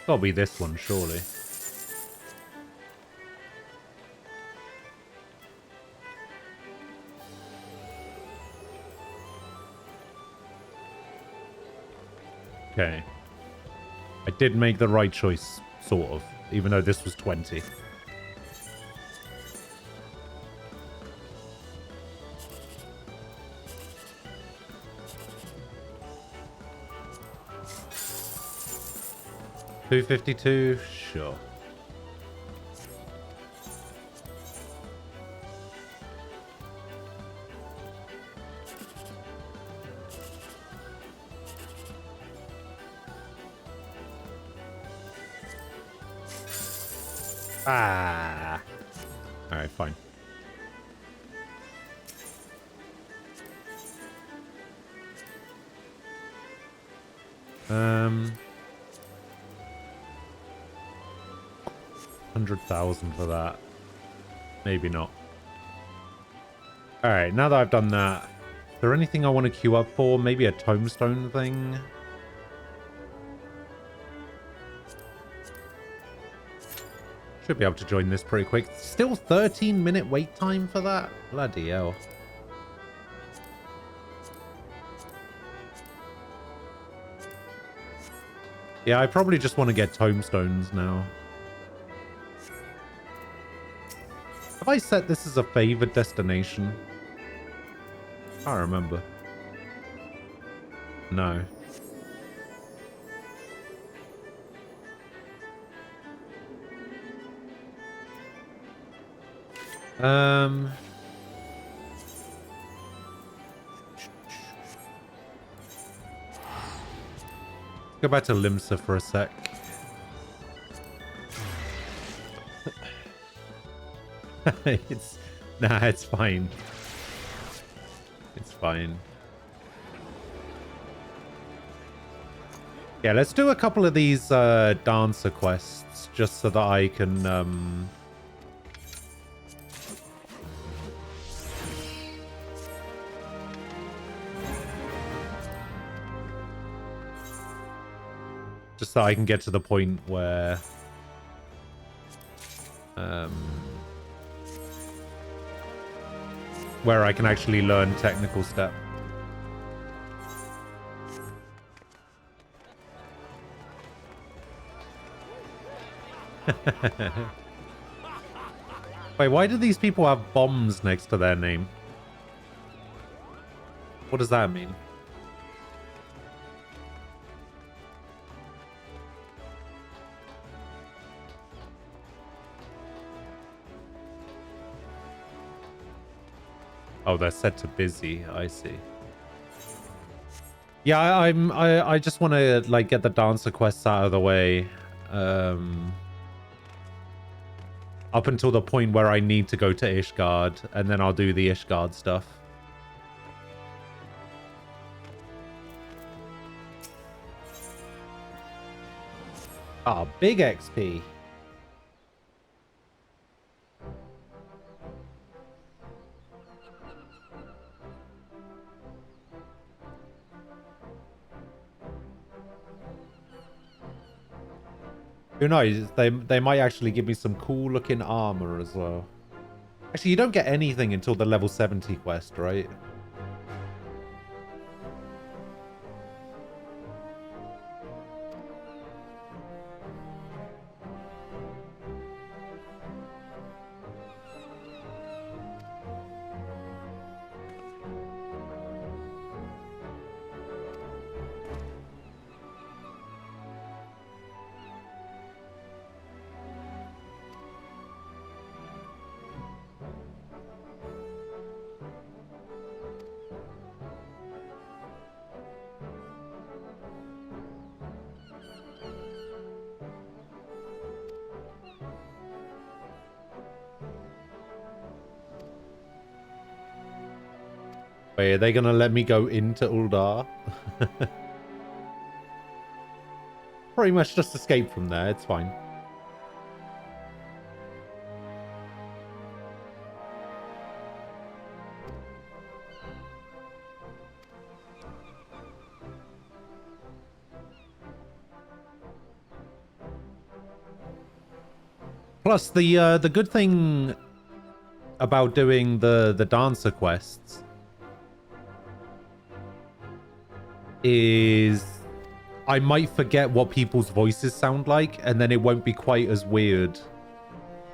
Gotta be this one, surely. Okay. I did make the right choice, sort of, even though this was 20. $252, sure. Ah. All right, fine. Um, 100,000 for that. Maybe not. All right, now that I've done that, is there anything I want to queue up for? Maybe a tombstone thing? Should be able to join this pretty quick. Still 13-minute wait time for that? Bloody hell. Yeah, I probably just want to get tombstones now. Have I set this as a favored destination? I can't remember. No. Go back to Limsa for a sec. It's fine. It's fine. Yeah, let's do a couple of these dancer quests just so that I can just so I can get to the point where I can actually learn technical step. Wait, why do these people have bombs next to their name? What does that mean? Oh, they're set to busy. I see. Yeah, I just want to like get the dancer quests out of the way. Up until the point where I need to go to Ishgard, and then I'll do the Ishgard stuff. Oh, big XP. Who knows? They might actually give me some cool looking armor as well. Actually, you don't get anything until the level 70 quest, right? Wait, are they gonna let me go into Uldar? Pretty much just escape from there, it's fine. Plus, the good thing about doing the dancer quests is I might forget what people's voices sound like, and then it won't be quite as weird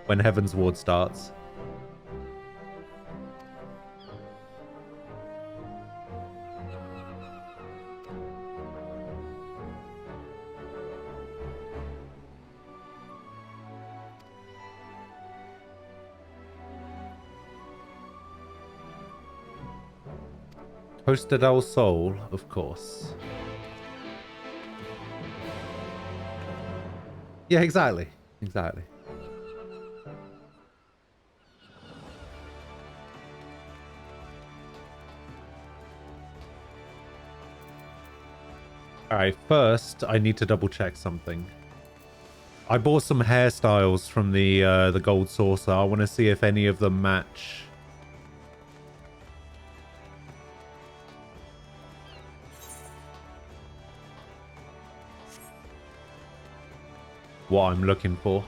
when Heaven's Ward starts. Costa del Sol, of course. Yeah, exactly. Exactly. Alright, first I need to double check something. I bought some hairstyles from the Gold Saucer. I want to see if any of them match. What I'm looking for.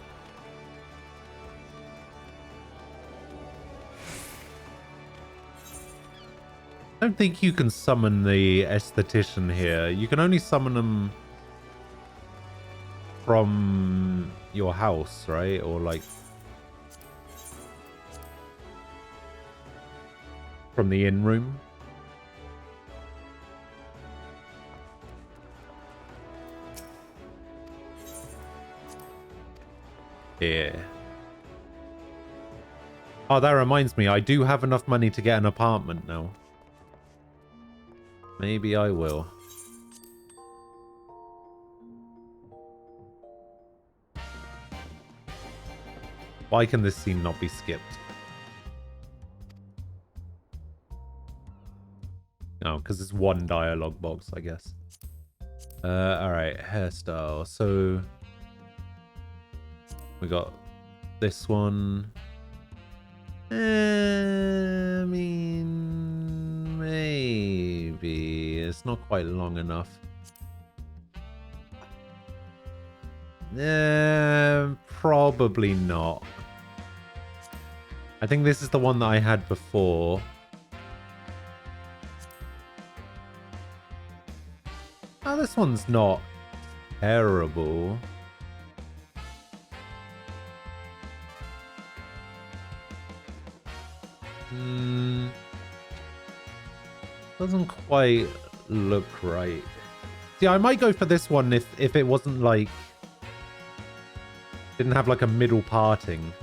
I don't think you can summon the esthetician here. You can only summon them from your house, right? Or like from the inn room. Yeah. Oh, that reminds me. I do have enough money to get an apartment now. Maybe I will. Why can this scene not be skipped? Oh, because it's one dialogue box, I guess. Alright, hairstyle. So we got this one. I mean, maybe it's not quite long enough. Probably not. I think this is the one that I had before. Oh, this one's not terrible. Doesn't quite look right. See, I might go for this one if it wasn't like... Didn't have like a middle parting.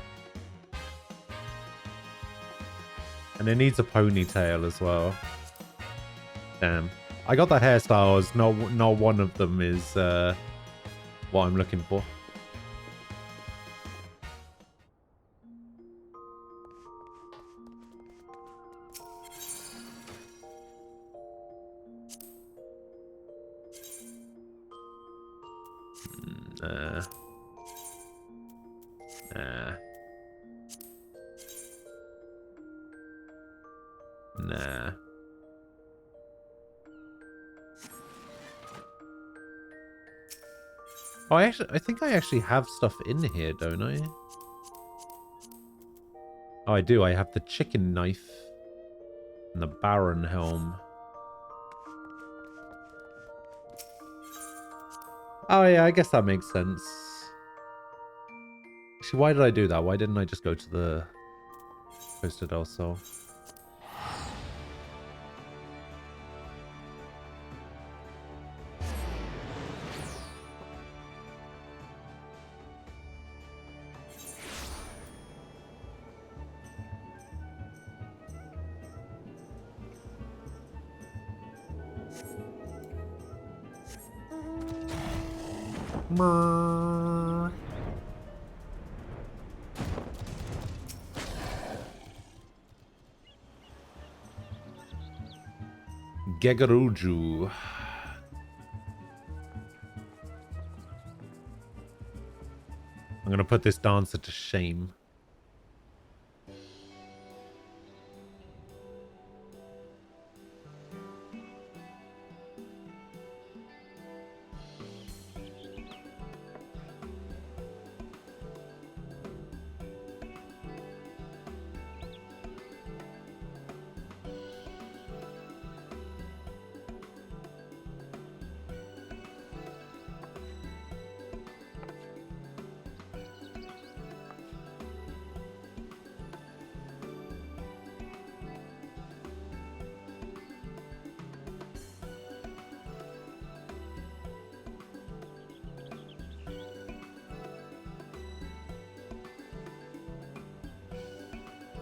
And it needs a ponytail as well. Damn. I got the hairstyles, not one of them is what I'm looking for. Nah. Nah. Nah. Oh, I think I actually have stuff in here, don't I? Oh, I do. I have the chicken knife and the Baron helm. Oh, yeah, I guess that makes sense. Actually, why did I do that? Why didn't I just go to the Costa del Sol? Gegaruju. I'm gonna put this dancer to shame.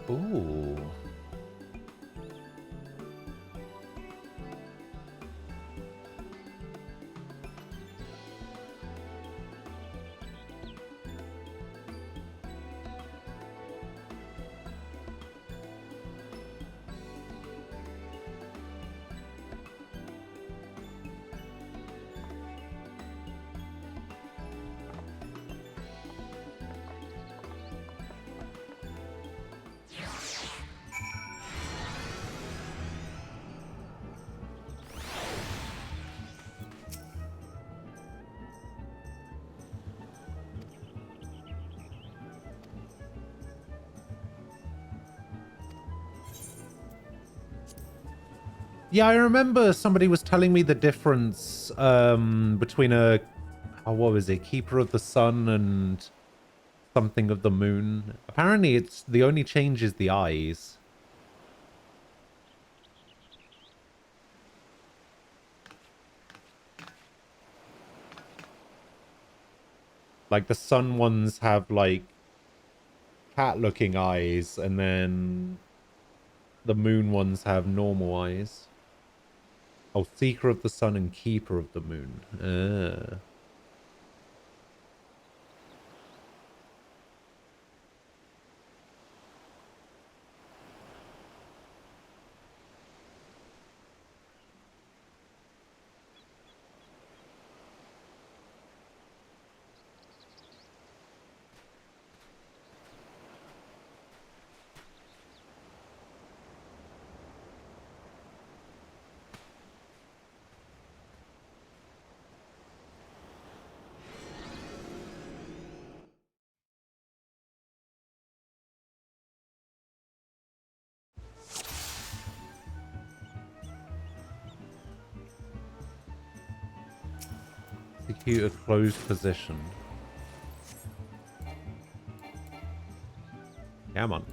Ooh. Yeah, I remember somebody was telling me the difference between a, what was it, Keeper of the Sun and something of the Moon. Apparently it's the only change is the eyes. Like the Sun ones have like cat looking eyes, and then the Moon ones have normal eyes. Oh, Seeker of the Sun and Keeper of the Moon. Execute a closed position. Come on.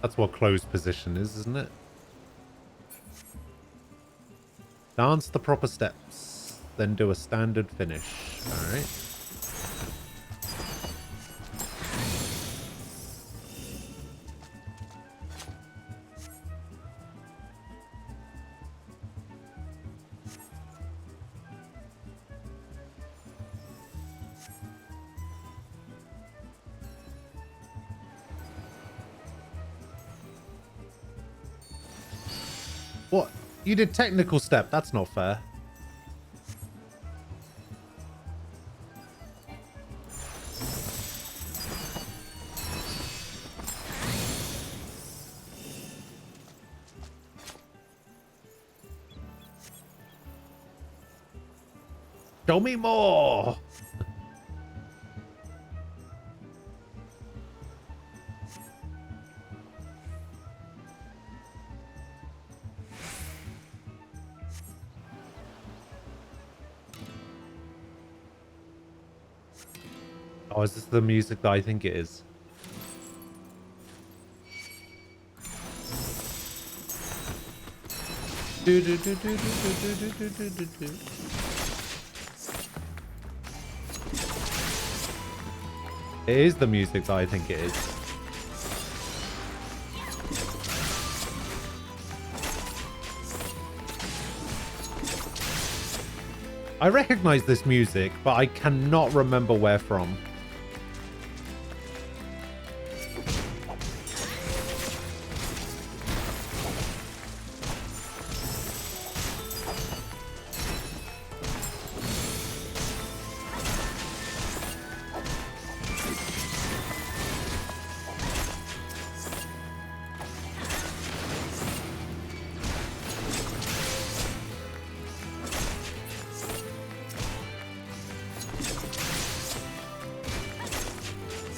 That's what closed position is, isn't it? Dance the proper steps, then do a standard finish. All right. What? You did technical step. That's not fair. Show me more. Oh, is this the music that I think it is? Do, do, do, do, do, do, do, do, do, do, do. It is the music that I think it is. I recognize this music, but I cannot remember where from.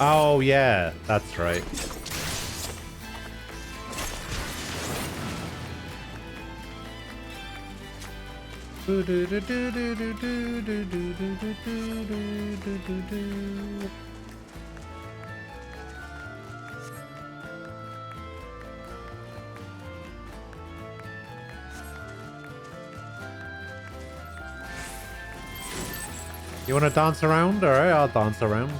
Oh, yeah, that's right. You want to dance around? All right, I'll dance around.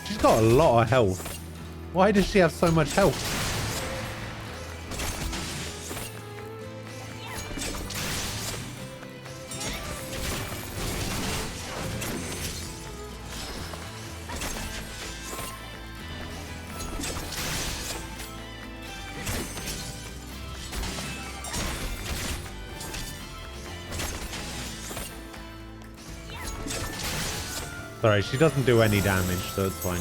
She's got a lot of health. Why does she have so much health? Sorry, she doesn't do any damage, so it's fine.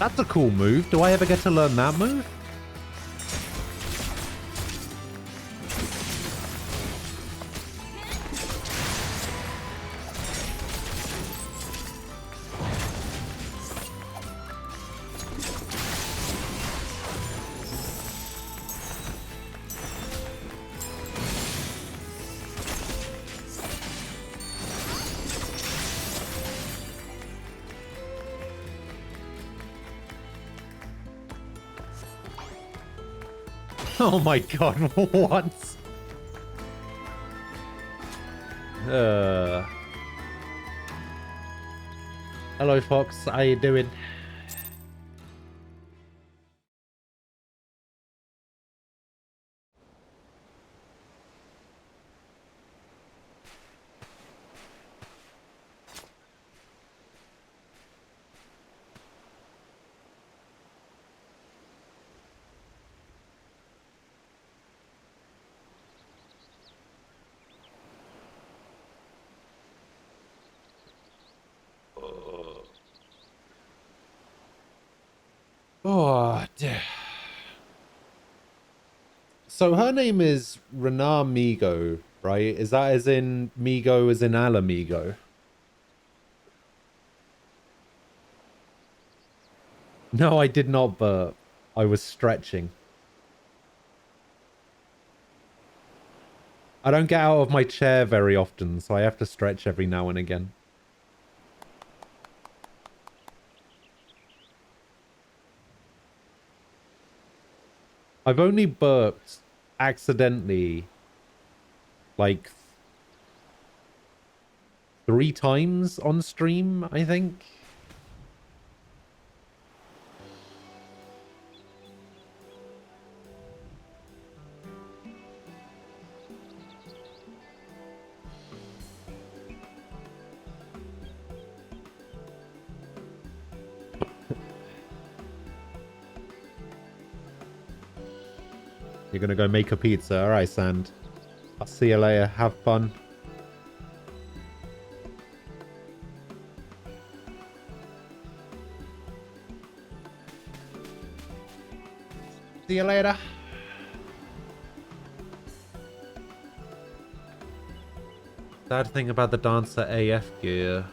That's a cool move. Do I ever get to learn that move? Oh my god, what? Hello, Fox. How you doing? Oh, dear. So her name is Renar Migo, right? Is that as in Migo as in Alamigo? No, I did not burp. I was stretching. I don't get out of my chair very often, so I have to stretch every now and again. I've only burped accidentally like 3 times on stream, I think. You're gonna go make a pizza. All right, Sand. I'll see you later. Have fun. See you later. Sad thing about the Dancer AF gear.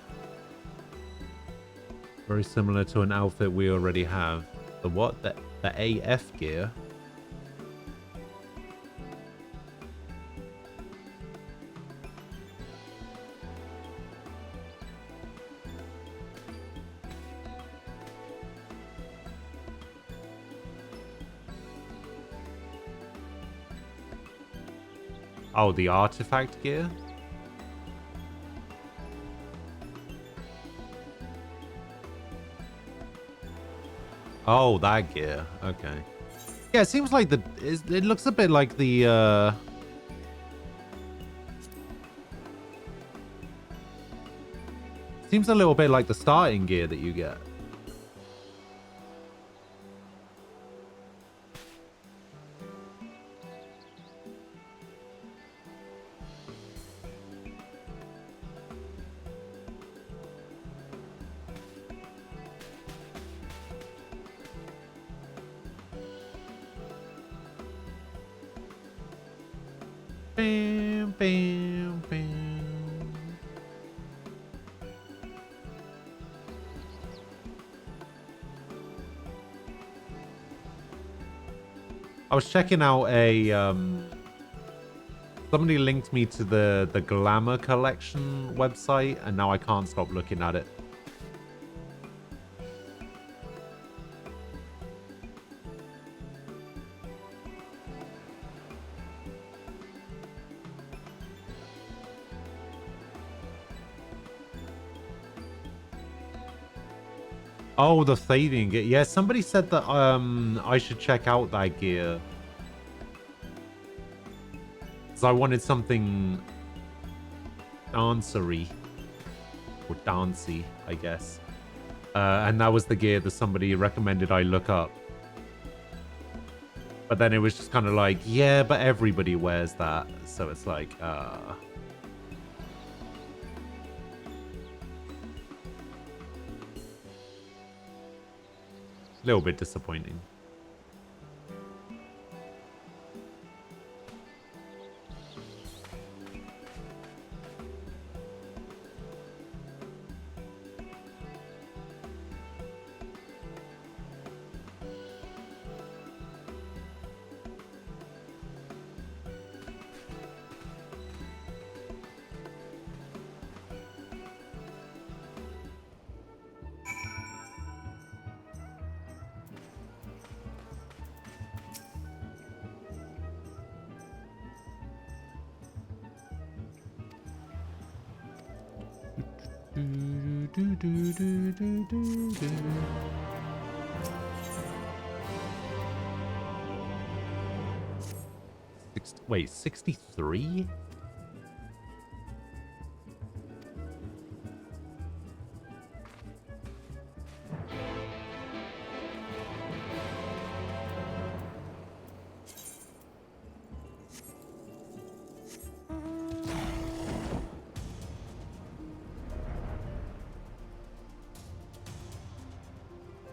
Very similar to an outfit we already have. The what? The AF gear? Oh, the artifact gear? Oh, that gear. Okay. Yeah, it seems like it looks a bit like the seems a little bit like the starting gear that you get. Bam, bam, bam. I was checking out a somebody linked me to the Glamour Collection website, and now I can't stop looking at it. Oh, the fading gear. Yeah, somebody said that I should check out that gear. Because I wanted something dancery. Or dancey, I guess. And that was the gear that somebody recommended I look up. But then it was just kind of like, yeah, but everybody wears that. So it's like, a little bit disappointing. Wait, 63?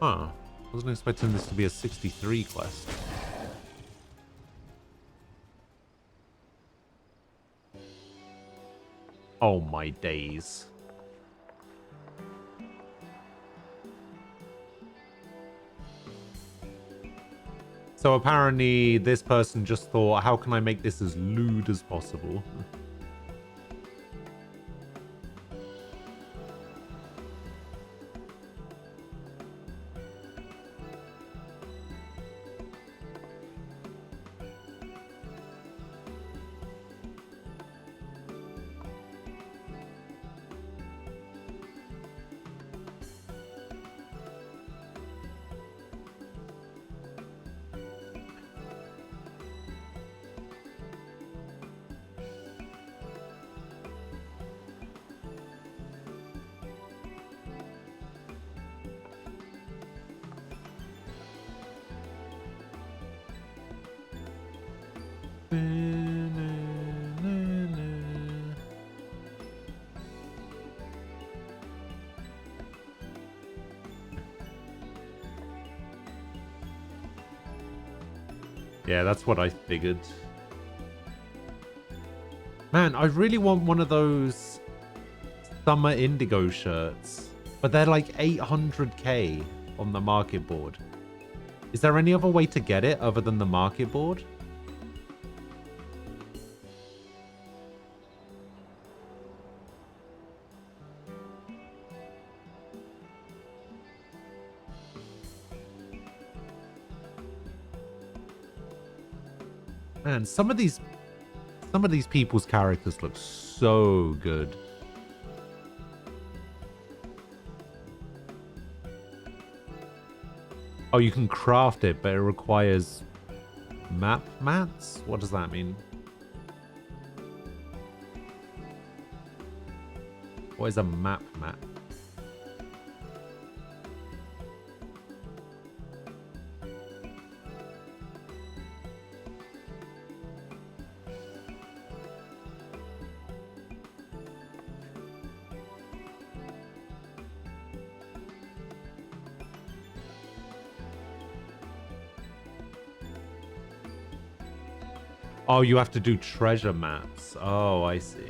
Huh. Wasn't expecting this to be a 63 quest. Oh my days. So apparently this person just thought, how can I make this as lewd as possible? Yeah, that's what I figured. Man, I really want one of those Summer Indigo shirts, but they're like 800k on the market board. Is there any other way to get it other than the market board? Man, some of these people's characters look so good. Oh, you can craft it, but it requires map mats? What does that mean? What is a map mat? Oh, you have to do treasure maps. Oh, I see.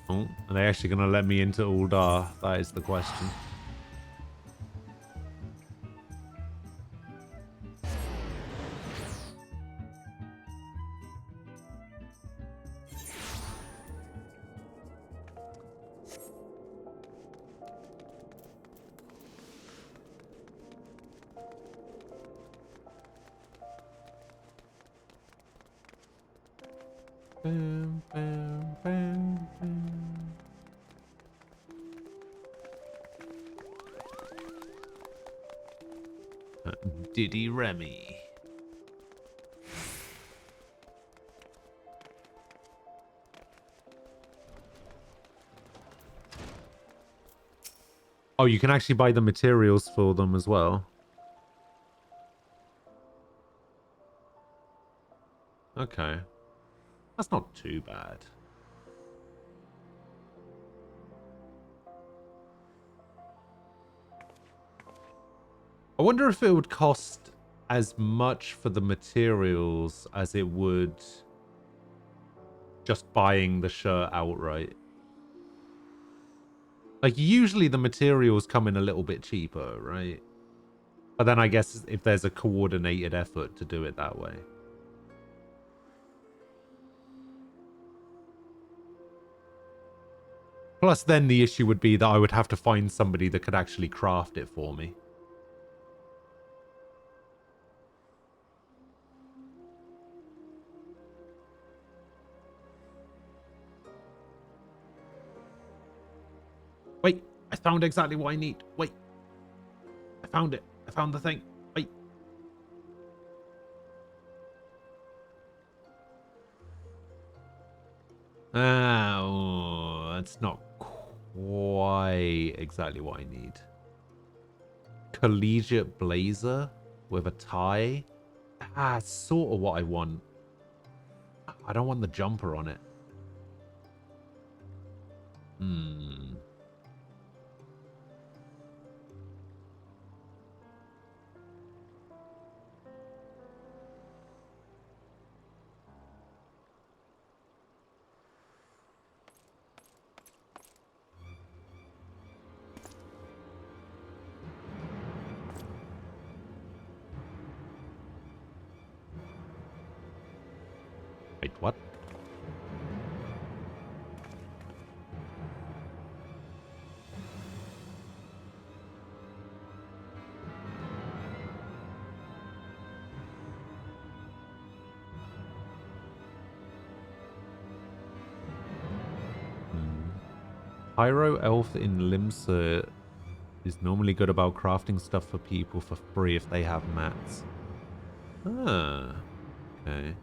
Oh, are they actually going to let me into Uldar? That is the question. Bam, bam, bam, bam. Diddy Remy. Oh, you can actually buy the materials for them as well. Okay. That's not too bad. I wonder if it would cost as much for the materials as it would just buying the shirt outright. Like, usually the materials come in a little bit cheaper, right? But then I guess if there's a coordinated effort to do it that way. Plus, then the issue would be that I would have to find somebody that could actually craft it for me. Wait, I found exactly what I need. Wait. I found it. I found the thing. Wait. Oh, that's not quite exactly what I need. Collegiate blazer with a tie. Ah, sort of what I want. I don't want the jumper on it. Wait, what? Pyro Elf in Limsa is normally good about crafting stuff for people for free if they have mats. Ah, okay.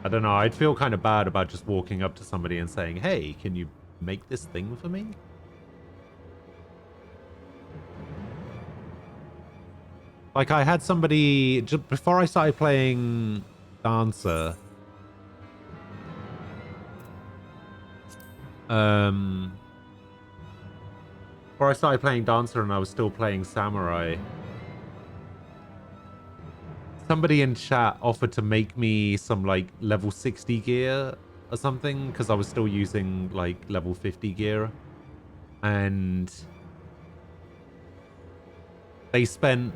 I don't know, I'd feel kind of bad about just walking up to somebody and saying, hey, can you make this thing for me? Like, I had somebody, just before I started playing Dancer, before I started playing Dancer and I was still playing Samurai, somebody in chat offered to make me some, like, level 60 gear or something, because I was still using, like, level 50 gear. And they spent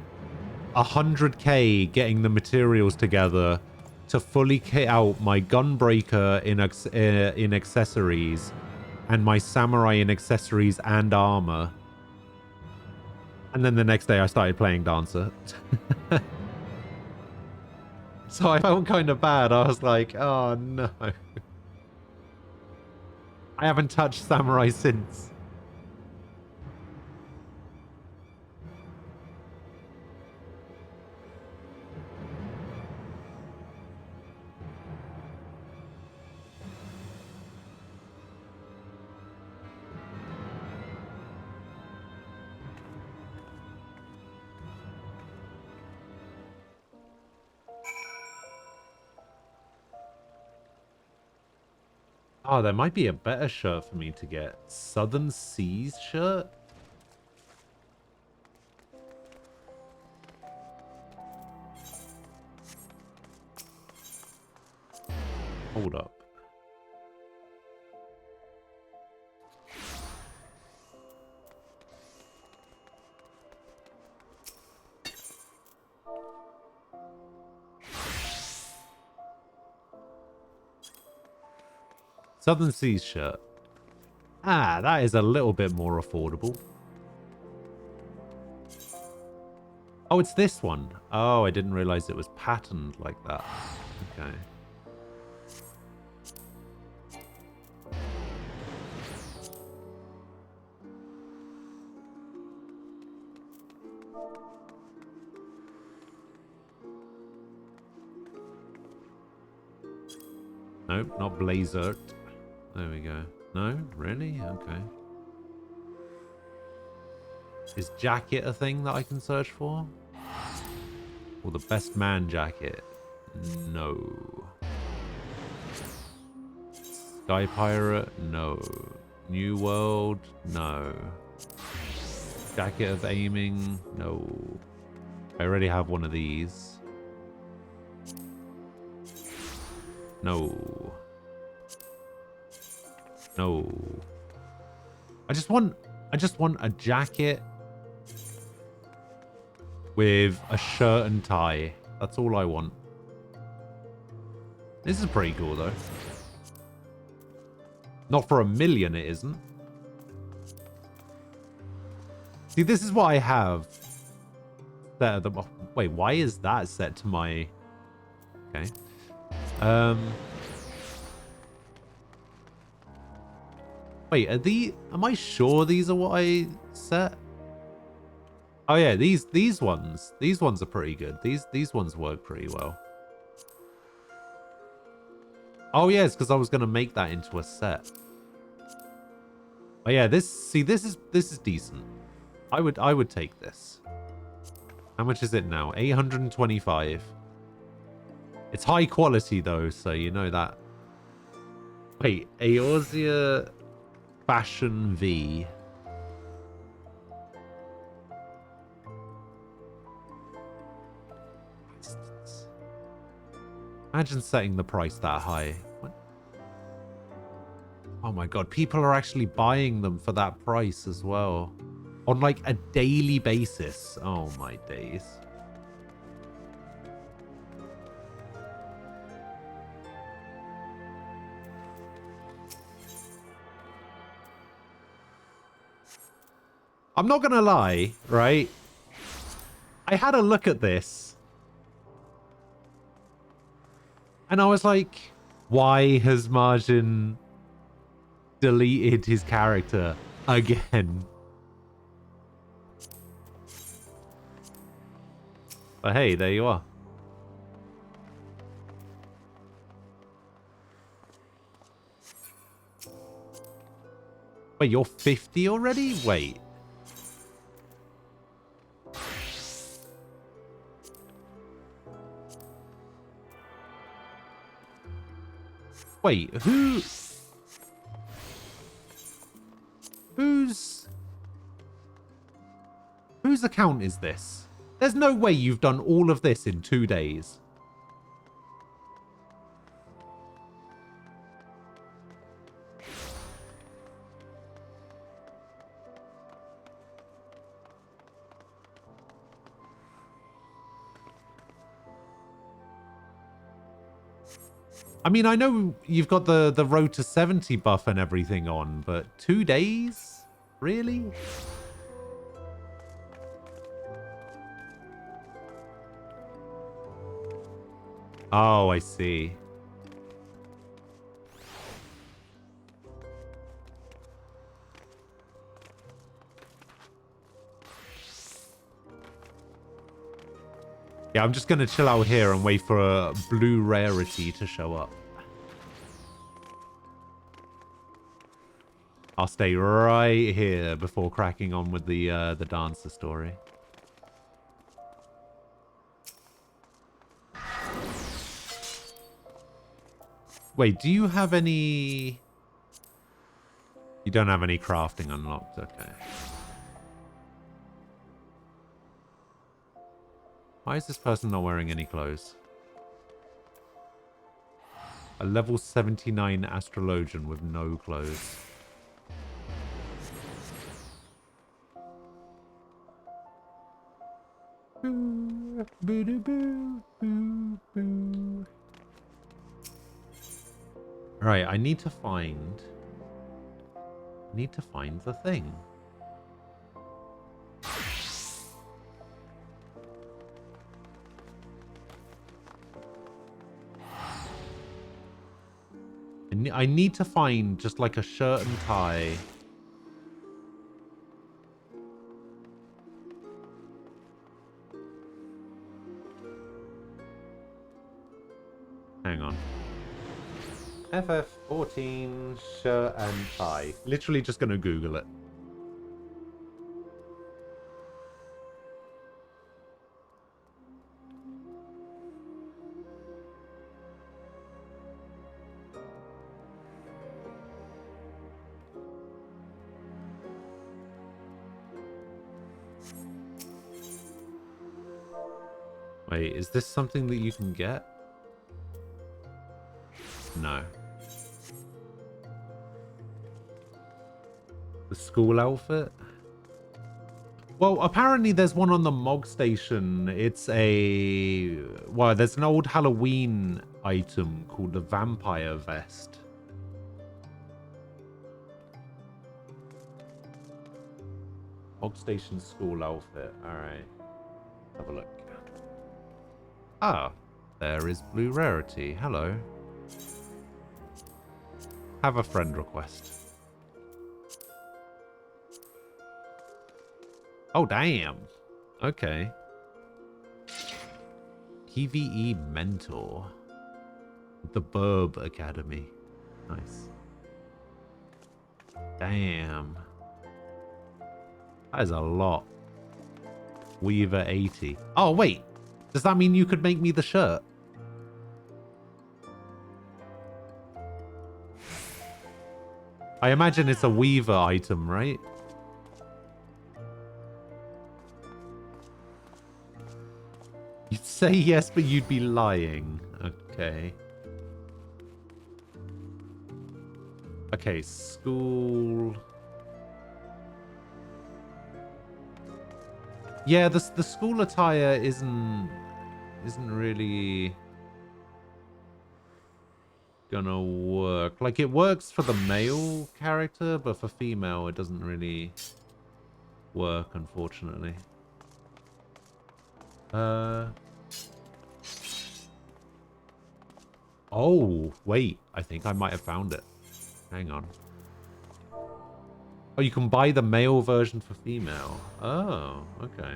100k getting the materials together to fully kit out my Gunbreaker in accessories and my Samurai in accessories and armor. And then the next day I started playing Dancer. So I felt kind of bad. I was like, oh no. I haven't touched Samurai since. Oh, there might be a better shirt for me to get. Southern Seas shirt? Hold up. Southern Seas shirt. Ah, that is a little bit more affordable. Oh, it's this one. Oh, I didn't realize it was patterned like that. Okay. Nope, not Blazert. There we go. No? Really? Okay. Is jacket a thing that I can search for? Or the best man jacket? No. Sky Pirate? No. New World? No. Jacket of Aiming? No. I already have one of these. No. No. I just want a jacket with a shirt and tie. That's all I want. This is pretty cool though. Not for $1 million it isn't. See, this is what I have. Wait, why is that set to my... Okay. Wait, am I sure these are what I set? Oh yeah, these ones. These ones are pretty good. These ones work pretty well. Oh yeah, it's because I was gonna make that into a set. Oh yeah, this is decent. I would take this. How much is it now? 825. It's high quality though, so you know that. Wait, Eorzea Fashion V. Imagine setting the price that high. What? Oh my god, people are actually buying them for that price as well. On like a daily basis. Oh my days. I'm not gonna lie, right? I had a look at this. And I was like, why has Margin deleted his character again? But hey, there you are. Wait, you're 50 already? Wait. Wait, whose account is this? There's no way you've done all of this in 2 days. I mean, I know you've got the road to 70 buff and everything on, but 2 days? Really? Oh, I see. Yeah, I'm just going to chill out here and wait for a blue rarity to show up. I'll stay right here before cracking on with the dancer story. Wait, do you have any... You don't have any crafting unlocked, okay. Why is this person not wearing any clothes? A level 79 astrologian with no clothes. Boo, boo, boo, boo, boo, boo. Right, I need to find the thing. I need to find just like a shirt and tie. Hang on. FF14 shirt and tie. Literally just gonna Google it. Wait, is this something that you can get? No. The school outfit? Well, apparently there's one on the Mog Station. It's a... Well, there's an old Halloween item called the Vampire Vest. Hog Station school outfit. Alright. Have a look. Ah, there is Blue Rarity. Hello. Have a friend request. Oh, damn. Okay. PvE Mentor. The Burb Academy. Nice. Damn. That is a lot. Weaver 80. Oh, wait. Does that mean you could make me the shirt? I imagine it's a Weaver item, right? You'd say yes, but you'd be lying. Okay. Okay, school. Yeah, the school attire isn't really gonna work. Like, it works for the male character, but for female, it doesn't really work, unfortunately. Oh, wait. I think I might have found it. Hang on. Oh, you can buy the male version for female. Oh, okay.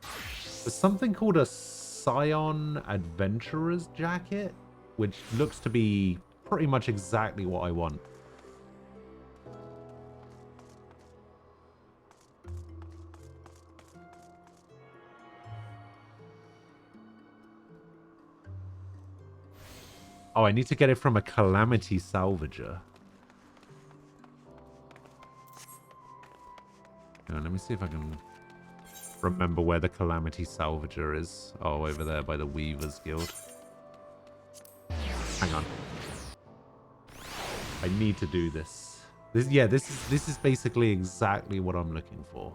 There's something called a Scion Adventurer's Jacket, which looks to be pretty much exactly what I want. Oh, I need to get it from a Calamity Salvager. Let me see if I can remember where the Calamity Salvager is. Oh, over there by the Weavers Guild. Hang on. I need to do this. This is basically exactly what I'm looking for.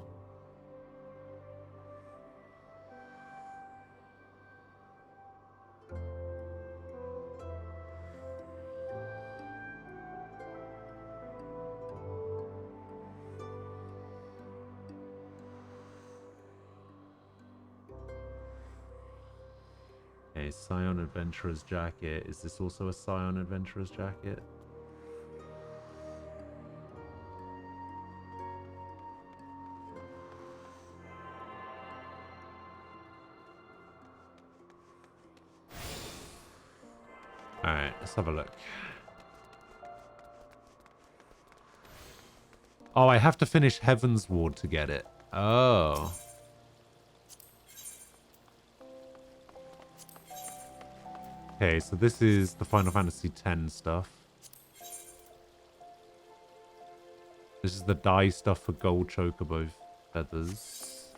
Okay, Scion Adventurer's Jacket. Is this also a Scion Adventurer's Jacket? Alright, let's have a look. Oh, I have to finish Heaven's Ward to get it. Oh. Okay, so this is the Final Fantasy X stuff. This is the dye stuff for gold chocobo feathers.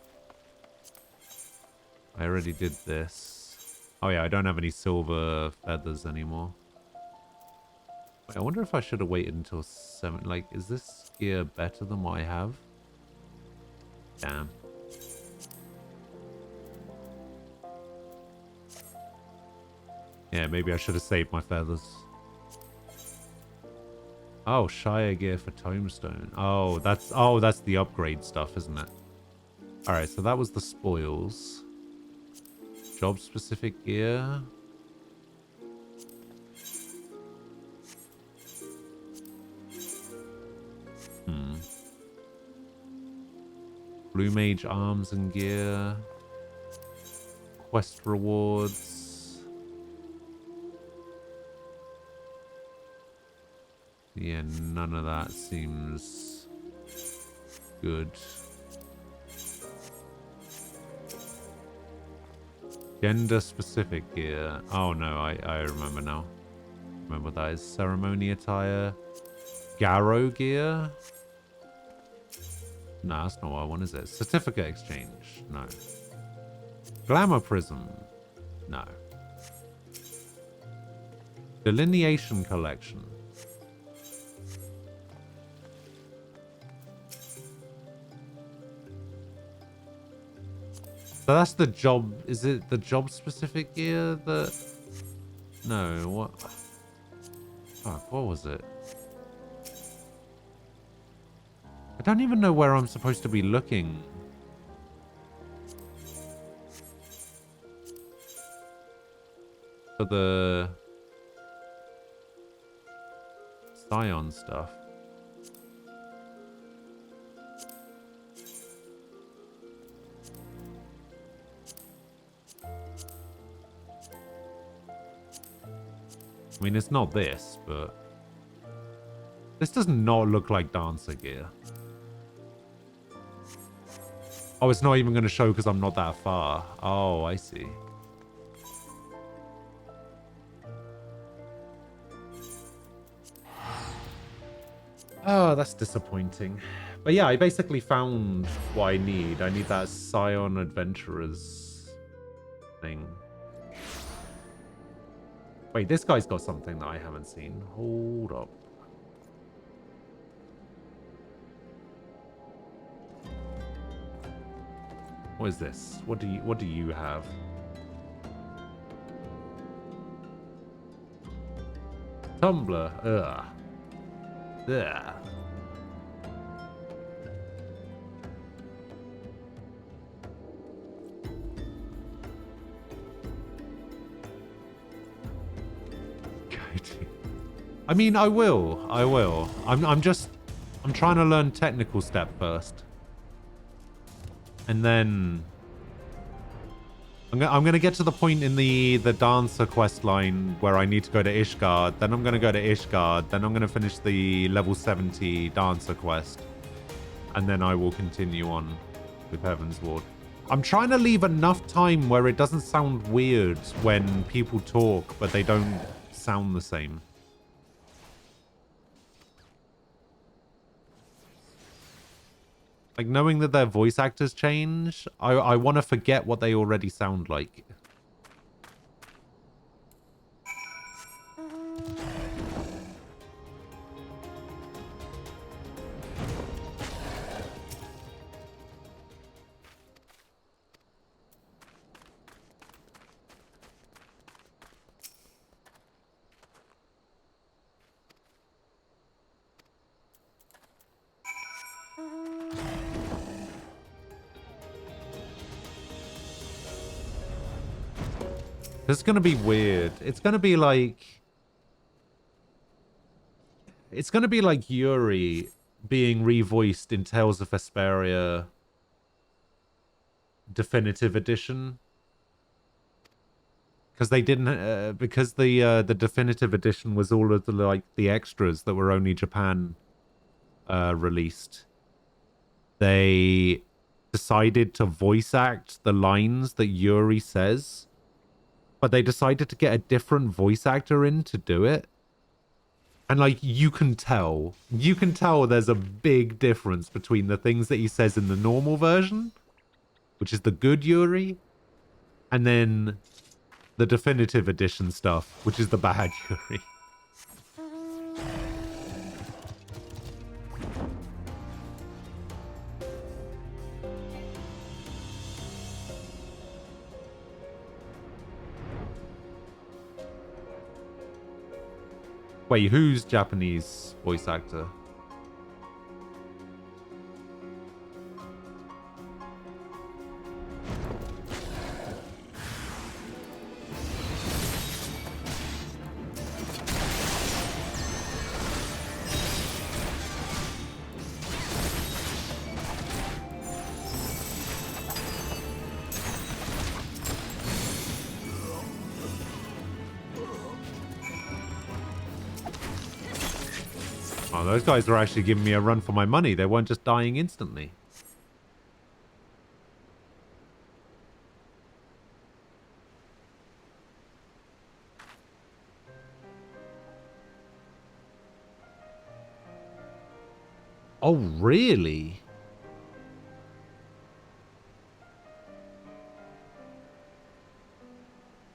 I already did this. Oh yeah, I don't have any silver feathers anymore. Wait, I wonder if I should have waited until 7. Like, is this gear better than what I have? Damn. Yeah, maybe I should have saved my feathers. Oh, Shire gear for Tombstone. Oh, that's the upgrade stuff, isn't it? Alright, so that was the spoils. Job specific gear. Blue Mage arms and gear. Quest rewards. Yeah, none of that seems good. Gender specific gear. Oh no, I remember now. Remember what that is. Ceremony attire. Garrow gear. No, that's not what I want, is it? Certificate exchange. No. Glamour prism. No. Delineation collection. So that's the job. Is it the job specific gear that... No, what? Fuck, what was it? I don't even know where I'm supposed to be looking. For the Scion stuff. I mean, it's not this, but this does not look like dancer gear. Oh, it's not even going to show because I'm not that far. Oh, I see. Oh, that's disappointing. But yeah, I basically found what I need. I need that Scion Adventurers thing. Wait, this guy's got something that I haven't seen. Hold up. What is this? What do you have? Tumblr. Ugh. Ugh. I mean, I will. I'm trying to learn technical step first. And then I'm gonna get to the point in the dancer quest line where I need to go to Ishgard. Then I'm gonna go to Ishgard. Then I'm gonna finish the level 70 dancer quest. And then I will continue on with Heavensward. I'm trying to leave enough time where it doesn't sound weird when people talk, but they don't sound the same. Like, knowing that their voice actors change, I want to forget what they already sound like. This is going to be weird. It's going to be like... It's going to be like Yuri being revoiced in Tales of Vesperia Definitive Edition. Because they didn't... because the Definitive Edition was all of the, like, the extras that were only Japan released. They decided to voice act the lines that Yuri says. But they decided to get a different voice actor in to do it. And, like, you can tell there's a big difference between the things that he says in the normal version, which is the good Yuri, and then the definitive edition stuff, which is the bad Yuri. Wait, who's Japanese voice actor? Oh, those guys were actually giving me a run for my money. They weren't just dying instantly. Oh, really?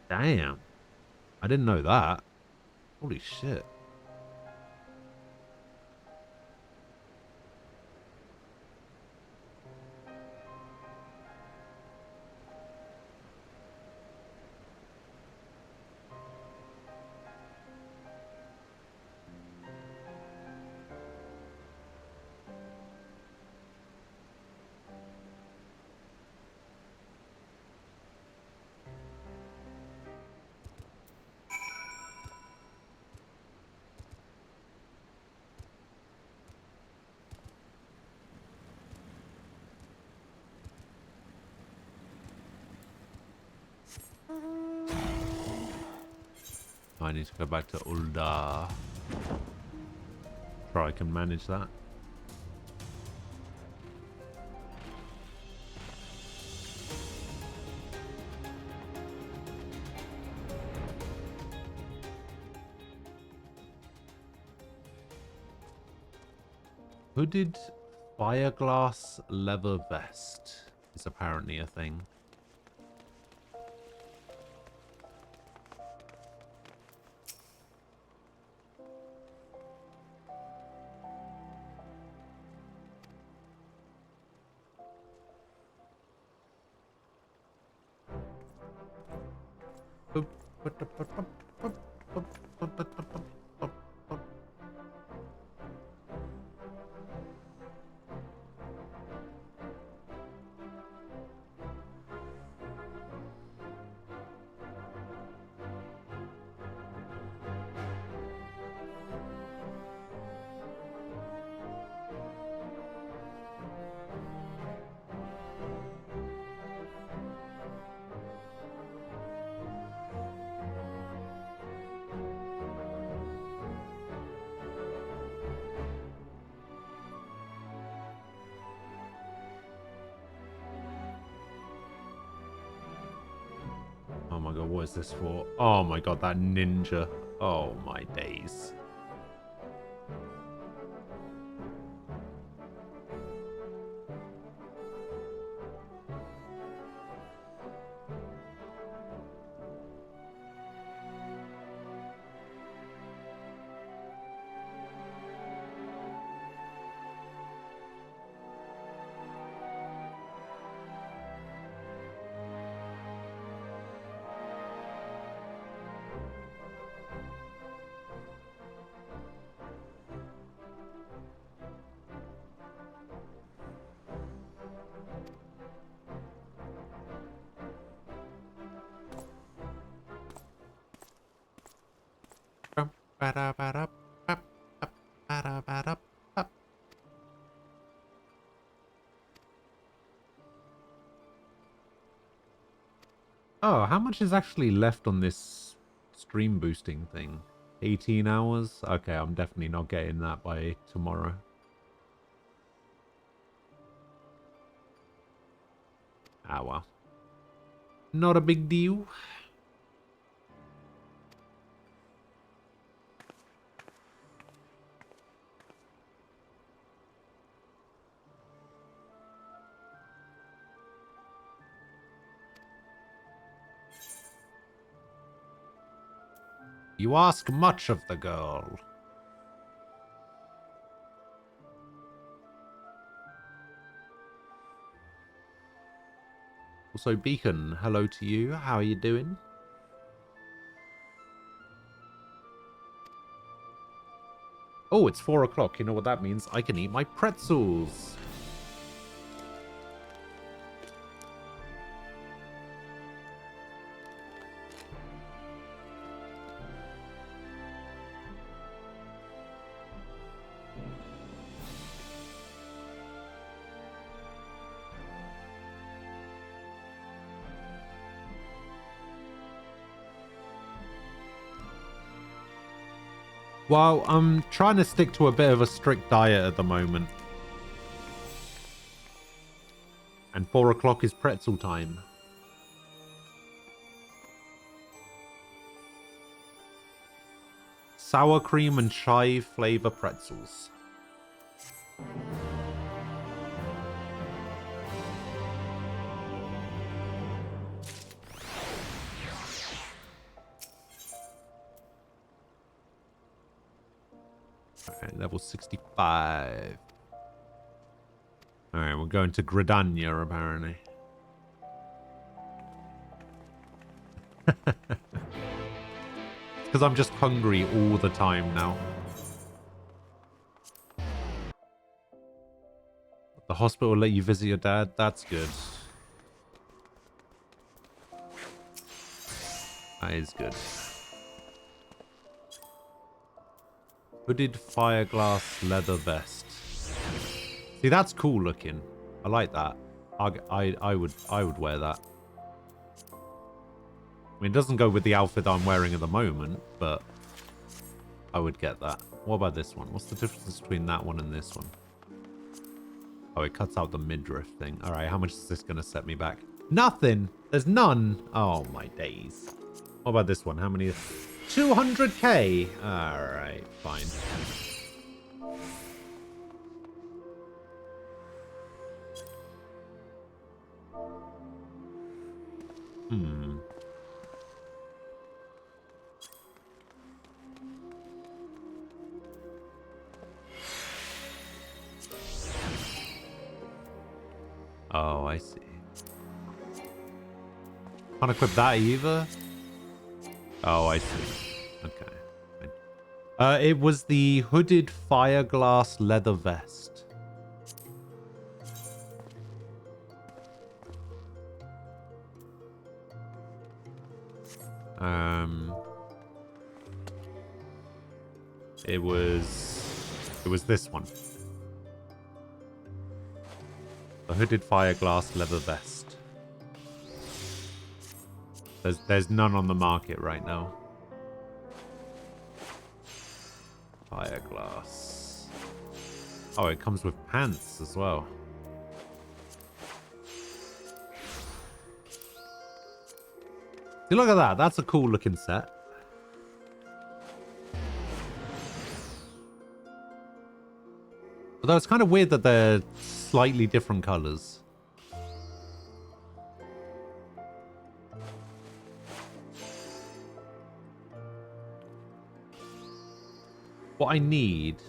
Damn. I didn't know that. Holy shit. I need to go back to Uldar. Sure, I can manage that. Hooded fireglass leather vest is apparently a thing. Oh my god, what is this for? Oh my god, that ninja. Oh my days. Oh, how much is actually left on this stream boosting thing? 18 hours? Okay, I'm definitely not getting that by tomorrow. Ah, well. Not a big deal. You ask much of the girl. Also, Beacon, hello to you. How are you doing? Oh, it's 4 o'clock. You know what that means? I can eat my pretzels. Well, I'm trying to stick to a bit of a strict diet at the moment. And 4 o'clock is pretzel time. Sour cream and chive flavor pretzels. Okay, level 65. Alright, we're going to Gridania, apparently. Because I'm just hungry all the time now. The hospital will let you visit your dad? That's good. That is good. Hooded fireglass leather vest. See, that's cool looking. I like that. I would wear that. mean, it doesn't go with the outfit that I'm wearing at the moment, but I would get that. What about this one? What's the difference between that one and this one? Oh, it cuts out the midriff thing. All right, how much is this going to set me back? Nothing. There's none. Oh, my days. What about this one? How many? 200k. All right, fine. Hmm. Oh, I see. Can't equip that either? Oh, I see. Okay. It was the hooded fireglass leather vest. It was this one. A hooded fireglass leather vest. There's none on the market right now. Fireglass. Oh, it comes with pants as well. See, look at that. That's a cool looking set. Although it's kind of weird that they're slightly different colors. What I need,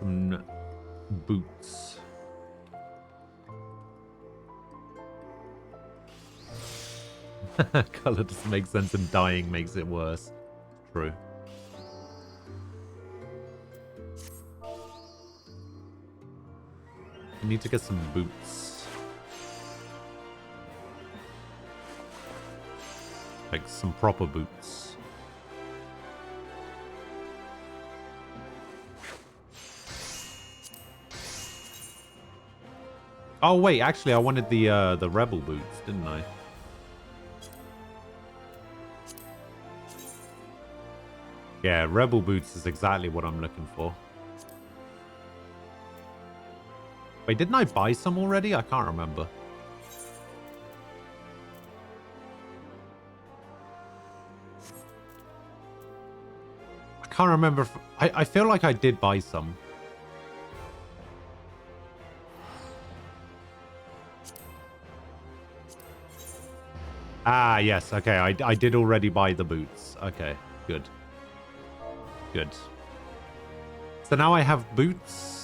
some boots. Color doesn't make sense and dyeing makes it worse. True. I need to get some boots. Like some proper boots. Oh wait, actually I wanted the rebel boots, didn't I? Yeah, rebel boots is exactly what I'm looking for. Wait, didn't I buy some already? I can't remember. I can't remember. If, I feel like I did buy some. Ah, yes. Okay, I did already buy the boots. Okay, good. Good. So now I have boots.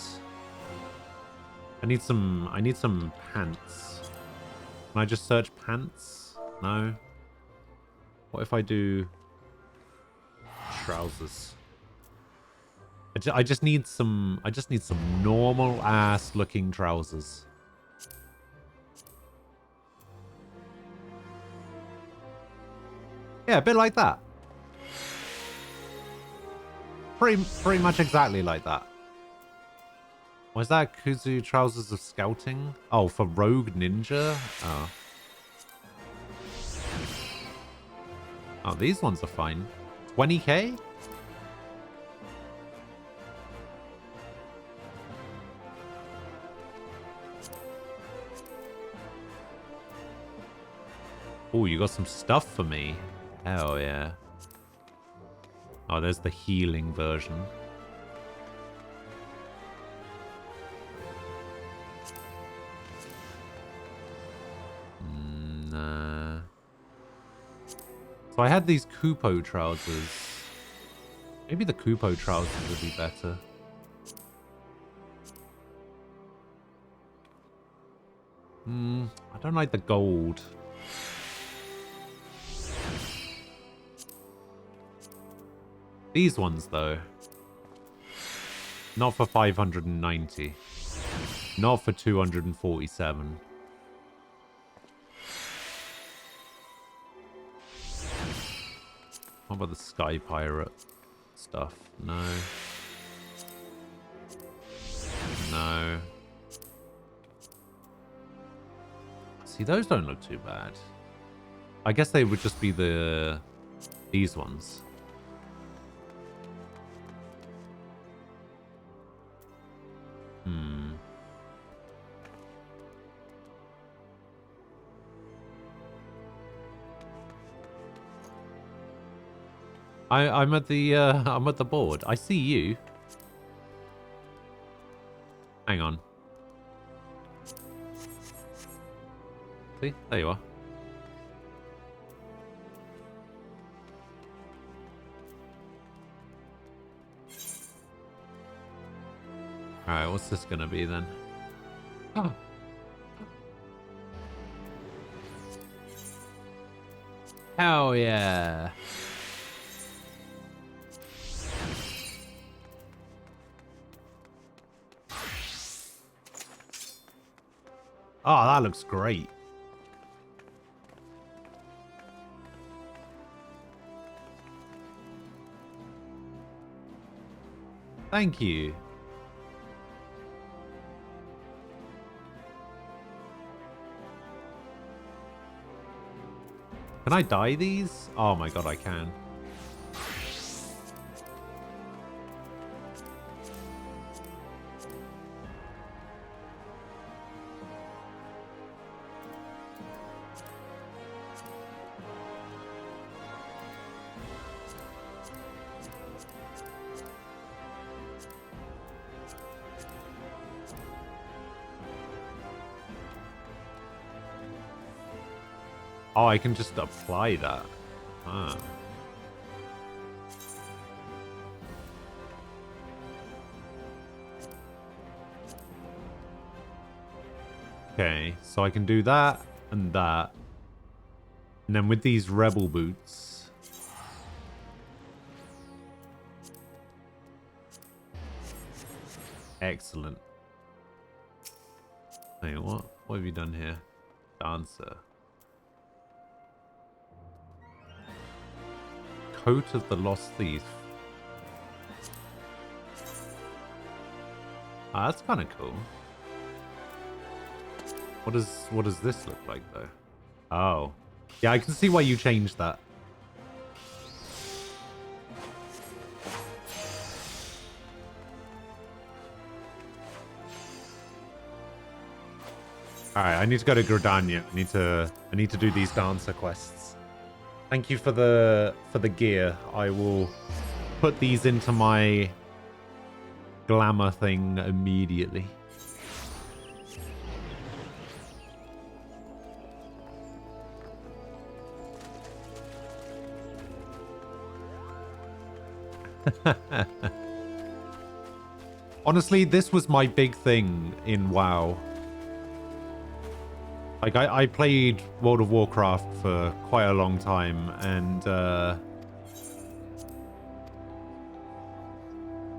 I need some pants. Can I just search pants? No. What if I do trousers? I just need some normal ass looking trousers. Yeah, a bit like that. Pretty much exactly like that. Was that Kuzu trousers of scouting? Oh, for rogue ninja? Oh. Oh, these ones are fine. 20k? Oh, you got some stuff for me. Hell yeah. Oh, there's the healing version. Nah. So I had these Kupo trousers. Maybe the Kupo trousers would be better. I don't like the gold. These ones, though. Not for 590. Not for 247. What about the Sky Pirate stuff? No. No. See, those don't look too bad. I guess they would just be these ones. Hmm. I'm at the I'm at the board. I see you. Hang on. See? There you are. Alright, what's this gonna be then? Oh. Hell yeah. Oh, that looks great. Thank you. Can I dye these? Oh my god, I can. Oh, I can just apply that. Ah. Okay, so I can do that and that. And then with these rebel boots. Excellent. Hey, what have you done here? Dancer. Coat of the Lost Thief. Ah, that's kind of cool. What does this look like though? Oh, yeah, I can see why you changed that. All right, I need to go to Gridania. I need to do these dancer quests. Thank you for the gear. I will put these into my glamour thing immediately. Honestly, this was my big thing in WoW. Like, I played World of Warcraft for quite a long time, and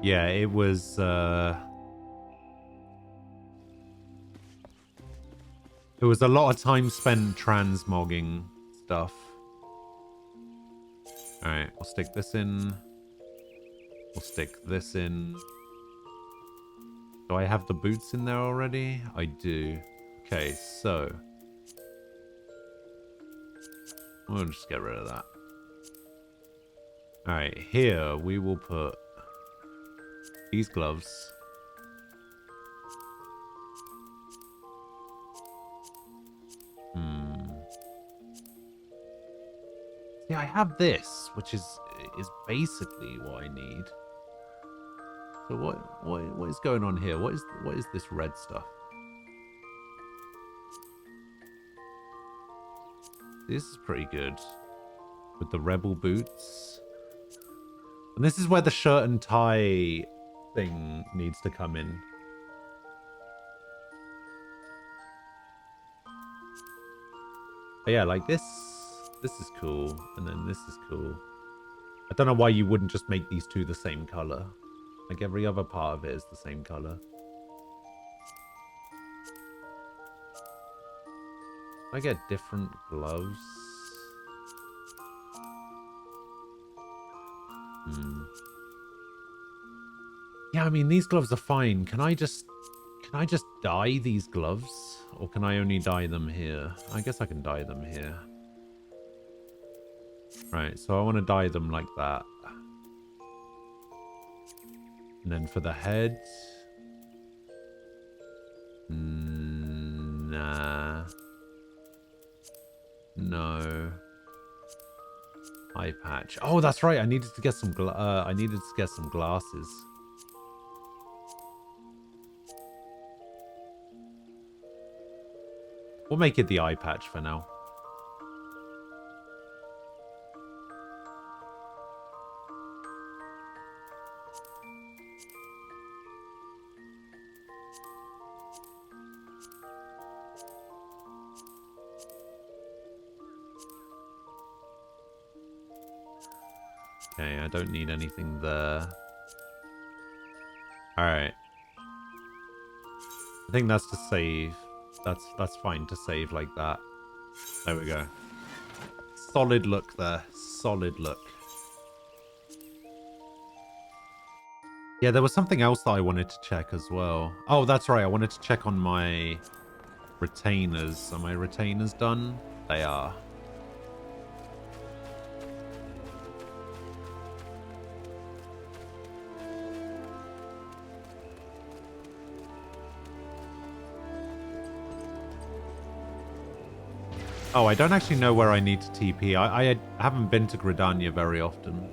yeah, it was a lot of time spent transmogging stuff. Alright, we'll stick this in. We'll stick this in. Do I have the boots in there already? I do. Okay, so we'll just get rid of that. Alright, here we will put these gloves. See, I have this, which is basically what I need. So what is going on here? What is this red stuff? This is pretty good. With the rebel boots. And this is where the shirt and tie thing needs to come in. But yeah, like this is cool. And then this is cool. I don't know why you wouldn't just make these two the same color. Like every other part of it is the same color. I get different gloves. Yeah, I mean, these gloves are fine. Can I just dye these gloves? Or can I only dye them here? I guess I can dye them here. Right, so I want to dye them like that. And then for the heads... Nah. No. Eye patch. Oh, that's right. I needed to get some glasses. We'll make it the eye patch for now. Okay, I don't need anything there. Alright. I think that's to save. That's fine to save like that. There we go. Solid look there. Solid look. Yeah, there was something else that I wanted to check as well. Oh, that's right. I wanted to check on my retainers. Are my retainers done? They are. Oh, I don't actually know where I need to TP. I haven't been to Gridania very often.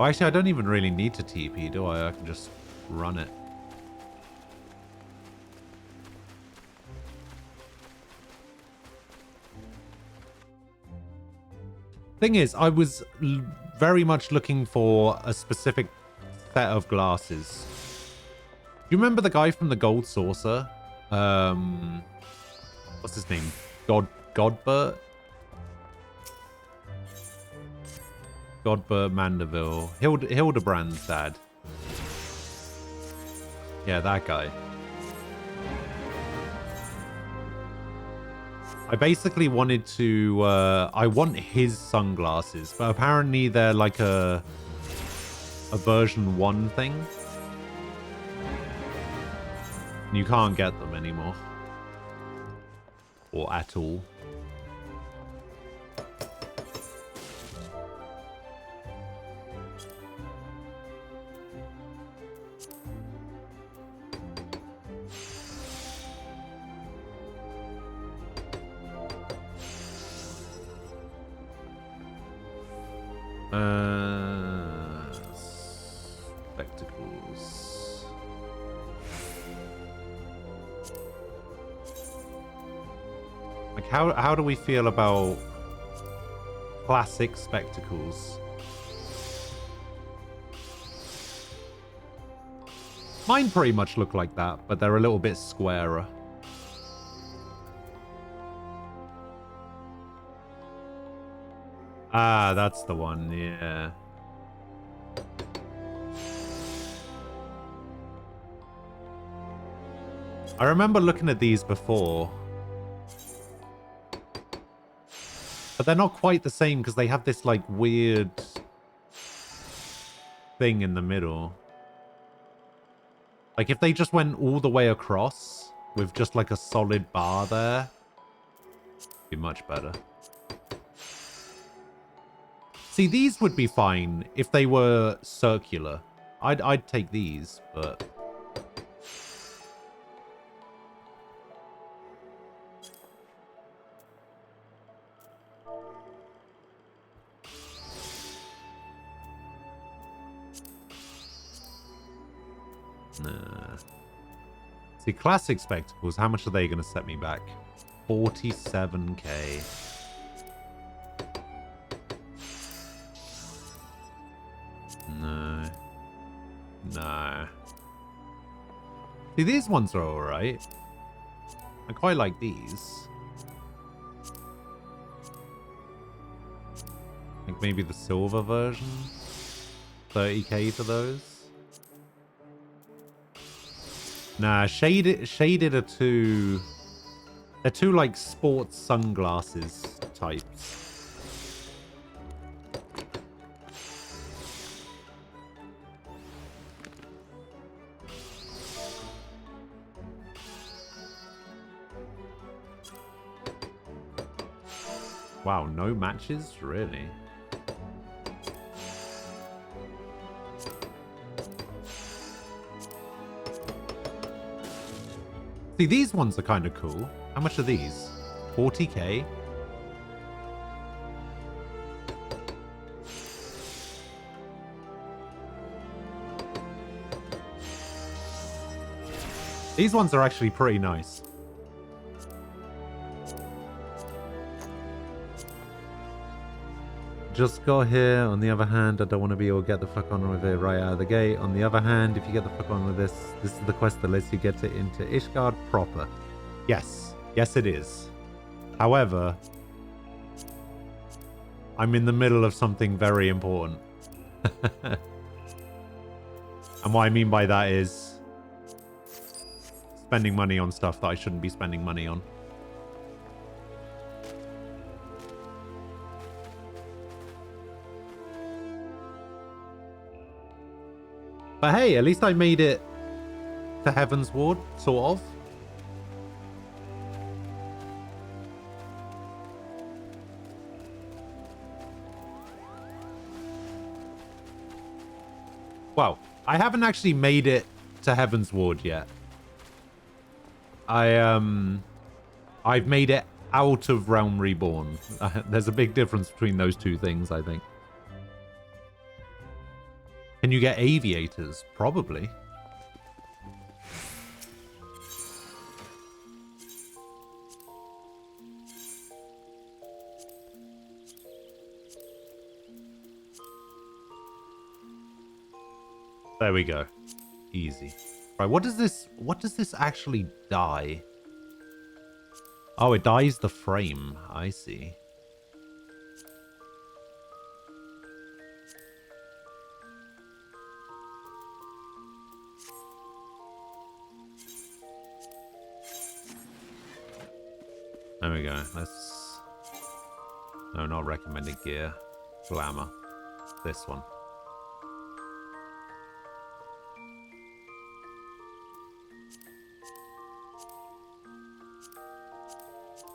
Oh, actually, I don't even really need to TP, do I? I can just run it. Thing is, I was very much looking for a specific set of glasses. Do you remember the guy from the Gold Saucer? What's his name? Godbert? Godbert Mandeville. Hildebrand's dad. Yeah, that guy. I basically wanted to... I want his sunglasses, but apparently they're like a version 1 thing. You can't get them anymore. Or at all. Spectacles. Like how do we feel about classic spectacles? Mine pretty much look like that, but they're a little bit squarer. Ah, that's the one, yeah. I remember looking at these before. But they're not quite the same because they have this, like, weird thing in the middle. Like, if they just went all the way across with just, like, a solid bar there, it'd be much better. See, these would be fine if they were circular. I'd take these, but... Nah. See, classic spectacles, how much are they going to set me back? 47k. No. No. See, these ones are alright. I quite like these. Like maybe the silver version. 30k for those. Nah, shaded are too... They're too, like, sports sunglasses types. Wow, no matches? Really? See, these ones are kind of cool. How much are these? 40k? These ones are actually pretty nice. Just got here. On the other hand, I don't want to be all get the fuck on with it right out of the gate. On the other hand, if you get the fuck on with this is the quest that lets you get it into Ishgard proper. Yes. Yes, it is. However, I'm in the middle of something very important. And what I mean by that is spending money on stuff that I shouldn't be spending money on. But hey, at least I made it to Heaven's Ward, sort of. Well, I haven't actually made it to Heaven's Ward yet. I've made it out of Realm Reborn. There's a big difference between those two things, I think. Can you get aviators? Probably. There we go. Easy. Right, what does this actually dye? Oh, it dyes the frame. I see. There we go. Let's... No, not recommended gear. Glamour. This one.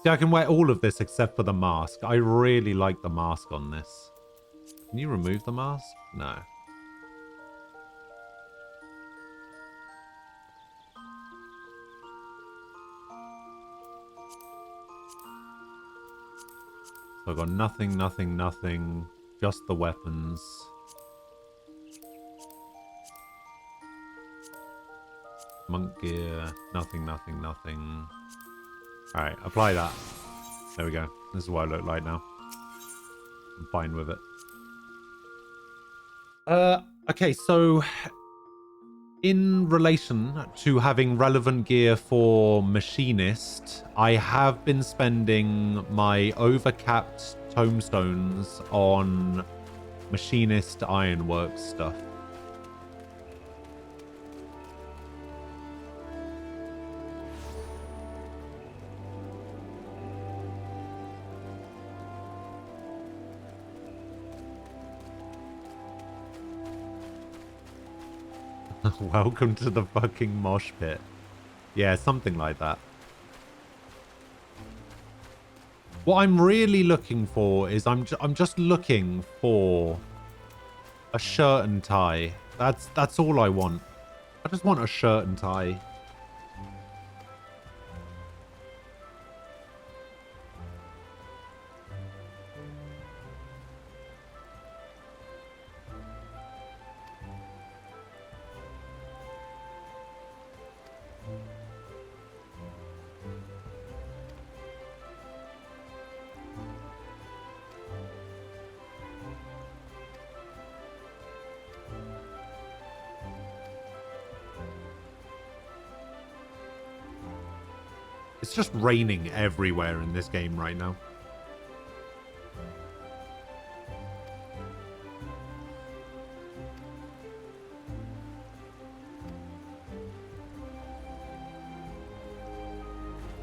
See, I can wear all of this except for the mask. I really like the mask on this. Can you remove the mask? No. So I've got nothing, nothing, nothing. Just the weapons. Monk gear. Nothing, nothing, nothing. Alright, apply that. There we go. This is what I look like now. I'm fine with it. Okay, so in relation to having relevant gear for Machinist, I have been spending my overcapped tomestones on Machinist Ironworks stuff. Welcome to the fucking mosh pit. Yeah, something like that. What I'm really looking for is I'm just looking for a shirt and tie. That's all I want. I just want a shirt and tie. It's just raining everywhere in this game right now.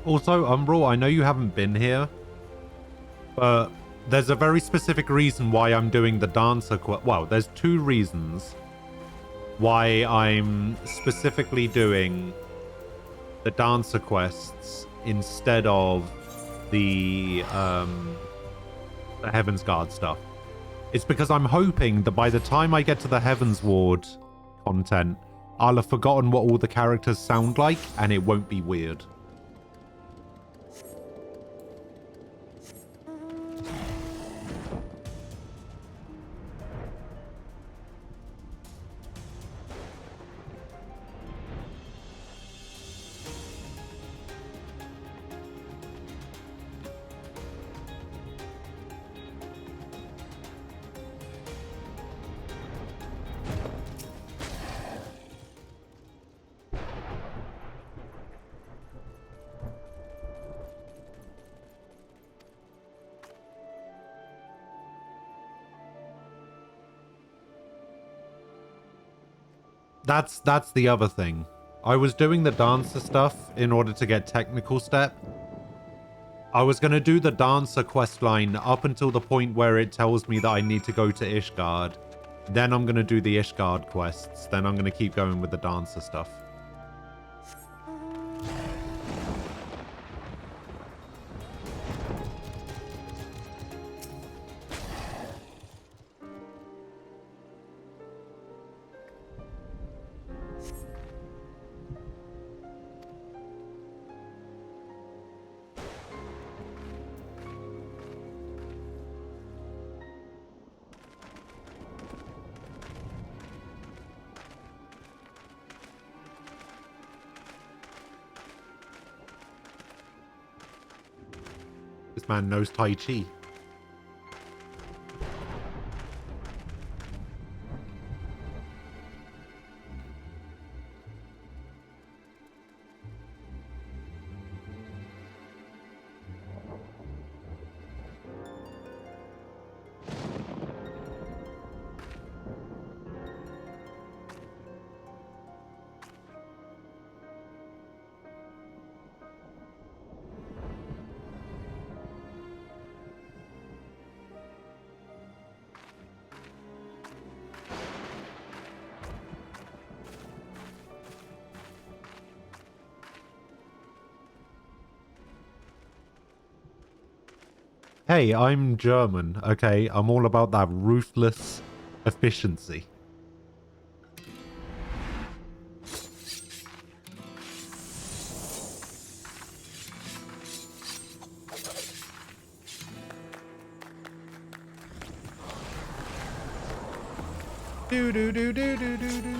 Also, Umbral, I know you haven't been here, but there's a very specific reason why I'm doing the Dancer quest. Well, there's two reasons why I'm specifically doing the Dancer quests instead of the Heaven's Guard stuff. It's because I'm hoping that by the time I get to the Heaven's Ward content, I'll have forgotten what all the characters sound like, and it won't be weird. That's the other thing. I was doing the dancer stuff in order to get technical step. I was going to do the dancer quest line up until the point where it tells me that I need to go to Ishgard. Then I'm going to do the Ishgard quests. Then I'm going to keep going with the dancer stuff. This man knows Tai Chi. Hey, I'm German, okay? I'm all about that ruthless efficiency. Do do do do do do do do.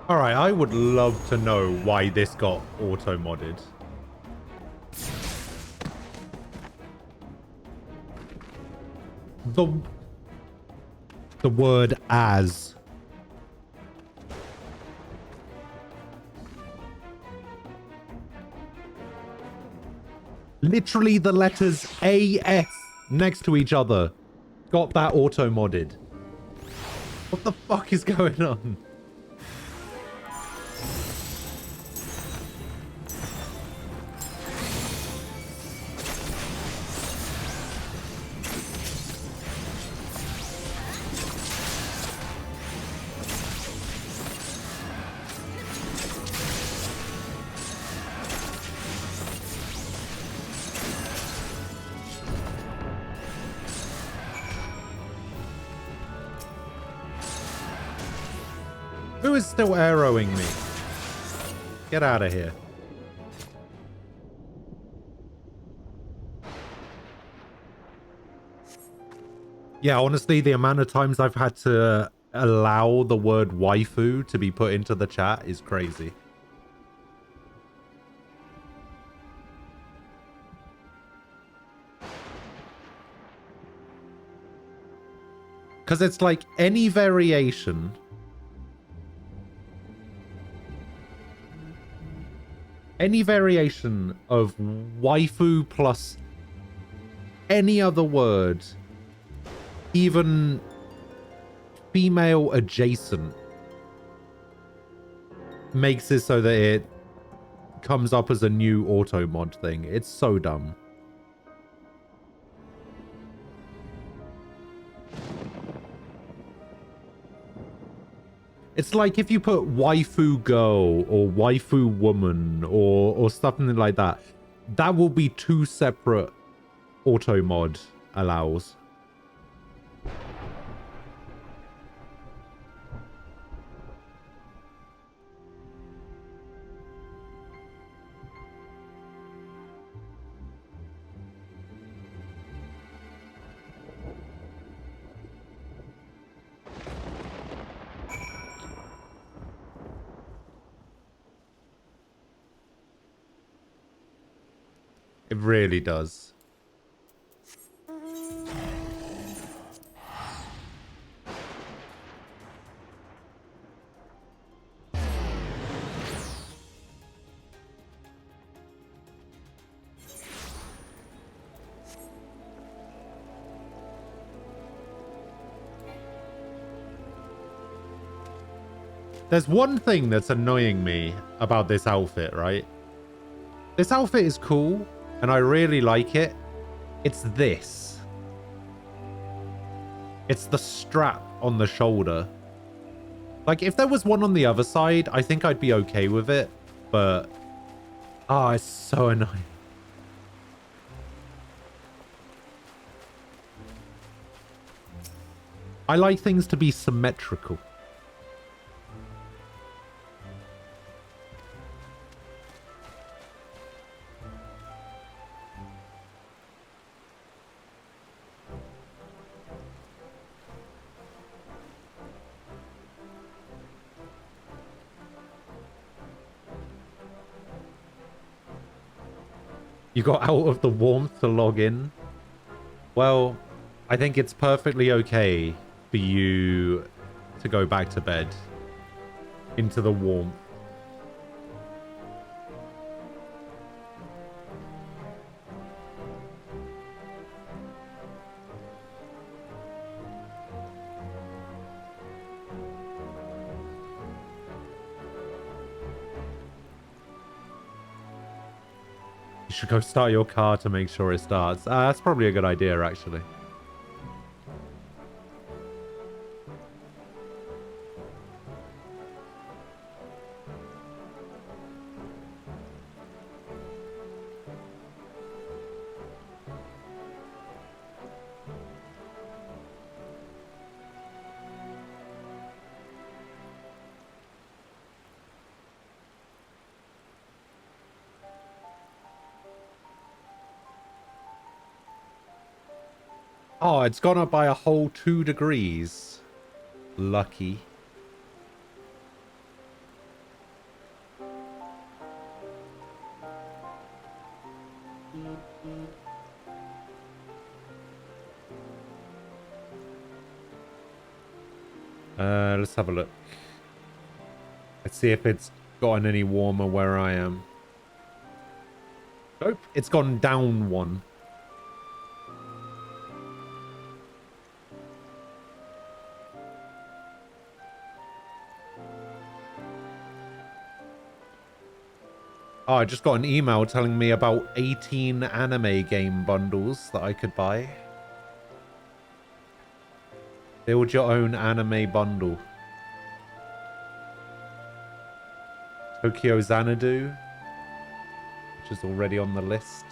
Alright, I would love to know why this got auto-modded. The word as. Literally the letters AS next to each other got that auto-modded. What the fuck is going on? Who is still arrowing me? Get out of here. Yeah, honestly, the amount of times I've had to allow the word waifu to be put into the chat is crazy. Because it's like any variation of waifu plus any other word, even female adjacent, makes it so that it comes up as a new auto mod thing. It's so dumb. It's like if you put waifu girl or waifu woman or something like that. That will be 2 separate auto mod allows. It really does. There's one thing that's annoying me about this outfit, right? This outfit is cool, and I really like it. It's this. It's the strap on the shoulder. Like, if there was one on the other side, I think I'd be okay with it. But, oh, it's so annoying. I like things to be symmetrical. You got out of the warmth to log in? Well, I think it's perfectly okay for you to go back to bed into the warmth. You should go start your car to make sure it starts. That's probably a good idea, actually. Oh, it's gone up by a whole 2 degrees. Lucky. Let's have a look. Let's see if it's gotten any warmer where I am. Nope, it's gone down 1. Oh, I just got an email telling me about 18 anime game bundles that I could buy. Build your own anime bundle. Tokyo Xanadu, which is already on the list.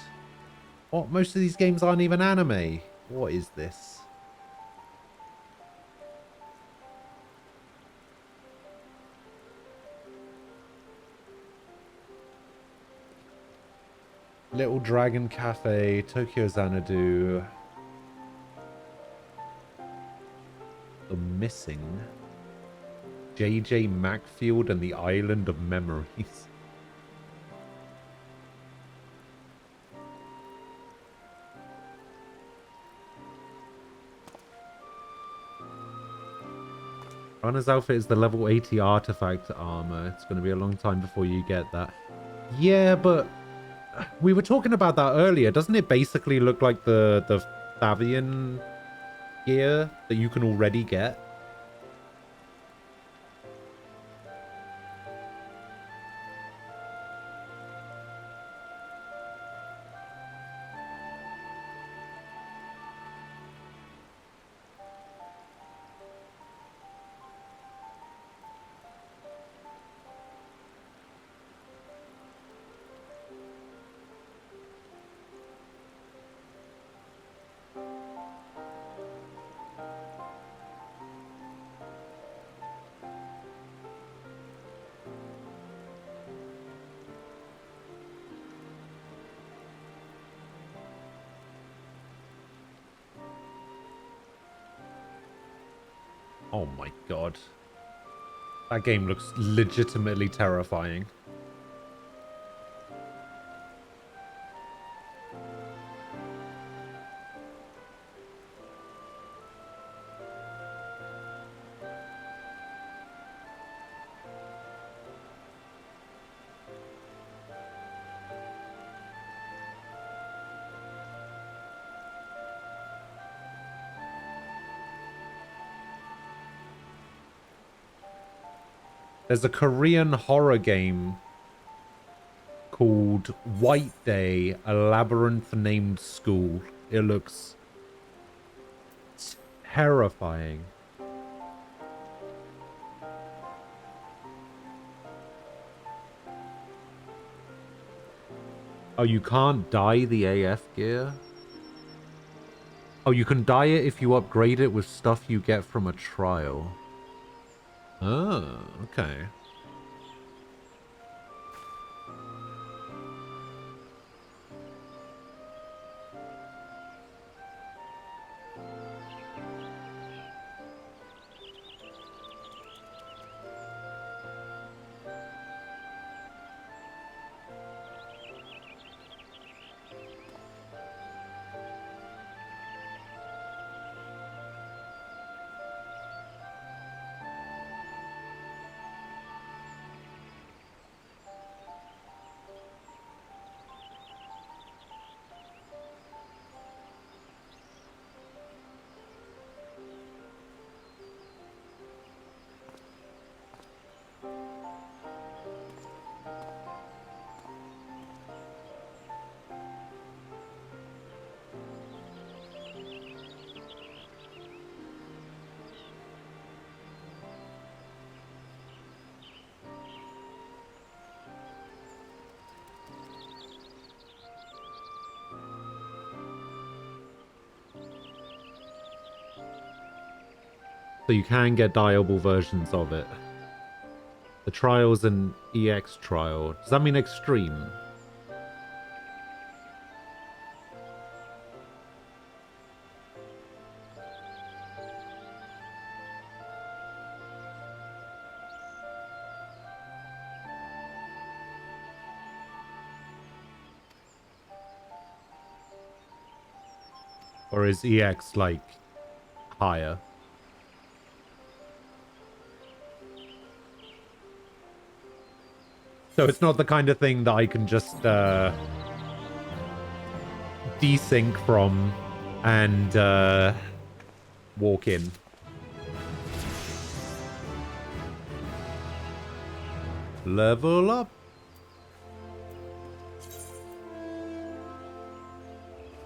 What? Most of these games aren't even anime. What is this? Little Dragon Cafe, Tokyo Xanadu. The Missing. JJ Macfield and the Island of Memories. Runner's outfit is the level 80 artifact armor. It's going to be a long time before you get that. Yeah, but we were talking about that earlier. Doesn't it basically look like the Thavian gear that you can already get? Oh my god. That game looks legitimately terrifying. There's a Korean horror game called White Day, a labyrinth named school. It looks terrifying. Oh, you can't dye the AF gear? Oh, you can dye it if you upgrade it with stuff you get from a trial. Oh, okay. So you can get dyeable versions of it. The trial's an EX trial. Does that mean extreme? Or is EX like higher? So it's not the kind of thing that I can just desync from and walk in. Level up.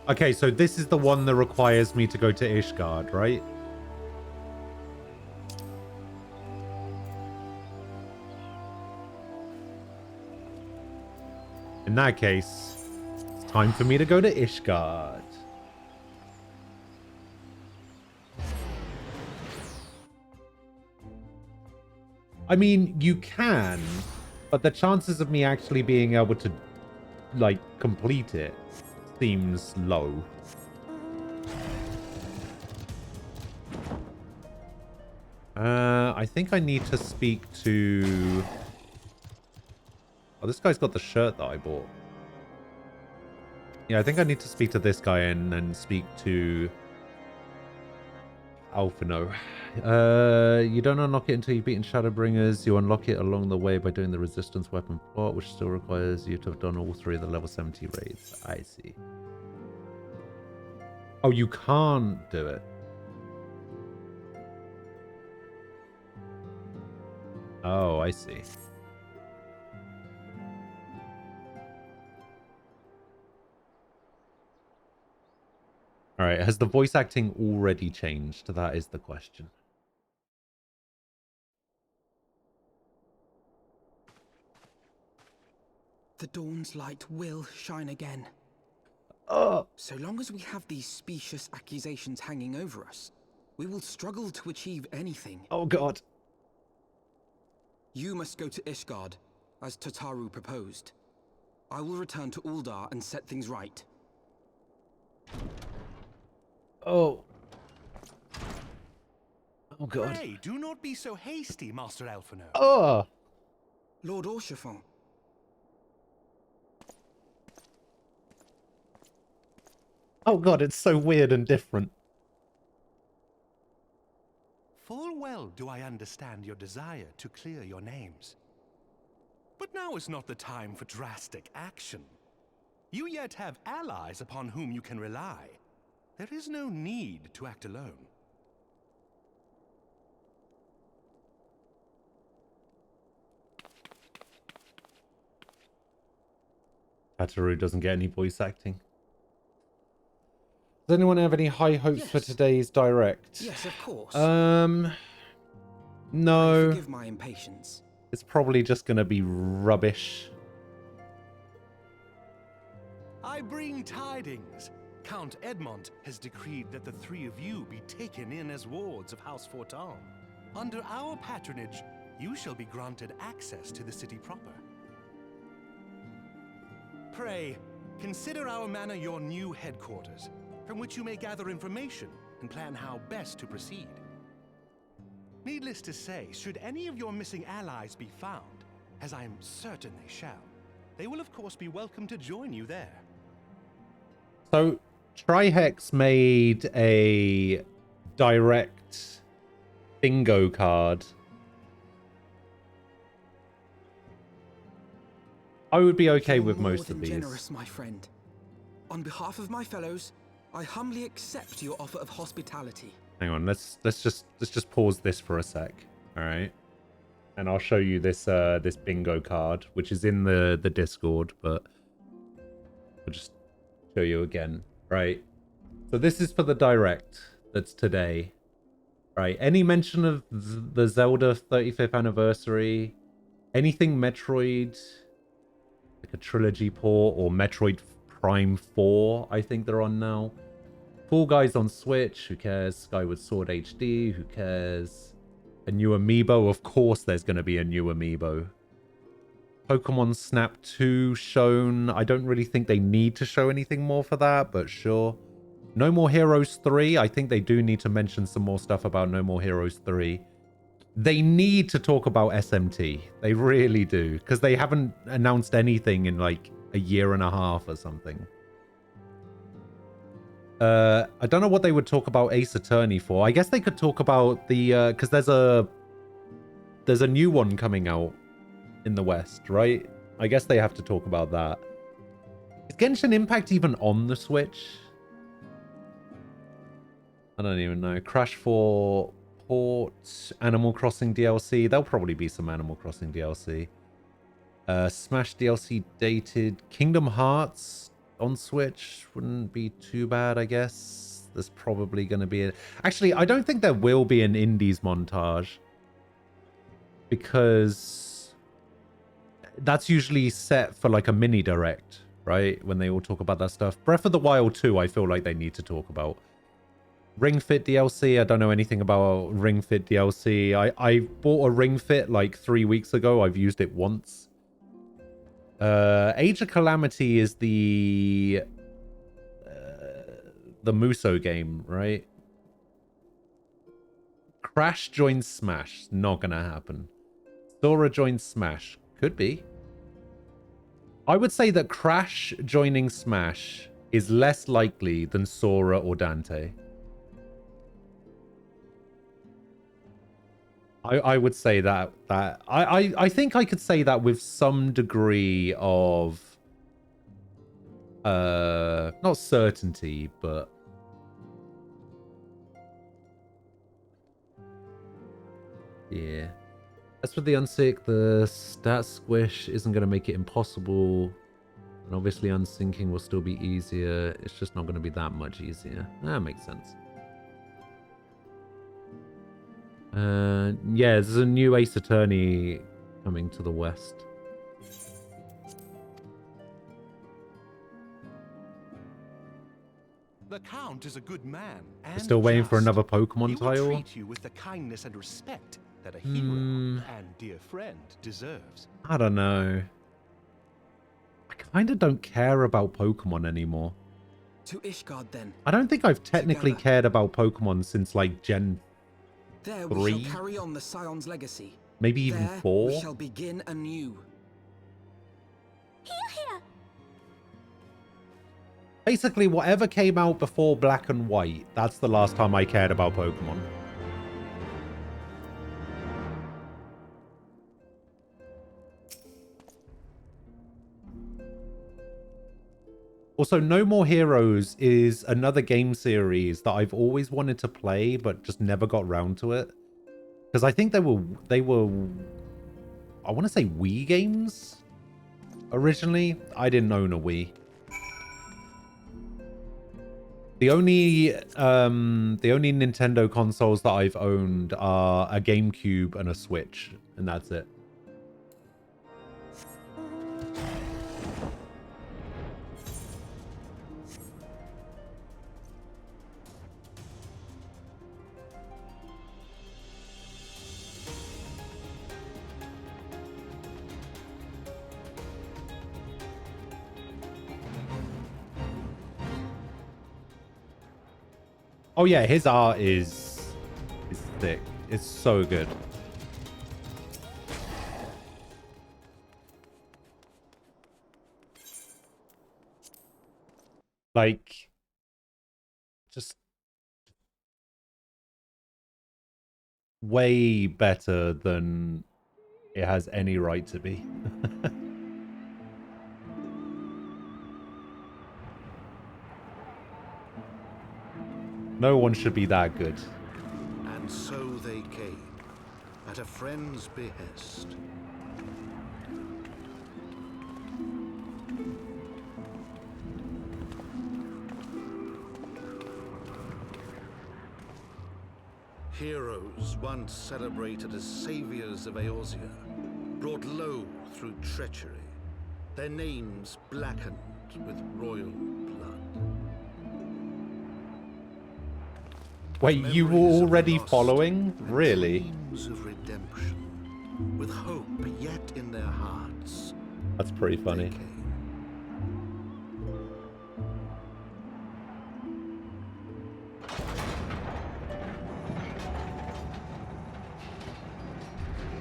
Okay, so this is the one that requires me to go to Ishgard, right? In that case, it's time for me to go to Ishgard. I mean, you can, but the chances of me actually being able to, like, complete it seems low. I think I need to speak to... Oh, this guy's got the shirt that I bought. Yeah, I think I need to speak to this guy and then speak to Alphino. You don't unlock it until you've beaten Shadowbringers. You unlock it along the way by doing the resistance weapon plot, which still requires you to have done all 3 of the level 70 raids. I see. Oh, you can't do it. Oh, I see. Alright, has the voice acting already changed? That is the question.
The dawn's light will shine again. So long as we have these specious accusations hanging over us, we will struggle to achieve anything.
Oh god.
You must go to Ishgard, as Tataru proposed. I will return to Uldar and set things right.
Oh. Oh god.
Pray, do not be so hasty, Master Alphino.
Oh!
Lord Orchiffon.
Oh god, it's so weird and different.
Full well do I understand your desire to clear your names. But now is not the time for drastic action. You yet have allies upon whom you can rely. There is no need to act alone.
Tataru doesn't get any voice acting. Does anyone have any high hopes for today's direct?
Yes, of course.
No.
Forgive my impatience.
It's probably just gonna be rubbish.
I bring tidings. Count Edmond has decreed that the three of you be taken in as wards of House Fortan. Under our patronage, you shall be granted access to the city proper. Pray, consider our manor your new headquarters, from which you may gather information and plan how best to proceed. Needless to say, should any of your missing allies be found, as I am certain they shall, they will of course be welcome to join you there.
So, Trihex made a direct bingo card. I would be okay with most of these.
Generous, my friend. On behalf of my fellows, I humbly accept your offer of hospitality.
Hang on, let's just pause this for a sec. All right, and I'll show you this this bingo card, which is in the Discord, but I'll just show you again. Right, so this is for the direct that's today. Right, any mention of the Zelda 35th anniversary, anything Metroid, like a trilogy port, or Metroid Prime 4, I think they're on now. Fall Guys on Switch, who cares? Skyward Sword HD, who cares? A new amiibo, of course there's going to be a new amiibo. Pokemon Snap 2 shown. I don't really think they need to show anything more for that, but sure. No More Heroes 3, I think they do need to mention some more stuff about No More Heroes 3. They need to talk about SMT. They really do, because they haven't announced anything in like a year and a half or something. I don't know what they would talk about Ace Attorney for. I guess they could talk about the because there's a new one coming out in the West, right? I guess they have to talk about that. Is Genshin Impact even on the Switch? I don't even know. Crash 4 port, Animal Crossing DLC. There'll probably be some Animal Crossing DLC. Smash DLC dated. Kingdom Hearts on Switch wouldn't be too bad, I guess. There's probably going to be actually, I don't think there will be an Indies montage, because that's usually set for like a mini direct, right? When they all talk about that stuff. Breath of the Wild 2, I feel like they need to talk about. Ring Fit DLC, I don't know anything about Ring Fit DLC. I bought a Ring Fit like 3 weeks ago. I've used it once. Age of Calamity is the Muso game, right? Crash joins Smash. Not gonna happen. Sora joins Smash. Could be. I would say that Crash joining Smash is less likely than Sora or Dante. I would say that I think I could say that with some degree of not certainty, but yeah. As for the Unsick, the stat squish isn't going to make it impossible, and obviously unsinking will still be easier. It's just not going to be that much easier. That makes sense. Yeah, there's a new Ace Attorney coming to the West.
The Count is a good man.
We're still waiting for another Pokemon title.
He will treat you with the kindness and respect that a hero and dear friend deserves.
I don't know. I kind of don't care about Pokemon anymore.
To Ishgard, then.
I don't think I've technically cared about Pokemon since like Gen
There
3,
we shall carry on the Scion's legacy.
maybe even
There
4.
we shall begin anew.
Basically, whatever came out before Black and White, that's the last time I cared about Pokemon. Also, No More Heroes is another game series that I've always wanted to play, but just never got round to it. Because I think they were, I want to say Wii games originally. I didn't own a Wii. The only Nintendo consoles that I've owned are a GameCube and a Switch, and that's it. Oh yeah, his art is thick. It's so good. Like, just way better than it has any right to be. No one should be that good.
And so they came, at a friend's behest. Heroes once celebrated as saviors of Eorzea, brought low through treachery, their names blackened with royal blood.
Wait, you were already following? Really?
Dreams of redemption, with hope yet in their hearts.
That's pretty funny.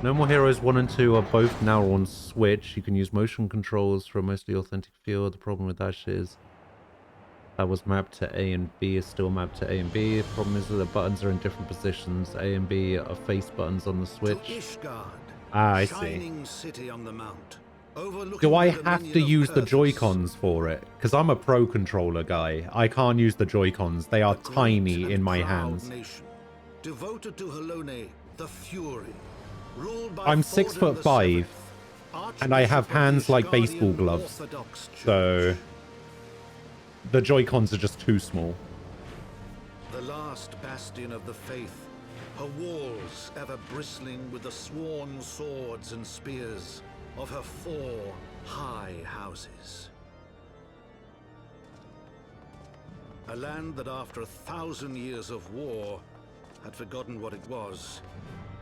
No More Heroes 1 and 2 are both now on Switch. You can use motion controls for a mostly authentic feel. The problem with that is that was mapped to A and B is still mapped to A and B. The problem is that the buttons are in different positions. A and B are face buttons on the Switch. I see.
Shining city on the mount,
Do I have to use the Joy-Cons for it? Because I'm a Pro Controller guy. I can't use the Joy-Cons. They are tiny in my hands.
nation, devoted to Halone, the Fury. Ruled by
I'm
Thordan
6'5", and I have hands like baseball gloves. So the Joy-Cons are just too small.
The last bastion of the faith, her walls ever bristling with the sworn swords and spears of her 4 high houses. A land that after 1,000 years of war had forgotten what it was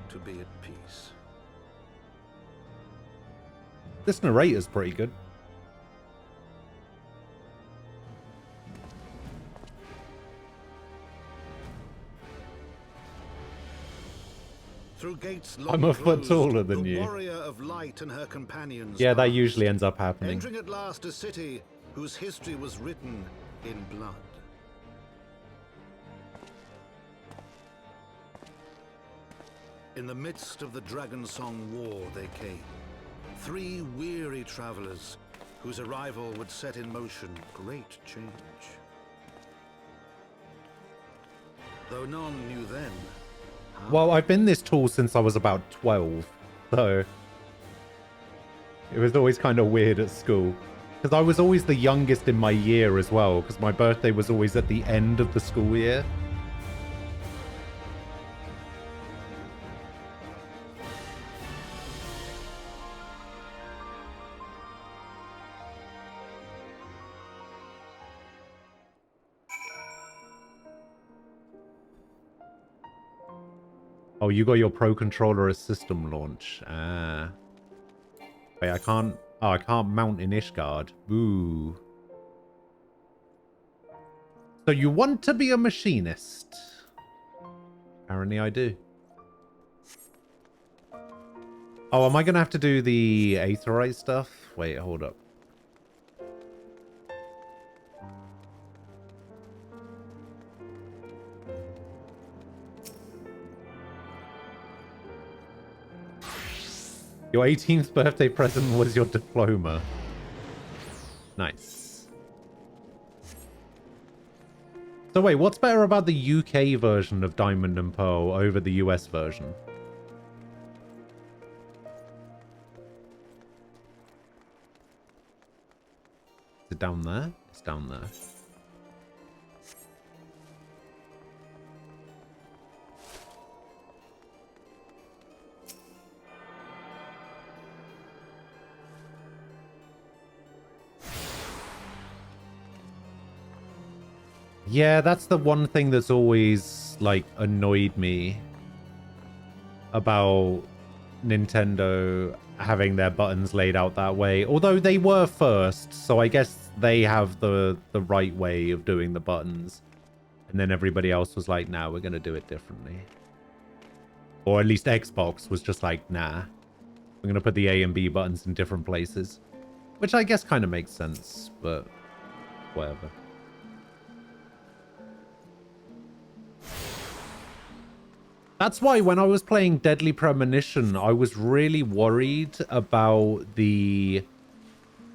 to be at peace.
This narrator's pretty good.
Through gates
I'm a foot taller than
the
you.
warrior of light and her companions
Yeah, that
passed,
usually ends up happening.
entering at last a city whose history was written in blood. In the midst of the Dragonsong War they came. 3 weary travelers whose arrival would set in motion great change. Though none knew then.
Well, I've been this tall since I was about 12, so it was always kind of weird at school. Because I was always the youngest in my year as well, because my birthday was always at the end of the school year. Oh, you got your Pro Controller as system launch. Ah. Wait, I can't... Oh, I can't mount in Ishgard. Ooh. So you want to be a machinist? Apparently I do. Oh, am I going to have to do the Aetheryte stuff? Wait, hold up. Your 18th birthday present was your diploma. Nice. So wait, what's better about the UK version of Diamond and Pearl over the US version? Is it down there? It's down there. Yeah, that's the one thing that's always, like, annoyed me about Nintendo having their buttons laid out that way. Although they were first, so I guess they have the right way of doing the buttons. And then everybody else was like, nah, we're going to do it differently. Or at least Xbox was just like, nah, we're going to put the A and B buttons in different places. Which I guess kind of makes sense, but whatever. That's why when I was playing Deadly Premonition, I was really worried about the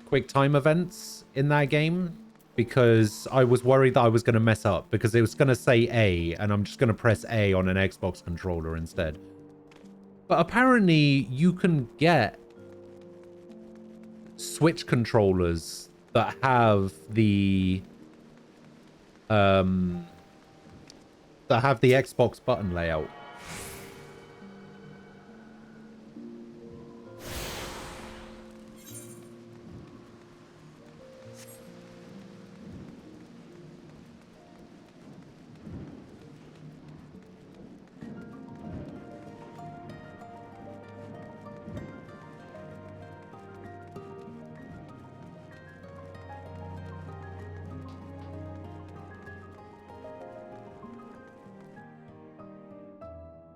quick time events in that game, because I was worried that I was going to mess up, because it was going to say A and I'm just going to press A on an Xbox controller instead. But apparently you can get Switch controllers that have the Xbox button layout.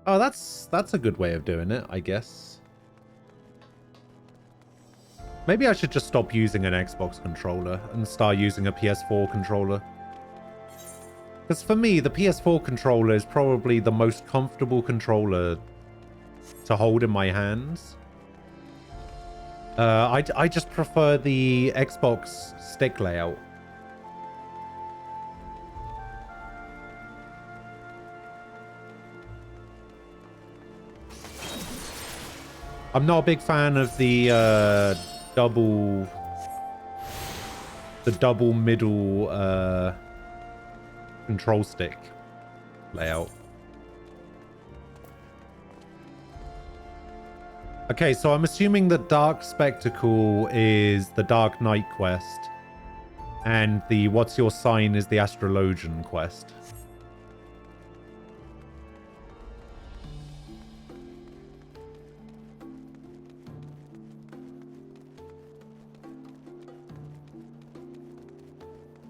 Oh, that's a good way of doing it, I guess. Maybe I should just stop using an Xbox controller and start using a PS4 controller. Because for me, the PS4 controller is probably the most comfortable controller to hold in my hands. I just prefer the Xbox stick layout. I'm not a big fan of the double middle control stick layout. Okay, so I'm assuming that Dark Spectacle is the Dark Knight quest, and the What's Your Sign is the Astrologian quest.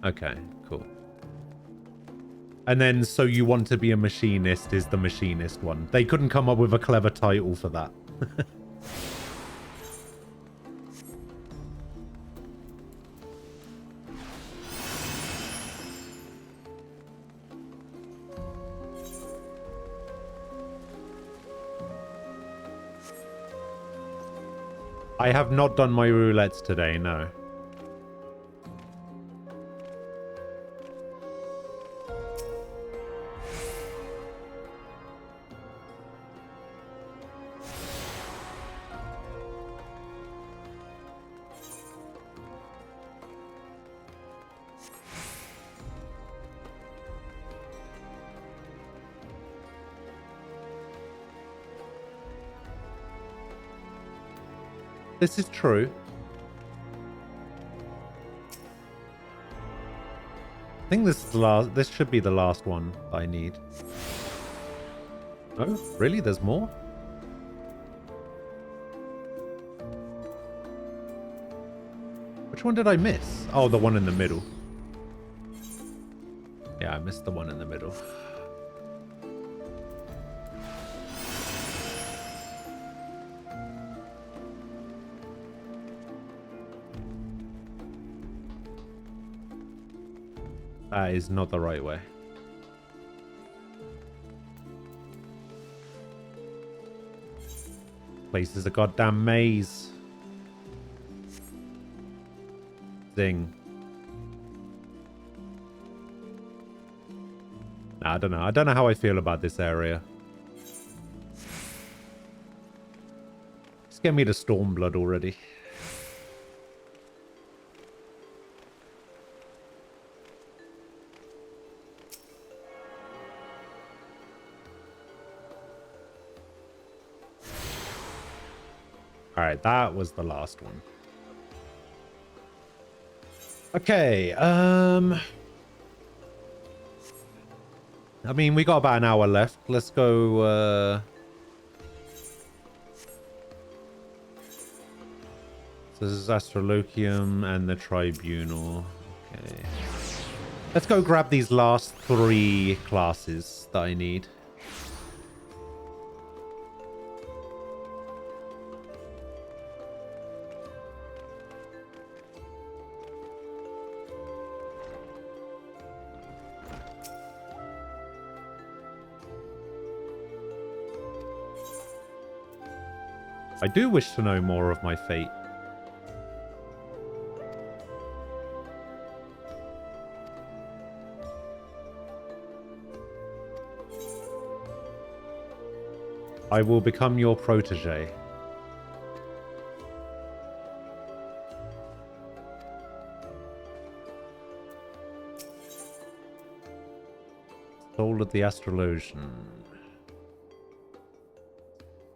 Okay, cool. And then So You Want to Be a Machinist is the Machinist one. They couldn't come up with a clever title for that. I have not done my roulettes today, no. This is true. I think this is the last. This should be the last one I need. Oh, really? There's more? Which one did I miss? Oh, the one in the middle. Yeah, I missed the one in the middle. That is not the right way. Place is a goddamn maze. Zing. Nah, I don't know. I don't know how I feel about this area. Just get me to Stormblood already. All right, that was the last one. Okay, I mean, we got about an hour left. Let's go, so this is Astrolochium and the Tribunal. Okay. Let's go grab these last 3 classes that I need. I do wish to know more of my fate. I will become your protege. Soul of the Astrologian.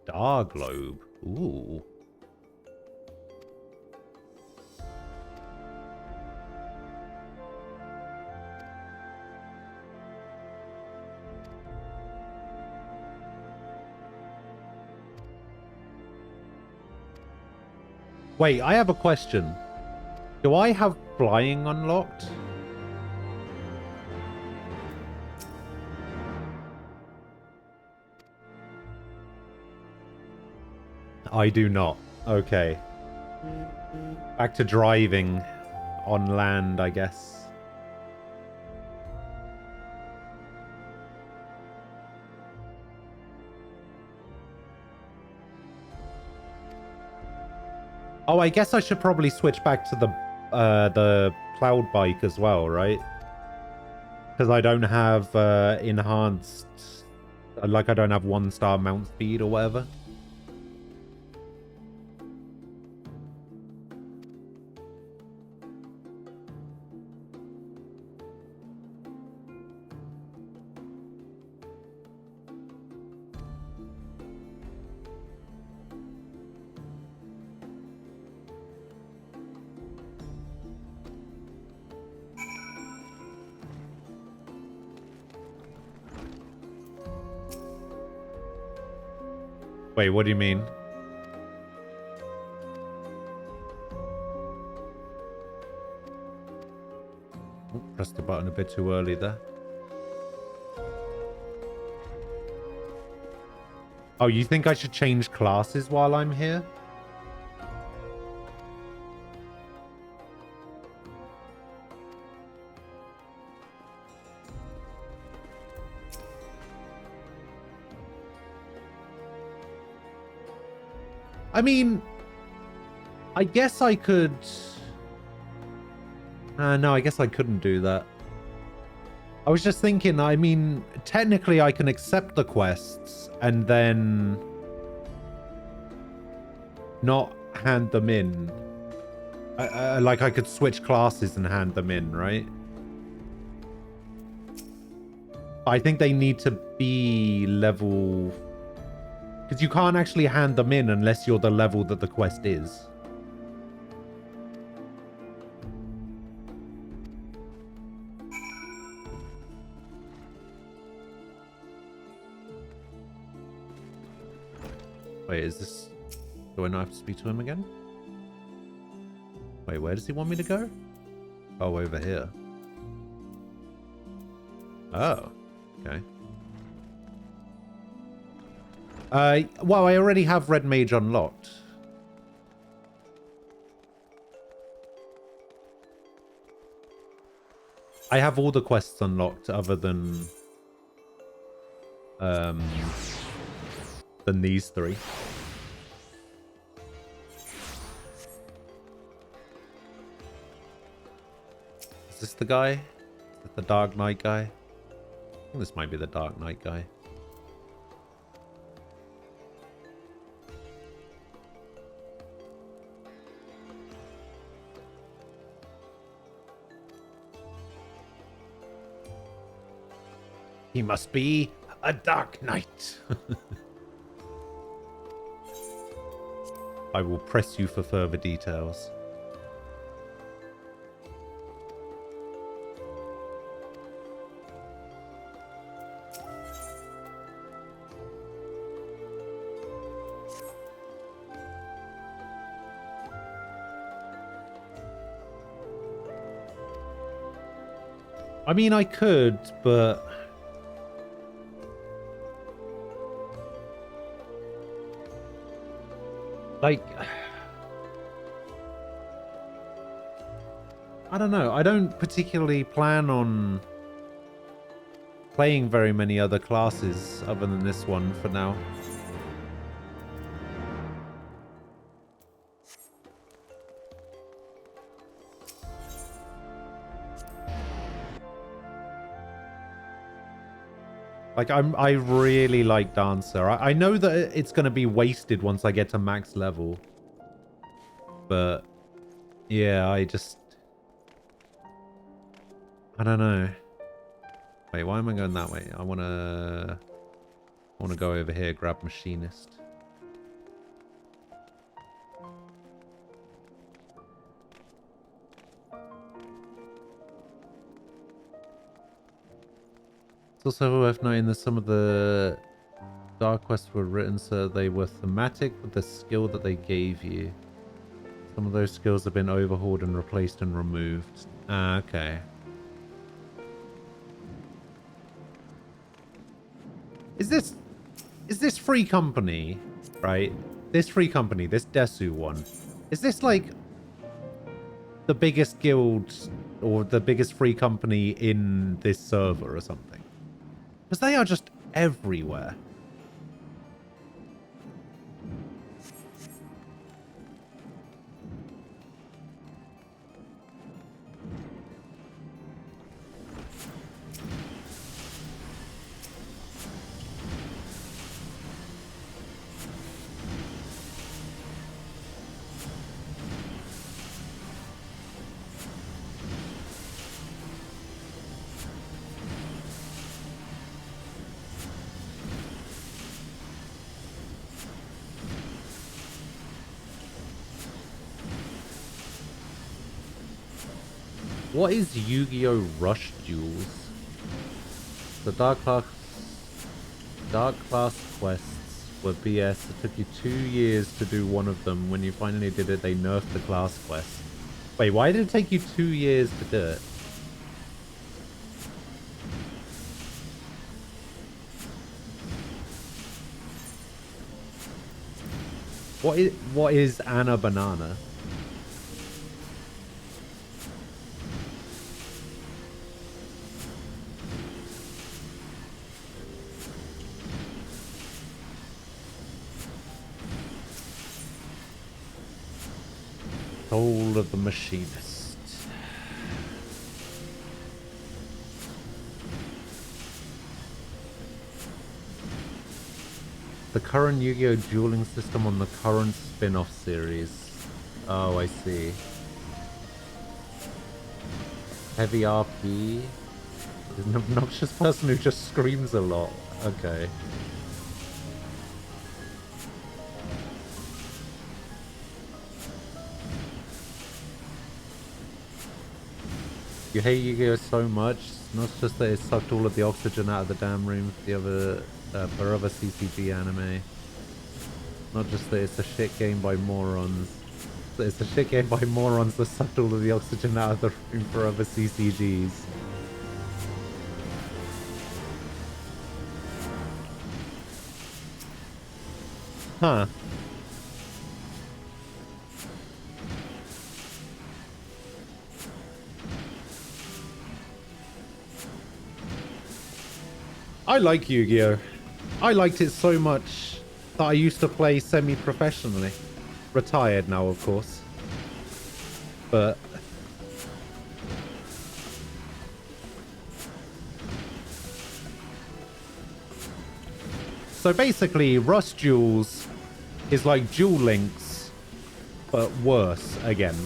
Star Globe. Ooh. Wait, I have a question. Do I have flying unlocked? I do not. Okay. Back to driving on land, I guess. Oh, I guess I should probably switch back to the cloud bike as well, right? Because I don't have enhanced, like I don't have 1-star mount speed or whatever. Wait, what do you mean? Oh, pressed the button a bit too early there. Oh, you think I should change classes while I'm here? I mean, I guess I could... no, I guess I couldn't do that. I was just thinking, I mean, technically I can accept the quests and then not hand them in. Like I could switch classes and hand them in, right? I think they need to be level... Because you can't actually hand them in unless you're the level that the quest is. Wait, is this... Do I not have to speak to him again? Wait, where does he want me to go? Oh, over here. Oh, okay. Well, I already have Red Mage unlocked. I have all the quests unlocked other than these 3. Is this the guy? Is this the Dark Knight guy? I think this might be the Dark Knight guy. He must be a Dark Knight. I will press you for further details. I mean, I could, but... like... I don't know. I don't particularly plan on playing very many other classes other than this one for now. Like, I really like Dancer. I know that it's going to be wasted once I get to max level. But, yeah, I don't know. Wait, why am I going that way? I want to go over here, grab Machinist. It's also worth noting that some of the Dark Quests were written so they were thematic with the skill that they gave you. Some of those skills have been overhauled and replaced and removed. Ah, okay. Is this Free Company, right? This Free Company, this Desu one. Is this like the biggest guild or the biggest free company in this server or something? Because they are just everywhere. What is Yu-Gi-Oh! Rush Duels? The Dark Class quests were BS. It took you 2 years to do one of them. When you finally did it, they nerfed the class quest. Wait, why did it take you 2 years to do it? What is Anna Banana? Soul of the Machinist. The current Yu-Gi-Oh! Dueling system on the current spin-off series. Oh, I see. Heavy RP. Is an obnoxious person who just screams a lot. Okay. You hate Yu-Gi-Oh! So much, not just that it sucked all of the oxygen out of the damn room for other CCG anime. Not just that it's a shit game by morons. It's a shit game by morons that sucked all of the oxygen out of the room for other CCGs. Huh. I like Yu-Gi-Oh! I liked it so much that I used to play semi-professionally. Retired now, of course. But... So basically, Rust Duels is like Duel Links, but worse again.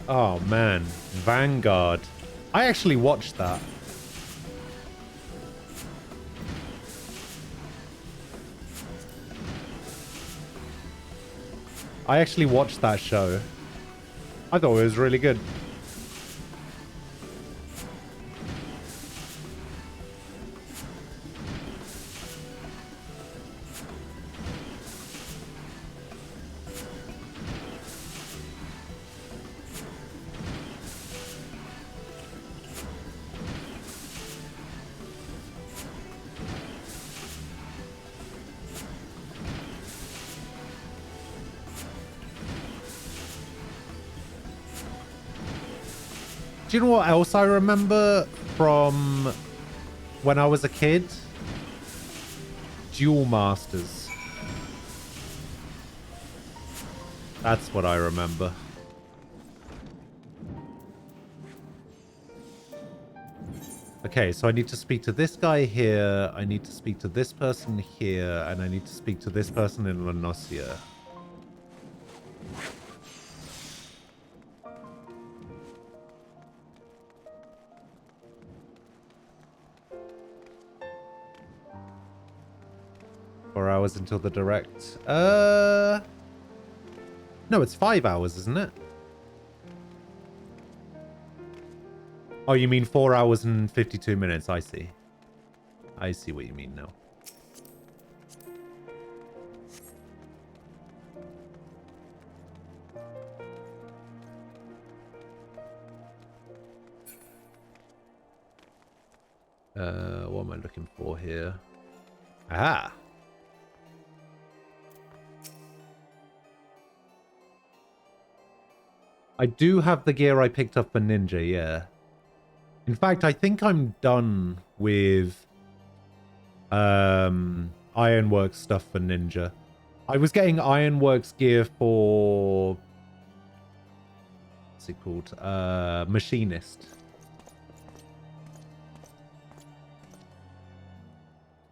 Oh man, Vanguard. I actually watched that. I actually watched that show. I thought it was really good. Do you know what else I remember from when I was a kid? Duel Masters. That's what I remember. Okay, so I need to speak to this guy here, I need to speak to this person here, and I need to speak to this person in La Nocia. Hours until the direct. No, it's 5 hours, isn't it? Oh, you mean 4 hours and 52 minutes. I see. I see what you mean now. What am I looking for here? Ah. I do have the gear I picked up for Ninja, yeah. In fact, I think I'm done with Ironworks stuff for Ninja. I was getting Ironworks gear for... what's it called? Machinist.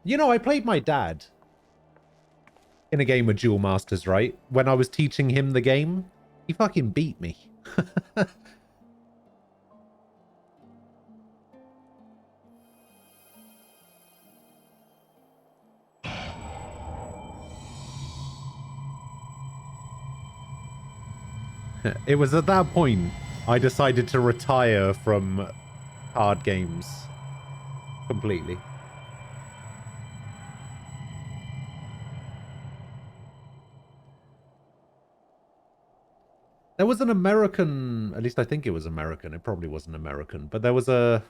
You know, I played my dad in a game of Duel Masters, right? When I was teaching him the game, he fucking beat me. It was at that point I decided to retire from card games completely. There was an American, at least I think it was American. It probably wasn't American, but there was a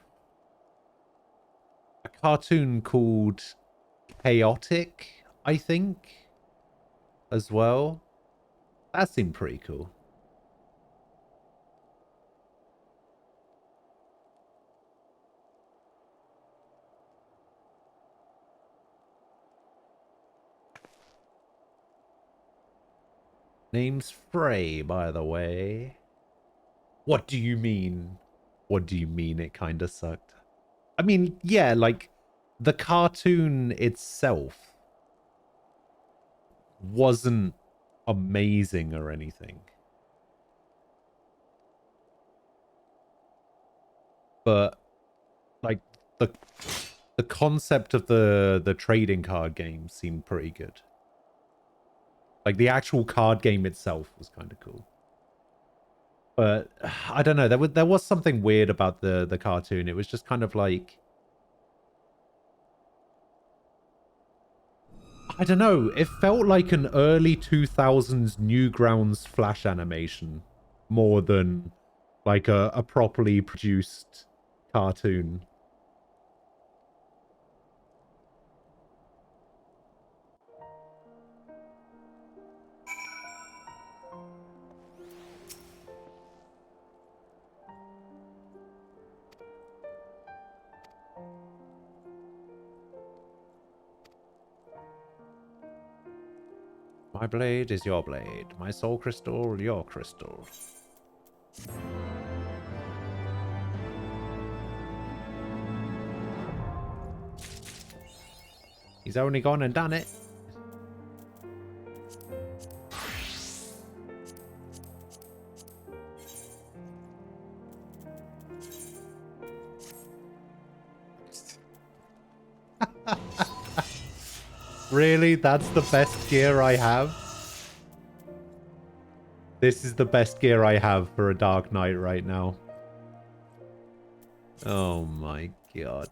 cartoon called Chaotic, I think, as well. That seemed pretty cool. Name's Frey, by the way. What do you mean? What do you mean it kind of sucked? I mean, yeah, like, the cartoon itself wasn't amazing or anything. But, like, the concept of the trading card game seemed pretty good. Like, the actual card game itself was kind of cool. But, I don't know, there was something weird about the cartoon. It was just kind of like... I don't know, it felt like an early 2000s Newgrounds Flash animation more than like a properly produced cartoon. My blade is your blade. My soul crystal, your crystal. He's only gone and done it. Really? That's the best gear I have? This is the best gear I have for a Dark Knight right now. Oh my god.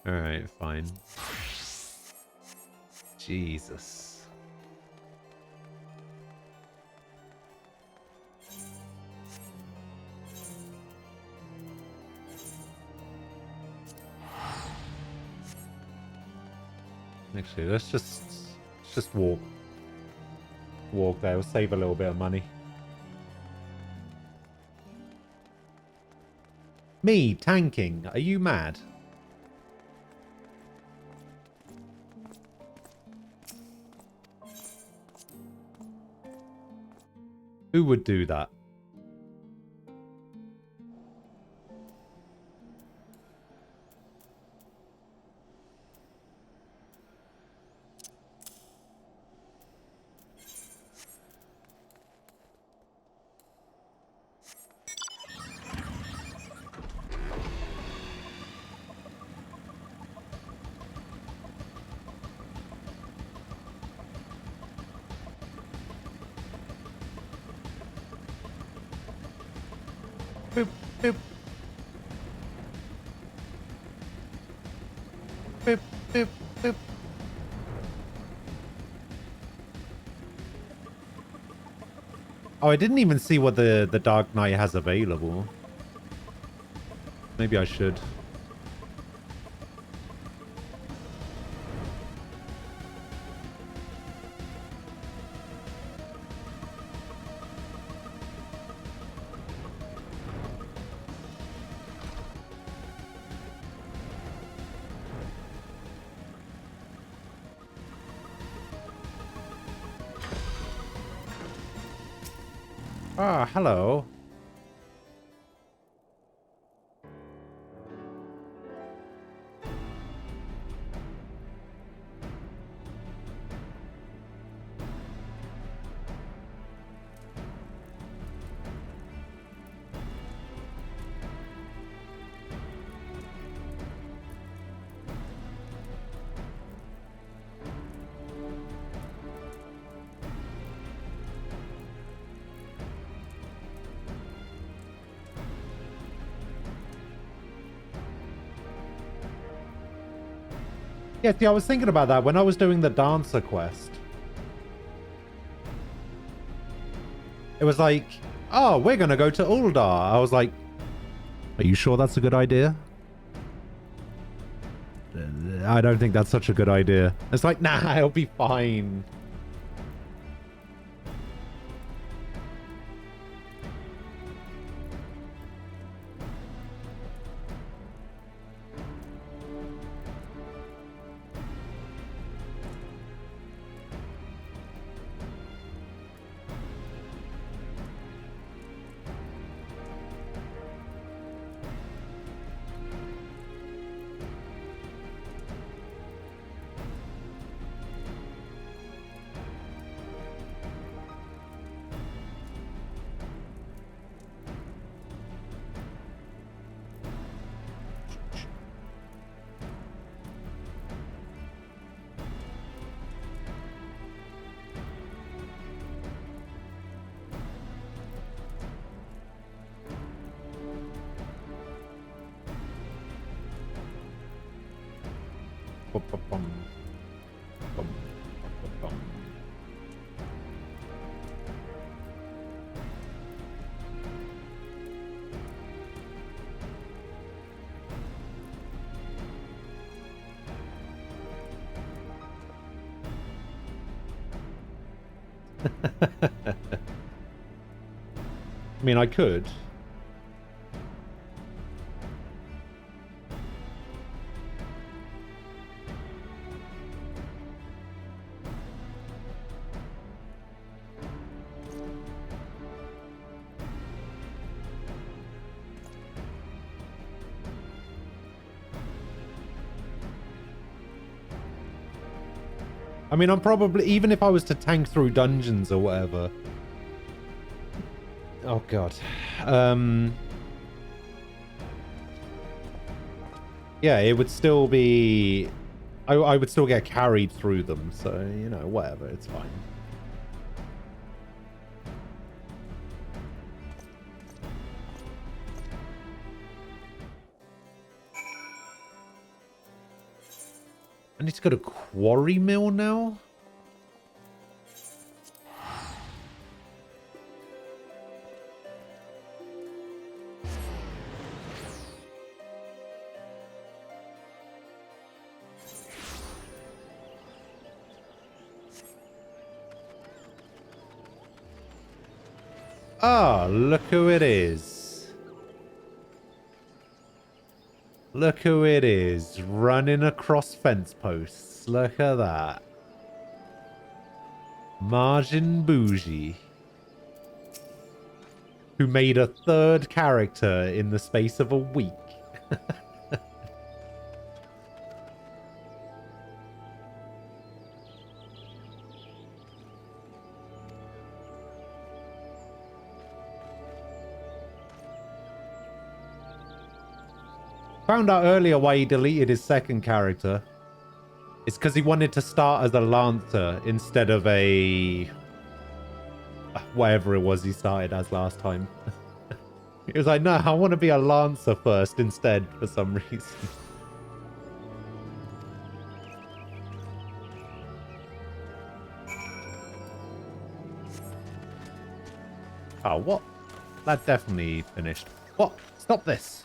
Alright, fine. Jesus. Actually, let's just walk there. We'll save a little bit of money. Me tanking? Are you mad? Who would do that? Boop, boop. Boop, boop, boop. Oh, I didn't even see what the Dark Knight has available. Maybe I should. Ah, hello. Yeah, see, I was thinking about that when I was doing the dancer quest. It was like, oh, we're going to go to Uldar. I was like, are you sure that's a good idea? I don't think that's such a good idea. It's like, nah, it'll be fine. I mean, I could. I mean, I'm probably, even if I was to tank through dungeons or whatever. Oh, God. Yeah, it would still be... I would still get carried through them, so, you know, whatever, it's fine. I need to go to Quarry Mill now? Ah, look who it is. Look who it is, running across fence posts. Look at that. Margin Bougie. Who made a third character in the space of a week. Found out earlier why he deleted his second character. It's because he wanted to start as a Lancer instead of a... whatever it was he started as last time. He was like, no, I want to be a Lancer first instead for some reason. Oh, what? That definitely finished. What? Stop this.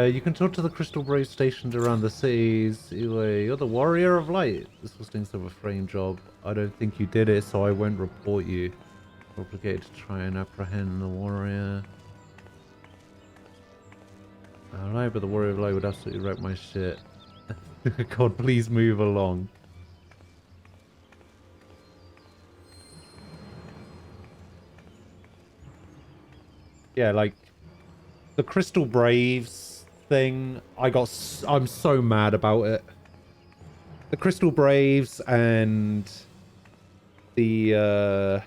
You can talk to the Crystal Brave stationed around the cities. You're the Warrior of Light. This was things of a frame job. I don't think you did it, so I won't report you. Obligated to try and apprehend the Warrior. Alright, but the Warrior of Light would absolutely wreck my shit. God, please move along. Yeah, like the Crystal Braves thing, I'm so mad about it. The Crystal Braves and the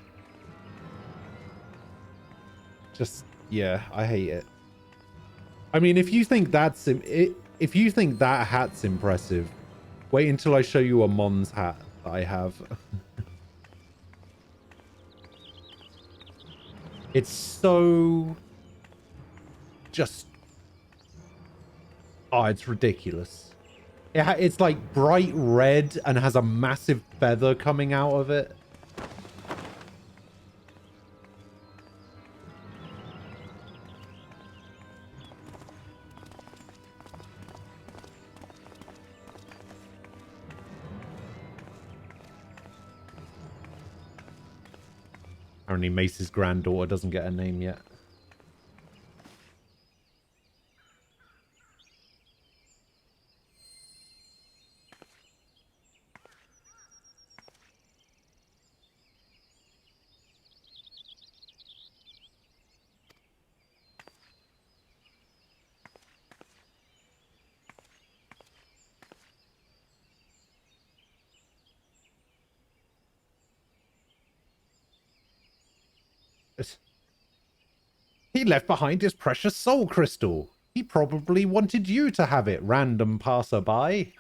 just, yeah, I hate it. I mean, if you think that's if you think that hat's impressive, wait until I show you a Mons hat that I have. It's so just, oh, it's ridiculous. It's like bright red and has a massive feather coming out of it. Apparently Mace's granddaughter doesn't get a name yet. He left behind his precious soul crystal. He probably wanted you to have it, random passerby.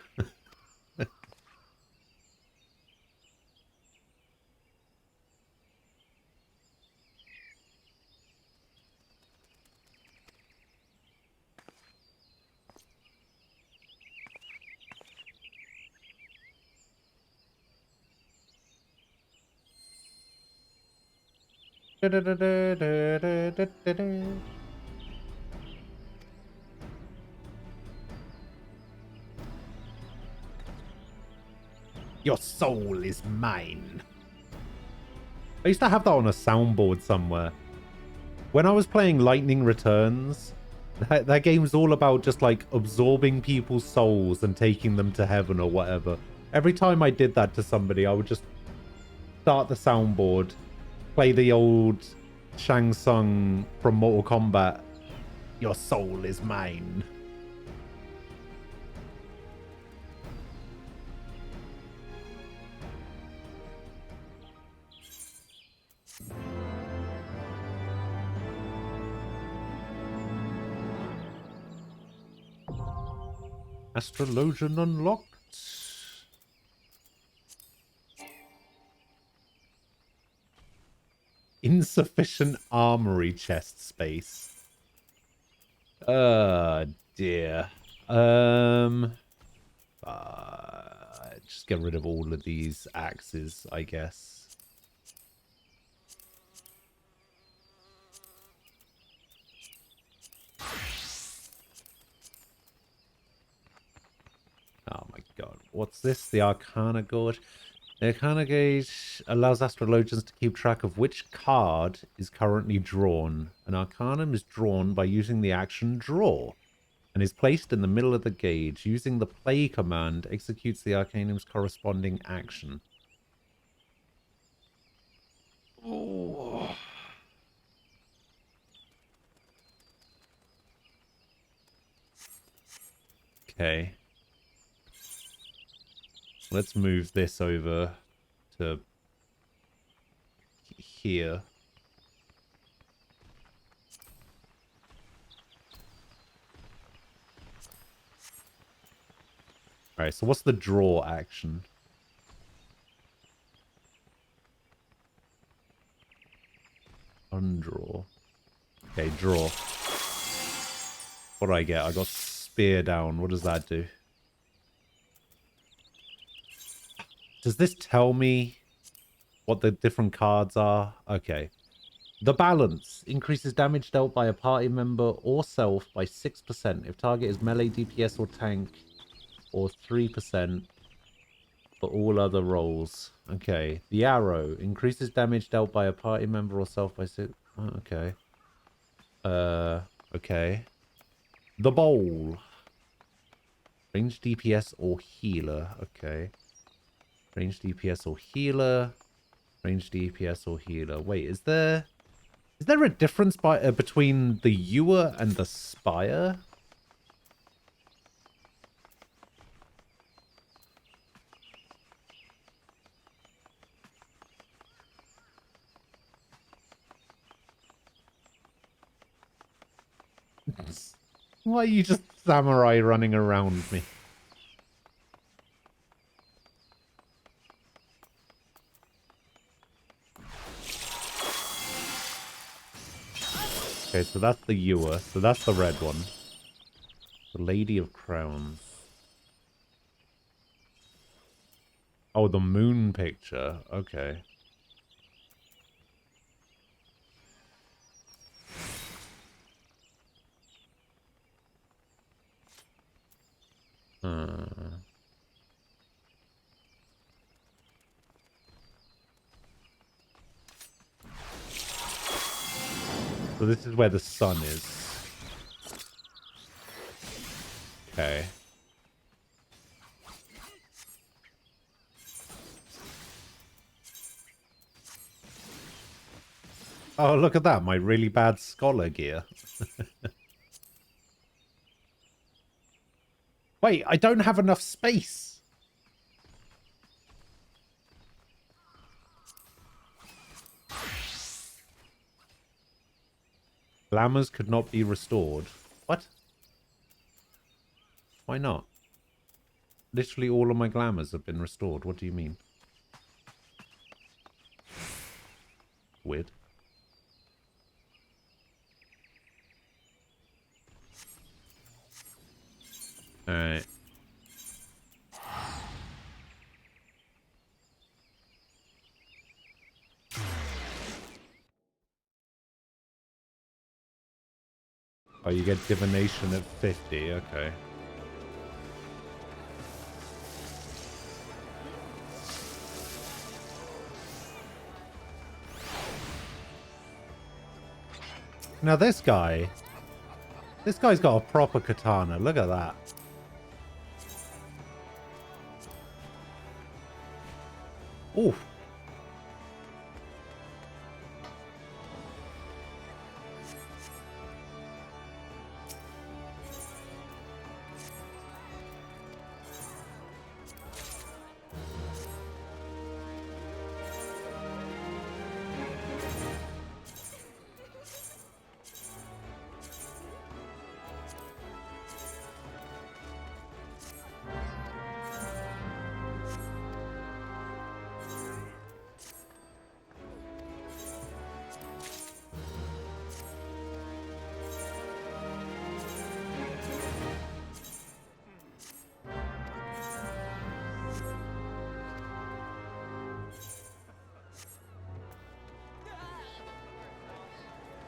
Your soul is mine. I used to have that on a soundboard somewhere. When I was playing Lightning Returns, that game's all about just like absorbing people's souls and taking them to heaven or whatever. Every time I did that to somebody, I would just start the soundboard, play the old Shang Tsung from Mortal Kombat. Your soul is mine. Astrologian unlocked. Insufficient armory chest space. Dear. Just get rid of all of these axes, I guess. Oh my god. What's this? The Arcana Gorge. The Arcana Gauge allows astrologians to keep track of which card is currently drawn. An Arcanum is drawn by using the action Draw, and is placed in the middle of the gauge. Using the Play command executes the Arcanum's corresponding action. Oh. Okay. Let's move this over to here. Alright, so what's the draw action? Undraw. Okay, draw. What do I get? I got spear down. What does that do? Does this tell me what the different cards are? Okay. The balance increases damage dealt by a party member or self by 6% if target is melee, DPS, or tank, or 3% for all other rolls. Okay. The arrow increases damage dealt by a party member or self by 6. Oh, okay. Okay. The bowl. Range DPS or healer. Okay. Range DPS or healer. Range DPS or healer. Wait, is there a difference between the Ewer and the Spire? Why are you just samurai running around me? Okay, so that's the Ewer. So that's the red one. The Lady of Crowns. Oh, the moon picture. Okay. So this is where the sun is. Okay. Oh, look at that. My really bad scholar gear. Wait, I don't have enough space. Glamours could not be restored. What? Why not? Literally all of my glamours have been restored. What do you mean? Weird. Alright. Oh, you get divination at 50. Okay. Now this guy's got a proper katana. Look at that. Oof.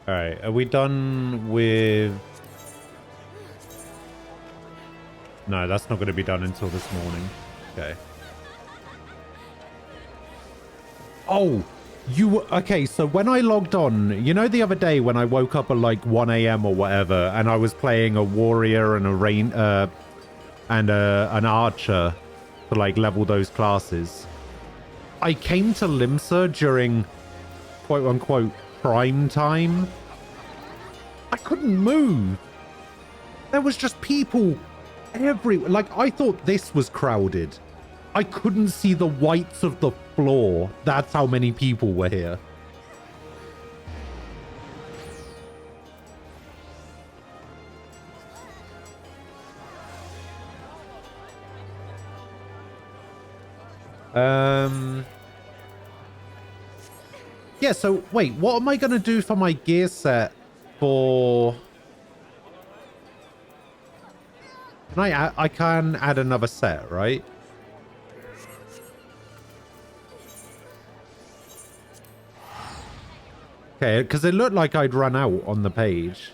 Alright, are we done with... No, that's not going to be done until this morning. Okay. Oh, okay, so when I logged on, you know the other day when I woke up at like 1 a.m. or whatever, and I was playing a warrior and an archer to like level those classes. I came to Limsa during quote unquote prime time. I couldn't move. There was just people everywhere. Like, I thought this was crowded. I couldn't see the whites of the floor. That's how many people were here. Yeah, so wait, what am I going to do for my gear set for... I can add another set, right? Okay, because it looked like I'd run out on the page.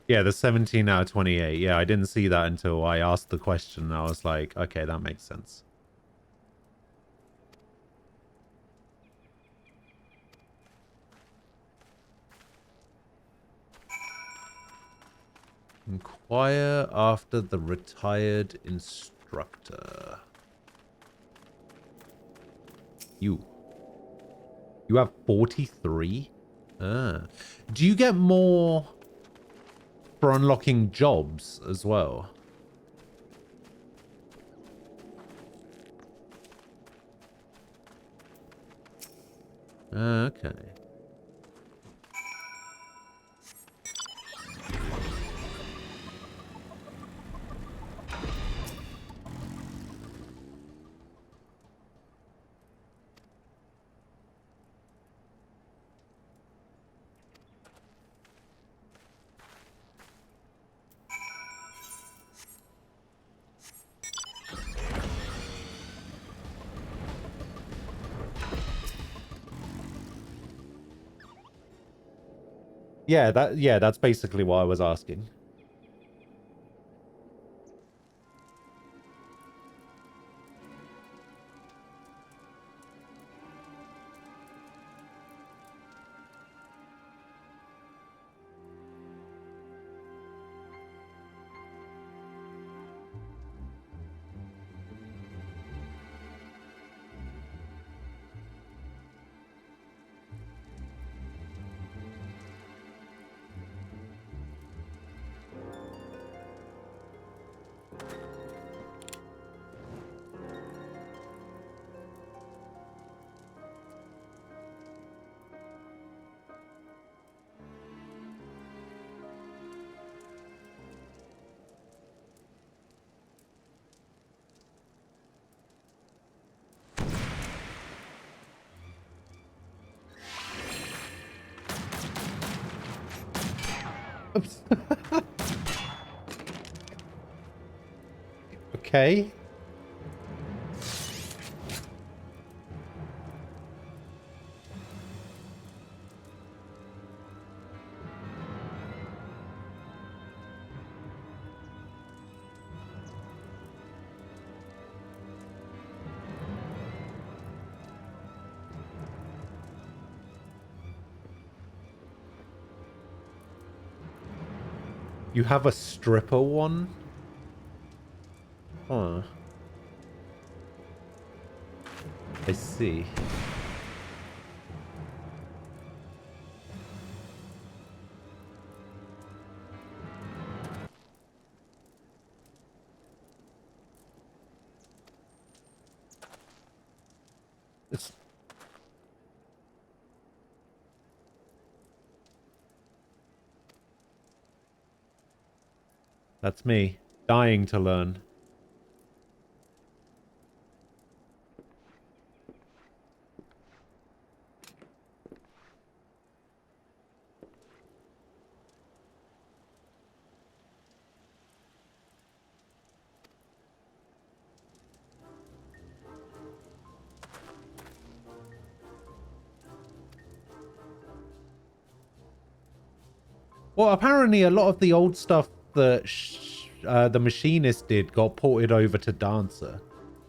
Yeah, the 17 out of 28. Yeah, I didn't see that until I asked the question. I was like, okay, that makes sense. Inquire after the retired instructor. You have 43? Ah. Do you get more for unlocking jobs as well? Okay. Yeah, that's basically what I was asking. Okay. You have a stripper one? Huh. I see. It's... That's me, dying to learn. Well, apparently a lot of the old stuff that the Machinist did got ported over to Dancer.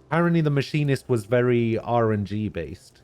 Apparently the Machinist was very RNG based.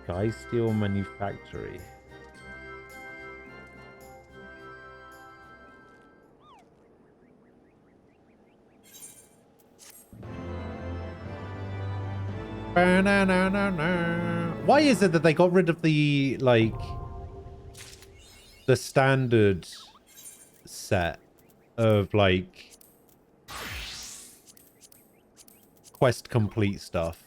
Sky Steel Manufactory. Why is it that they got rid of the, like, the standard set of, like, quest complete stuff?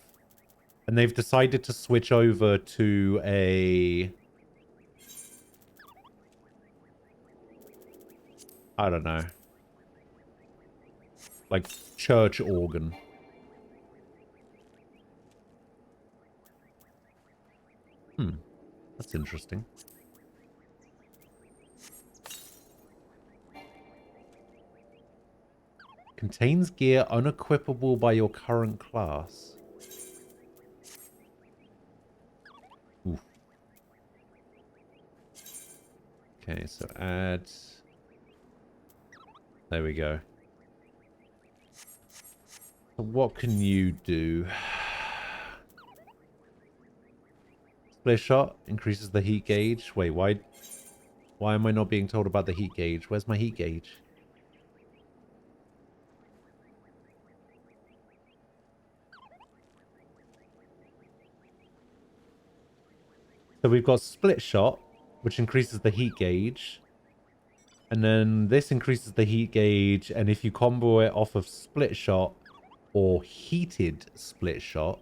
And they've decided to switch over to a... I don't know. Like, church organ. That's interesting. Contains gear unequipable by your current class. Oof. Okay, so add... There we go. So what can you do? Split shot increases the heat gauge. Wait, why am I not being told about the heat gauge? Where's my heat gauge? So we've got split shot, which increases the heat gauge. And then this increases the heat gauge, and if you combo it off of split shot or heated split shot.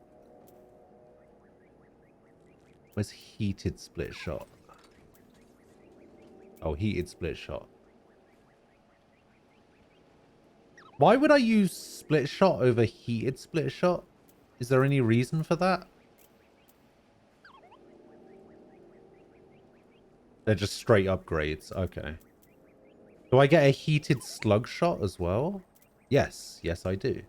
Where's heated split shot? Oh, heated split shot. Why would I use split shot over heated split shot? Is there any reason for that? They're just straight upgrades. Okay. Do I get a heated slug shot as well? Yes. Yes, I do.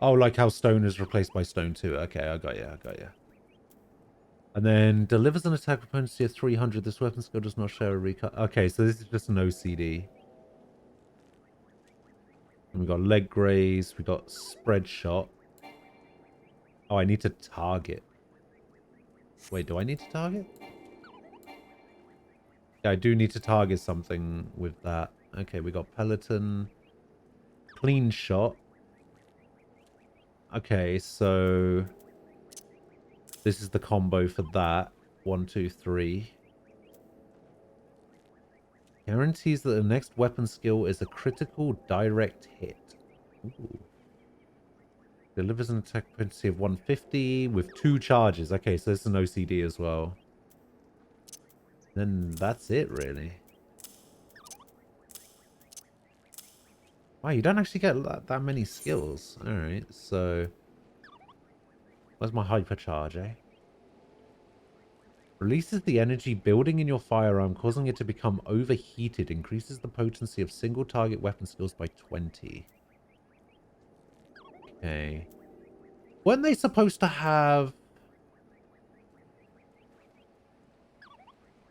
Oh, like how stone is replaced by stone 2. Okay, I got you. I got you. And then delivers an attack opponent's tier 300. This weapon skill does not share a recut. Okay, so this is just an OCD. And we got leg graze. We got spread shot. Oh, I need to target. Wait, do I need to target? Yeah, I do need to target something with that. Okay, we got Peloton. Clean shot. Okay, so this is the combo for that. 1, 2, 3. Guarantees that the next weapon skill is a critical direct hit. Ooh. Delivers an attack potency of 150 with 2 charges. Okay, so it's an OCD as well. Then that's it, really. Wow, you don't actually get that many skills. Alright, so... Where's my hypercharge, eh? Releases the energy building in your firearm, causing it to become overheated. Increases the potency of single target weapon skills by 20. Okay. Weren't they supposed to have...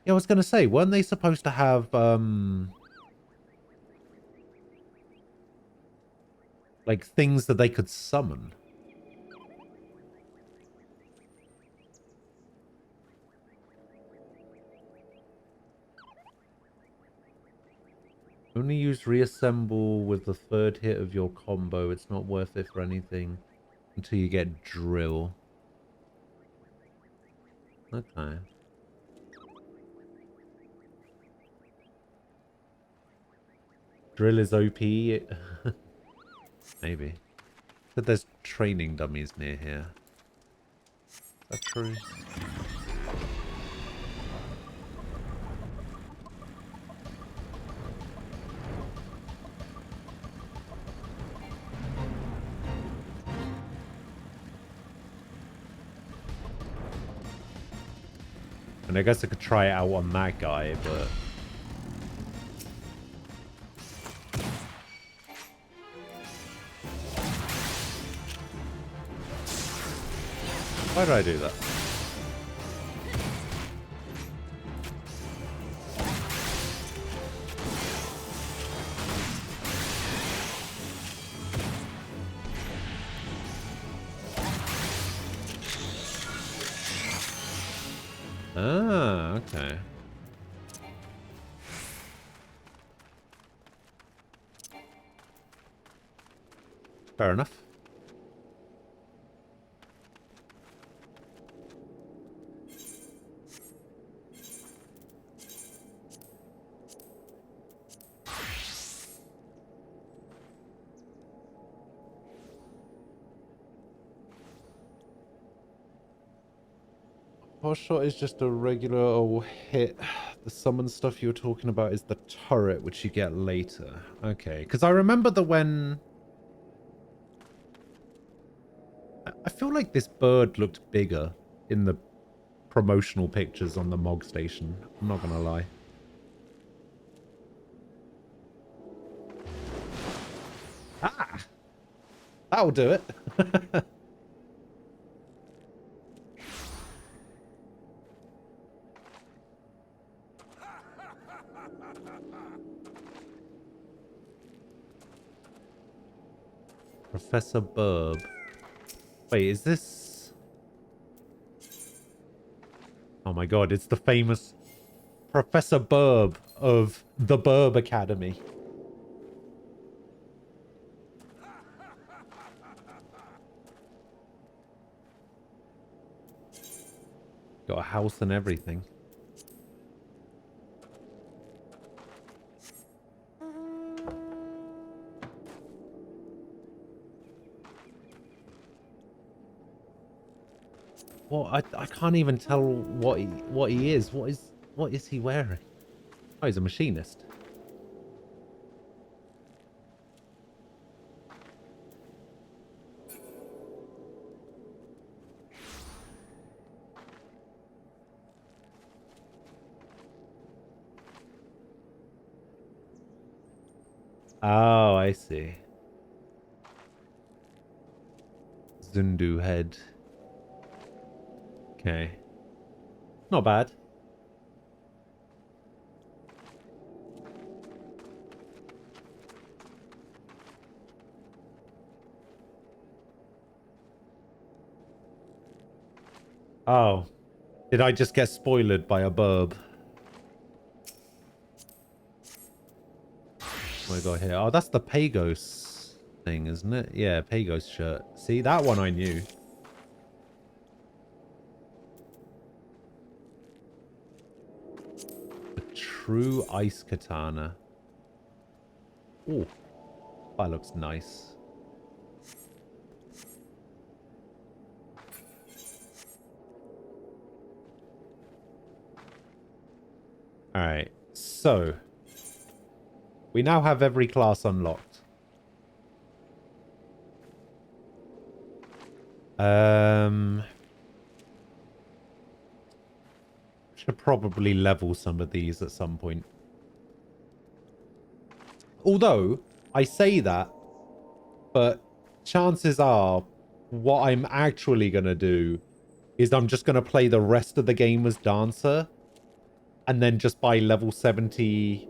Yeah, I was going to say, weren't they supposed to have, like, things that they could summon? Only use reassemble with the 3rd hit of your combo. It's not worth it for anything until you get drill. Okay. Drill is OP. Maybe. But there's training dummies near here. Is that true? And I guess I could try it out on that guy, but... Why did I do that? Ah, okay. Fair enough. Pulse shot is just a regular old hit. The summon stuff you were talking about is the turret, which you get later. Okay, because I remember that when... I feel like this bird looked bigger in the promotional pictures on the Mog station. I'm not gonna lie. Ah! That'll do it. Professor Burb. Wait, is this... Oh my god, it's the famous Professor Burb of the Burb Academy. Got a house and everything. Well, I can't even tell what he is. What is he wearing? Oh, he's a machinist. Oh, I see. Zundu head. Okay. Not bad. Oh. Did I just get spoiled by a burb? What do I got here? Oh, that's the Pagos thing, isn't it? Yeah, Pagos shirt. See, that one I knew. The true ice katana. Oh, that looks nice. Alright, so we now have every class unlocked. Should probably level some of these at some point. Although, I say that, but chances are what I'm actually going to do is I'm just going to play the rest of the game as Dancer and then just buy level 70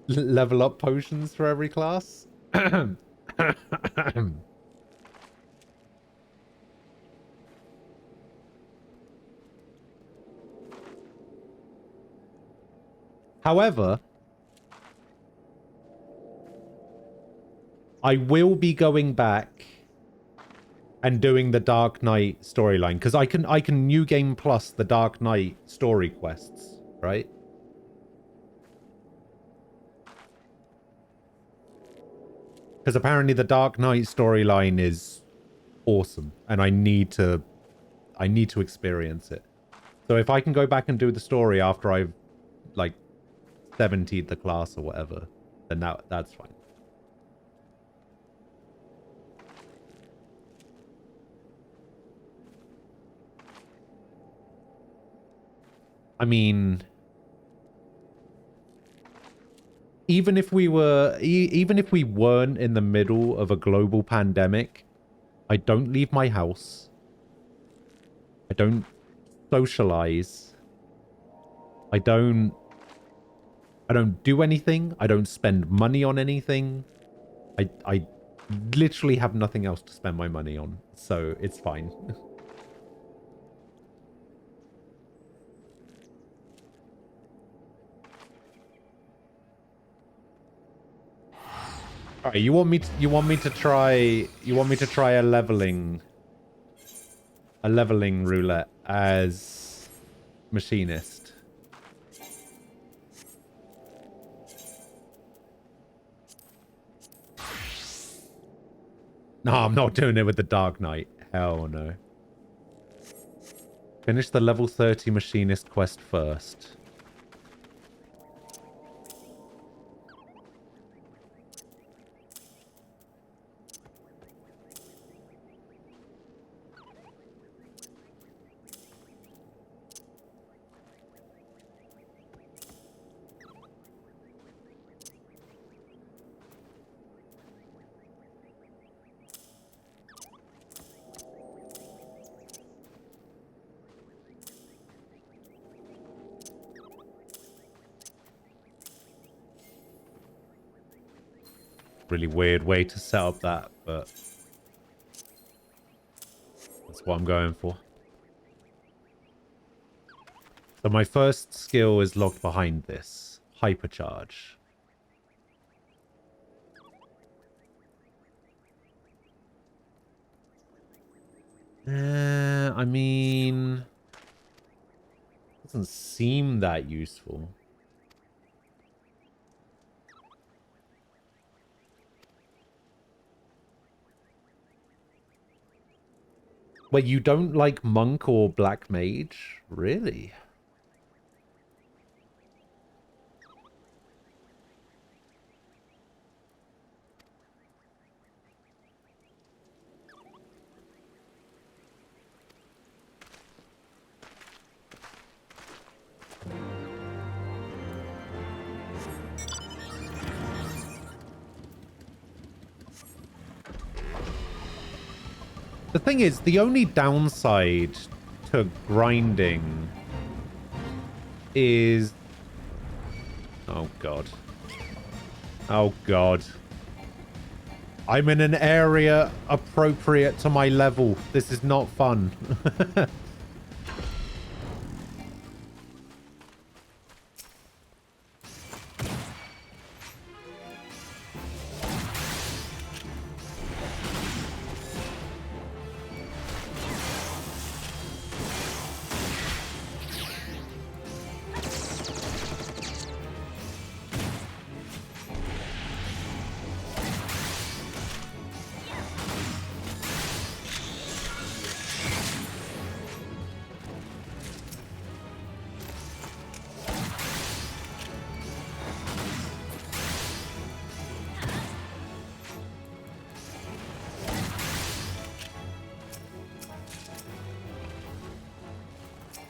level up potions for every class. However, I will be going back and doing the Dark Knight storyline because I can New Game Plus the Dark Knight story quests, right? Because apparently the Dark Knight storyline is awesome and I need to experience it. So if I can go back and do the story after I've like 70'd the class or whatever, then that's fine. I mean, even if we weren't in the middle of a global pandemic, I don't leave my house. I don't socialize. I don't do anything. I don't spend money on anything. I literally have nothing else to spend my money on, so it's fine. All right, you want me to try a leveling roulette as machinist. No, I'm not doing it with the Dark Knight. Hell no. Finish the level 30 machinist quest first. Really weird way to set up that, but that's what I'm going for. So my first skill is locked behind this. Hypercharge. I mean, doesn't seem that useful. Wait, you don't like Monk or Black Mage? Really? The thing is, the only downside to grinding is... Oh, God. Oh, God. I'm in an area appropriate to my level. This is not fun.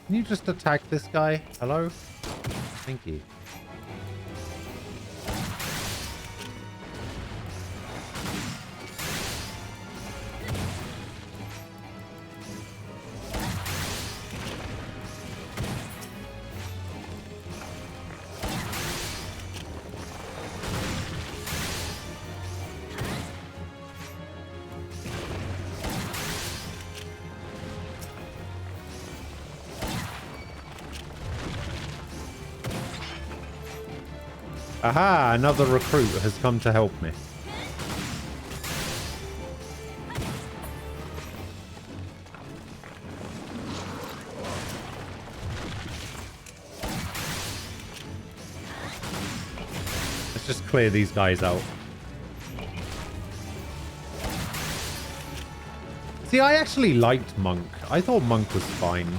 Can you just attack this guy? Hello? Thank you. Aha! Another recruit has come to help me. Let's just clear these guys out. See, I actually liked Monk. I thought Monk was fine.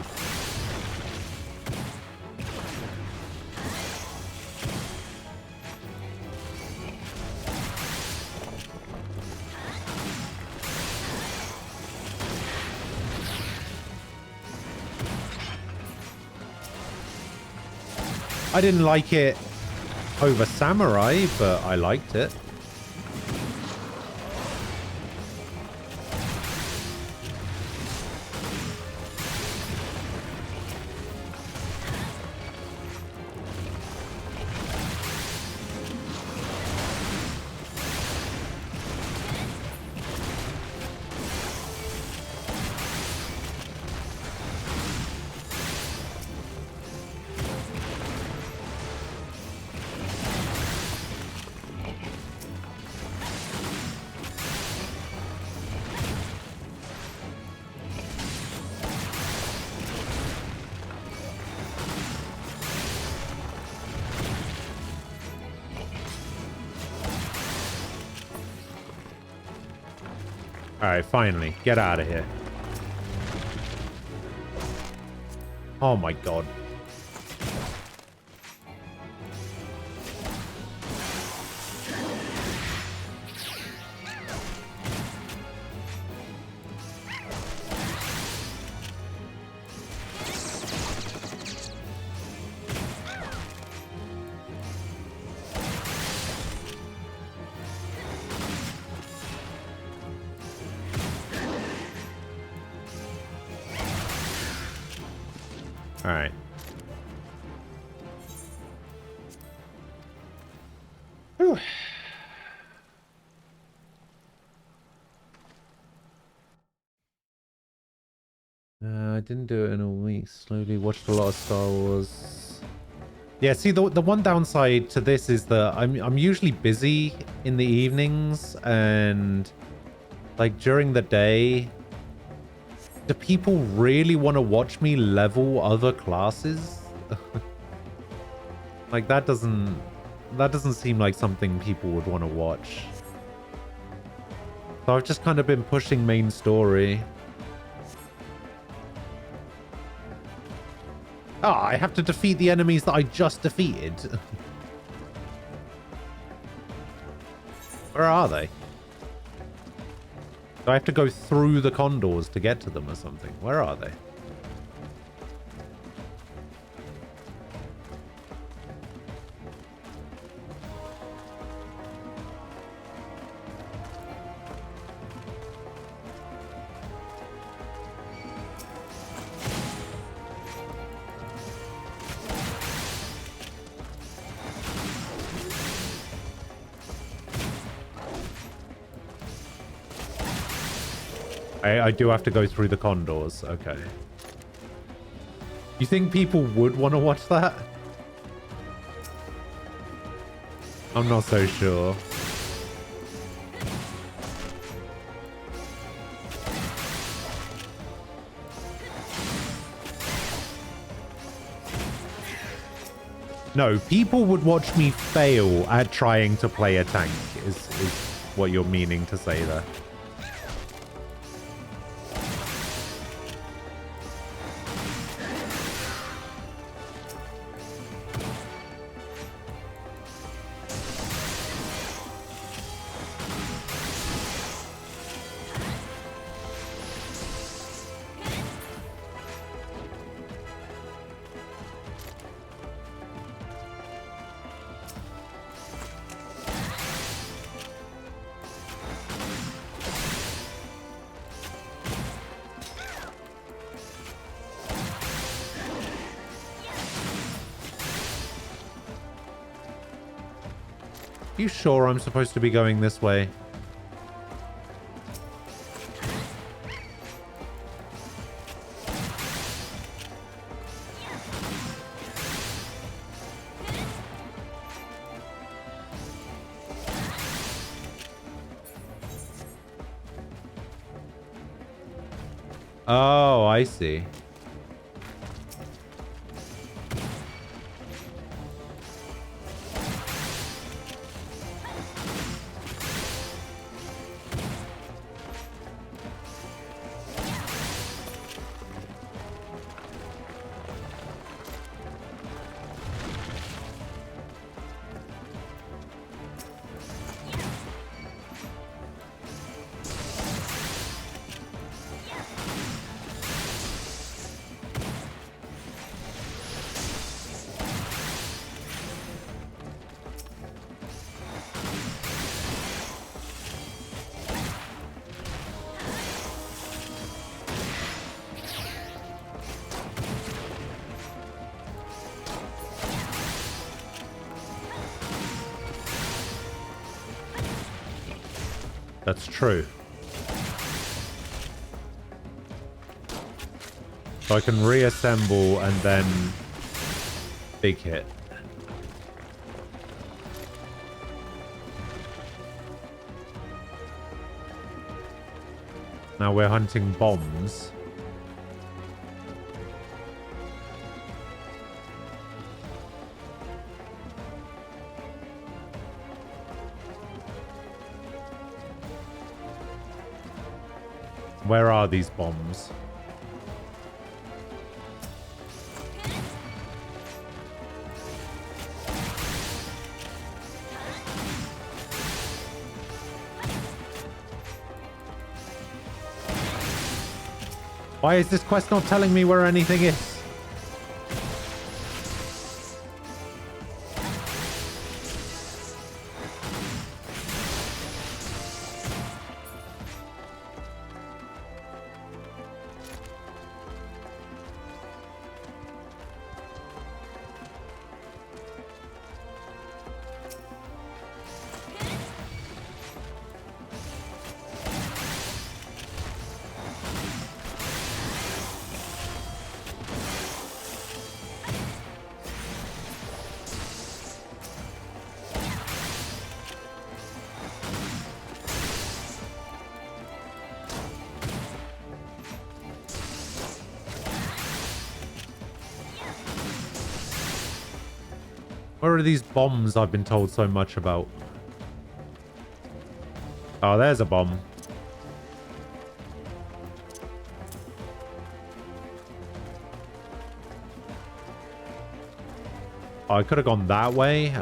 I didn't like it over Samurai, but I liked it. Alright, finally. Get out of here. Oh my god. Alright. I didn't do it in a week. Slowly watched a lot of Star Wars. Yeah, see, the one downside to this is that I'm usually busy in the evenings, and like during the day, do people really want to watch me level other classes? Like that doesn't seem like something people would want to watch. So I've just kind of been pushing main story. Oh, I have to defeat the enemies that I just defeated. Where are they? Do I have to go through the condors to get to them or something? Where are they? I do have to go through the condors. Okay. You think people would want to watch that? I'm not so sure. No, people would watch me fail at trying to play a tank, is what you're meaning to say there. You sure I'm supposed to be going this way? Oh, I see. That's true. So I can reassemble and then big hit. Now we're hunting bombs. Where are these bombs? Why is this quest not telling me where anything is? Where are these bombs I've been told so much about? Oh, there's a bomb. Oh, I could have gone that way.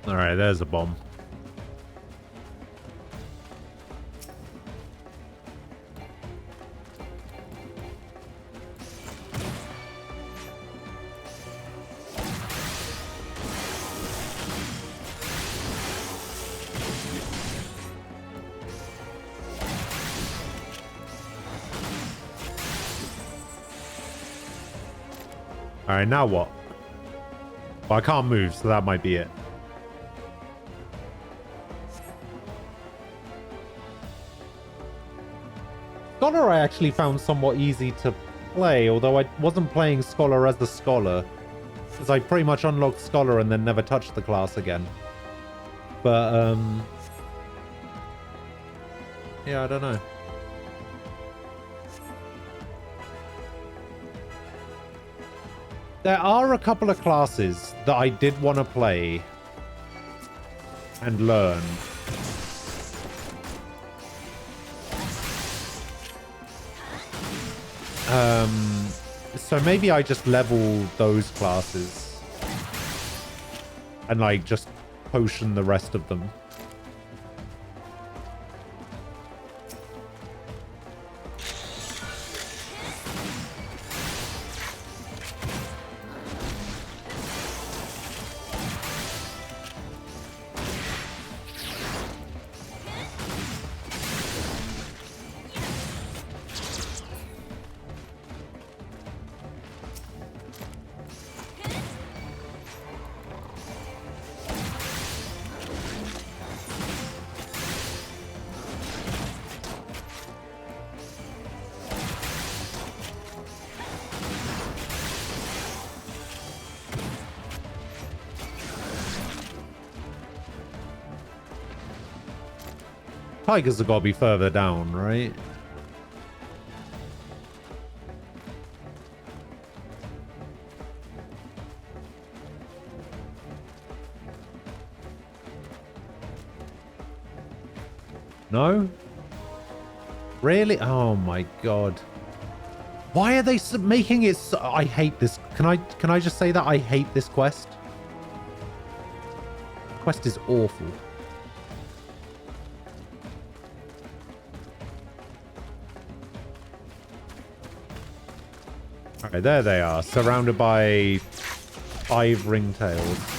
Alright, there's a bomb. Alright, now what? Well, I can't move, so that might be it. Scholar I actually found somewhat easy to play, although I wasn't playing Scholar as the Scholar, because I pretty much unlocked Scholar and then never touched the class again. But, yeah, I don't know. There are a couple of classes that I did want to play and learn. So maybe I just level those classes and like just potion the rest of them. Tigers have got to be further down, right? No? Really? Oh my god. Why are they making it so... I hate this. Can I just say that I hate this quest? Quest is awful. Okay, there they are, surrounded by 5 ringtails.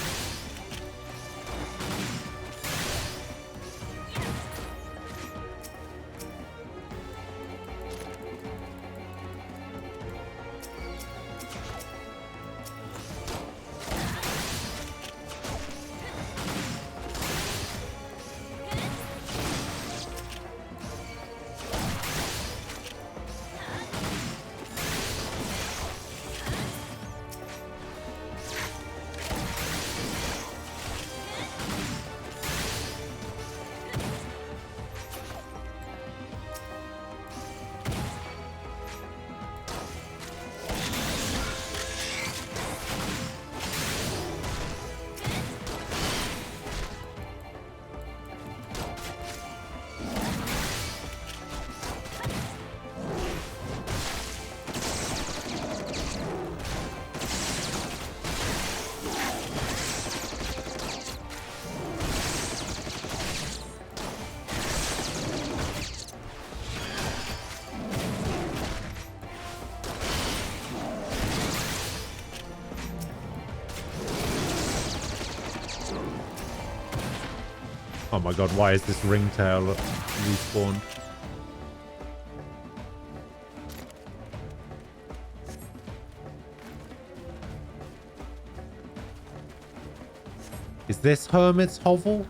Oh my god, why is this ringtail respawned? Is this Hermit's Hovel?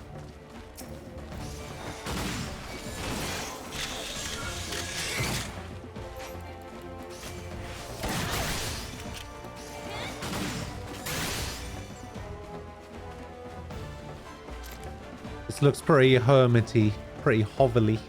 This looks pretty hermity, pretty hovelly.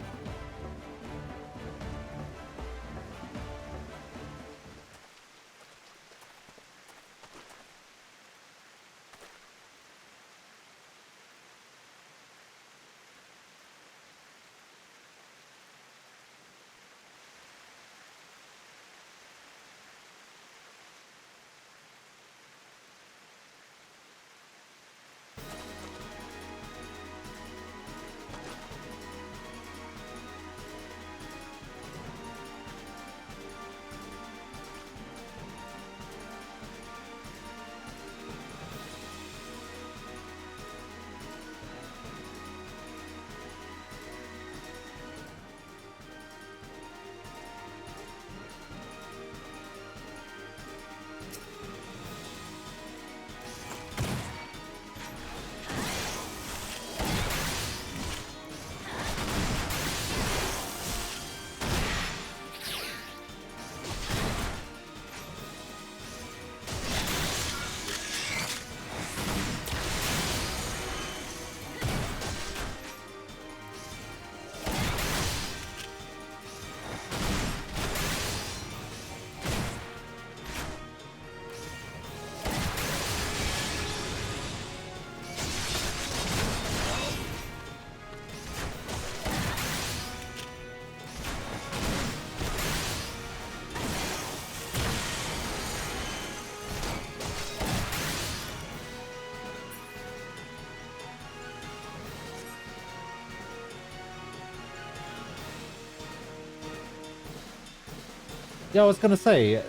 Yeah, I was gonna say,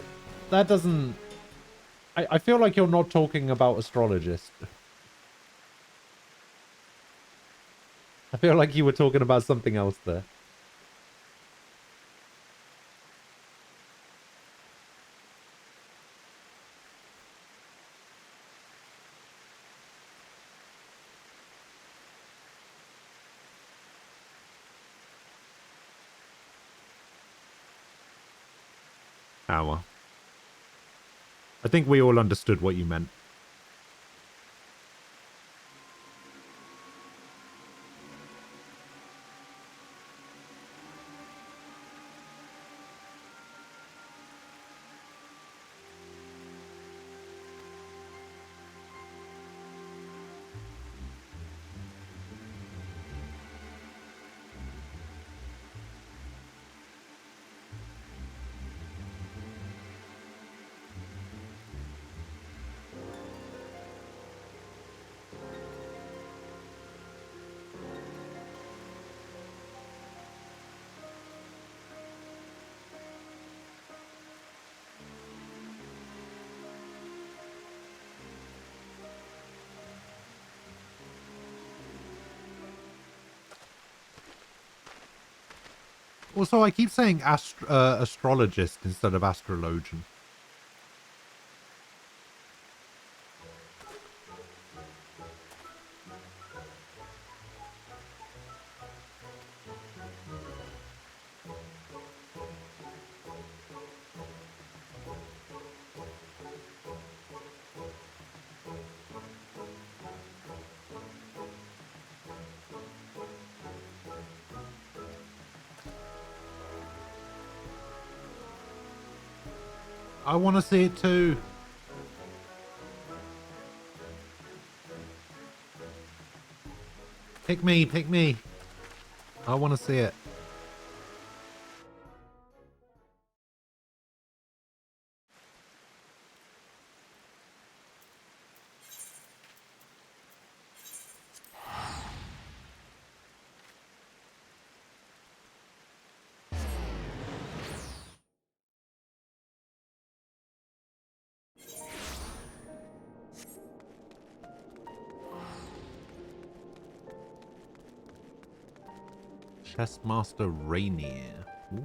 that doesn't... I feel like you're not talking about astrologist. I feel like you were talking about something else there. Ah, well. I think we all understood what you meant. Also, I keep saying astrologist instead of astrologian. I want to see it too. Pick me, pick me. I want to see it. Chessmaster Rainier. Ooh.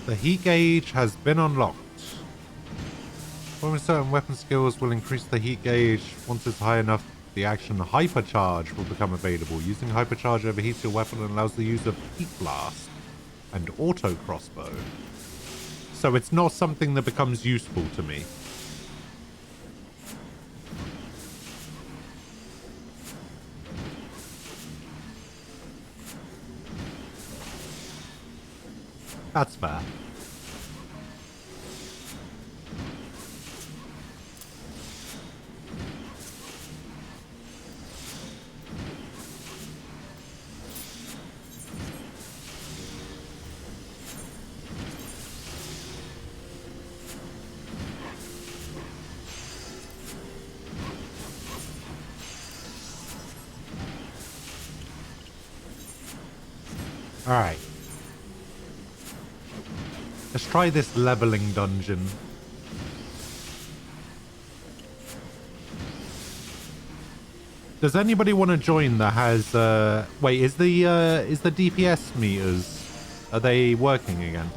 The heat gauge has been unlocked. Performing certain weapon skills will increase the heat gauge. Once it's high enough, the action Hypercharge will become available. Using Hypercharge overheats your weapon and allows the use of Heat Blast and Auto Crossbow. So it's not something that becomes useful to me. That's fair. All right. Let's try this leveling dungeon. Does anybody want to join that has wait, is the DPS meters, are they working again?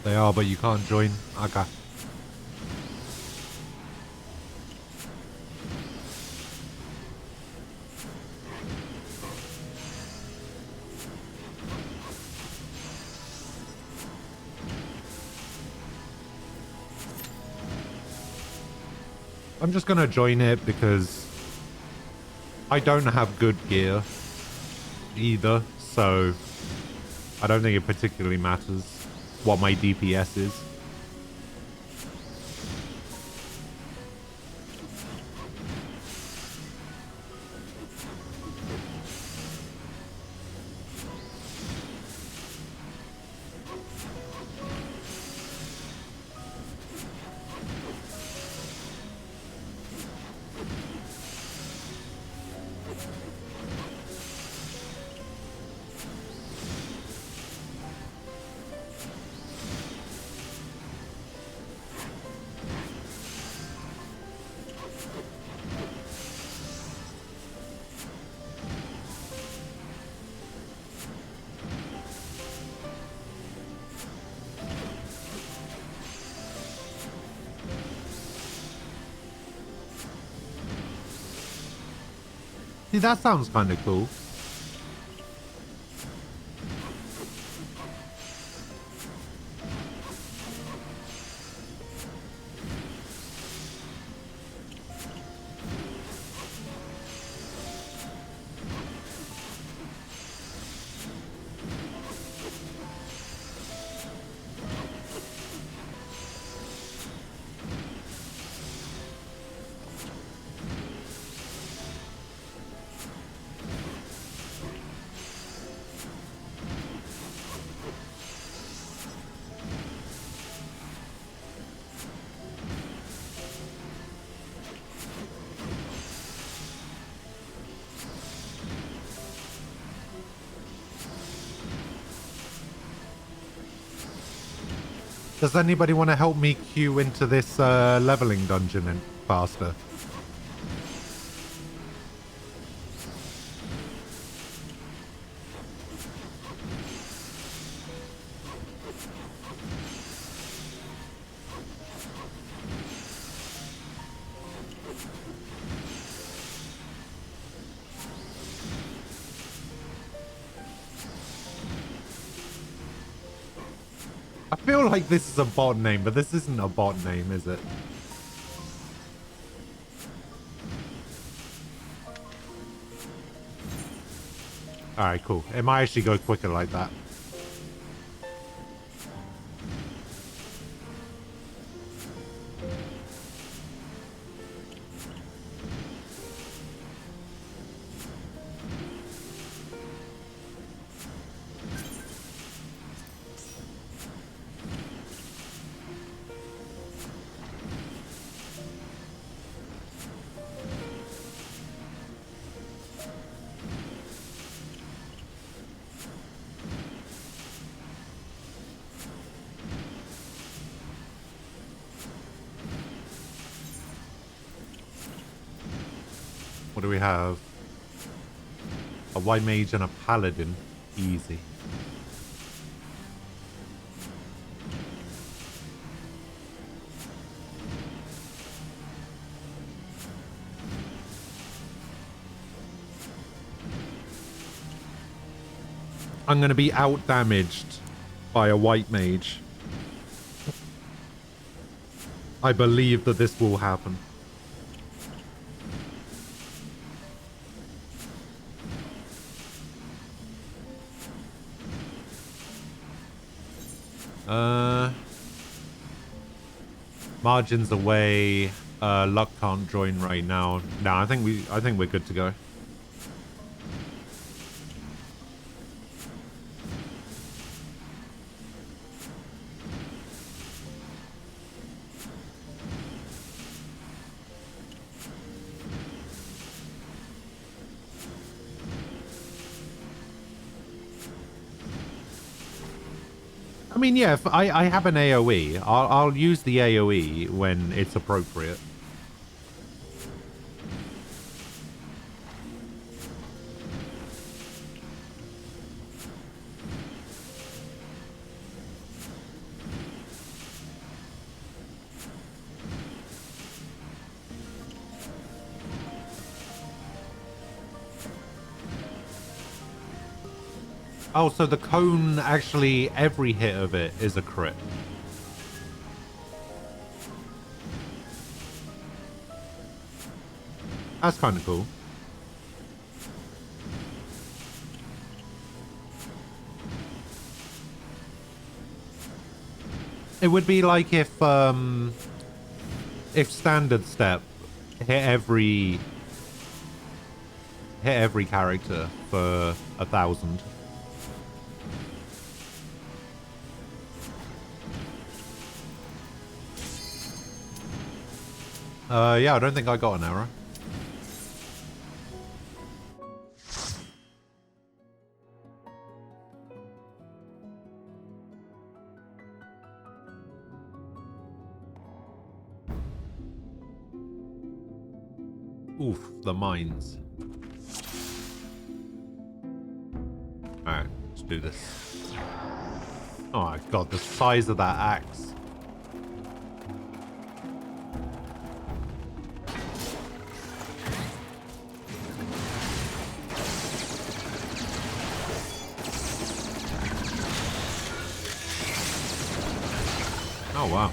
They are, but you can't join. Okay. I'm just gonna join it because I don't have good gear either, so I don't think it particularly matters what my DPS is. See, that sounds kind of cool. Does anybody want to help me queue into this leveling dungeon and faster? I feel like this is a bot name, but this isn't a bot name, is it? Alright, cool. It might actually go quicker like that. What do we have? A white mage and a paladin. Easy. I'm going to be out damaged by a white mage. I believe that this will happen. Margins away. Luck can't join right now. No, I think we're good to go. mean, yeah, if I have an AoE. I'll use the AoE when it's appropriate. Oh, so the cone, actually, every hit of it is a crit. That's kind of cool. It would be like if standard step hit every character for 1,000. Yeah, I don't think I got an arrow. Oof, the mines. Alright, let's do this. Oh my god, the size of that axe. Oh, wow.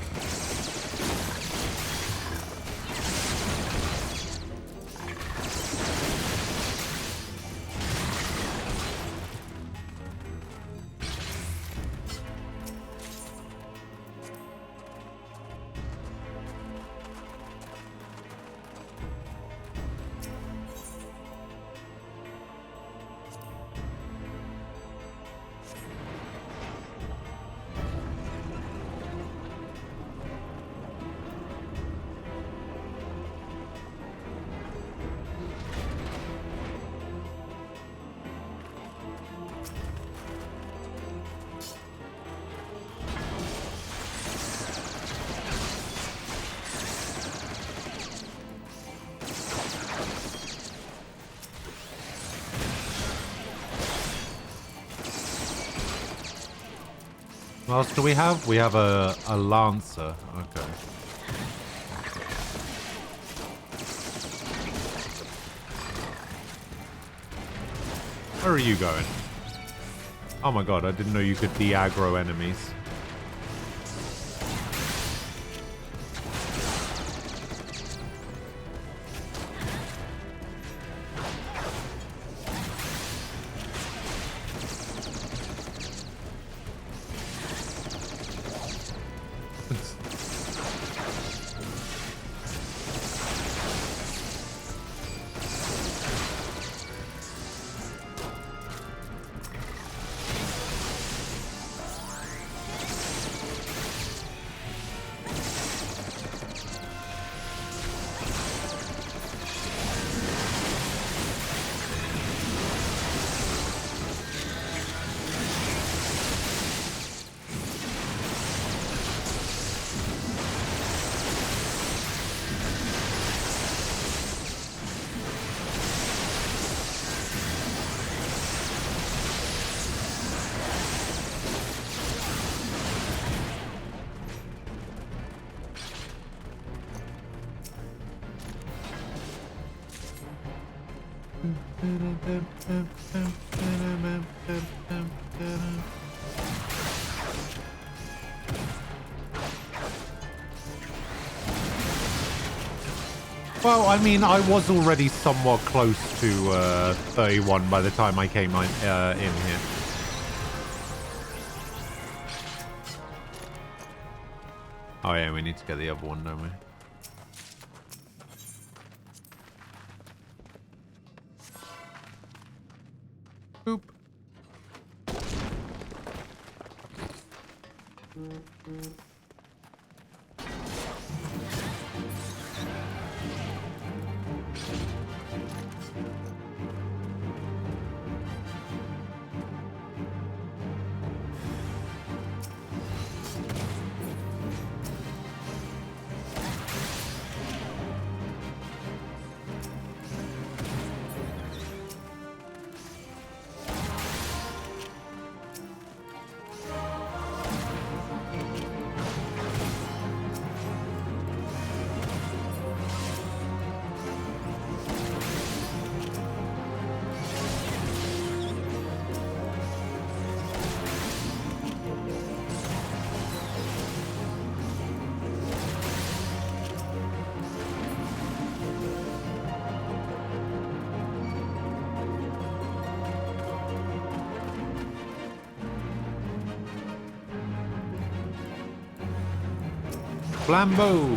What else do we have? We have a Lancer. Okay. Where are you going? Oh my god, I didn't know you could de-aggro enemies. Well, I mean, I was already somewhat close to 31 by the time I came in here. Oh yeah, we need to get the other one, don't we? Boop. Flambeau.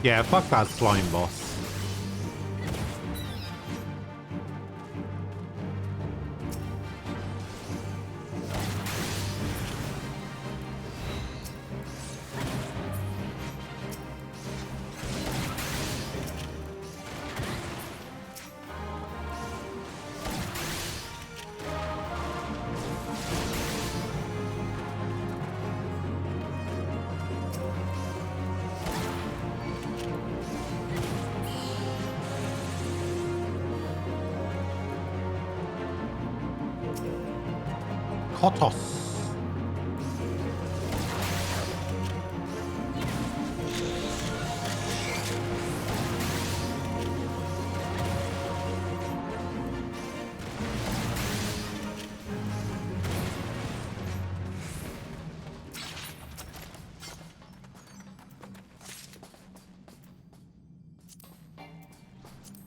Yeah, fuck that slime boss. Kotos.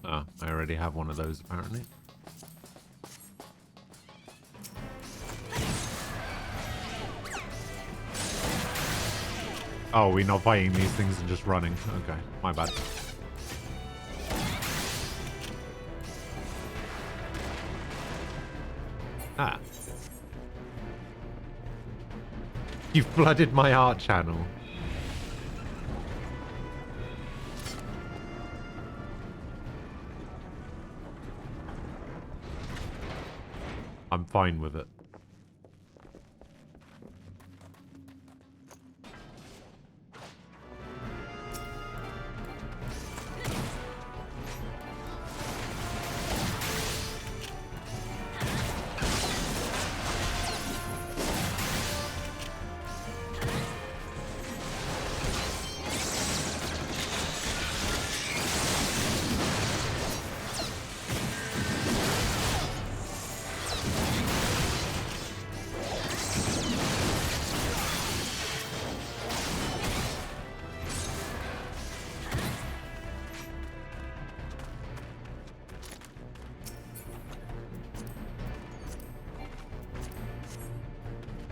Oh, I already have one of those apparently. Oh, we're not fighting these things and just running. Okay, my bad. Ah. You've flooded my art channel. I'm fine with it.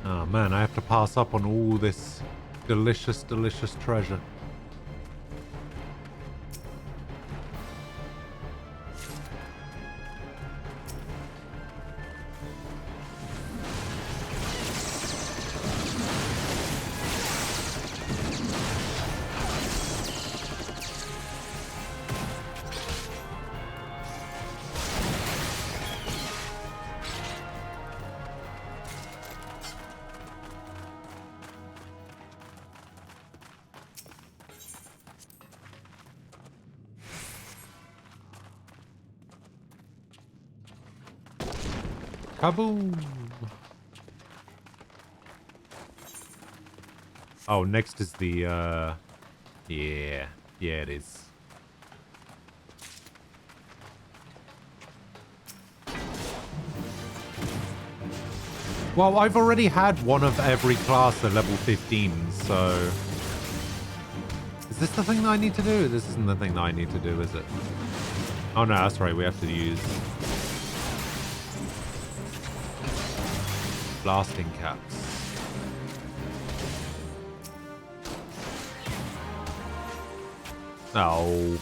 Oh man, I have to pass up on all this delicious, delicious treasure. Kaboom! Oh, next is the, yeah, it is. Well, I've already had one of every class at level 15, so... Is this the thing that I need to do? This isn't the thing that I need to do, is it? Oh no, that's right, we have to use... blasting caps. No.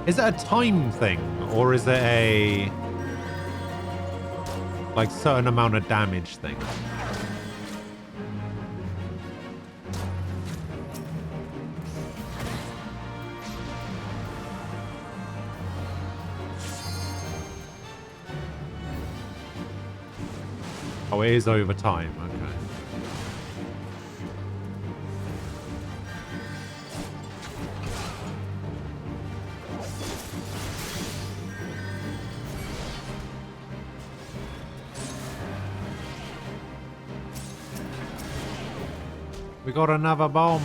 Is it a time thing, or is it a like certain amount of damage thing? Oh, it is over time. Okay. We got another bomb.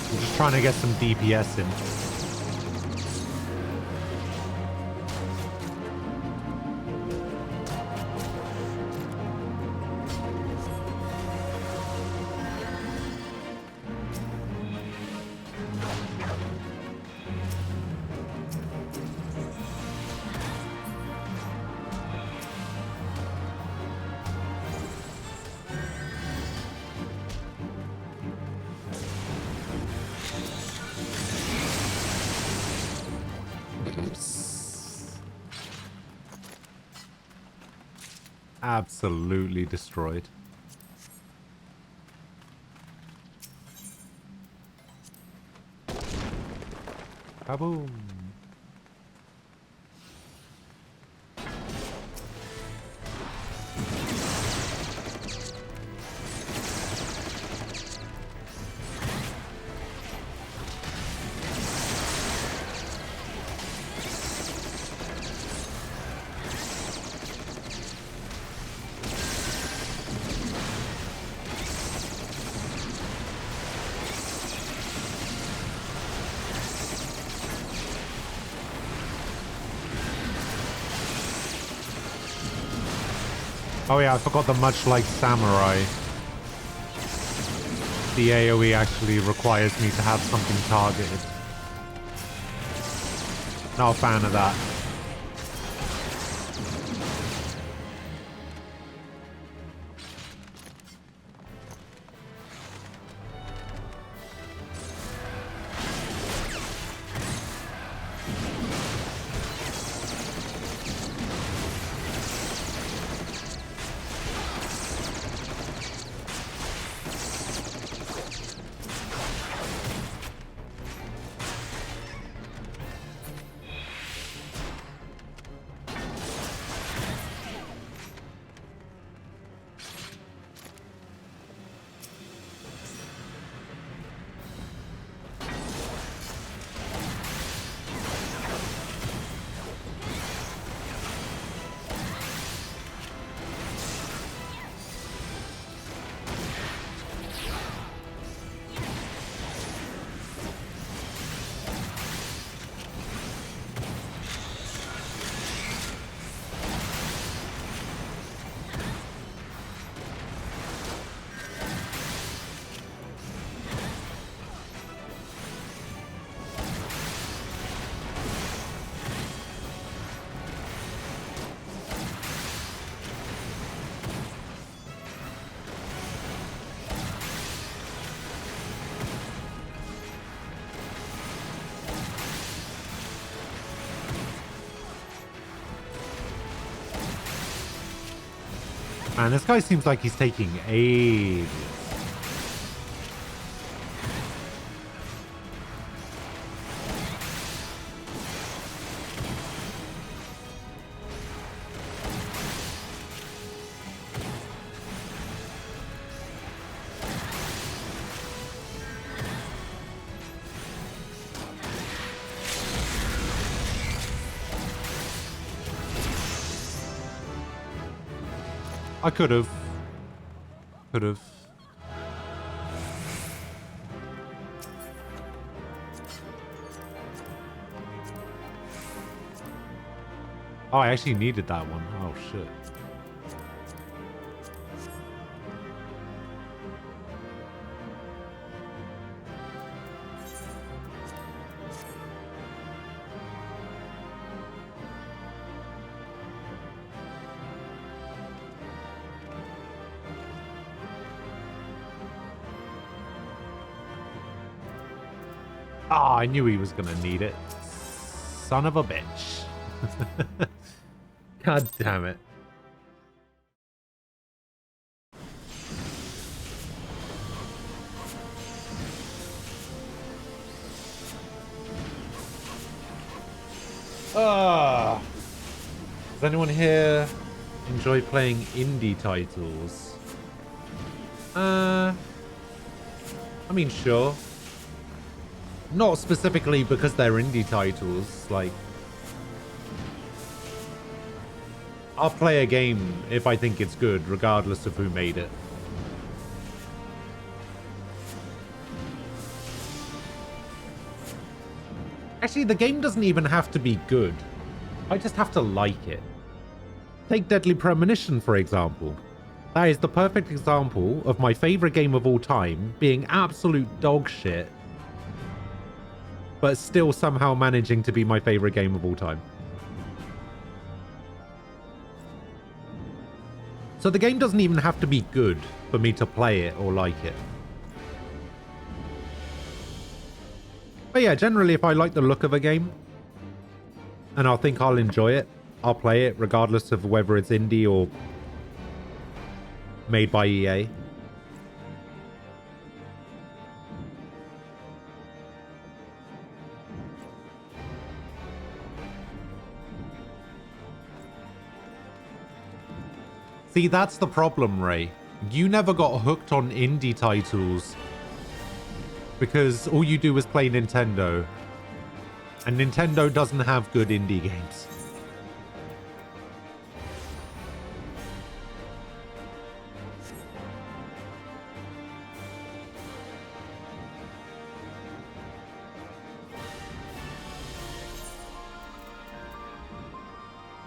I'm just trying to get some DPS in. Absolutely destroyed. Kaboom. Oh yeah, I forgot that much like Samurai, the AoE actually requires me to have something targeted. Not a fan of that. Man, this guy seems like he's taking ages. I could have. Could have. Oh, I actually needed that one. Oh, shit. Oh, I knew he was gonna need it. Son of a bitch. God damn it. Ah. Does anyone here enjoy playing indie titles? I mean, sure. Not specifically because they're indie titles. Like, I'll play a game if I think it's good, regardless of who made it. Actually, the game doesn't even have to be good. I just have to like it. Take Deadly Premonition, for example. That is the perfect example of my favorite game of all time being absolute dog shit, but still somehow managing to be my favorite game of all time. So the game doesn't even have to be good for me to play it or like it. But yeah, generally if I like the look of a game and I think I'll enjoy it, I'll play it regardless of whether it's indie or made by EA. See, that's the problem, Ray. You never got hooked on indie titles because all you do is play Nintendo. And Nintendo doesn't have good indie games.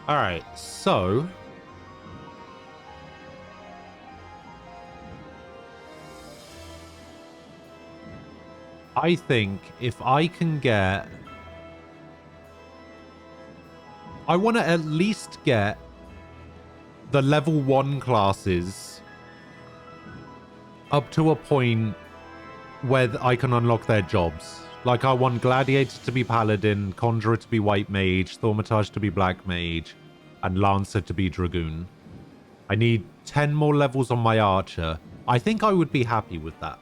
Alright, so I think if I can get... I want to at least get the level 1 classes up to a point where I can unlock their jobs. Like, I want Gladiator to be Paladin, Conjurer to be White Mage, Thaumaturge to be Black Mage, and Lancer to be Dragoon. I need 10 more levels on my Archer. I think I would be happy with that.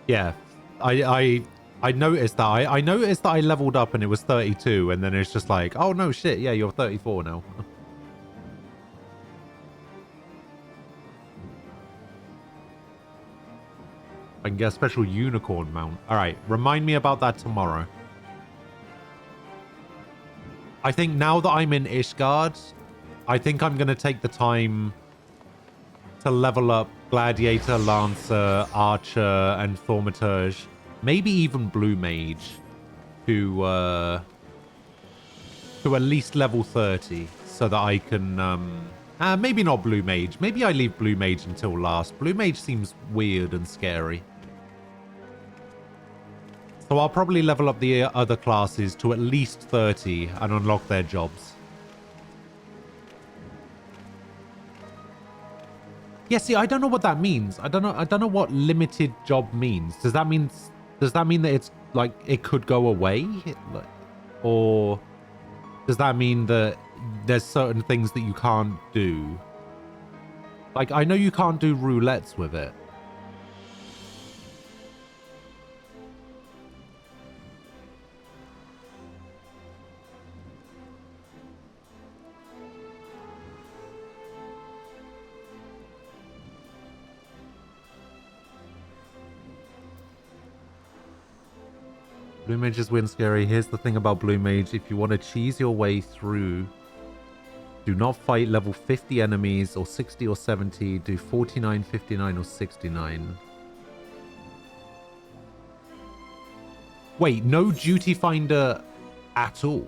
Yeah, I noticed that. I noticed that I leveled up and it was 32, and then it's just like, oh no shit, yeah, you're 34 now. I can get a special unicorn mount. Alright, remind me about that tomorrow. I think now that I'm in Ishgard, I think I'm going to take the time to level up Gladiator, Lancer, Archer, and Thaumaturge. Maybe even Blue Mage to at least level 30 so that I can... maybe not Blue Mage. Maybe I leave Blue Mage until last. Blue Mage seems weird and scary. So I'll probably level up the other classes to at least 30 and unlock their jobs. Yeah, see, I don't know what that means. I don't know what limited job means. Does that mean that it's like it could go away? Or does that mean that there's certain things that you can't do? Like, I know you can't do roulettes with it. Blue Mage is weird and scary. Here's the thing about Blue Mage. If you want to cheese your way through, do not fight level 50 enemies or 60 or 70. Do 49, 59 or 69. Wait, no duty finder at all?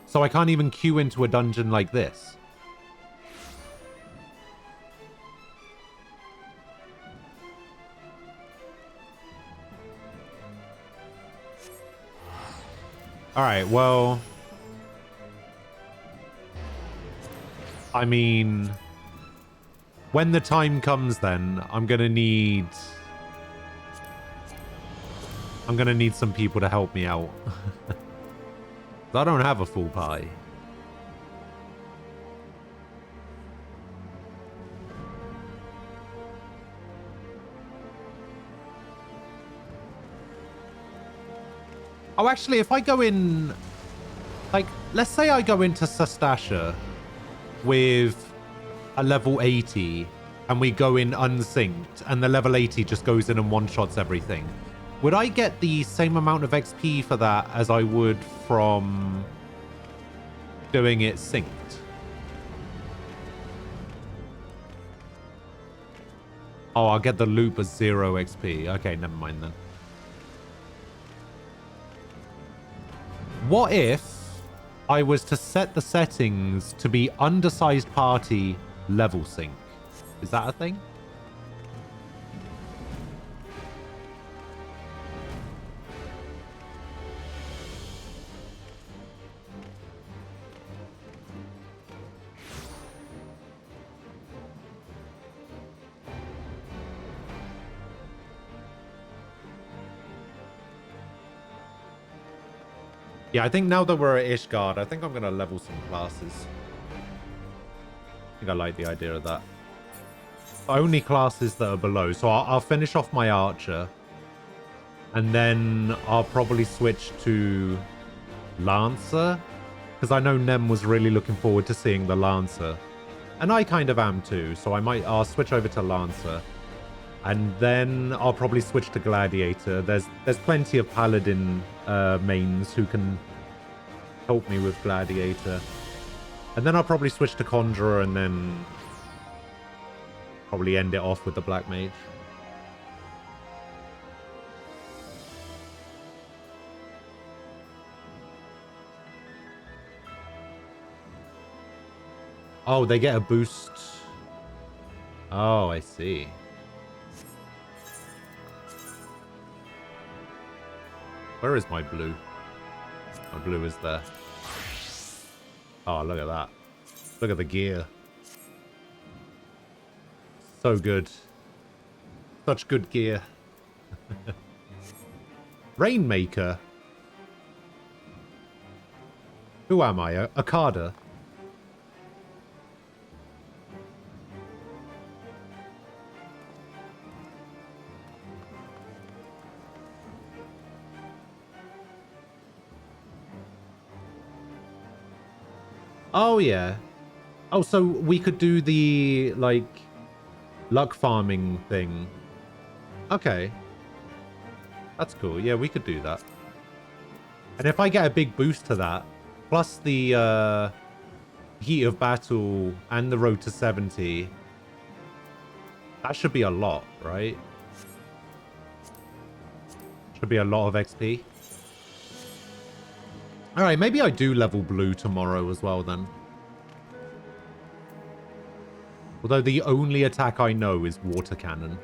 So I can't even queue into a dungeon like this? Alright, well... I mean... when the time comes then, I'm gonna need some people to help me out. I don't have a full pie. Oh, actually, if I go in... Like, let's say I go into Sastasha with a level 80 and we go in unsynced and the level 80 just goes in and one-shots everything. Would I get the same amount of XP for that as I would from doing it synced? Oh, I'll get the loop as 0 XP. Okay, never mind then. What if I was to set the settings to be undersized party level sync? Is that a thing? Yeah, I think now that we're at Ishgard, I think I'm going to level some classes. I think I like the idea of that. Only classes that are below. So I'll finish off my Archer. And then I'll probably switch to Lancer. Because I know Nem was really looking forward to seeing the Lancer. And I kind of am too. So I'll switch over to Lancer. And then I'll probably switch to Gladiator. There's plenty of Paladin mains who can help me with Gladiator. And then I'll probably switch to Conjurer and then probably end it off with the Black Mage. Oh, they get a boost. Oh, I see. Where is my blue? My blue is there. Oh, look at that. Look at the gear. So good. Such good gear. Rainmaker. Who am I? Okada? Oh, yeah. Oh, so we could do the, like, luck farming thing. Okay. That's cool. Yeah, we could do that. And if I get a big boost to that, plus the Heat of Battle and the Road to 70, that should be a lot, right? Should be a lot of XP. Alright, maybe I do level blue tomorrow as well then. Although the only attack I know is Water Cannon.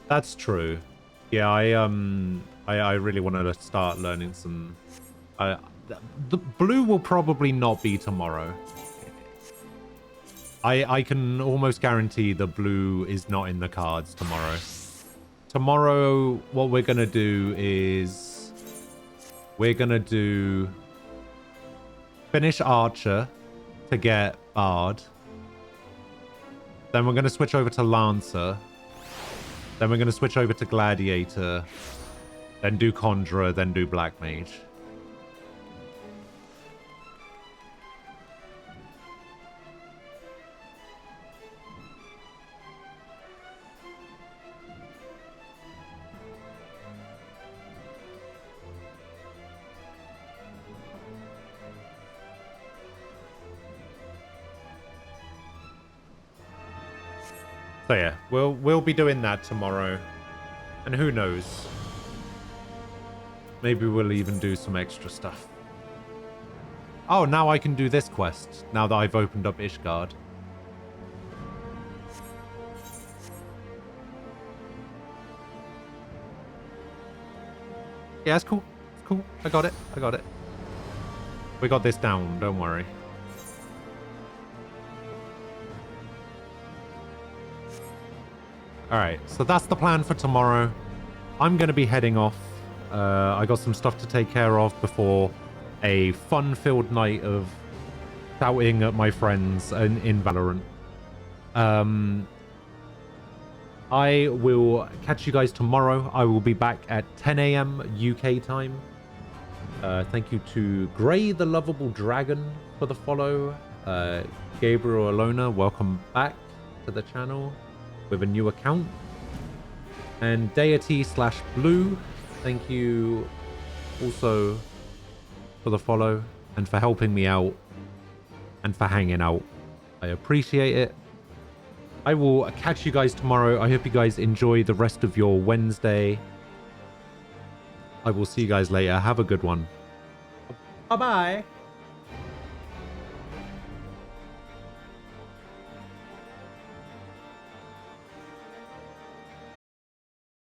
That's true. Yeah, I really want to start learning some. The blue will probably not be tomorrow. I can almost guarantee the blue is not in the cards tomorrow. Tomorrow, what we're gonna do is we're gonna do finish Archer to get Bard. Then we're gonna switch over to Lancer. Then we're going to switch over to Gladiator, then do Conjurer, then do Black Mage. So yeah, we'll be doing that tomorrow. And who knows? Maybe we'll even do some extra stuff. Oh, now I can do this quest, now that I've opened up Ishgard. Yeah, that's cool. Cool. I got it. I got it. We got this down. Don't worry. All right. So that's the plan for tomorrow. I'm going to be heading off. I got some stuff to take care of before a fun-filled night of shouting at my friends in Valorant. I will catch you guys tomorrow. I will be back at 10 a.m. UK time. Thank you to Gray the Lovable Dragon for the follow. Gabriel Alona, welcome back to the channel with a new account. And Deity/Blue, thank you also for the follow and for helping me out and for hanging out. I appreciate it. I will catch you guys tomorrow. I hope you guys enjoy the rest of your Wednesday. I will see you guys later. Have a good one. Bye-bye.